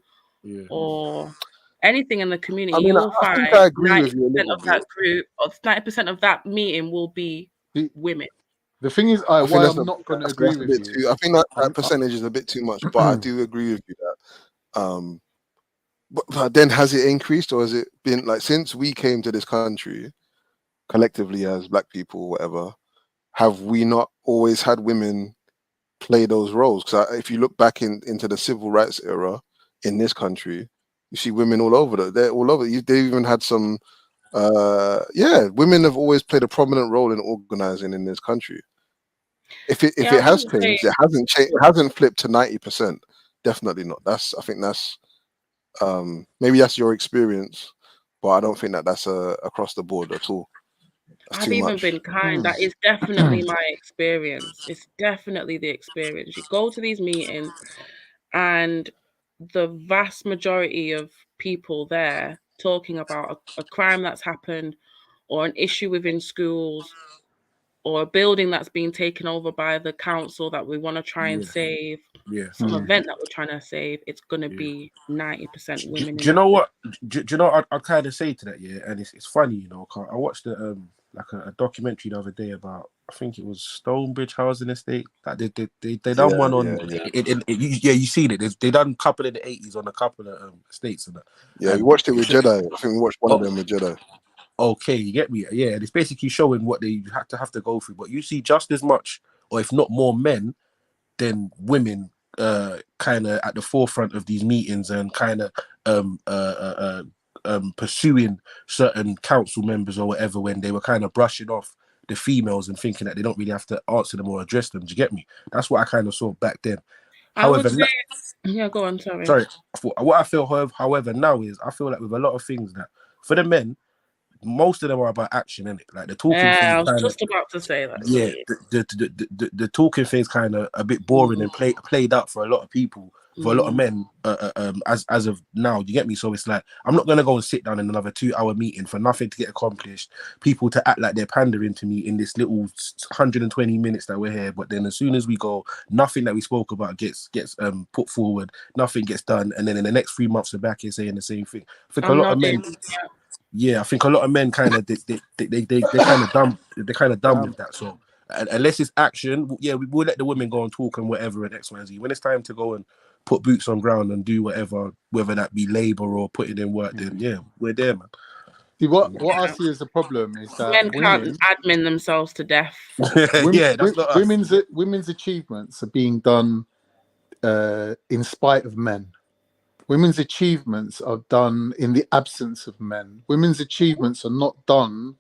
or anything in the community. I mean, You will I think find I agree 90% with you a little of that bit. group or 90% of that meeting will be women. The thing is, I think why I'm not going to agree that's a with bit you. too. I think that percentage is a bit too much, but I do agree with you that. But then has it increased, or has it been like since we came to this country collectively as Black people, whatever? Have we not always had women play those roles? Because if you look back into the civil rights era in this country, you see women all over. They're all over. They even had some. Women have always played a prominent role in organizing in this country. If it Yeah, I has wouldn't say changed, it hasn't changed. It hasn't flipped to 90%. Definitely not. I think that's maybe that's your experience, but I don't think that's across the board at all. That's I've too even much. been kind. That is definitely my experience. It's definitely the experience. You go to these meetings, and the vast majority of people there talking about a crime that's happened, or an issue within schools, or a building that's been taken over by the council that we want to try and save, some event that we're trying to save, it's going to be 90% women Do in you that. know what? Do you know what I kind of say to that? Yeah, and it's funny, you know. 'Cause I watched a documentary the other day about, I think it was Stonebridge Housing Estate. Like they done one on you seen it. They done a couple in the 80s on a couple of estates and that. Yeah, we And watched it with Jedi. I think we watched one of them with Jedi. okay, you get me? Yeah, and it's basically showing what they have to go through. But you see just as much, or if not more, men than women kind of at the forefront of these meetings and kind of pursuing certain council members or whatever when they were kind of brushing off the females and thinking that they don't really have to answer them or address them. Do you get me? That's what I kind of saw back then. I would However, say, yeah, go on, sorry. what I feel, however, now is I feel like with a lot of things that for the men, most of them are about action, innit? Like the talking Yeah, things I was kind of, just about to say that. yeah, the talking thing's kind of a bit boring and played out for a lot of people, for a lot of men, as of now. You get me? So it's like I'm not gonna go and sit down in another 2-hour meeting for nothing to get accomplished. People to act like they're pandering to me in this little 120 minutes that we're here. But then as soon as we go, nothing that we spoke about gets put forward. Nothing gets done, and then in the next 3 months we're back here saying the same thing. I think a lot of men. Yeah, I think a lot of men kind of they kind of done with that. So unless it's action, yeah, we'll let the women go and talk and whatever and X, Y, and Z. When it's time to go and put boots on ground and do whatever, whether that be labor or putting in work, then yeah, we're there, man. See, what I see as a problem is that Men can't admin themselves to death. Women's achievements are being done in spite of men. Women's achievements are done in the absence of men. Women's achievements are not done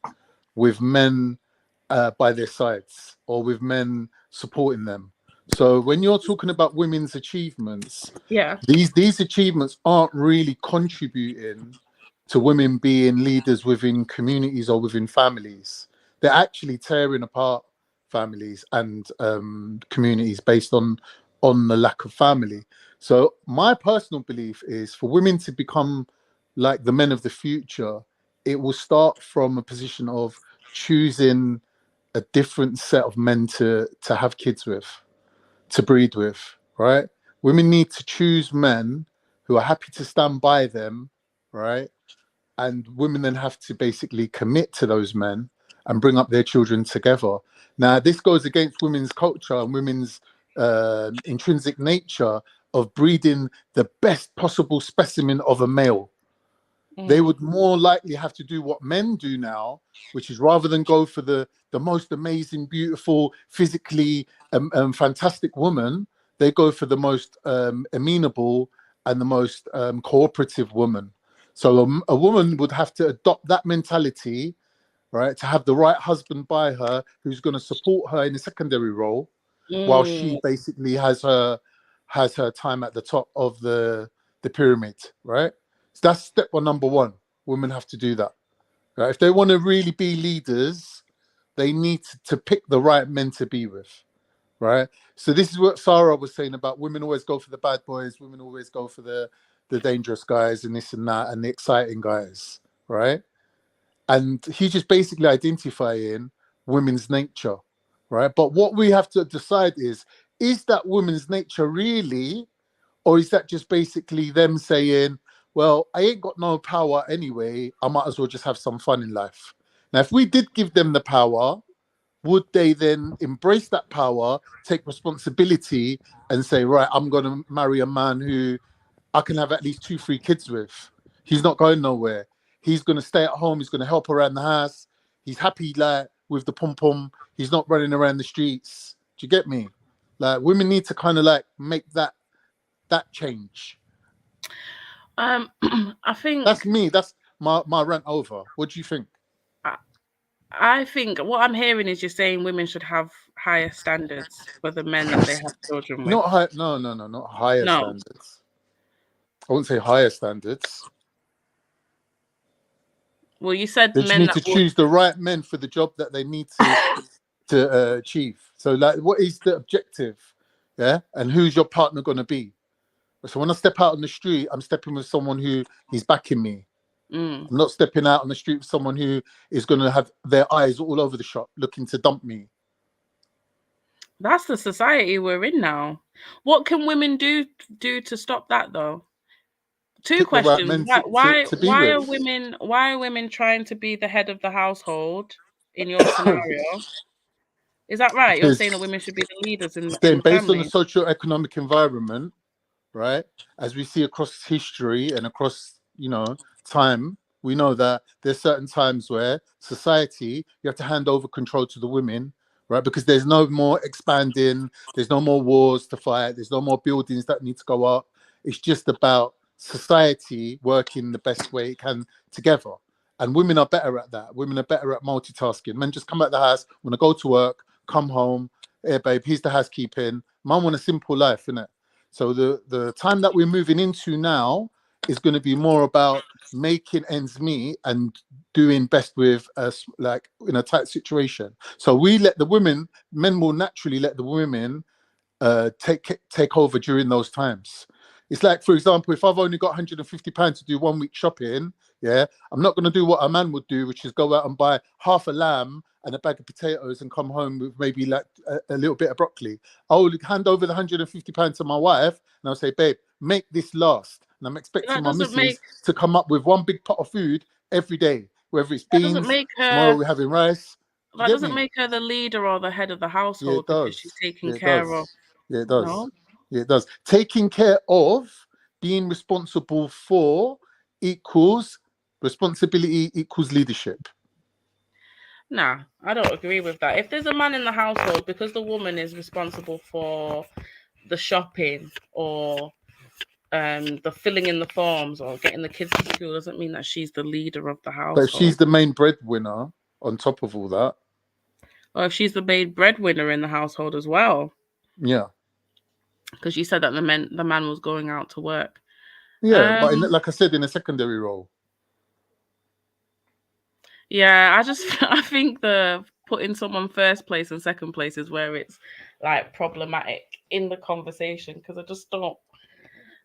with men by their sides or with men supporting them. So when you're talking about women's achievements, these achievements aren't really contributing to women being leaders within communities or within families. They're actually tearing apart families and communities based on the lack of family. So my personal belief is for women to become like the men of the future, it will start from a position of choosing a different set of men to have kids with, to breed with, right? Women need to choose men who are happy to stand by them, right? And women then have to basically commit to those men and bring up their children together. Now, this goes against women's culture and women's intrinsic nature of breeding the best possible specimen of a male. They would more likely have to do what men do now, which is rather than go for the most amazing, beautiful, physically fantastic woman, they go for the most amenable and the most cooperative woman. So a woman would have to adopt that mentality, right, to have the right husband by her who's going to support her in a secondary role, while she basically has her time at the top of the pyramid, right? So that's step number one. Women have to do that, right? If they want to really be leaders, they need to pick the right men to be with, right? So this is what Sarah was saying about women always go for the bad boys, women always go for the dangerous guys and this and that and the exciting guys, right? And he's just basically identifying women's nature, right? But what we have to decide is that women's nature really, or is that just basically them saying, well, I ain't got no power anyway, I might as well just have some fun in life? Now, if we did give them the power, would they then embrace that power, take responsibility and say, right, I'm going to marry a man who I can have at least 2-3 kids with? He's not going nowhere. He's going to stay at home. He's going to help around the house. He's happy like with the pom-pom. He's not running around the streets. Do you get me? Like, women need to kind of like make that change. I think that's me. That's my rant over. What do you think? I think what I'm hearing is you're saying women should have higher standards for the men that they have children with. Not high. No, not higher standards. I wouldn't say higher standards. Well, you said they just need to choose the right men for the job that they need to achieve. So, like, what is the objective? Yeah, and who's your partner going to be? So when I step out on the street, I'm stepping with someone who is backing me. I'm not stepping out on the street with someone who is going to have their eyes all over the shop looking to dump me. That's the society we're in now. What can women do to stop that, though? Two questions. Why are women trying to be the head of the household in your scenario? Is that right? You're saying that women should be the leaders in based families? On the socio-economic environment, right? As we see across history and across, time, we know that there's certain times where society, you have to hand over control to the women, right? Because there's no more expanding, there's no more wars to fight, there's no more buildings that need to go up. It's just about society working the best way it can together. And women are better at that. Women are better at multitasking. Men just come out the house, want to go to work, come home. Hey, babe, here's the housekeeping. Mum want a simple life, innit? So the time that we're moving into now is going to be more about making ends meet and doing best with us, like in a tight situation. So we let the women, men will naturally let the women take over during those times. It's like, for example, if I've only got £150 to do 1 week shopping, yeah, I'm not going to do what a man would do, which is go out and buy half a lamb and a bag of potatoes and come home with maybe like a little bit of broccoli. I'll hand over the £150 to my wife and I'll say, babe, make this last. And I'm expecting my missus to come up with one big pot of food every day, whether it's beans, tomorrow we're having rice. That doesn't make her the leader or the head of the household because she's taking care of. Yeah, it does. No? Yeah, it does. Taking care of, being responsible for equals responsibility equals leadership. Nah, I don't agree with that. If there's a man in the household, because the woman is responsible for the shopping or the filling in the forms or getting the kids to school, doesn't mean that she's the leader of the household. But if she's the main breadwinner on top of all that. Or if she's the main breadwinner in the household as well. Yeah. Because you said that the man was going out to work. Yeah, but like I said, in a secondary role. Yeah, I think the putting someone first place and second place is where it's like problematic in the conversation, because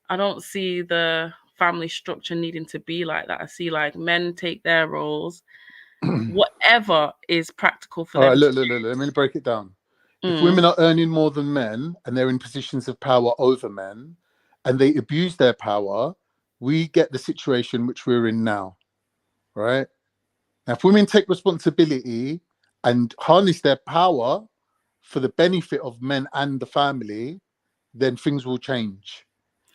I don't see the family structure needing to be like that. I see like men take their roles whatever is practical for All right, them to look. Let me break it down. If do. women are earning more than men and they're in positions of power over men and they abuse their power, we get the situation which we're in now, right? Now, if women take responsibility and harness their power for the benefit of men and the family, then things will change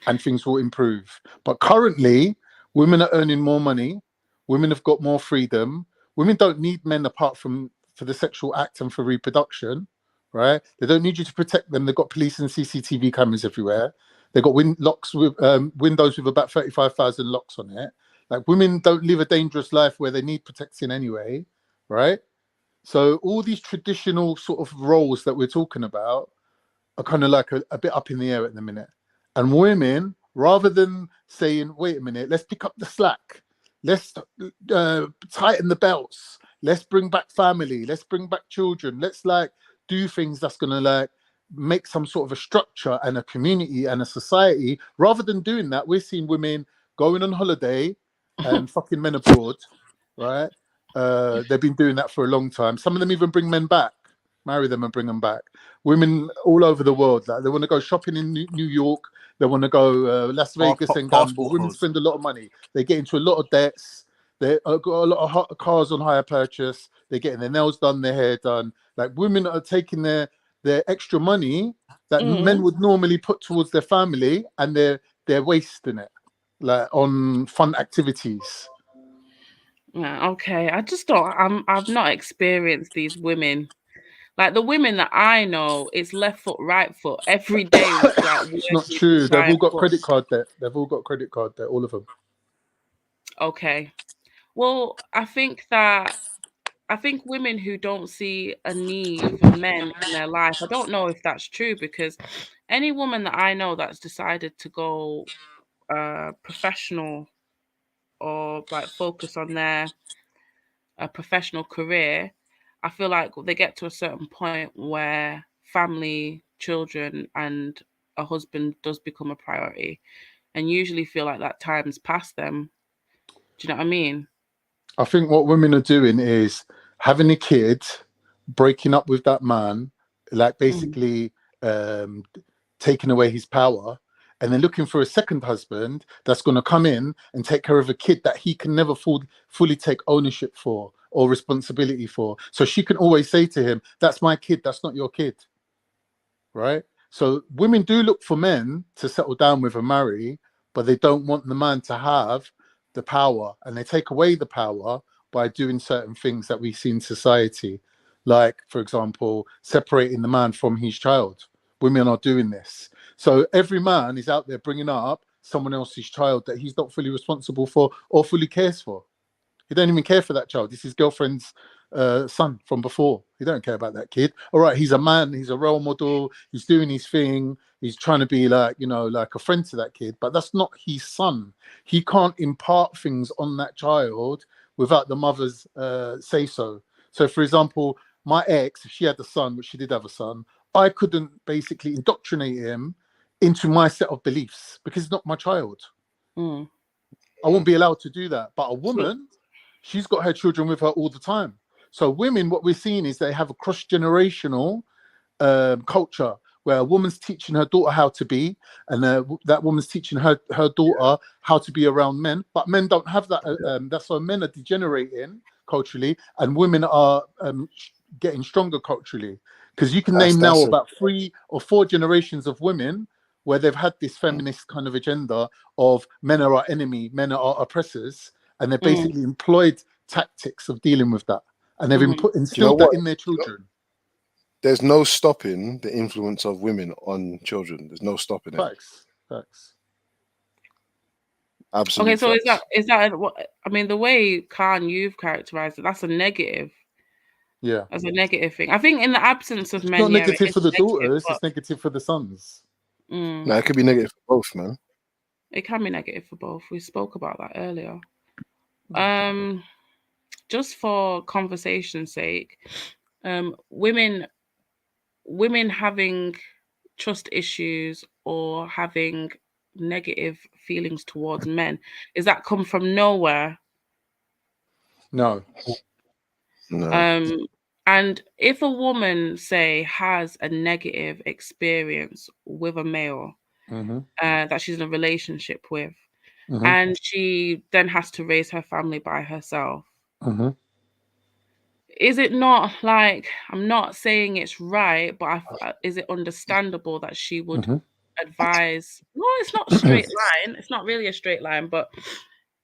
and things will improve. But currently, women are earning more money. Women have got more freedom. Women don't need men apart from for the sexual act and for reproduction, right? They don't need you to protect them. They've got police and CCTV cameras everywhere. They've got locks with windows with about 35,000 locks on it. Like, women don't live a dangerous life where they need protecting anyway, right? So all these traditional sort of roles that we're talking about are kind of like a bit up in the air at the minute. And women, rather than saying, wait a minute, let's pick up the slack, let's tighten the belts, let's bring back family, let's bring back children, let's like do things that's going to like make some sort of a structure and a community and a society. Rather than doing that, we're seeing women going on holiday and fucking men abroad, right? They've been doing that for a long time. Some of them even bring men back, marry them and bring them back. Women all over the world, like, they want to go shopping in New York, they want to go Las Vegas and gamble. Women spend a lot of money. They get into a lot of debts. They got a lot of cars on hire purchase. They're getting their nails done, their hair done. Like, women are taking their extra money that men would normally put towards their family, and they're wasting it like on fun activities. Yeah, okay. I just don't. I've not experienced these women. Like, the women that I know, it's left foot, right foot every day. Like, It's not working to true. They've try all and got put. credit card debt. They've all got credit card debt, all of them. Okay. Well, I think women who don't see a need for men in their life, I don't know if that's true, because any woman that I know that's decided to go professional or like focus on their professional career, I feel like they get to a certain point where family, children, and a husband does become a priority, and usually feel like that time's past them. Do you know what I mean? I think what women are doing is having a kid, breaking up with that man, like basically taking away his power, and then looking for a second husband that's going to come in and take care of a kid that he can never fully take ownership for or responsibility for. So she can always say to him, that's my kid, that's not your kid. Right? So women do look for men to settle down with and marry, but they don't want the man to have the power, and they take away the power by doing certain things that we see in society, like, for example, separating the man from his child. Women are doing this. So every man is out there bringing up someone else's child that he's not fully responsible for or fully cares for. He don't even care for that child. This is his girlfriend's son from before. He don't care about that kid. All right, he's a man. He's a role model. He's doing his thing. He's trying to be like, like a friend to that kid. But that's not his son. He can't impart things on that child without the mother's say so. So, for example, my ex, if she had a son, which she did have a son, I couldn't basically indoctrinate him into my set of beliefs because it's not my child. I won't be allowed to do that. But a woman, she's got her children with her all the time. So women, what we're seeing is they have a cross-generational culture where a woman's teaching her daughter how to be, and that woman's teaching her daughter how to be around men. But men don't have that. That's why men are degenerating culturally, and women are getting stronger culturally. Because you can name now about 3 or 4 generations of women where they've had this feminist kind of agenda of men are our enemy, men are our oppressors, and they've basically employed tactics of dealing with that, and they've instilled that in their children. There's no stopping the influence of women on children. There's no stopping it. Facts. Absolutely. Okay, so is that what I mean? The way Khan you've characterized it, that's a negative. Yeah, as a negative thing. I think in the absence of it's men, not negative it for the is negative, daughters. but It's negative for the sons. No, it could be negative for both, man. It can be negative for both. We spoke about that earlier. Just for conversation's sake, women having trust issues or having negative feelings towards men, is that come from nowhere? No. Um, and if a woman, say, has a negative experience with a male that she's in a relationship with, and she then has to raise her family by herself, is it not like, I'm not saying it's right, but is it understandable that she would advise? No, it's not a straight line. It's not really a straight line, but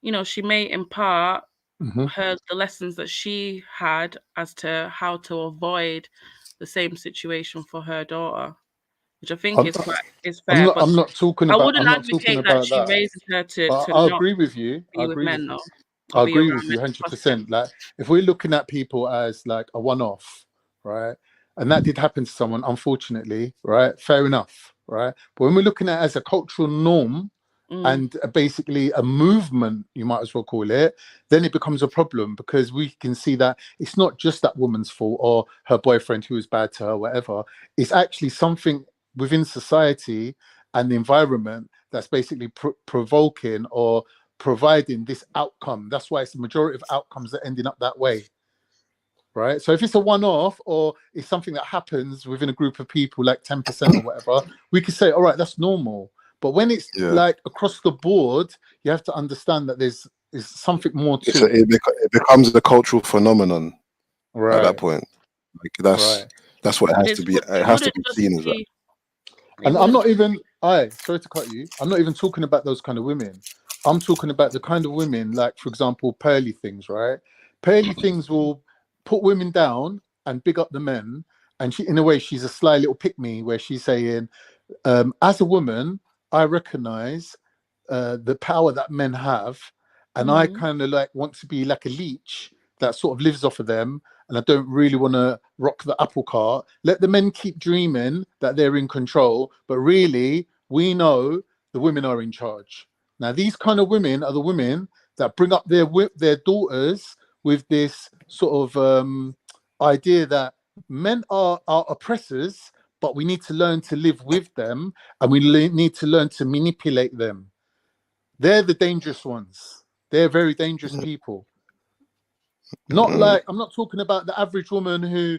you know, she may impart the lessons that she had as to how to avoid the same situation for her daughter, which I think I'm, is quite is I'm fair. not. But I'm not talking I about. wouldn't I'm not talking advocate that about she that. raises her But to I not agree with you. I be with agree with men you. though, or I be agree around with you men to prostitute. 100%. Like if we're looking at people as like a one-off, right, and that did happen to someone, unfortunately, right? Fair enough, right? But when we're looking at it as a cultural norm and basically a movement, you might as well call it, then it becomes a problem because we can see that it's not just that woman's fault or her boyfriend who was bad to her, whatever. It's actually something within society and the environment that's basically provoking or providing this outcome. That's why it's the majority of outcomes that are ending up that way, right? So if it's a one-off or it's something that happens within a group of people, like 10% or whatever, we could say, all right, that's normal. But when it's like across the board, you have to understand that there's something more to it. It becomes a cultural phenomenon at that Right. point. Like Right. that's what it But has to be. It has to be seen as that. And I'm not even, sorry to cut you. I'm not even talking about those kind of women. I'm talking about the kind of women, like, for example, Pearly Things, right? Pearly Things will put women down and big up the men. And she, in a way, she's a sly little pick-me where she's saying, as a woman, I recognize the power that men have. And I kind of like want to be like a leech that sort of lives off of them. And I don't really want to rock the apple cart. Let the men keep dreaming that they're in control. But really, we know the women are in charge. Now, these kind of women are the women that bring up their daughters with this sort of idea that men are oppressors, but we need to learn to live with them and we need to learn to manipulate them. They're the dangerous ones. They're very dangerous people. Not like, I'm not talking about the average woman who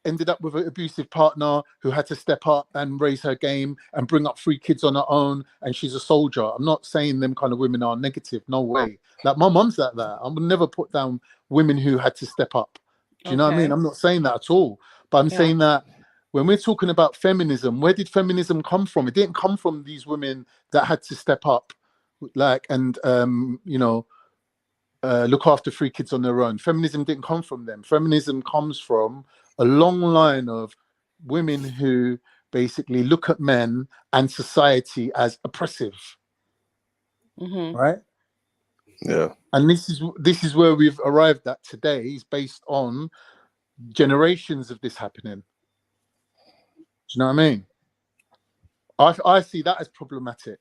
ended up with an abusive partner who had to step up and raise her game and bring up 3 kids on her own and she's a soldier. I'm not saying them kind of women are negative. No way. Like my mum's like that. I would never put down women who had to step up. Do you know what I mean? I'm not saying that at all. But I'm saying that when we're talking about feminism, where did feminism come from? It didn't come from these women that had to step up, like, and look after 3 kids on their own. Feminism didn't come from them. Feminism comes from a long line of women who basically look at men and society as oppressive, right? Yeah. And this is where we've arrived at today, is based on generations of this happening. Do you know what I mean? I see that as problematic.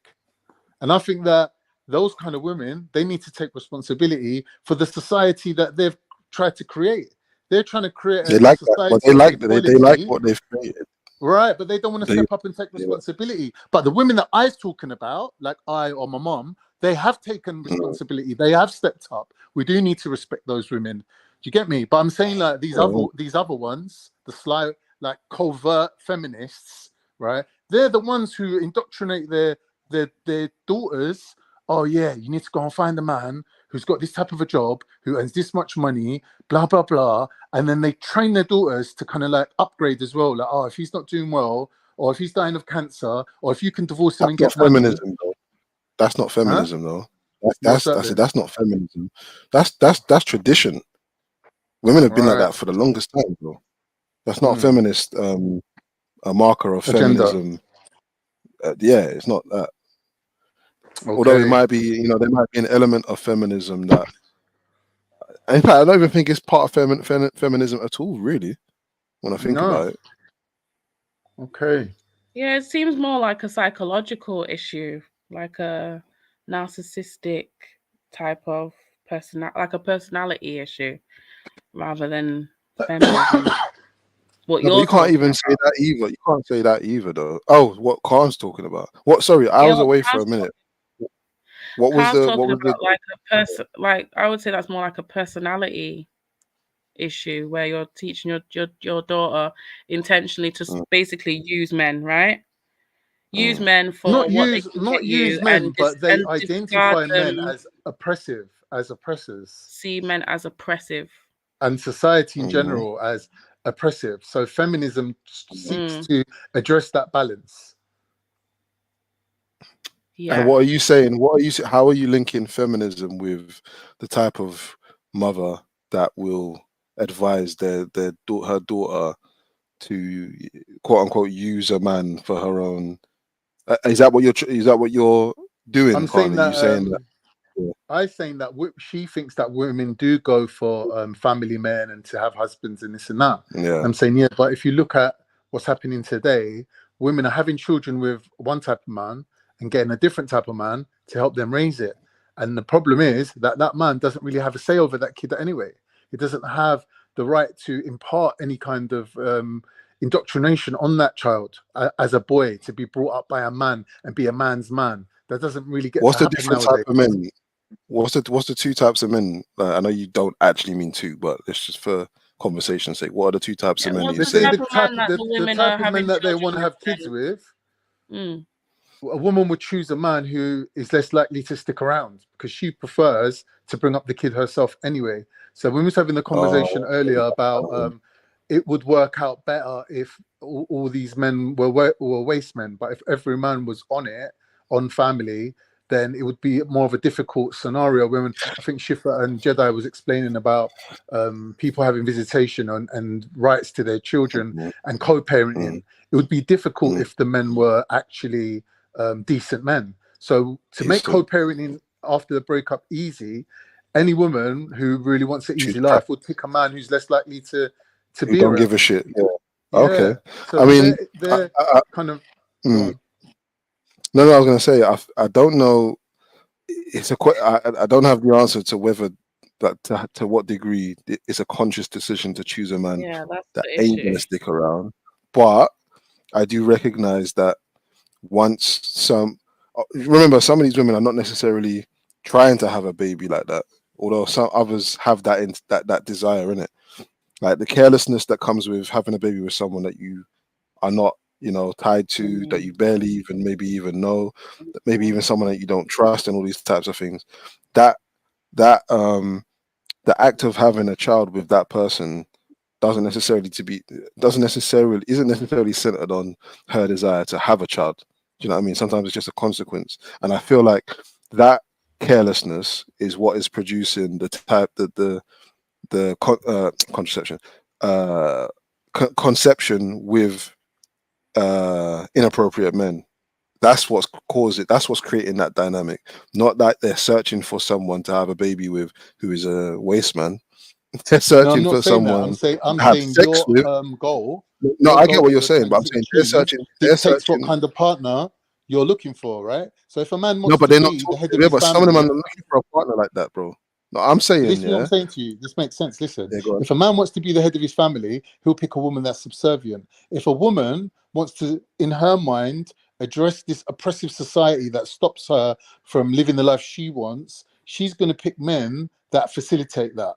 And I think that those kind of women, they need to take responsibility for the society that they've tried to create. They're trying to create They a like that. Well, society of they like equality. what they've created. Right, but they don't want to They, step up and take responsibility. But the women that I was talking about, like I or my mom, they have taken responsibility. They have stepped up. We do need to respect those women. Do you get me? But I'm saying like these other ones, the sly, like covert feminists, right? They're the ones who indoctrinate their daughters. Oh yeah, you need to go and find a man who's got this type of a job, who earns this much money, blah blah blah, and then they train their daughters to kind of like upgrade as well. Like, oh, if he's not doing well, or if he's dying of cancer, or if you can divorce him and that's get not money. feminism, though. That's not feminism, though. What's that That's then? that's not feminism. That's tradition. Women have been like Right. that for the longest time, though. That's not feminist. A marker of Agenda. feminism. Yeah, it's not that. Although it might be, there might be an element of feminism that, in fact, I don't even think it's part of feminism at all, really, when I think about it. Okay. Yeah, it seems more like a psychological issue, like a narcissistic type of like a personality issue, rather than feminism. What No, but you're you can't talking even about. say that either. You can't say that either, though. Oh, what Khan's talking about? What? Sorry, I Yeah, was what away for a Carl's minute. What was Carl's the? talking about like a person, like I would say that's more like a personality issue where you're teaching your daughter intentionally to basically use men, right? Use men for Not what they use can not get you use men, but they and discard identify men them, as oppressive, as oppressors, see men as oppressive. and society in general as oppressive. So feminism seeks to address that balance. And what are you saying? How are you linking feminism with the type of mother that will advise her daughter to quote unquote use a man for her own? Is that what you're doing, I'm Khan? saying Are you that saying that? I'm saying that she thinks that women do go for family men and to have husbands and this and that. Yeah. I'm saying, yeah, but if you look at what's happening today, women are having children with one type of man and getting a different type of man to help them raise it. And the problem is that that man doesn't really have a say over that kid anyway. He doesn't have the right to impart any kind of indoctrination on that child as a boy, to be brought up by a man and be a man's man. That doesn't really get to What's the happen different nowadays. type of men? What's the two types of men? I know you don't actually mean two, but it's just for conversation's sake. What are the two types of men that you Let's say? say type of man that the the women type are of men having that they children want to with have kids then. with. A woman would choose a man who is less likely to stick around because she prefers to bring up the kid herself anyway. So when we was having the conversation earlier about it would work out better if all these men were waste men, but if every man was on family, then it would be more of a difficult scenario. When I think Shifa and Jedi was explaining about people having visitation and rights to their children and co-parenting, it would be difficult if the men were actually decent men. So to make co-parenting after the breakup easy, any woman who really wants an easy life would pick a man who's less likely to You be don't around. give a shit. Yeah. Yeah. Okay. So I mean, they're kind of go on. No, I was gonna say I don't know. It's I don't have the answer to whether that to what degree it's a conscious decision to choose a man Yeah, that's that the ain't gonna issue. stick around. But I do recognize that once remember, some of these women are not necessarily trying to have a baby like that, although some others have that desire in it, like the carelessness that comes with having a baby with someone that you are not tied to, that you barely even maybe even know, maybe even someone that you don't trust, and all these types of things. That the act of having a child with that person isn't necessarily centered on her desire to have a child. Do you know what I mean? Sometimes it's just a consequence, and I feel like that carelessness is what is producing contraception, conception with inappropriate men. That's what's caused it. That's what's creating that dynamic. Not that they're searching for someone to have a baby with who is a waste man. They're No, I'm searching not for saying that. someone I'm to have saying sex your with. goal, No, I get what that you're you're saying, trying but I'm to saying they're achieve searching. They're dictates what searching. kind of partner you're looking for, right? So if a man No, wants but to they're not be the talking. head of Yeah, his but some of them are family, not looking for a partner like that, bro. No, I'm saying, listen to what I'm yeah. saying to you. This makes sense. Listen, Yeah, go on. if a man wants to be the head of his family, he'll pick a woman that's subservient. If a woman wants to, in her mind, address this oppressive society that stops her from living the life she wants, she's going to pick men that facilitate that.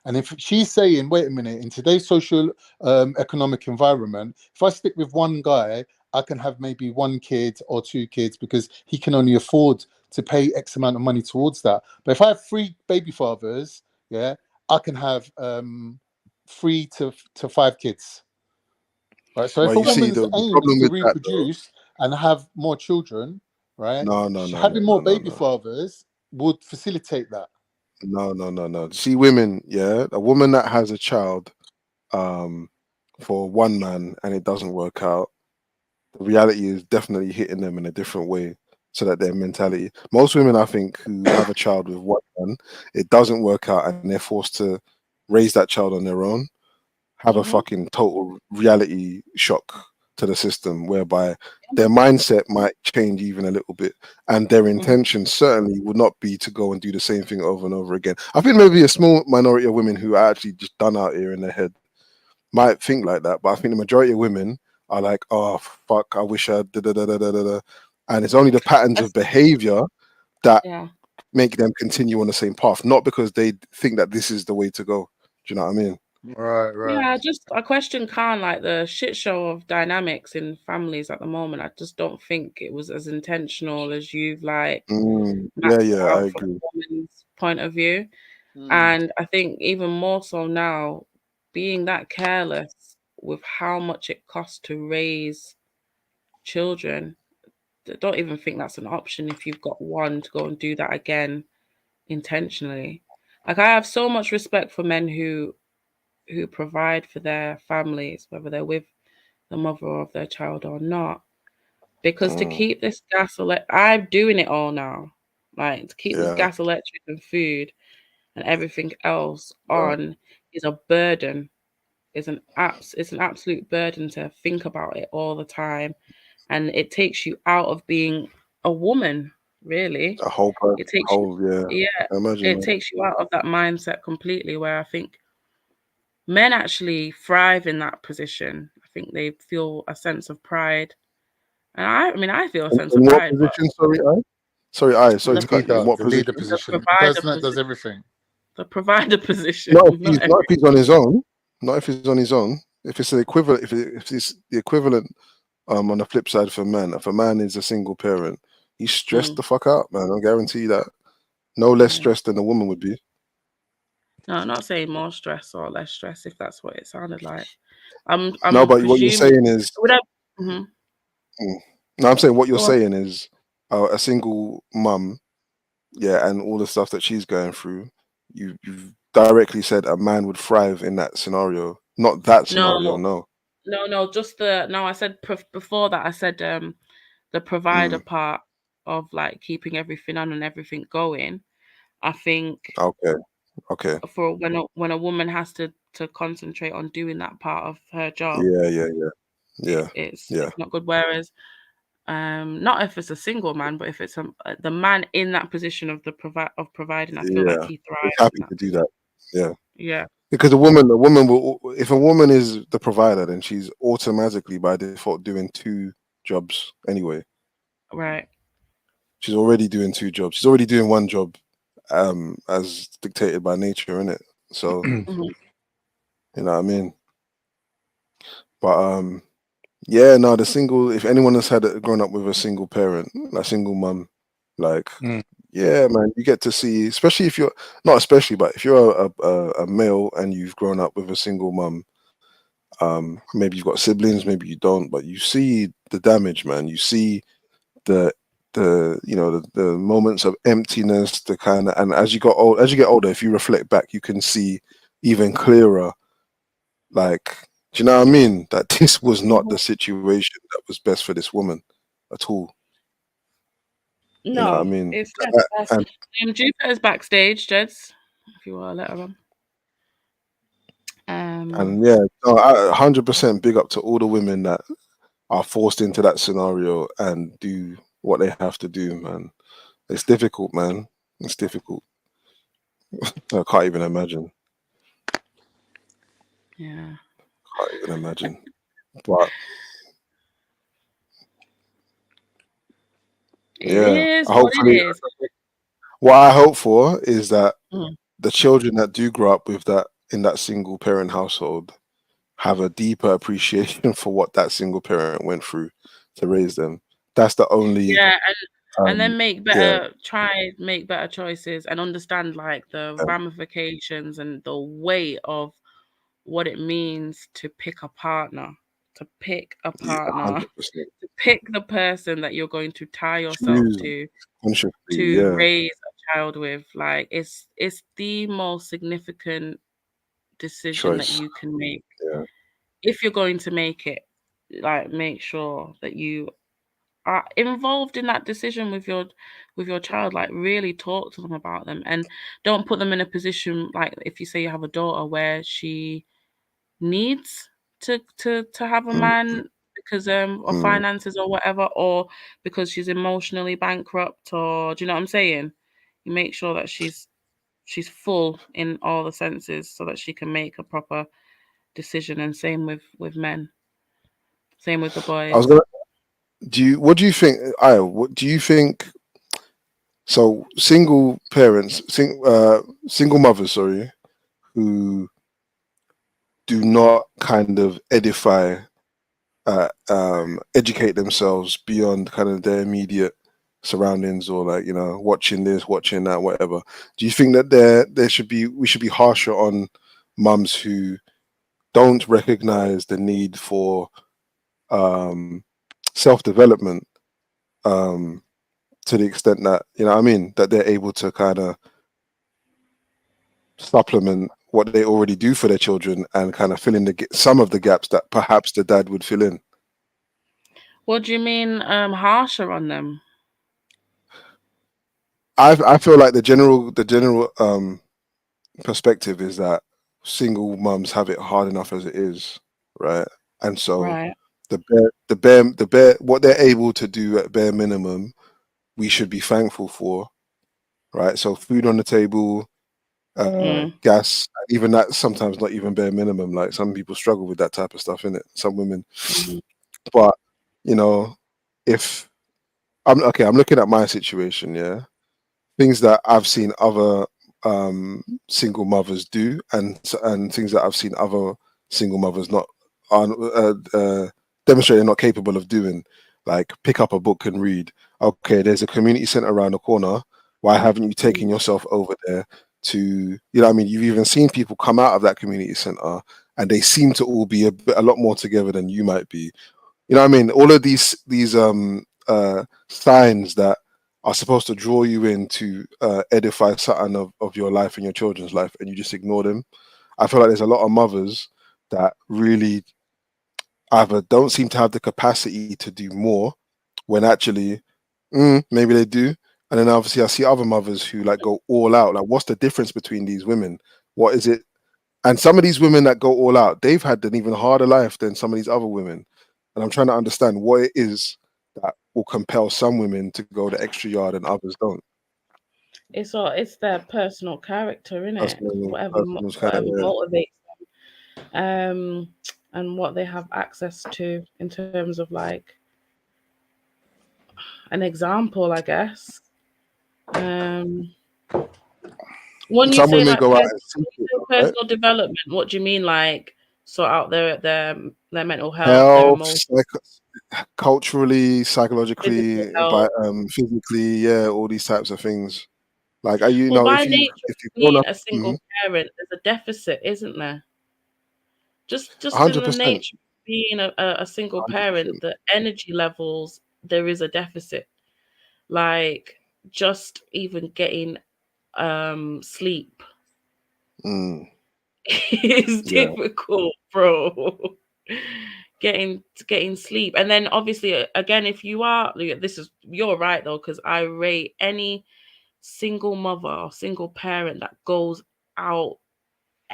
And if she's saying, wait a minute, in today's social economic environment, if I stick with one guy, I can have maybe one kid or two kids because he can only afford to pay X amount of money towards that. But if I have 3 baby fathers, yeah, I can have 3 to 5 kids. Right. So if Well, a you see, woman's the aim is problem to with that, though. reproduce and have more children, right, having more baby No. fathers would facilitate that. No. See, women, yeah, a woman that has a child, for one man and it doesn't work out, the reality is definitely hitting them in a different way, so that their mentality. Most women, I think, who have a child with one man, it doesn't work out, and they're forced to raise that child on their own, have a fucking total reality shock to the system, whereby their mindset might change even a little bit, and their intention certainly would not be to go and do the same thing over and over again. I think maybe a small minority of women who are actually just done out here in their head might think like that, but I think the majority of women are like, oh fuck, I wish I da da da da da da, and it's only the patterns of behavior that make them continue on the same path, not because they think that this is the way to go. Do you know what I mean? Right. Yeah, I question Khan, like the shit show of dynamics in families at the moment. I just don't think it was as intentional as you've like Yeah, mapped it I out from agree. a woman's point of view. Mm. And I think even more so now, being that careless with how much it costs to raise children, don't even think that's an option if you've got one to go and do that again intentionally. Like I have so much respect for men who provide for their families, whether they're with the mother of their child or not. Because to keep this I'm doing it all now. Like to keep this Yeah. gas, electric, and food and everything else Right. on is a burden. It's an absolute burden to think about it all the time. And it takes you out of being a woman, really. A whole person, It takes you, yeah, Imagine it that. takes you out of that mindset completely where I think men actually thrive in that position. I think they feel a sense of pride. And I mean, I feel a sense In of what pride, but position? Sorry the, to cut you. In what The leader position? the position. The provider person that does position, everything. the provider position, Not if not he's on his own. Not if he's on his own. If it's the equivalent, if it's the equivalent, on the flip side for a man, if a man is a single parent, he's stressed the fuck out, man. I guarantee you that. No less Yeah. stressed than a woman would be. No, I'm not saying more stress or less stress if that's what it sounded like. No, I'm but what you're presuming saying is, would I, mhm. no, I'm saying what you're Go on. saying is, a single mum, yeah, and all the stuff that she's going through. You've directly said a man would thrive in that scenario, not that scenario. No, No. no, just I said before that I said the provider Mm, part of like keeping everything on and everything going. I think okay. for when a woman has to concentrate on doing that part of her job, Yeah. it's not good. Whereas not if it's a single man, but if it's the man in that position of providing, I feel like Yeah. he He's thrives in happy that to do that. Yeah. Yeah. Because a woman will, if a woman is the provider, then she's automatically by default doing two jobs anyway. Right. She's already doing two jobs. She's already doing one job, as dictated by nature, innit? So Mhm. you know what I mean. But yeah, no, the single. If anyone has grown up with a single parent, a single mum, like yeah, man, you get to see, especially if you're not especially, but if you're a male and you've grown up with a single mum, maybe you've got siblings, maybe you don't, but you see the damage, man. You see the the moments of emptiness, the kind of, and as you get older, if you reflect back, you can see even clearer. Like, do you know what I mean? That this was not the situation that was best for this woman at all. You know what I No, mean? it's that's And Jupiter's backstage, Jeds. If you want to let her on. yeah, no, 100% big up to all the women that are forced into that scenario and do what they have to do, man. It's difficult, man. It's difficult. I can't even imagine. Yeah. Can't even imagine. But It yeah, is what it hopefully, is. what I hope for is that Mm. the children that do grow up with that in that single parent household have a deeper appreciation for what that single parent went through to raise them. That's the only Yeah, and then yeah. make better choices and understand like the ramifications and the weight of what it means to pick a partner, to pick a Yeah, partner, 100%. to pick the person that you're going to tie yourself Choose consciously, to yeah. raise a child with. Like it's the most significant decision that Choice. you can make. Yeah. If you're going to make it, like make sure that you are involved in that decision with your child. Like really talk to them about them and don't put them in a position like if you say you have a daughter where she needs to have a man because of finances or whatever, or because she's emotionally bankrupt, or do you know what I'm saying? You make sure that she's full in all the senses so that she can make a proper decision. And same with men, same with the I was boys. gonna what do you think? What do you think? So single parents, single mothers, sorry, who do not kind of educate themselves beyond kind of their immediate surroundings, or like, you know, watching this, watching that, whatever. Do you think that we should be harsher on mums who don't recognize the need for self-development, to the extent that, you know what I mean, that they're able to kind of supplement what they already do for their children and kind of fill in some of the gaps that perhaps the dad would fill in? What do you mean harsher on them? I feel like the general perspective is that single mums have it hard enough as it is, right? And so Right. the bare what they're able to do at bare minimum, we should be thankful for, right? So food on the table, gas, even that sometimes not even bare minimum. Like some people struggle with that type of stuff, innit? Some women. But you know, if I'm looking at my situation, yeah, things that I've seen other single mothers do, and things that I've seen other single mothers not demonstrate they're not capable of doing, like pick up a book and read. Okay, there's a community center around the corner. Why haven't you taken yourself over there to, you know what I mean? You've even seen people come out of that community center and they seem to all be a lot more together than you might be. You know what I mean? All of these signs that are supposed to draw you in to edify something of your life and your children's life, and you just ignore them. I feel like there's a lot of mothers that really either don't seem to have the capacity to do more, when actually maybe they do. And then obviously I see other mothers who like go all out. Like, what's the difference between these women? What is it? And some of these women that go all out, they've had an even harder life than some of these other women. And I'm trying to understand what it is that will compel some women to go the extra yard and others don't. It's their personal character, isn't it? Whatever Personal motivates them, and what they have access to in terms of like an example, I guess. When you Some say women like go out and seek it, right? personal development, what do you mean? Like sort out their mental health, their Health, emotions, culturally, psychologically, physical health? physically, yeah, all these types of things. Like, are you Well, know by if nature you've of grown being up, a single parent, there's a deficit, isn't there? Just in the 100%, nature of being a single 100%. parent, the energy levels, there is a deficit. Like just even getting sleep is Yeah. difficult, bro. Getting sleep. And then obviously again, if you are, you're right though, because I rate any single mother or single parent that goes out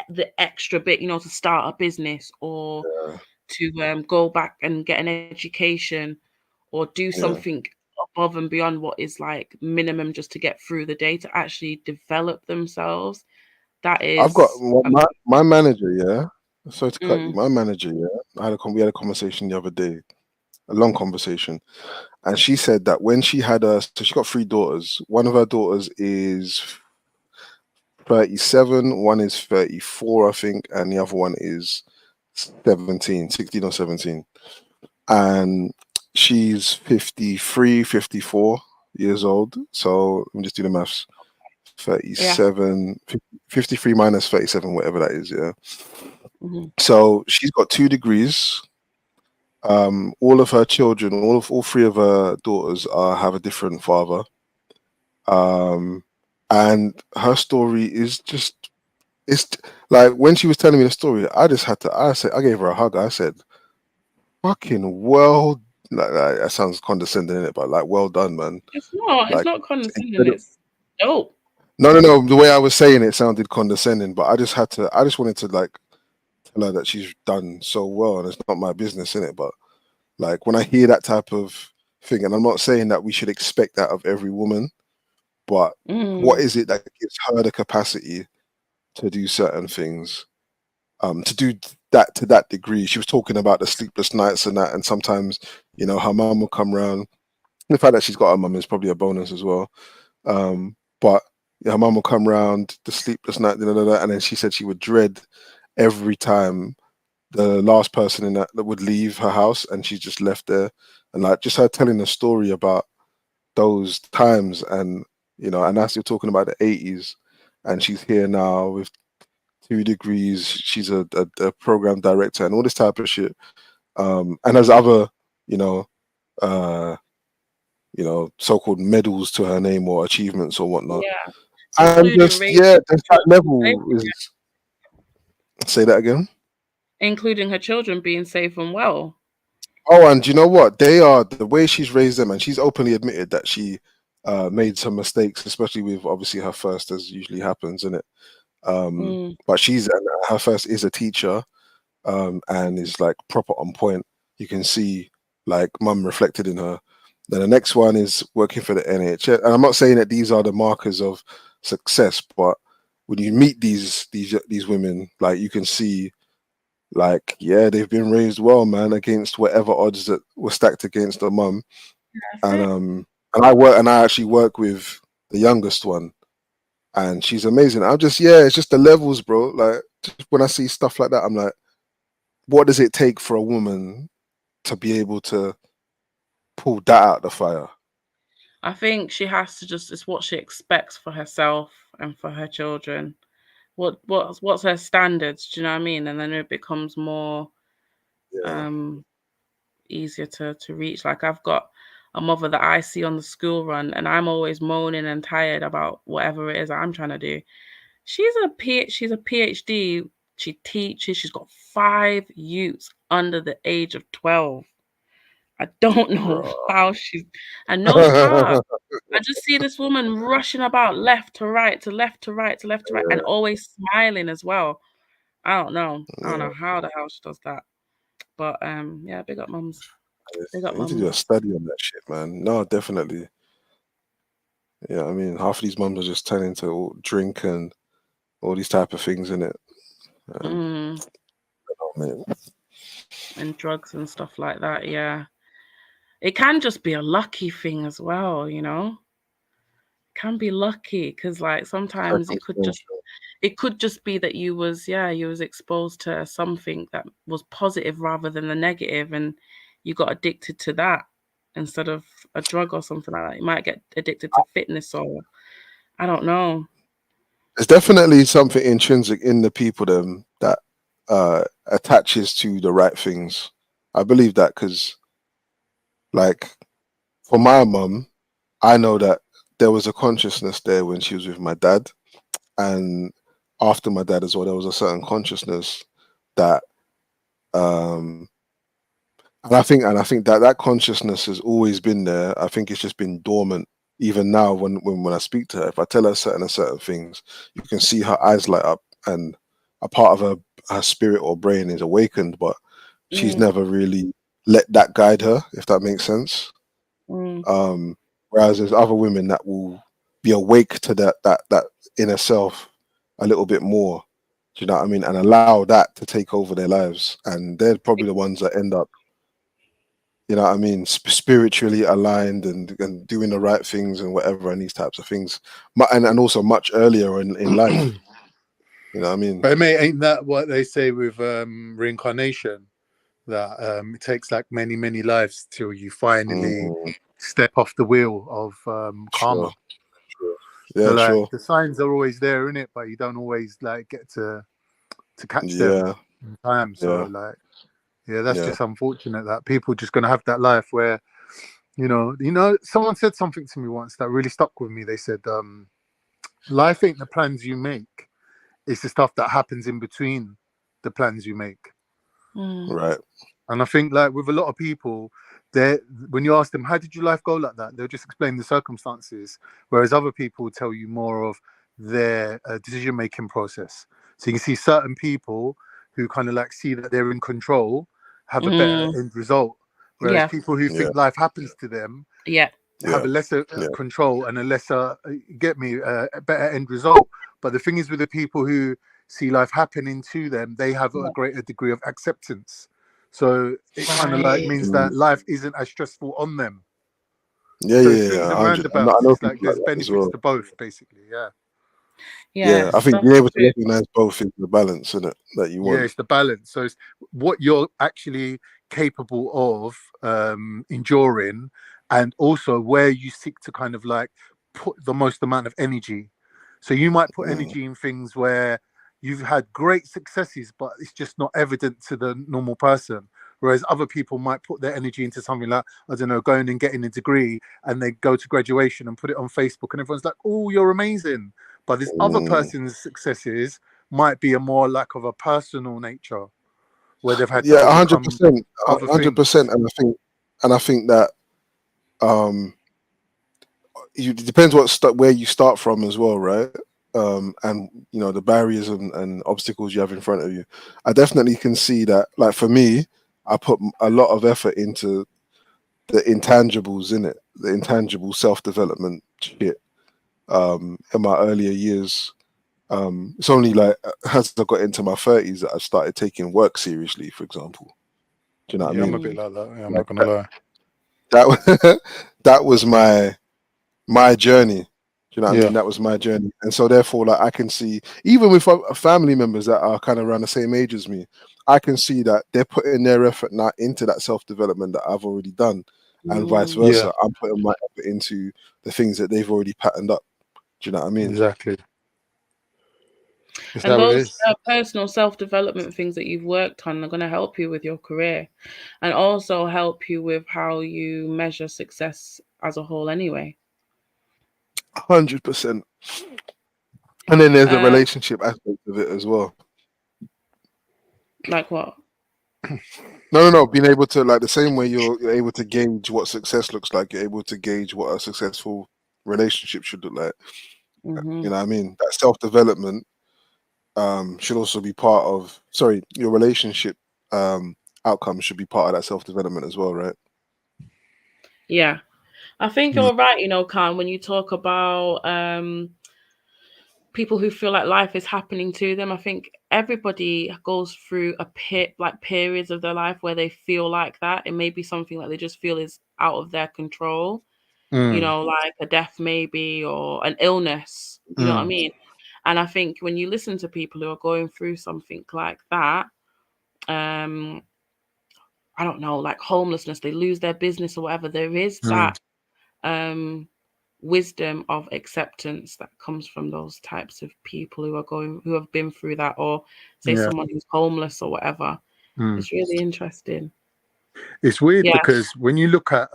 the extra bit, you know, to start a business or to go back and get an education or do Yeah. something above and beyond what is like minimum just to get through the day, to actually develop themselves. That I've got is my manager, yeah. Sorry to cut you. Mm. My manager, yeah. We had a conversation the other day, a long conversation, and she said that when she had so she got 3 daughters. One of her daughters is 37, one is 34, I think, and the other one is 16 or 17. And she's 53, 54 years old. So let me just do the maths. 37, 53 minus 37, whatever that is, yeah. So she's got 2 degrees. All of her children, all 3 of her daughters have a different father. And her story is just, it's like when she was telling me the story, I gave her a hug. I said, fucking well, like that sounds condescending, innit? But like, well done, man. It's Like, not condescending, it's dope. no. The way I was saying it sounded condescending, but I just wanted to like tell her that she's done so well, and it's not my business, innit? But like when I hear that type of thing, and I'm not saying that we should expect that of every woman, but what is it that gives her the capacity to do certain things, to do that to that degree? She was talking about the sleepless nights and that, and sometimes, you know, her mum will come around. The fact that she's got her mum is probably a bonus as well. But yeah, her mum will come around, the sleepless night, and then she said she would dread every time the last person in that would leave her house, and she's just left there. And like just her telling a story about those times, and and that's you're talking about the 80s, and she's here now with 2 degrees. She's a program director and all this type of shit. And there's other, you know, uh, so-called medals to her name or achievements or whatnot. Yeah. And Including just raising there's that children safe level is. Say that again. including her children being safe and well. Oh, and you know what? They are the way she's raised them, and she's openly admitted that she made some mistakes, especially with obviously her first, as usually happens, isn't it? But her first is a teacher, and is like proper on point. You can see like mum reflected in her. Then the next one is working for the NHS, and I'm not saying that these are the markers of success, but when you meet these women, like you can see, like they've been raised well, man, against whatever odds that were stacked against the mum. And I actually work with the youngest one, and she's amazing. I'm just it's just the levels, bro. Like just when I see stuff like that, I'm like, what does it take for a woman to be able to pull that out the fire? I think she has to it's what she expects for herself and for her children. What's her standards? Do you know what I mean? And then it becomes more easier to reach. Like I've got a mother that I see on the school run, and I'm always moaning and tired about whatever it is I'm trying to do. She's a PhD. She teaches. She's got 5 youths under the age of 12. I don't know how and no scar. I just see this woman rushing about left to right, to left to right, to left to right, and always smiling as well. I don't know. I don't know how the hell she does that. But big up mums. Big up I need to do a mums. study on that shit, man. No, definitely. Yeah, I mean, half of these mums are just turning to drink and all these type of things, in it. And drugs and stuff like that. Yeah, it can just be a lucky thing as well. Can be lucky because like sometimes it could just be that you was exposed to something that was positive rather than the negative, and you got addicted to that instead of a drug or something like that. You might get addicted to fitness, or I don't know. There's definitely something intrinsic in the people that attaches to the right things. I believe that because, like, for my mum, I know that there was a consciousness there when she was with my dad, and after my dad as well, there was a certain consciousness that, and I think that consciousness has always been there. I think it's just been dormant. Even now, when I speak to her, if I tell her certain things, you can see her eyes light up, and a part of her spirit or brain is awakened, but she's never really let that guide her, if that makes sense. Whereas there's other women that will be awake to that inner self a little bit more. Do you know what I mean? And allow that to take over their lives, and they're probably the ones that end up, you know what I mean, spiritually aligned and doing the right things and whatever, and these types of things, and also much earlier in life. You know what I mean? But mate, ain't that what they say with reincarnation? That it takes like many lives till you finally step off the wheel of karma. Sure. Yeah, so, like, sure. the signs are always there, innit? But you don't always like get to catch them in time. So like, that's just unfortunate that people just gonna have that life where, you know, someone said something to me once that really stuck with me. They said, life ain't the plans you make, it's the stuff that happens in between the plans you make. Right. And I think like with a lot of people, when you ask them, how did your life go like that? They'll just explain the circumstances. Whereas other people will tell you more of their decision-making process. So you can see certain people who kind of like see that they're in control have a better end result. Whereas people who think life happens to them have a lesser control and a lesser, a better end result. But the thing is with the people who see life happening to them, they have a greater degree of acceptance. So it kind of like means that life isn't as stressful on them. Yeah, So yeah, it's swings and I roundabouts. know It's like people there's like that as benefits well. to both, basically. Yeah. Yeah, I think that's being able to true. recognize both is the balance in it that you Yeah, want. it's the balance. So it's what you're actually capable of enduring, and also where you seek to kind of like put the most amount of energy. So you might put energy in things where you've had great successes, but it's just not evident to the normal person. Whereas other people might put their energy into something like, I don't know, going and getting a degree, and they go to graduation and put it on Facebook, and everyone's like, "Oh, you're amazing." But this other person's successes might be a more like of a personal nature, where they've had to Yeah, overcome 100%, other 100%, things. and I think that it depends where you start from as well, right? And you know the barriers and obstacles you have in front of you. I definitely can see that. Like for me, I put a lot of effort into the intangibles in it, the intangible self-development shit. In my earlier years, it's only like as I got into my 30s that I started taking work seriously. For example, do you know what I Yeah, I'm a mean? bit like that. Yeah, I'm Like not gonna lie. that that was my journey. Do you know what I Yeah, mean? That was my journey, and so therefore, like I can see, even with family members that are kind of around the same age as me, I can see that they're putting their effort now into that self development that I've already done, and vice yeah, versa. I'm putting my effort into the things that they've already patterned up. Do you know what I mean? exactly. It's And how it those is. personal self-development things that you've worked on are going to help you with your career, and also help you with how you measure success as a whole anyway. 100%. And then there's the Uh, relationship aspect of it as well. like what? No. Being able to, like, the same way you're able to gauge what success looks like, you're able to gauge what a successful relationship should look like. Mm-hmm. You know what I mean? That self development should also be part of. Sorry, your relationship outcome should be part of that self development as well, right? Yeah, I think Mm. you're right. Khan, when you talk about people who feel like life is happening to them, I think everybody goes through periods of their life where they feel like that. It may be something that they just feel is out of their control. Mm, Like a death maybe, or an illness, you know what I mm, mean? And I think when you listen to people who are going through something like that, I don't know, like homelessness, they lose their business or whatever, there is mm. that wisdom of acceptance that comes from those types of people who have been through that, or say Yeah. someone who's homeless or whatever. Mm. It's really interesting. It's weird Yeah. because when you look at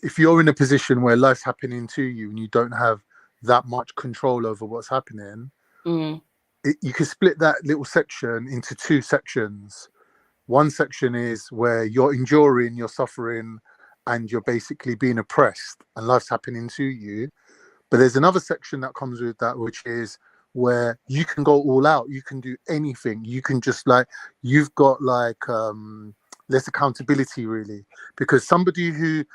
if you're in a position where life's happening to you and you don't have that much control over what's happening, Mm. you can split that little section into two sections. One section is where you're enduring, you're suffering, and you're basically being oppressed, and life's happening to you. But there's another section that comes with that, which is where you can go all out. You can do anything. You can just you've got less accountability really, because somebody who,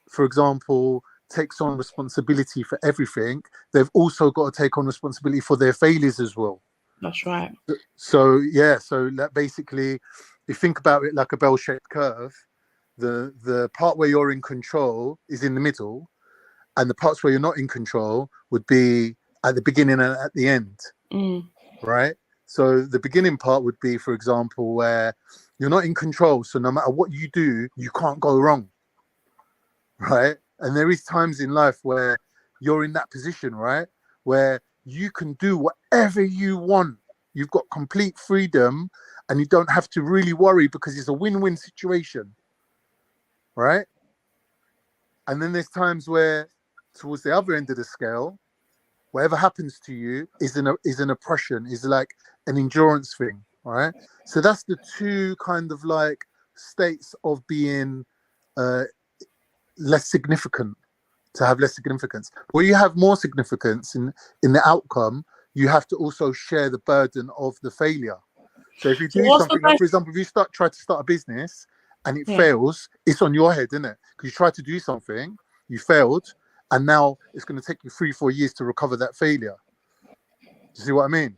for example, takes on responsibility for everything, they've also got to take on responsibility for their failures as well. That's right. So yeah, so that basically, you think about it like a bell-shaped curve. The part where you're in control is in the middle, and the parts where you're not in control would be at the beginning and at the end, right? So the beginning part would be, for example, where you're not in control, so no matter what you do, you can't go wrong, right? And there is times in life where you're in that position, right, where you can do whatever you want. You've got complete freedom, and you don't have to really worry because it's a win-win situation, right? And then there's times where, towards the other end of the scale, whatever happens to you is an oppression, is like an endurance thing, right? So that's the two kind of like states of being less significant, to have less significance. Where you have more significance in the outcome, you have to also share the burden of the failure. So if you So do what's the something, like best? for example, if you try to start a business and it Yeah. fails, it's on your head, isn't it? Because you tried to do something, you failed, and now it's going to take you 3-4 years to recover that failure. You see what I mean? So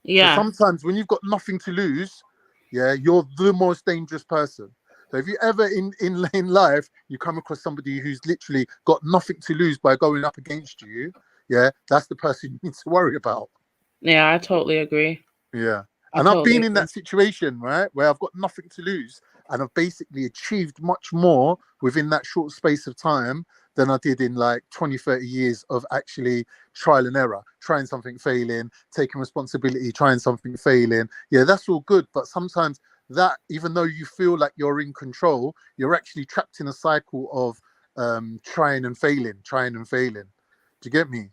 Yeah. sometimes when you've got nothing to lose, yeah, you're the most dangerous person. So if you ever in life you come across somebody who's literally got nothing to lose by going up against you, yeah, that's the person you need to worry about. Yeah, I totally agree. Yeah. I And I've totally been in agree. that situation, right, where I've got nothing to lose and I've basically achieved much more within that short space of time than I did in like 20, 30 years of actually trial and error, trying something, failing, taking responsibility, trying something, failing. Yeah, that's all good. But sometimes that, even though you feel like you're in control, you're actually trapped in a cycle of trying and failing, trying and failing. Do you get me? It's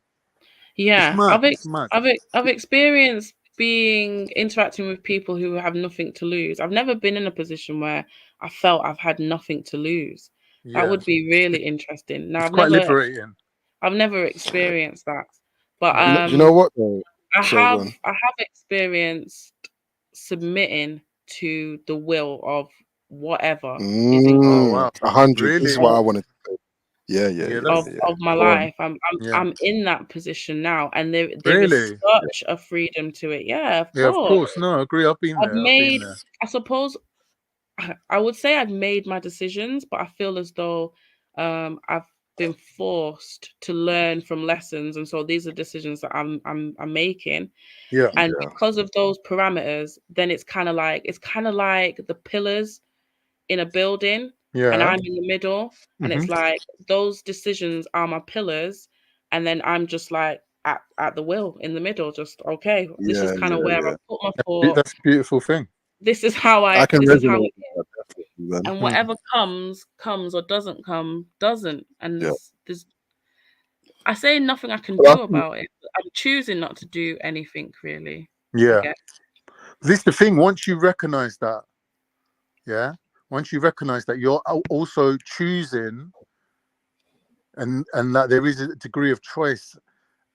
Yeah, mad. It's mad. I've experienced interacting with people who have nothing to lose. I've never been in a position where I felt I've had nothing to lose. That Yeah. would be really interesting. Now It's quite liberating. I've never experienced that, but Do you know what though? I Sorry, go on. have experienced submitting to the will of whatever is in Oh wow. 100. This is what Really? I wanted to say. Yeah, yeah, Yeah, yeah, that's of my Go on. life. yeah. I'm in that position now, and there is Really? such a freedom to it. Yeah, of Yeah, of course. course. No, I agree. I've been I've there. I've been made, there. I suppose, I would say I've made my decisions, but I feel as though I've been forced to learn from lessons, and so these are decisions that I'm making. Yeah. And because of those parameters, then it's kind of like the pillars in a building, and Yeah. I'm in the middle, and Mm-hmm. it's like those decisions are my pillars, and then I'm just like at the wheel in the middle, just okay. This is Yeah, kind of yeah, where yeah. I've put my foot. That's a beautiful thing. This is how I can this is how resonate it with is, that definitely, man. and whatever comes or doesn't come doesn't, and Yeah. there's I say nothing I can But I do think, about it. I'm choosing not to do anything really. I Yeah. guess. This is the thing. Once you recognize that, yeah, once you recognize that you're also choosing and that there is a degree of choice,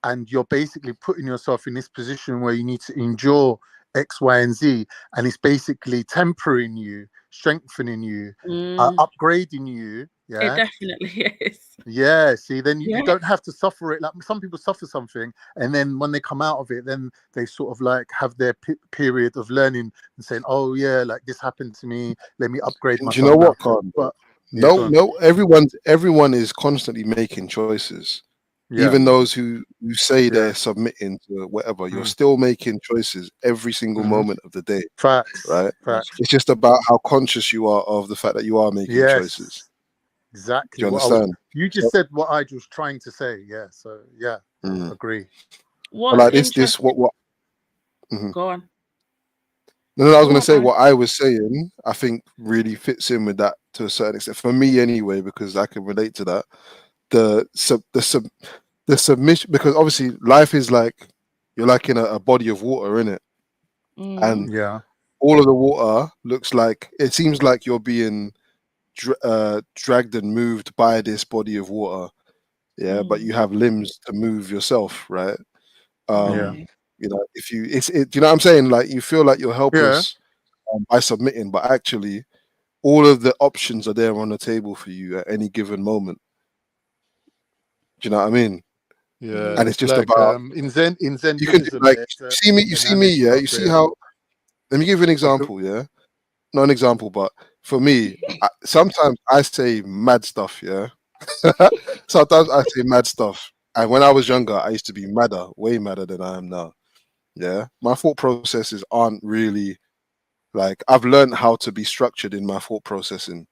and you're basically putting yourself in this position where you need to endure X, Y, and Z, and it's basically tempering you, strengthening you, upgrading you. It Yeah. definitely is. Yeah, see, then you Yeah. don't have to suffer it. Like some people suffer something, and then when they come out of it, then they sort of like have their period of learning and saying, "Oh yeah, like this happened to me. Let me upgrade do you know myself now." what, Con? But yeah, go No, on. no, everyone is constantly making choices. Yeah. Even those who say Yeah. they're submitting to whatever, you're Mm. still making choices every single Mhm. moment of the day. Facts. Right? Facts. It's just about how conscious you are of the fact that you are making choices. Yes. Exactly. Do you What I was, understand? you just said what I was trying to say. Yeah. So yeah, agree. But What's like this, interesting? what? Mhm. Go on. No, I was Go going on, to say man. what I was saying. I think really fits in with that to a certain extent for me, anyway, because I can relate to that. The submission, because obviously life is like you're like in a body of water, in it, and Yeah. all of the water looks like it seems like you're being dragged and moved by this body of water. Yeah, but you have limbs to move yourself, right? Yeah. You know, if you do you know what I'm saying? Like you feel like you're Yeah. helpless by submitting, but actually all of the options are there on the table for you at any given moment. Do you know what I mean? Yeah. And it's It's just like about in Zen you can do Buddhism. like There's you an see me, analogy yeah. of You see how let me give you an example, yeah. Not an example, but for me, sometimes I say mad stuff, yeah. Sometimes I say mad stuff. And when I was younger, I used to be madder, way madder than I am now. Yeah. My thought processes aren't really like I've learned how to be structured in my thought processing.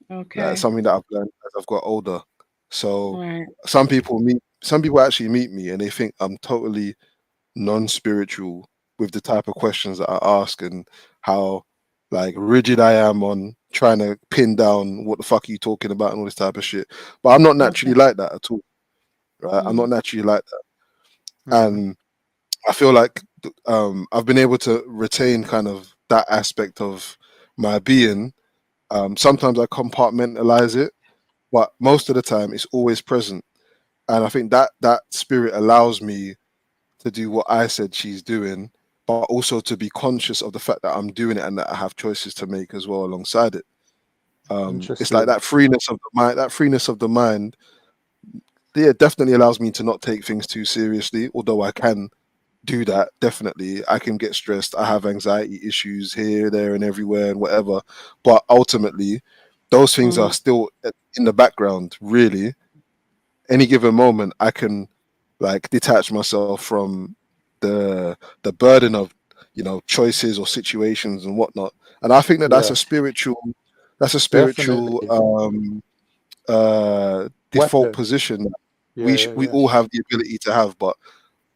That's Okay. something that I've learned as I've got older. So Right. some people actually meet me and they think I'm totally non-spiritual with the type of questions that I ask and how like rigid I am on trying to pin down what the fuck are you talking about and all this type of shit. But I'm not naturally like that at all. Right? I'm not naturally like that. And I feel like I've been able to retain kind of that aspect of my being. Sometimes I compartmentalize it, but most of the time it's always present. And I think that spirit allows me to do what I said she's doing, but also to be conscious of the fact that I'm doing it and that I have choices to make as well alongside it. It's like Interesting. that freeness of the mind. That freeness of the mind, yeah, definitely allows me to not take things too seriously. Although I can do that, definitely, I can get stressed. I have anxiety issues here, there, and everywhere, and whatever. But ultimately, those things are still in the background. Really, any given moment, I can like detach myself from the burden of, you know, choices or situations and whatnot. And I think that Yeah, that's a spiritual definitely. default Weapon. position that Yeah, yeah, we yeah, all have the ability to have, but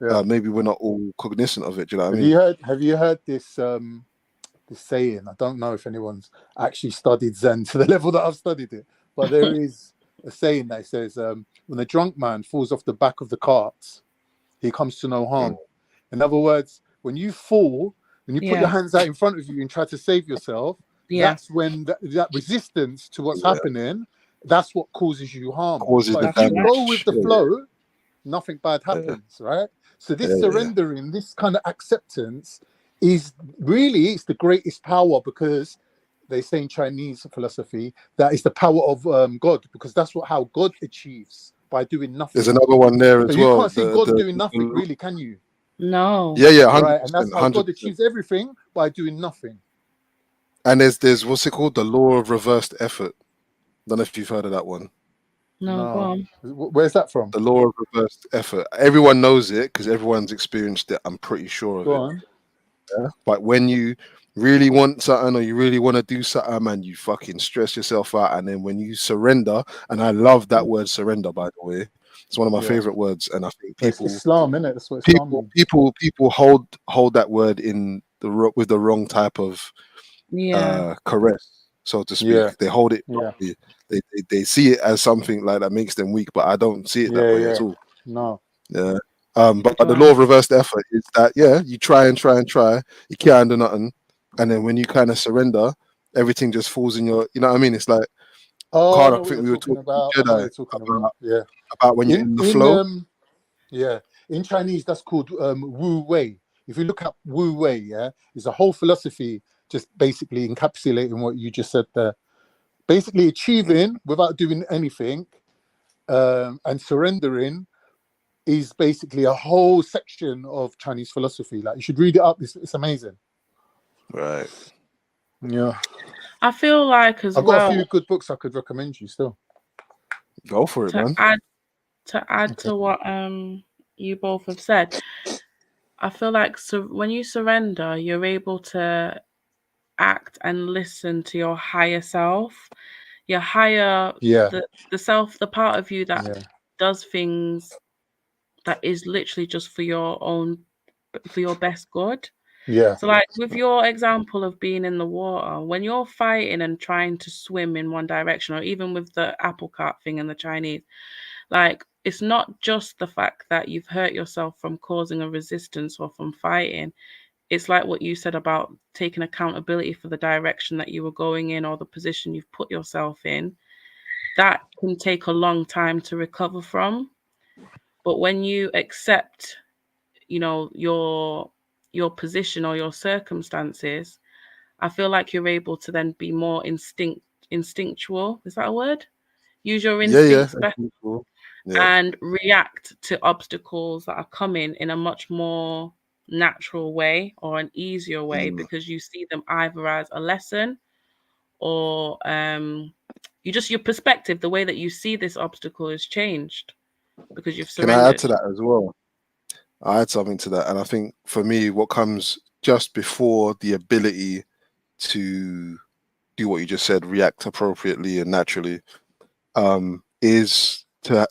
yeah. maybe we're not all cognizant of it. Do you know what I Have mean? you heard? Have you heard this? This saying. I don't know if anyone's actually studied Zen to the level that I've studied it, but there is a saying that says, "When a drunk man falls off the back of the cart, he comes to no harm." In other words, when you fall, when you put your Yeah. hands out in front of you and try to save yourself, Yeah. that's when that resistance to what's happening, that's what causes you harm. Causes But the if you That's right. go with damage. the Yeah, flow, nothing bad yeah, happens, right? So yeah, this yeah. surrendering, this kind of acceptance is really, it's the greatest power, because they say in Chinese philosophy that is the power of God, because that's how God achieves, by doing There's nothing. another one there So as you well. can't see God doing nothing, really, can you? No. Yeah, yeah, Right? And that's 100%, how God 100%. achieves everything, by doing nothing. And there's what's it called? The law of reversed effort. Don't know if you've heard of that one. No, go No. on. Where's that from? The law of reversed effort. Everyone knows it because everyone's experienced it. I'm pretty sure of Go it. on. Yeah? But when you really want something or you really want to do something, man, you fucking stress yourself out. And then when you surrender, and I love that word surrender, by the way, it's one of my Yeah. favorite words. And I think It's people Islam, innit? That's what Islam means. people hold that word in with the wrong type of Yeah. caress, so to Yeah. speak. They hold it Yeah. wrongly. They see it as something like that makes them weak, but I don't see it that Yeah. way Yeah. at all. No. Yeah. But Do the law I? of reversed effort is that, yeah, you try and try and try, you can't do nothing, and then when you kind of surrender, everything just falls in your. You know what I mean? It's like, Oh, I Card. I know what think you're we were talking talking to about. I know what Jedi you're talking about. Yeah. about when you're in the In flow. Yeah, in Chinese that's called Wu Wei. If you look at Wu Wei, yeah, it's a whole philosophy just basically encapsulating what you just said there. Basically achieving without doing anything, and surrendering is basically a whole section of Chinese philosophy. Like, you should read it up. It's amazing. Right. Yeah. I feel like as I've got a well few good books I could recommend you still. Go for it, to man. add Okay. to what you both have said. I feel like when you surrender, you're able to act and listen to your higher self, your higher Yeah. the self, the part of you that Yeah. does things that is literally just for your best good. Yeah. So like with your example of being in the water, when you're fighting and trying to swim in one direction, or even with the apple cart thing in the Chinese, like it's not just the fact that you've hurt yourself from causing a resistance or from fighting. It's like what you said about taking accountability for the direction that you were going in or the position you've put yourself in. That can take a long time to recover from. But when you accept, your position or your circumstances, I feel like you're able to then be more instinctual. Is that a word? Use your Yeah, yeah. instincts better That's cool. Yeah. and react to obstacles that are coming in a much more natural way or an easier way, Mm. because you see them either as a lesson or your perspective, the way that you see this obstacle is changed because you've Can I add surrendered. to that as well? I add something to that, and I think for me, what comes just before the ability to do what you just said, react appropriately and naturally, is to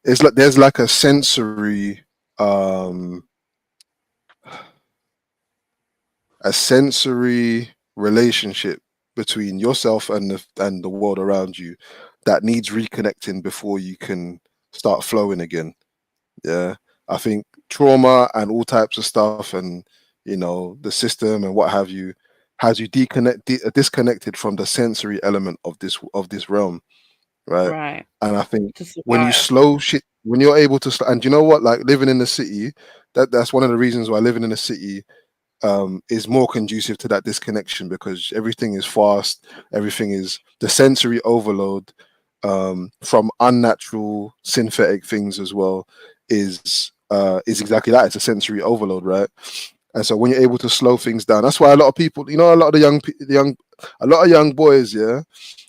it's like there's like a sensory relationship between yourself and the world around you that needs reconnecting before you can start flowing again. Yeah, I think trauma and all types of stuff, and the system and what have you, has you disconnected from the sensory element of this realm, right? Right. And I think To when you survive. slow shit, when you're able to, and you know what, like living in the city, that's one of the reasons why living in the city is more conducive to that disconnection, because everything is fast, everything is the sensory overload from unnatural synthetic things as well is exactly that. It's a sensory overload, right? And so when you're able to slow things down, that's why a lot of people, a lot of a lot of young boys, yeah,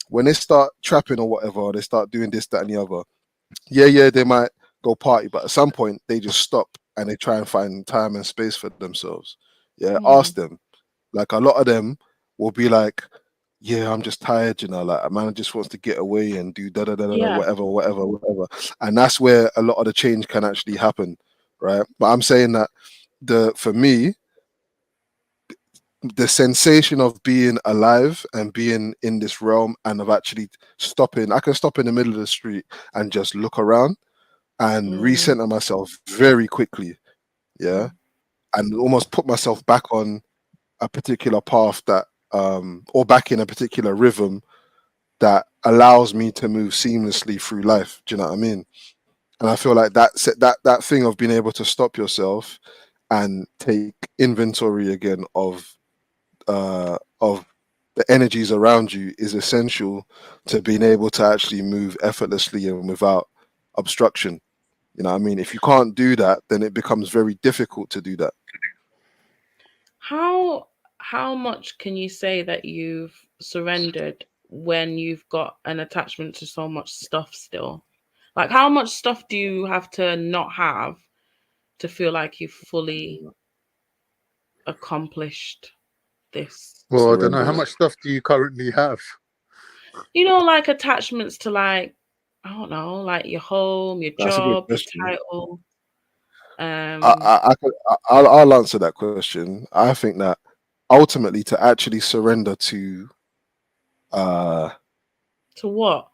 when they start trapping or whatever, they start doing this, that, and the other. Yeah, they might go party, but at some point they just stop and they try and find time and space for themselves. Yeah, ask them. Like a lot of them will be like, yeah, I'm just tired, you know, like a man just wants to get away and do da da da da da, Yeah. whatever. And that's where a lot of the change can actually happen, right? But I'm saying that for me, the sensation of being alive and being in this realm and of actually stopping, I can stop in the middle of the street and just look around and recenter myself very quickly, yeah, and almost put myself back on a particular path that or back in a particular rhythm that allows me to move seamlessly through life. Do you know what I mean? And I feel like that thing of being able to stop yourself and take inventory again of the energies around you is essential to being able to actually move effortlessly and without obstruction. You know what I mean? If you can't do that, then it becomes very difficult to do that. How much can you say that you've surrendered when you've got an attachment to so much stuff still? Like, how much stuff do you have to not have to feel like you've fully accomplished this? Well, I don't know. How much stuff do you currently have? You know, like attachments to, like, I don't know, like your home, your That's a good job, your question. title. I'll answer that question. I think that ultimately to actually surrender to what?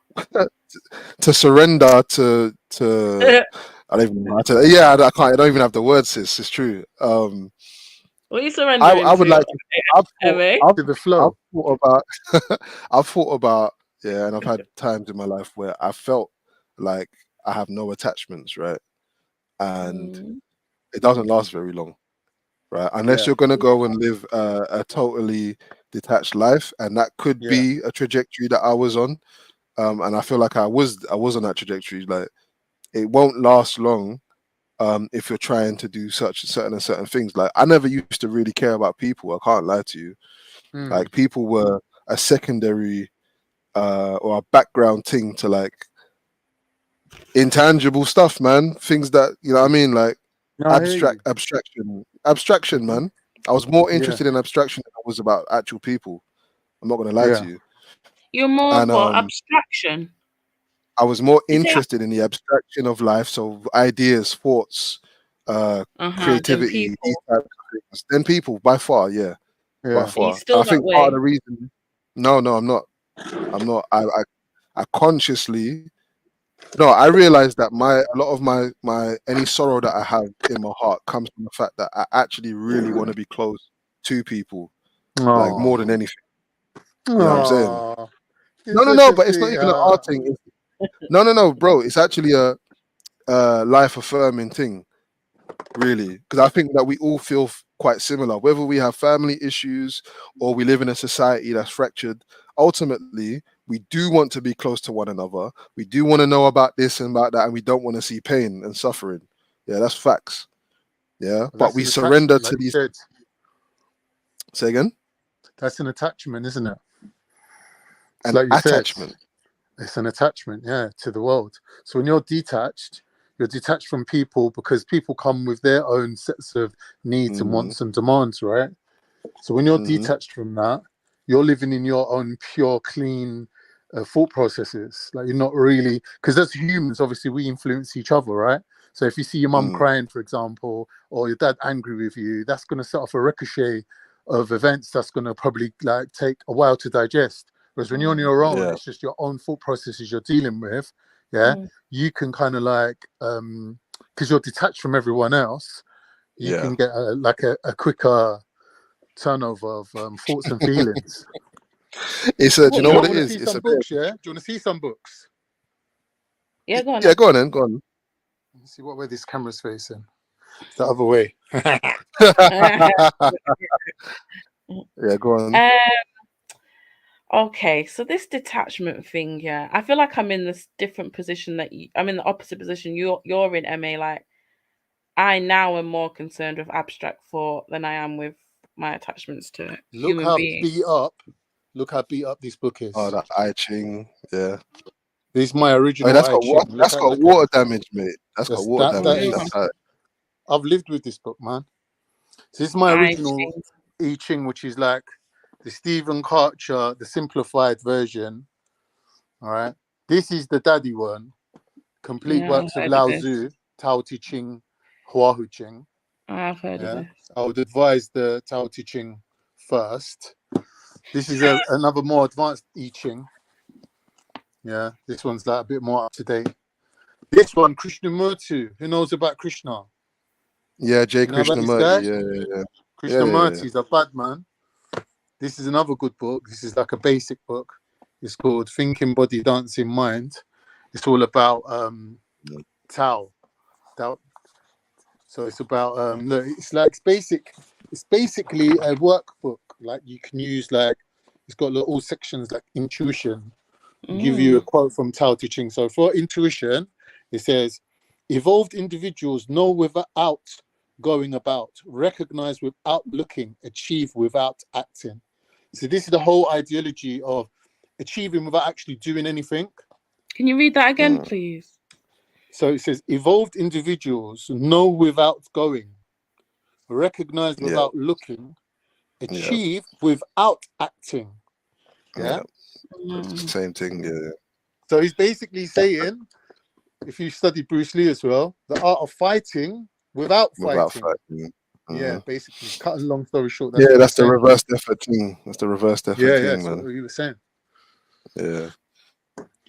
to surrender to I don't even know how to, yeah, I can't, I don't even have the words, sis. It's true. What are you surrendering I would to? like to, I've To the flow. thought about I've thought about, yeah, and I've had times in my life where I felt like I have no attachments, right? And it doesn't last very long, right? Unless Yeah. you're gonna go and live a totally detached life, and that could Yeah. be a trajectory that I was on. And I feel like I was on that trajectory. Like it won't last long if you're trying to do certain things. Like I never used to really care about people. I can't lie to you. Like people were a secondary or a background thing to like intangible stuff, man. Things that, you know what I mean, like No, I hear abstraction, man. I was more Yeah. interested in abstraction than I was about actual people. I'm not gonna lie Yeah. to you. You're more And what? Abstraction? I was more You say interested in the abstraction of life, so ideas, thoughts, than creativity, these people. types of things. Than people, by far, yeah, by Yeah. Are you far. still I that think part of way? the reason. No, I'm not. I'm not. I consciously. No, I realized that a lot of my any sorrow that I have in my heart comes from the fact that I actually really want to be close to people, like more than Oh. anything. You know what I'm saying? Oh. You're No, such a but it's not even an art sweetheart. thing. No, bro. It's actually a life affirming thing, really, because I think that we all feel quite similar, whether we have family issues or we live in a society that's fractured. Ultimately, we do want to be close to one another. We do want to know about this and about that, and we don't want to see pain and suffering. Yeah, that's facts. Yeah, Well, but that's we an surrender attachment, to like you these. said. Say again. That's an attachment, isn't it? It's An like you said. attachment. It's an attachment, yeah, to the world. So when you're detached from people because people come with their own sets of needs and wants and demands, right? So when you're detached from that, you're living in your own pure, clean thought processes. Like you're not really, because as humans, obviously we influence each other, right? So if you see your mum crying, for example, or your dad angry with you, that's going to set off a ricochet of events that's going to probably like take a while to digest. Whereas when you're on your own, Yeah. it's just your own thought processes you're dealing with. Yeah, you can kind of like, because you're detached from everyone else, you Yeah. can get a quicker turnover of thoughts and feelings. It's do you know what it Want to is? see It's some a bit. books? Yeah. Do you want to see some books? Yeah, go on. Yeah, go on then. Go on. Let's see where this camera's facing. It's the other way. Yeah, go on. Okay, so this detachment thing, yeah, I feel like I'm in this different position that I'm in the opposite position. You're in MA. Like, I now am more concerned with abstract thought than I am with my attachments to Look human how beings. beat up. Look how beat up this book is. Oh, that I Ching. Yeah. This is my Oh, original that's got I Ching. that's got Look at water this. damage, mate. That's got water That damage. is. That's how. I've lived with this book, man. So this is my I original I Ching, which is like the Stephen Karcher, the simplified version. All right. This is the daddy one. Complete Yeah, works I've of heard of Lao this. Tzu, Tao Te Ching, Hua Hu Ching. I've heard of Yeah. this. I would advise the Tao Te Ching first. This is another more advanced I Ching. Yeah. This one's like a bit more up to date. This one, Krishnamurti. Who knows about Krishna? Yeah, J. You know about this guy? Krishnamurti. Yeah. Krishnamurti is a bad man. This is another good book. This is like a basic book. It's called Thinking Body, Dancing Mind. It's all about Tao. So it's about look, it's like it's basically a workbook. Like you can use like it's got all sections like intuition. Give you a quote from Tao Te Ching. So for intuition, it says, evolved individuals know without going about, recognize without looking, achieve without acting. So this is the whole ideology of achieving without actually doing anything. Can you read that again, please? So it says, evolved individuals know without going, recognize without looking, achieve without acting. Yeah. It's the same thing. Yeah. So he's basically saying, if you study Bruce Lee as well, the art of fighting without fighting. Yeah, basically, cutting long story short. That's Yeah, what that's the he's saying. reverse effort thing. That's the reverse effort Yeah, thing, that's man. what he was saying. Yeah.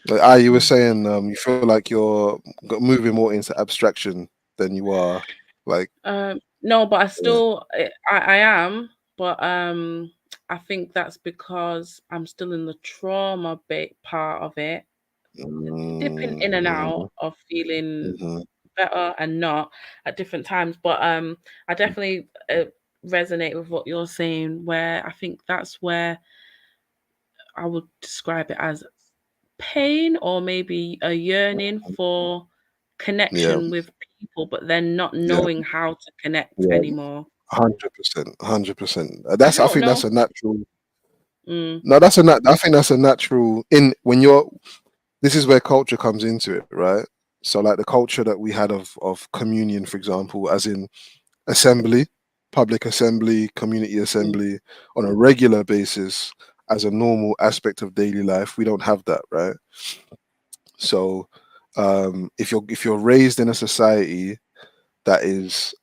Like, you were saying, you feel like you're moving more into abstraction than you are, like. No, but I still, I am, but I think that's because I'm still in the trauma bit part of it, dipping in and out of feeling better and not at different times. But I definitely resonate with what you're saying, where I think that's where I would describe it as pain or maybe a yearning for connection with people, but then not knowing how to connect anymore. 100%, 100%. I don't think know. that's a natural. Mm. No, I think that's a natural in when you're. This is where culture comes into it, right? So, like the culture that we had of communion, for example, as in assembly, public assembly, community assembly on a regular basis as a normal aspect of daily life. We don't have that, right? So, if you're raised in a society that is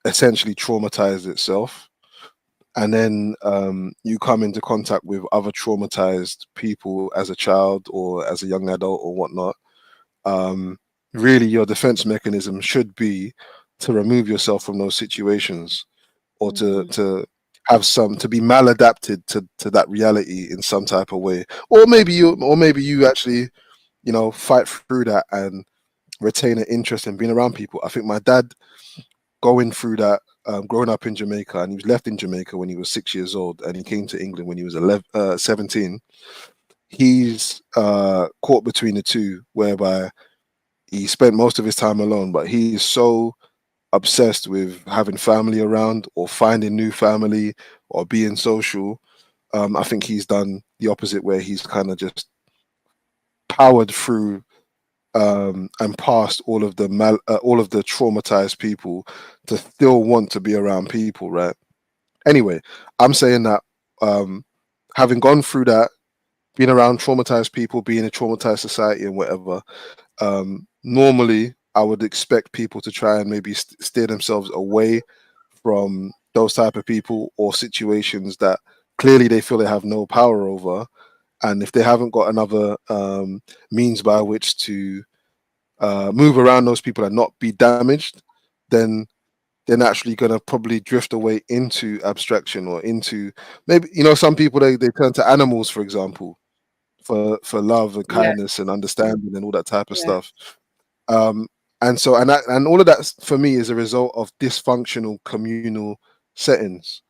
essentially traumatized itself, and then you come into contact with other traumatized people as a child or as a young adult or whatnot, really your defense mechanism should be to remove yourself from those situations, or to have to be maladapted to that reality in some type of way, or maybe you actually fight through that and retain an interest in being around people. I think my dad, going through that, growing up in Jamaica, and he was left in Jamaica when he was 6 years old, and he came to England when he was 17. He's caught between the two, whereby he spent most of his time alone, but he's so obsessed with having family around or finding new family or being social. I think he's done the opposite, where he's kind of just powered through and past all of the traumatized people to still want to be around people, right? Anyway, I'm saying that having gone through that, being around traumatized people, being in a traumatized society and whatever, normally I would expect people to try and maybe steer themselves away from those type of people or situations that clearly they feel they have no power over. And if they haven't got another means by which to move around those people and not be damaged, then they're naturally going to probably drift away into abstraction, or into maybe, some people, they turn to animals, for example, for love and kindness and understanding and all that type of stuff. And so, and all of that for me is a result of dysfunctional communal settings,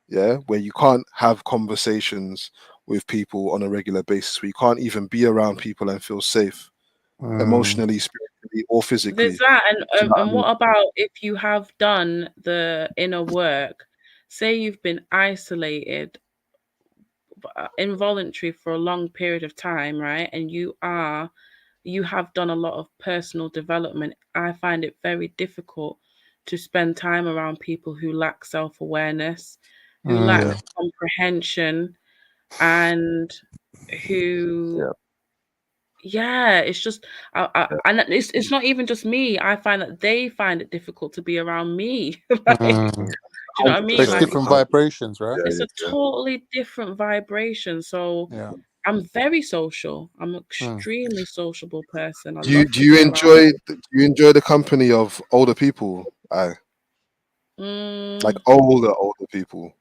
where you can't have conversations with people on a regular basis, where you can't even be around people and feel safe emotionally, spiritually, or physically. There's that, Do you know what I and mean? what about if you have done the inner work? Say you've been isolated involuntary for a long period of time, right, and you have done a lot of personal development, I find it very difficult to spend time around people who lack self-awareness, who lack Yeah. comprehension, and who it's just and it's not even just me. I find that they find it difficult to be around me. Like, do you know what I mean? There's Like, different vibrations, right? it's a totally different vibration. So Yeah. I'm very social. I'm an extremely sociable person. I Do you love do to you be enjoy the company of older people? Like around. older people.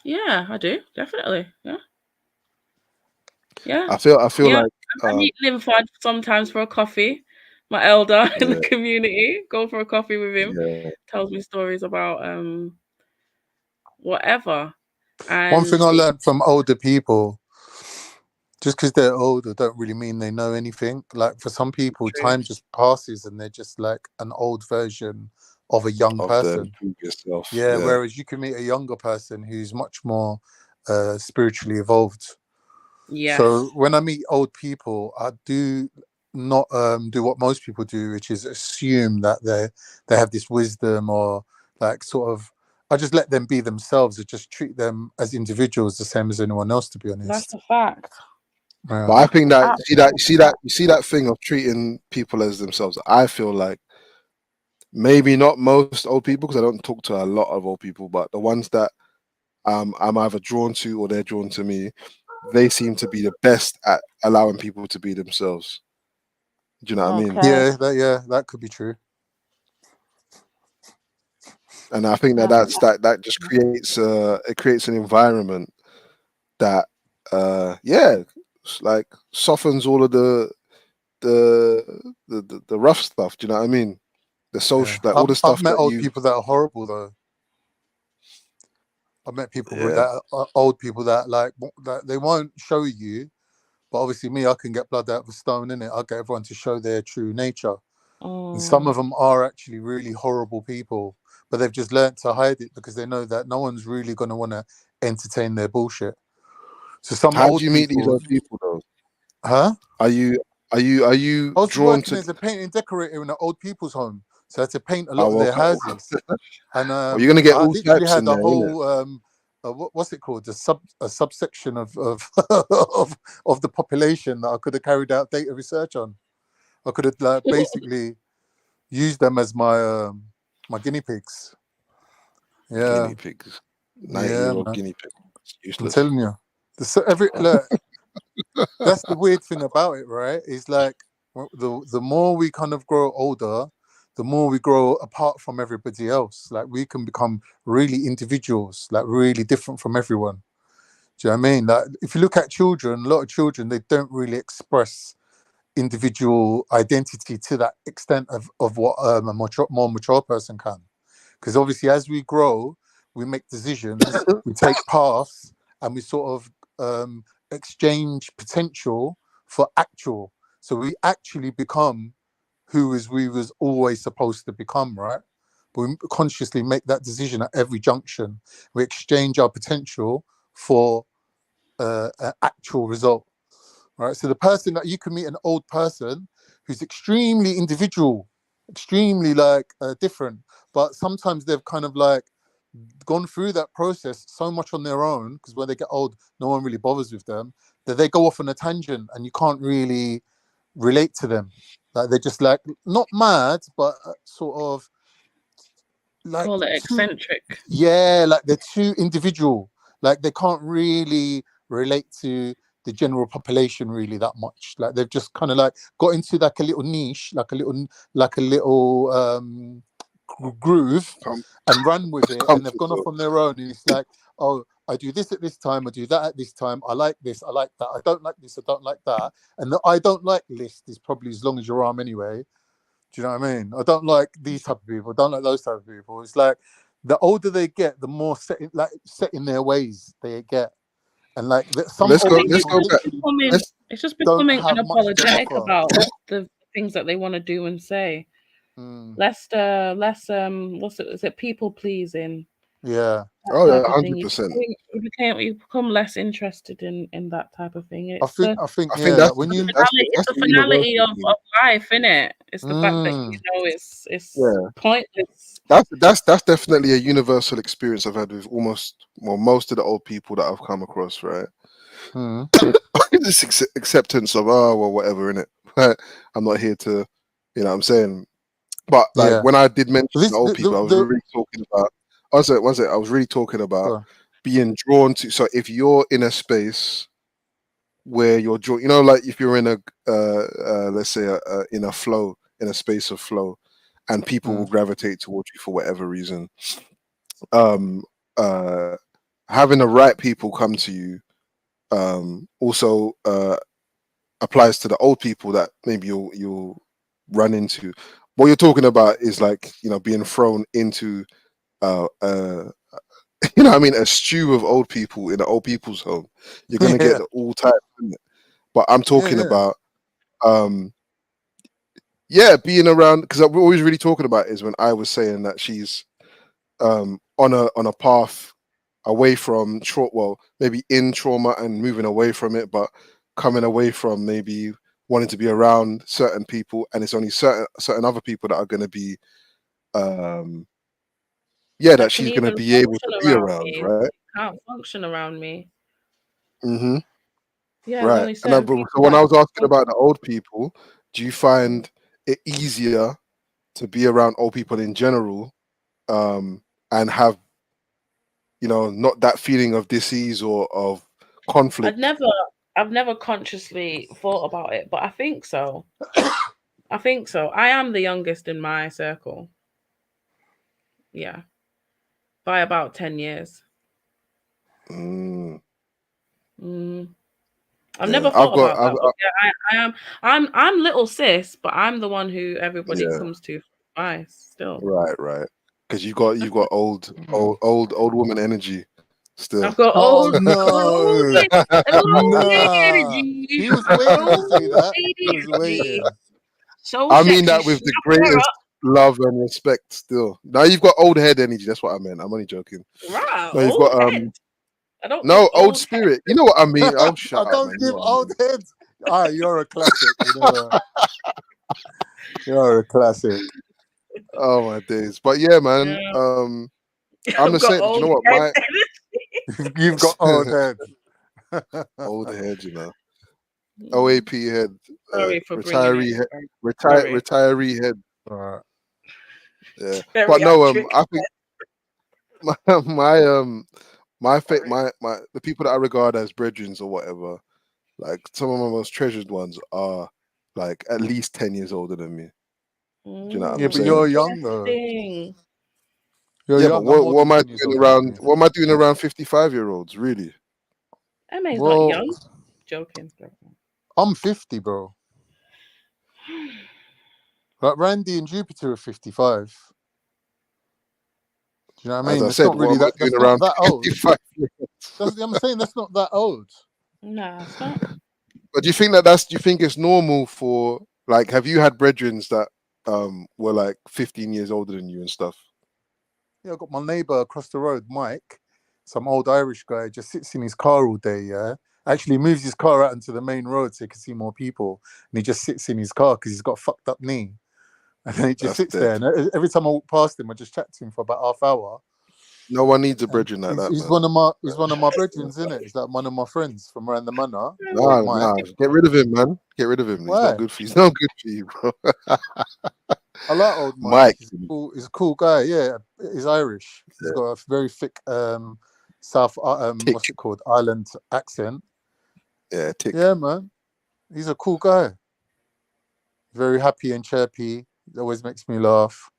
Yeah, I do, definitely. Yeah. Yeah. I feel Yeah. like I meet Linford sometimes for a coffee. My elder in the yeah, community. Go for a coffee with him. yeah. Tells me stories about whatever. One thing And I it, learned from older people, just because they're older don't really mean they know anything. Like for some people, true. time just passes and they're just like an old version of a young Of the person. previous self. Yeah, Yeah. whereas you can meet a younger person who's much more spiritually evolved. yes. So when I meet old people, I do not do what most people do, which is assume that they have this wisdom, or like sort of, I just let them be themselves and just treat them as individuals the same as anyone else, to be That's honest. a fact. Yeah. But I think that Absolutely. you see that thing of treating people as themselves. I feel like maybe not most old people, because I don't talk to a lot of old people, but the ones that I'm either drawn to or they're drawn to me, they seem to be the best at allowing people to be themselves. Do you know what I mean? Yeah, that could be true. And I think that just creates it creates an environment that like softens all of the rough stuff. Do you know what I mean? The social, like all the I've stuff met that old you. people that are horrible though. I've met people Yeah. that are old people that that they won't show you, but obviously me, I can get blood out of a stone, innit? I get everyone to show their true nature. And some of them are actually really horrible people, but they've just learnt to hide it because they know that no one's really going to want to entertain their bullshit. So some How do old you meet these people, old people though? huh? Are you I was drawn working to? as a painting decorator in an old people's home, so I had to paint a lot of Oh, their okay. houses. And Well, you're gonna get I all literally types had in a there, innit? whole what's it called? A subsection of of the population that I could have carried out data research on. I could have basically used them as my my guinea pigs. Yeah, Guinea pigs. 90-year-old man. guinea pig. It's I'm useless. telling you, that's the weird thing about it, right? Is like the more we kind of grow older, the more we grow apart from everybody else. Like we can become really individuals, like really different from everyone. Do you know what I mean? Like if you look at children, a lot of children, they don't really express individual identity to that extent of what a more mature person can. Because obviously as we grow, we make decisions, we take paths, and we sort of exchange potential for actual. So we actually become who is we was always supposed to become, right? But we consciously make that decision at every junction. We exchange our potential for an actual result, right? So the person that you can meet, an old person who's extremely individual, extremely different, but sometimes they've kind of like gone through that process so much on their own, because when they get old, no one really bothers with them, that they go off on a tangent and you can't really relate to them. Like they're just like not mad, but sort of like Call it eccentric. like they're too individual. Like they can't really relate to the general population really that much. Like they've just kind of like got into like a little niche, like a little groove, and run with it, and they've gone off on their own. And it's like, oh, I do this at this time, I do that at this time. I like this, I like that. I don't like this, I don't like that. And the I don't like list is probably as long as your arm anyway. Do you know what I mean? I don't like these type of people. I don't like those type of people. It's like the older they get, the more set in their ways they get, and like some Let's old go people back. It's just don't becoming have much to unapologetic offer. about the things that they want to do and say. Less what's it? Is it people pleasing? Yeah. Oh Type yeah, of thing. 100%. you become less interested in that type of thing. I It's think the I think I think yeah, like that's when you finality. It's that's the the finality universal of thing. life, innit? It's the fact that mm, it's Yeah, pointless. that's definitely a universal experience I've had with most of the old people that I've come across, right? mm, This acceptance of well whatever in it. I'm not here to, you know what I'm saying. But like yeah. when I did mention the This old people, I was the really talking about. I was really talking about go being drawn to. So if you're in a space where you're drawn, you know, like if you're in a let's say in a flow, in a space of flow, and people will mm, gravitate towards you for whatever reason. Um, uh, Having the right people come to you also applies to the old people that maybe you'll run into. What you're talking about is like, you know, being thrown into you know what I mean, a stew of old people in an old people's home. You're gonna get yeah, the all type, but I'm yeah, talking yeah, about um yeah, being around, because we're always really talking about is when I was saying that she's on a path away from trauma, well, maybe in trauma and moving away from it, but coming away from maybe wanting to be around certain people, and it's only certain other people that are going to be um yeah, That that can she's going to even be able function to be around around, me. right? Can't function around me. Mm-hmm. Yeah, there's Right. only And certain so people when that I was asking can about the old people, do you function. find it easier to be around old people in general, and have, you know, not that feeling of disease or of I'd conflict? never, I've never consciously thought about it, but I think so. I think so. I am the youngest in my circle. Yeah, by about 10 years. Mm, Mm. I've yeah, never I've thought got, about that, but yeah, I'm little sis, but I'm the one who everybody yeah, comes to for advice still. right, because you got old woman energy I've still. got oh old, no, old lady nah. energy, He was waiting to say old that. He lady was energy. waiting. So I mean sexy, that with the snap her greatest up. love and respect still. Now you've got old head energy. That's what I meant. I'm only joking. Right, No, you've old got head. I don't give no, old old head. spirit. You know what I mean? Oh, I shut up, don't man. You give know what I old mean? heads. Ah, you're a classic. You know, you're a classic. Oh my days. But yeah, man. Yeah, I'm the I've got same. Do you old know what? head My energy. You've got old head. old head, you know. Mm. OAP head, Sorry for bringing it. retiree head, Sorry. retiree head. Alright. Yeah. But no, Geriatric. I think my my the people that I regard as brethren or whatever, like some of my most treasured ones are like at least 10 years older than me. Do you know what Yeah, I'm but saying? you're young though. Interesting. You're Yeah, but young. I'm more what than am I 10 years doing older than around you. what am I doing around 55-year-olds, really? Emma's not Well, young. Joking. I'm 50, bro. Like Randy and Jupiter are 55. Do you know what I As mean? I It's said, not what really am I that. doing That's not around that old. 55-year-olds? I'm saying that's not that old. Nah, it's not. But do you think it's normal for, like, have you had brethrens that were like 15 years older than you and stuff? Yeah, I got my neighbor across the road, Mike, some old Irish guy, just sits in his car all day, yeah? Actually moves his car out into the main road so he can see more people. And he just sits in his car because he's got a fucked up knee. And then he just That's sits there. dead. And every time I walk past him, I just chat to him for about half hour. No one needs a And brethren like that, he's man. one of my brethren, isn't it? He's like one of my friends from around the manor, old Nah, Mike. nah, get rid of him, man. Get rid of him. He's not Why? good for you. He's not good for you, bro. I like old Mike. Mike. He's a cool guy. Yeah, he's Irish. He's Yeah. got a very thick South Tick. what's it called, Island accent. Yeah, tick. Yeah, man. He's a cool guy. Very happy and chirpy. It always makes me laugh.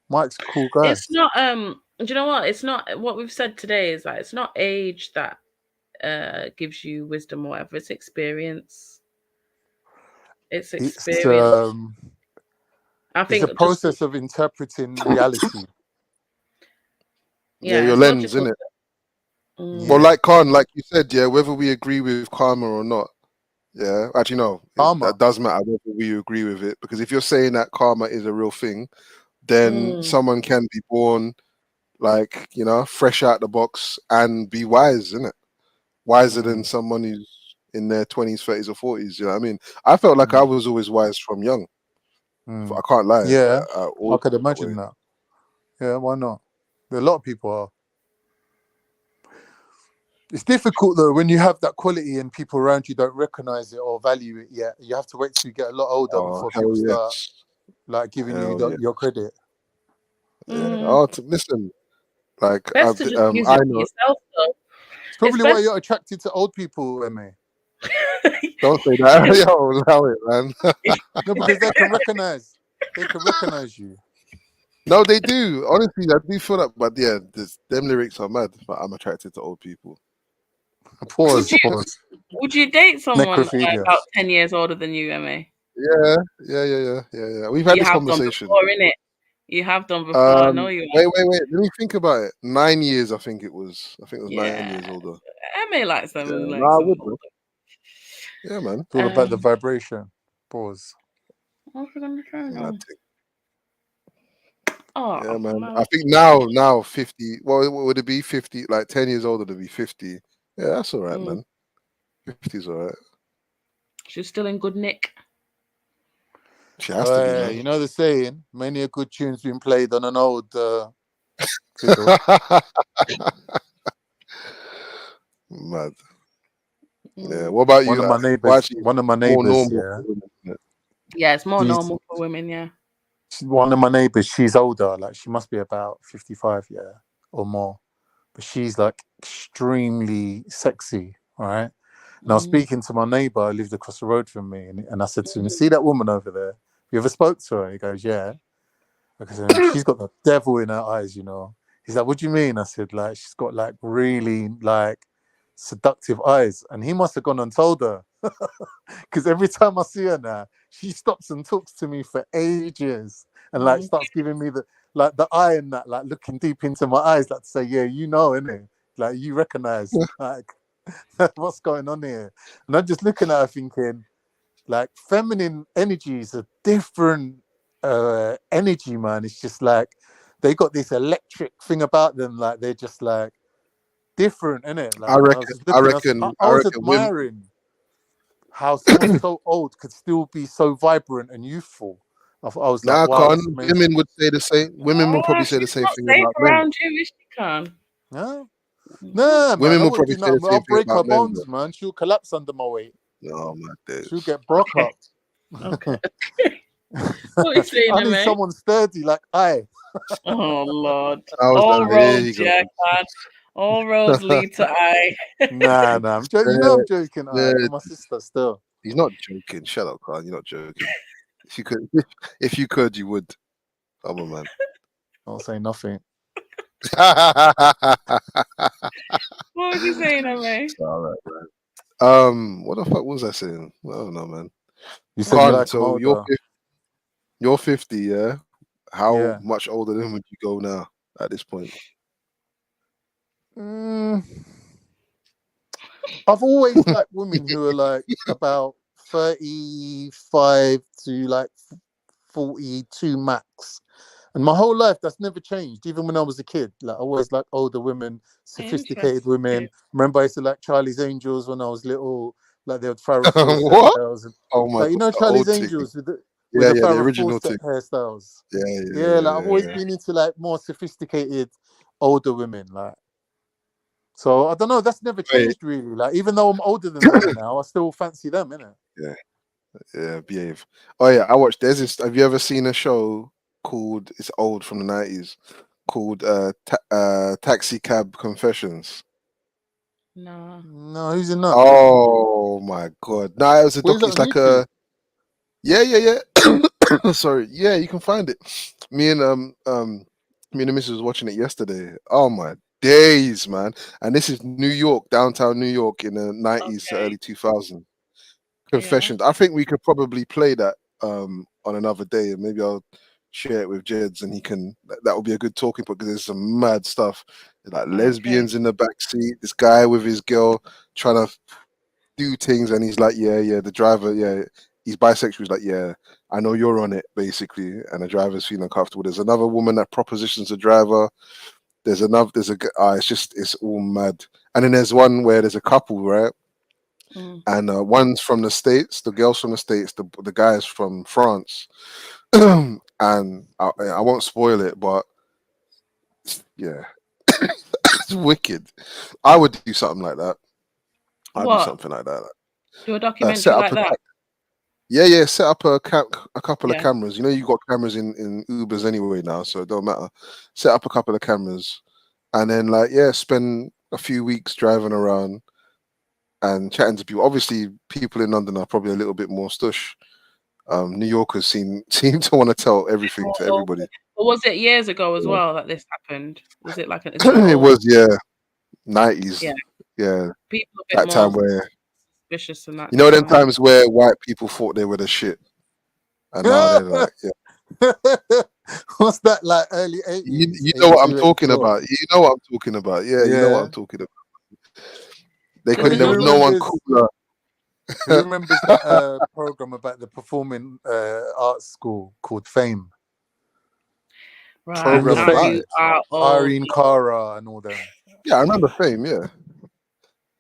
Mike's a cool guy. It's not. Do you know what? It's not what we've said today. Is that it's not age that gives you wisdom or whatever. It's experience. It's It's experience. I it's a think just process of interpreting reality. Yeah, yeah, your it's lens, logical. isn't it? Well, Yeah. like Khan, like you said, yeah, whether we agree with karma or not, yeah. Actually, no, that Karma. does matter whether we agree with it, because if you're saying that karma is a real thing, then someone can be born like, you know, fresh out the box and be wise, isn't it? Wiser than someone who's in their 20s, 30s, or 40s. You know what I mean? I felt like I was always wise from young. I can't lie. Yeah, I I always could felt that way. imagine that. Yeah, why not? A lot of people are. It's difficult though when you have that quality and people around you don't recognize it or value it yet. You have to wait till you get a lot older Oh, before hell people start yes. like giving you Hell yeah. your credit. Yeah. Oh, listen, like Best to just use I it for know. yourself, though. It's It's probably why best. you're attracted to old people, Emma. Don't say that. Yo, allow it, man. No, because they can recognize you. No, they do. Honestly, I do feel that. But yeah, them lyrics are mad. But I'm attracted to old people. Pause. Would you date someone Necrophilia. about 10 years older than you, Emma? Yeah. We've had You this have done conversation. before, innit? You have done before. I know you have. Wait. Let me think about it. 9 years, I think it was. I think it was 9 Yeah. years older. Emma likes them. Yeah, no, Likes I them would. older. Yeah, man. It's all about the vibration. Pause. What's it gonna turn Mad on? thing. Oh, Yeah, man. no. I think now 50. Well, would it be 50? Like 10 years older to be 50. Yeah, that's all right, man. 50's all right. She's still in good nick. She has to be, man. You know the saying, many a good tune's been played on an old fiddle. Mad. Yeah. What about One you? of my neighbors, More normal. yeah. for women, isn't it? Yeah, it's more She's- normal for women, yeah. One of my neighbors, she's older, like she must be about 55, yeah, or more. But she's like extremely sexy, all right? And I was speaking to my neighbor who lived across the road from me, and I said to him, see that woman over there? You ever spoke to her? He goes, yeah. I said, she's got the devil in her eyes, you know. He's like, what do you mean? I said, like, she's got like really like seductive eyes. And he must have gone and told her. Because every time I see her now, she stops and talks to me for ages and like starts giving me the eye and that, like looking deep into my eyes, like to say, yeah, you know, innit? Like you recognize like what's going on here. And I'm just looking at her thinking, like, feminine energy is a different energy, man. It's just like they got this electric thing about them, like they're just like different, innit? Like, I and I reckon. was just I looking, reckon. I I was reckon women. admiring how someone so old could still be so vibrant and youthful. I was like, Nah, wow, Con. that's amazing. Women would say the same. Women will probably say the She's same not thing safe about men. around you, is she, Khan? Huh? Nah, man, Women I will wouldn't probably do say the nothing. same I'll thing break her about men. bones, man. She'll collapse under my weight. No, my days. She'll get broke up. Okay. What are you saying, I need mate? someone sturdy like I. Oh, Lord. I was All like, there roads, you go. yeah, Khan. All roads lead to I. Nah, I'm joking. You know I'm joking. Yeah, You're my sister still. he's not joking. Shut up, Carl. You're not joking. If you could, if you could, you would. Come on, man. I'll say nothing. What was you saying, mate? All right, man. What the fuck was I saying? I don't know, man. You said you Khan, like him so older. you're 50, yeah? How Yeah. much older than would you go now at this point? I've always liked women who are like about 35 to like 42 max. And my whole life, that's never changed. Even when I was a kid, like I always liked older women, sophisticated women. Remember, I used to like Charlie's Angels when I was little. Like they would Farrah Fawcett What? hairstyles. And, Oh my like you god, know the Charlie's old thing. Angels with the Yeah, the Farrah original Fawcett thing. hairstyles. Yeah, Like I've always been into like more sophisticated older women. Like, so I don't know. That's never changed really. Like even though I'm older than them now, I still fancy them, innit? Yeah, behave. Oh yeah, I watched. There's this. Have you ever seen a show called? It's old from the 90s, called Taxi Cab Confessions. No. No, who's in that? Oh my god! No, it was a Where's doc. that It's on like YouTube? yeah. Sorry, yeah, you can find it. Me and the missus was watching it yesterday. Oh my days, man! And this is New York, downtown New York in the 90s to early 2000s. Confessions. I think we could probably play that on another day, and maybe I'll share it with Jeds, and he can. That would be a good talking point because there's some mad stuff, like lesbians in the back seat. This guy with his girl trying to do things, and he's like, yeah. The driver, yeah, he's bisexual. He's like, yeah, I know you're on it, basically, and the driver's feeling uncomfortable. There's another woman that propositions the driver. There's another. There's a. It's all mad. And then there's one where there's a couple, right? Mm. And one's from the States. The girl's from the States. The guy's from France. And I won't spoil it, but yeah, it's wicked. I would do something like that. I'd do What? something like that. Do a Set documentary up like that? yeah. Set up a couple of Yeah. cameras. You know, you got cameras in Ubers anyway now, so it don't matter. Set up a couple of cameras, and then spend a few weeks driving around and chatting to people. Obviously, people in London are probably a little bit more stush. New Yorkers seem to want to tell everything to everybody. But was it years ago as well that this happened? Was it like is it It old? was 90s. Yeah. Yeah, People a bit that time more where suspicious in that you know them time. times where white people thought they were the shit, and now they're like, yeah. What's that like? Early 80s. You know what I'm 82, talking 84. about. You know what I'm talking about. Yeah, you know what Yeah. I'm talking about. They Who couldn't. There was no one remembers? cooler. Who remembers that program about the performing arts school called Fame? Right. Program Now about you it. are old. Irene Cara and all them. Yeah, I remember Fame. Yeah.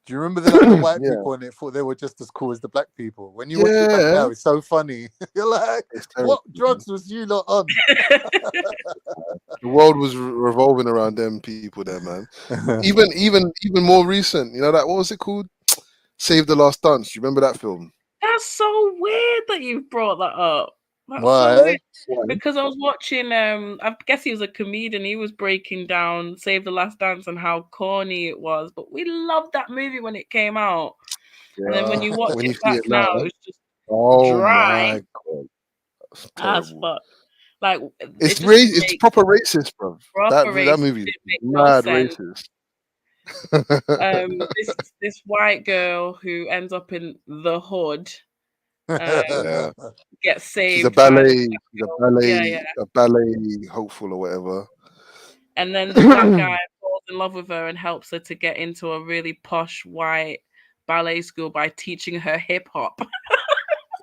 Do you remember the white Yeah. people and it thought they were just as cool as the black people? When you watch it back Yeah. now, it's so funny. You're like, It's terrible. what drugs was you lot on? The world was revolving around them people there, man. even more recent. You know that, what was it called? Save the Last Dance. Do you remember that film? That's so weird that you've brought that up. That's Why? so weird. Because I was watching I guess he was a comedian, he was breaking down Save the Last Dance and how corny it was. But we loved that movie when it came out. And then when you watch when it you see back it now, now, it's just oh dry my god, that's as terrible. fuck. Like It's it just it's proper racist, bro. That racist. movie is It makes no mad sense. racist. This white girl who ends up in the hood Yeah. gets saved. She's a by ballet, the black girl. Yeah. a ballet hopeful or whatever. And then the black guy falls in love with her and helps her to get into a really posh white ballet school by teaching her hip hop.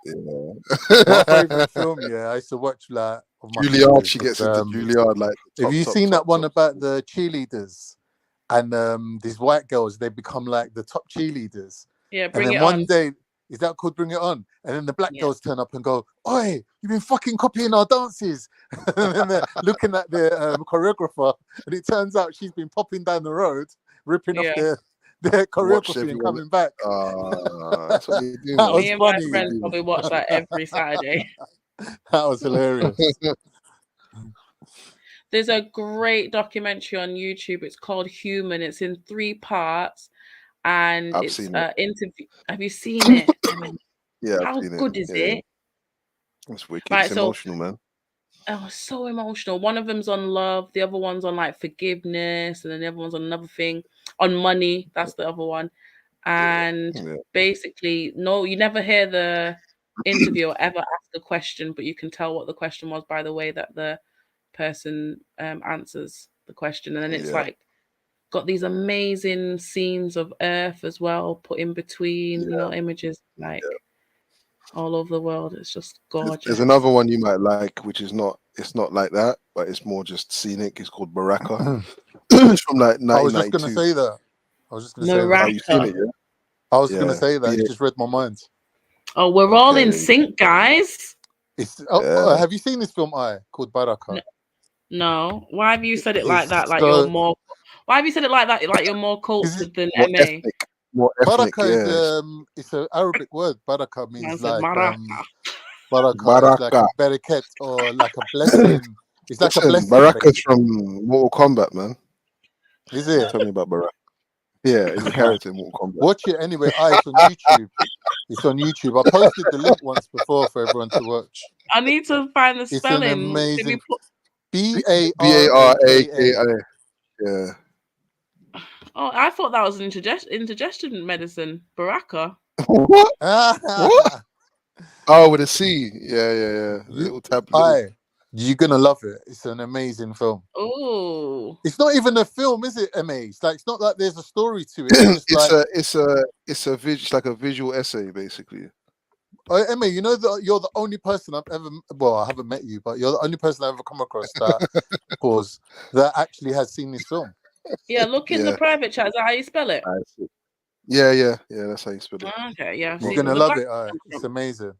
My favorite film, I used to watch like of my Juilliard, fingers she was, gets into Juilliard like have you seen that one about the cheerleaders and these white girls, they become like the top cheerleaders? Yeah, and Bring then It one On. day, is that called Bring It On? And then the black girls turn up and go, "Oi, you've been fucking copying our dances." And then they're looking at the choreographer, and it turns out she's been popping down the road, ripping off their choreography and coming back. That's what they do, That was Me and funny. my friends probably watch that every Saturday. That was hilarious. There's a great documentary on YouTube. It's called Human. It's in 3 parts, and I've it's seen it. interview. Have you seen it? Yeah, I've How seen good it. is it? It's wicked. Right, It's so emotional, man. oh, so emotional. One of them's on love, the other one's on like forgiveness, and then the other one's on another thing on money. That's the other one. And basically, no, you never hear the interviewer ever ask a question, but you can tell what the question was by the way that the person answers the question. And then it's like got these amazing scenes of Earth as well put in between, images like all over the world. It's just gorgeous. There's another one you might like, which is not. It's not like that, but it's more just scenic. It's called Baraka. It's from like 1992. I was just gonna say that. Oh, you've seen it, yeah? I was gonna say that. You just read my mind. Oh, we're all in sync, guys. It's have you seen this film called Baraka? No. Why have you said it like that? Like so- you're more. Why have you said it like that? Like you're more cultured than More MA. ethnic. More ethnic, Baraka is it's an Arabic word. Baraka Man means said like Baraka. Baraka is like a barakat or like a blessing. It's like a blessing. Baraka's from Mortal Kombat, man. Is it? Tell me about Baraka. Yeah, it's a character in Mortal Kombat. Watch it anyway. It's on YouTube. It's on YouTube. I posted the link once before for everyone to watch. I need to find the It's an spelling. Can we amazing put- Baraka. Yeah. Oh, I thought that was an indigestion medicine. Baraka. What? What? Oh, with a C. Yeah. Little tablet. You're gonna love it. It's an amazing film. Oh, it's not even a film, is it, MA? It's not like there's a story to it. It's just It's like a visual essay, basically. Oh, Emma, you know that you're the only person I've ever. Well, I haven't met you, but you're the only person I've ever come across that that actually has seen this film. Yeah, look in the private chat. Is that how you spell it? Yeah. That's how you spell it. Okay, yeah. You're See, gonna there's a love black. it. It's amazing.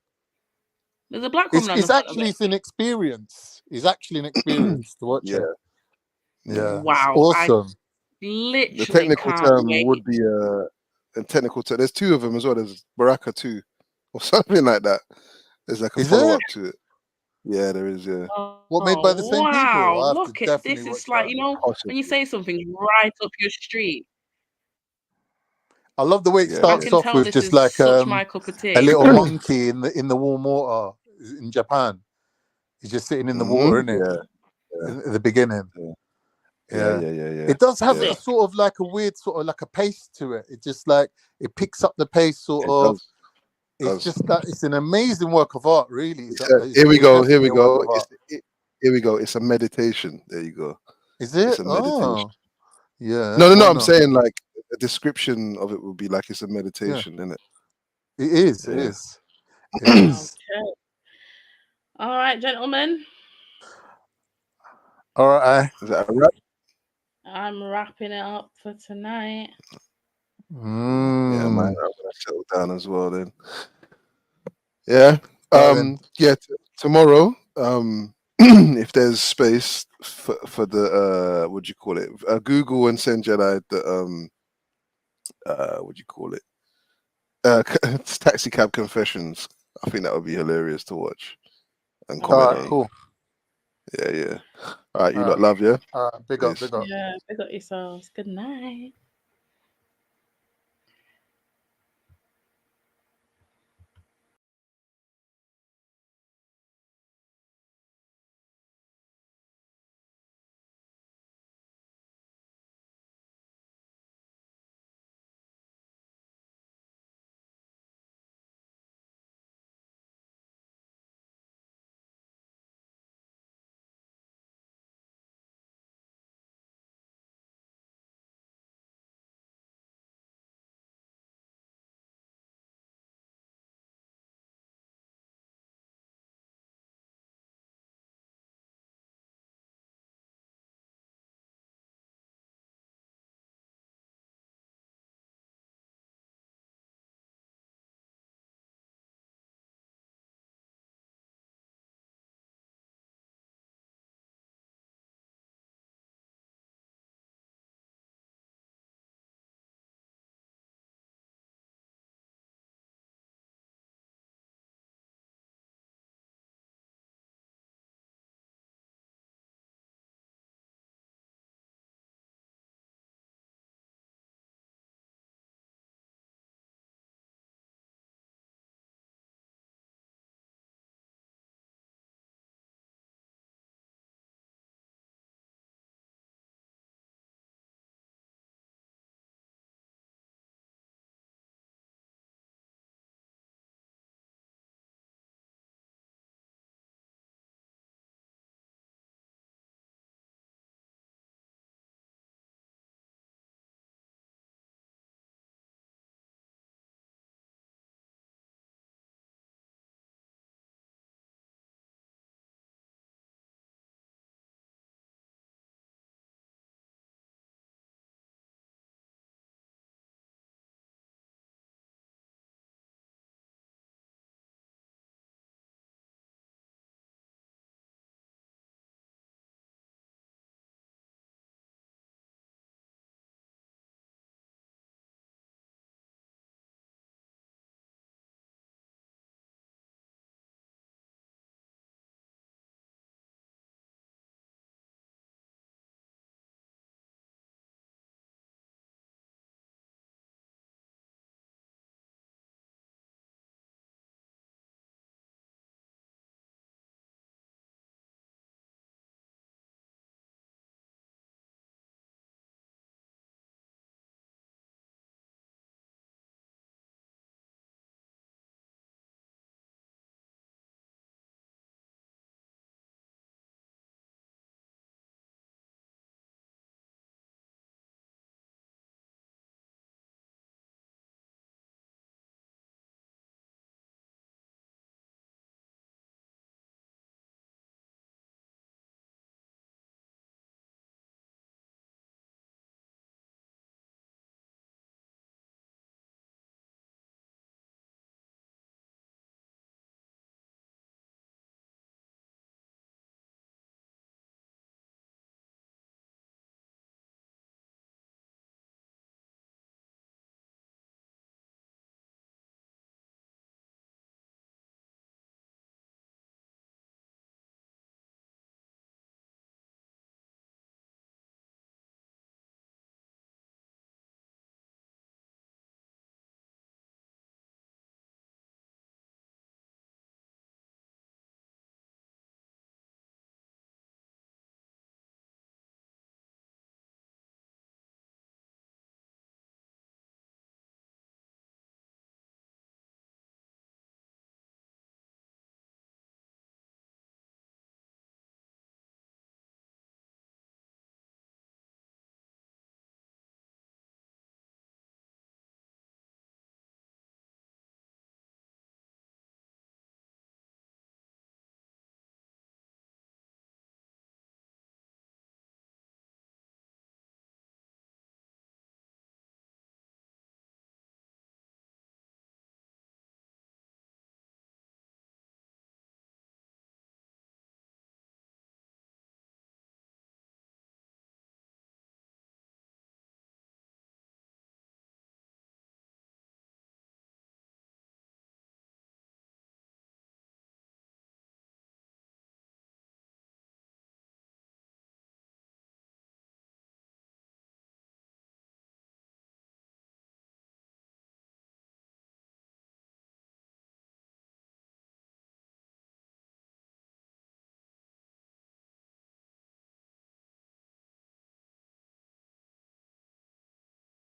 There's a black woman on the It's front of actually it. an experience. It's actually an experience to watch it. Yeah, it's Wow, awesome. literally The technical can't term wait. would be a technical term. There's two of them as well. There's Baraka 2 or something like that. There's like a Is follow there? up to it. Yeah, there is. Yeah. What, made by the same people? Wow, I have to look at definitely this. watch It's like, that. you know, when you say something's right up your street. I love the way it Yeah, I starts can off tell with this just is like such my cup of tea. a little monkey in the warm water in Japan. He's just sitting in the water, isn't it? Yeah. At the beginning. Yeah. It does have Yeah. a sort of like a weird sort of like a pace to it. It just like it picks up the pace sort It of. does. It's just that it's an amazing work of art, really. It's Here we go. definitely a work of art. Here we go. It's a meditation. There you go. Is it? It's a meditation. Oh, yeah. No. why I'm not? saying like a description of it would be like it's a meditation, isn't it? It is. It Yeah. is. It is. Okay. All right, gentlemen. All right. Is that a wrap? I'm wrapping it up for tonight. Yeah, man. I'm gonna settle down as well then. Yeah. Tomorrow, if there's space for the what do you call it? Google and send Jedi the what do you call it? Taxi Cab Confessions. I think that would be hilarious to watch and comment All right. on. Cool. Yeah. All right, you All lot right. love, yeah? All right. Big up. Big up. Yeah, pick up yourselves. Good night.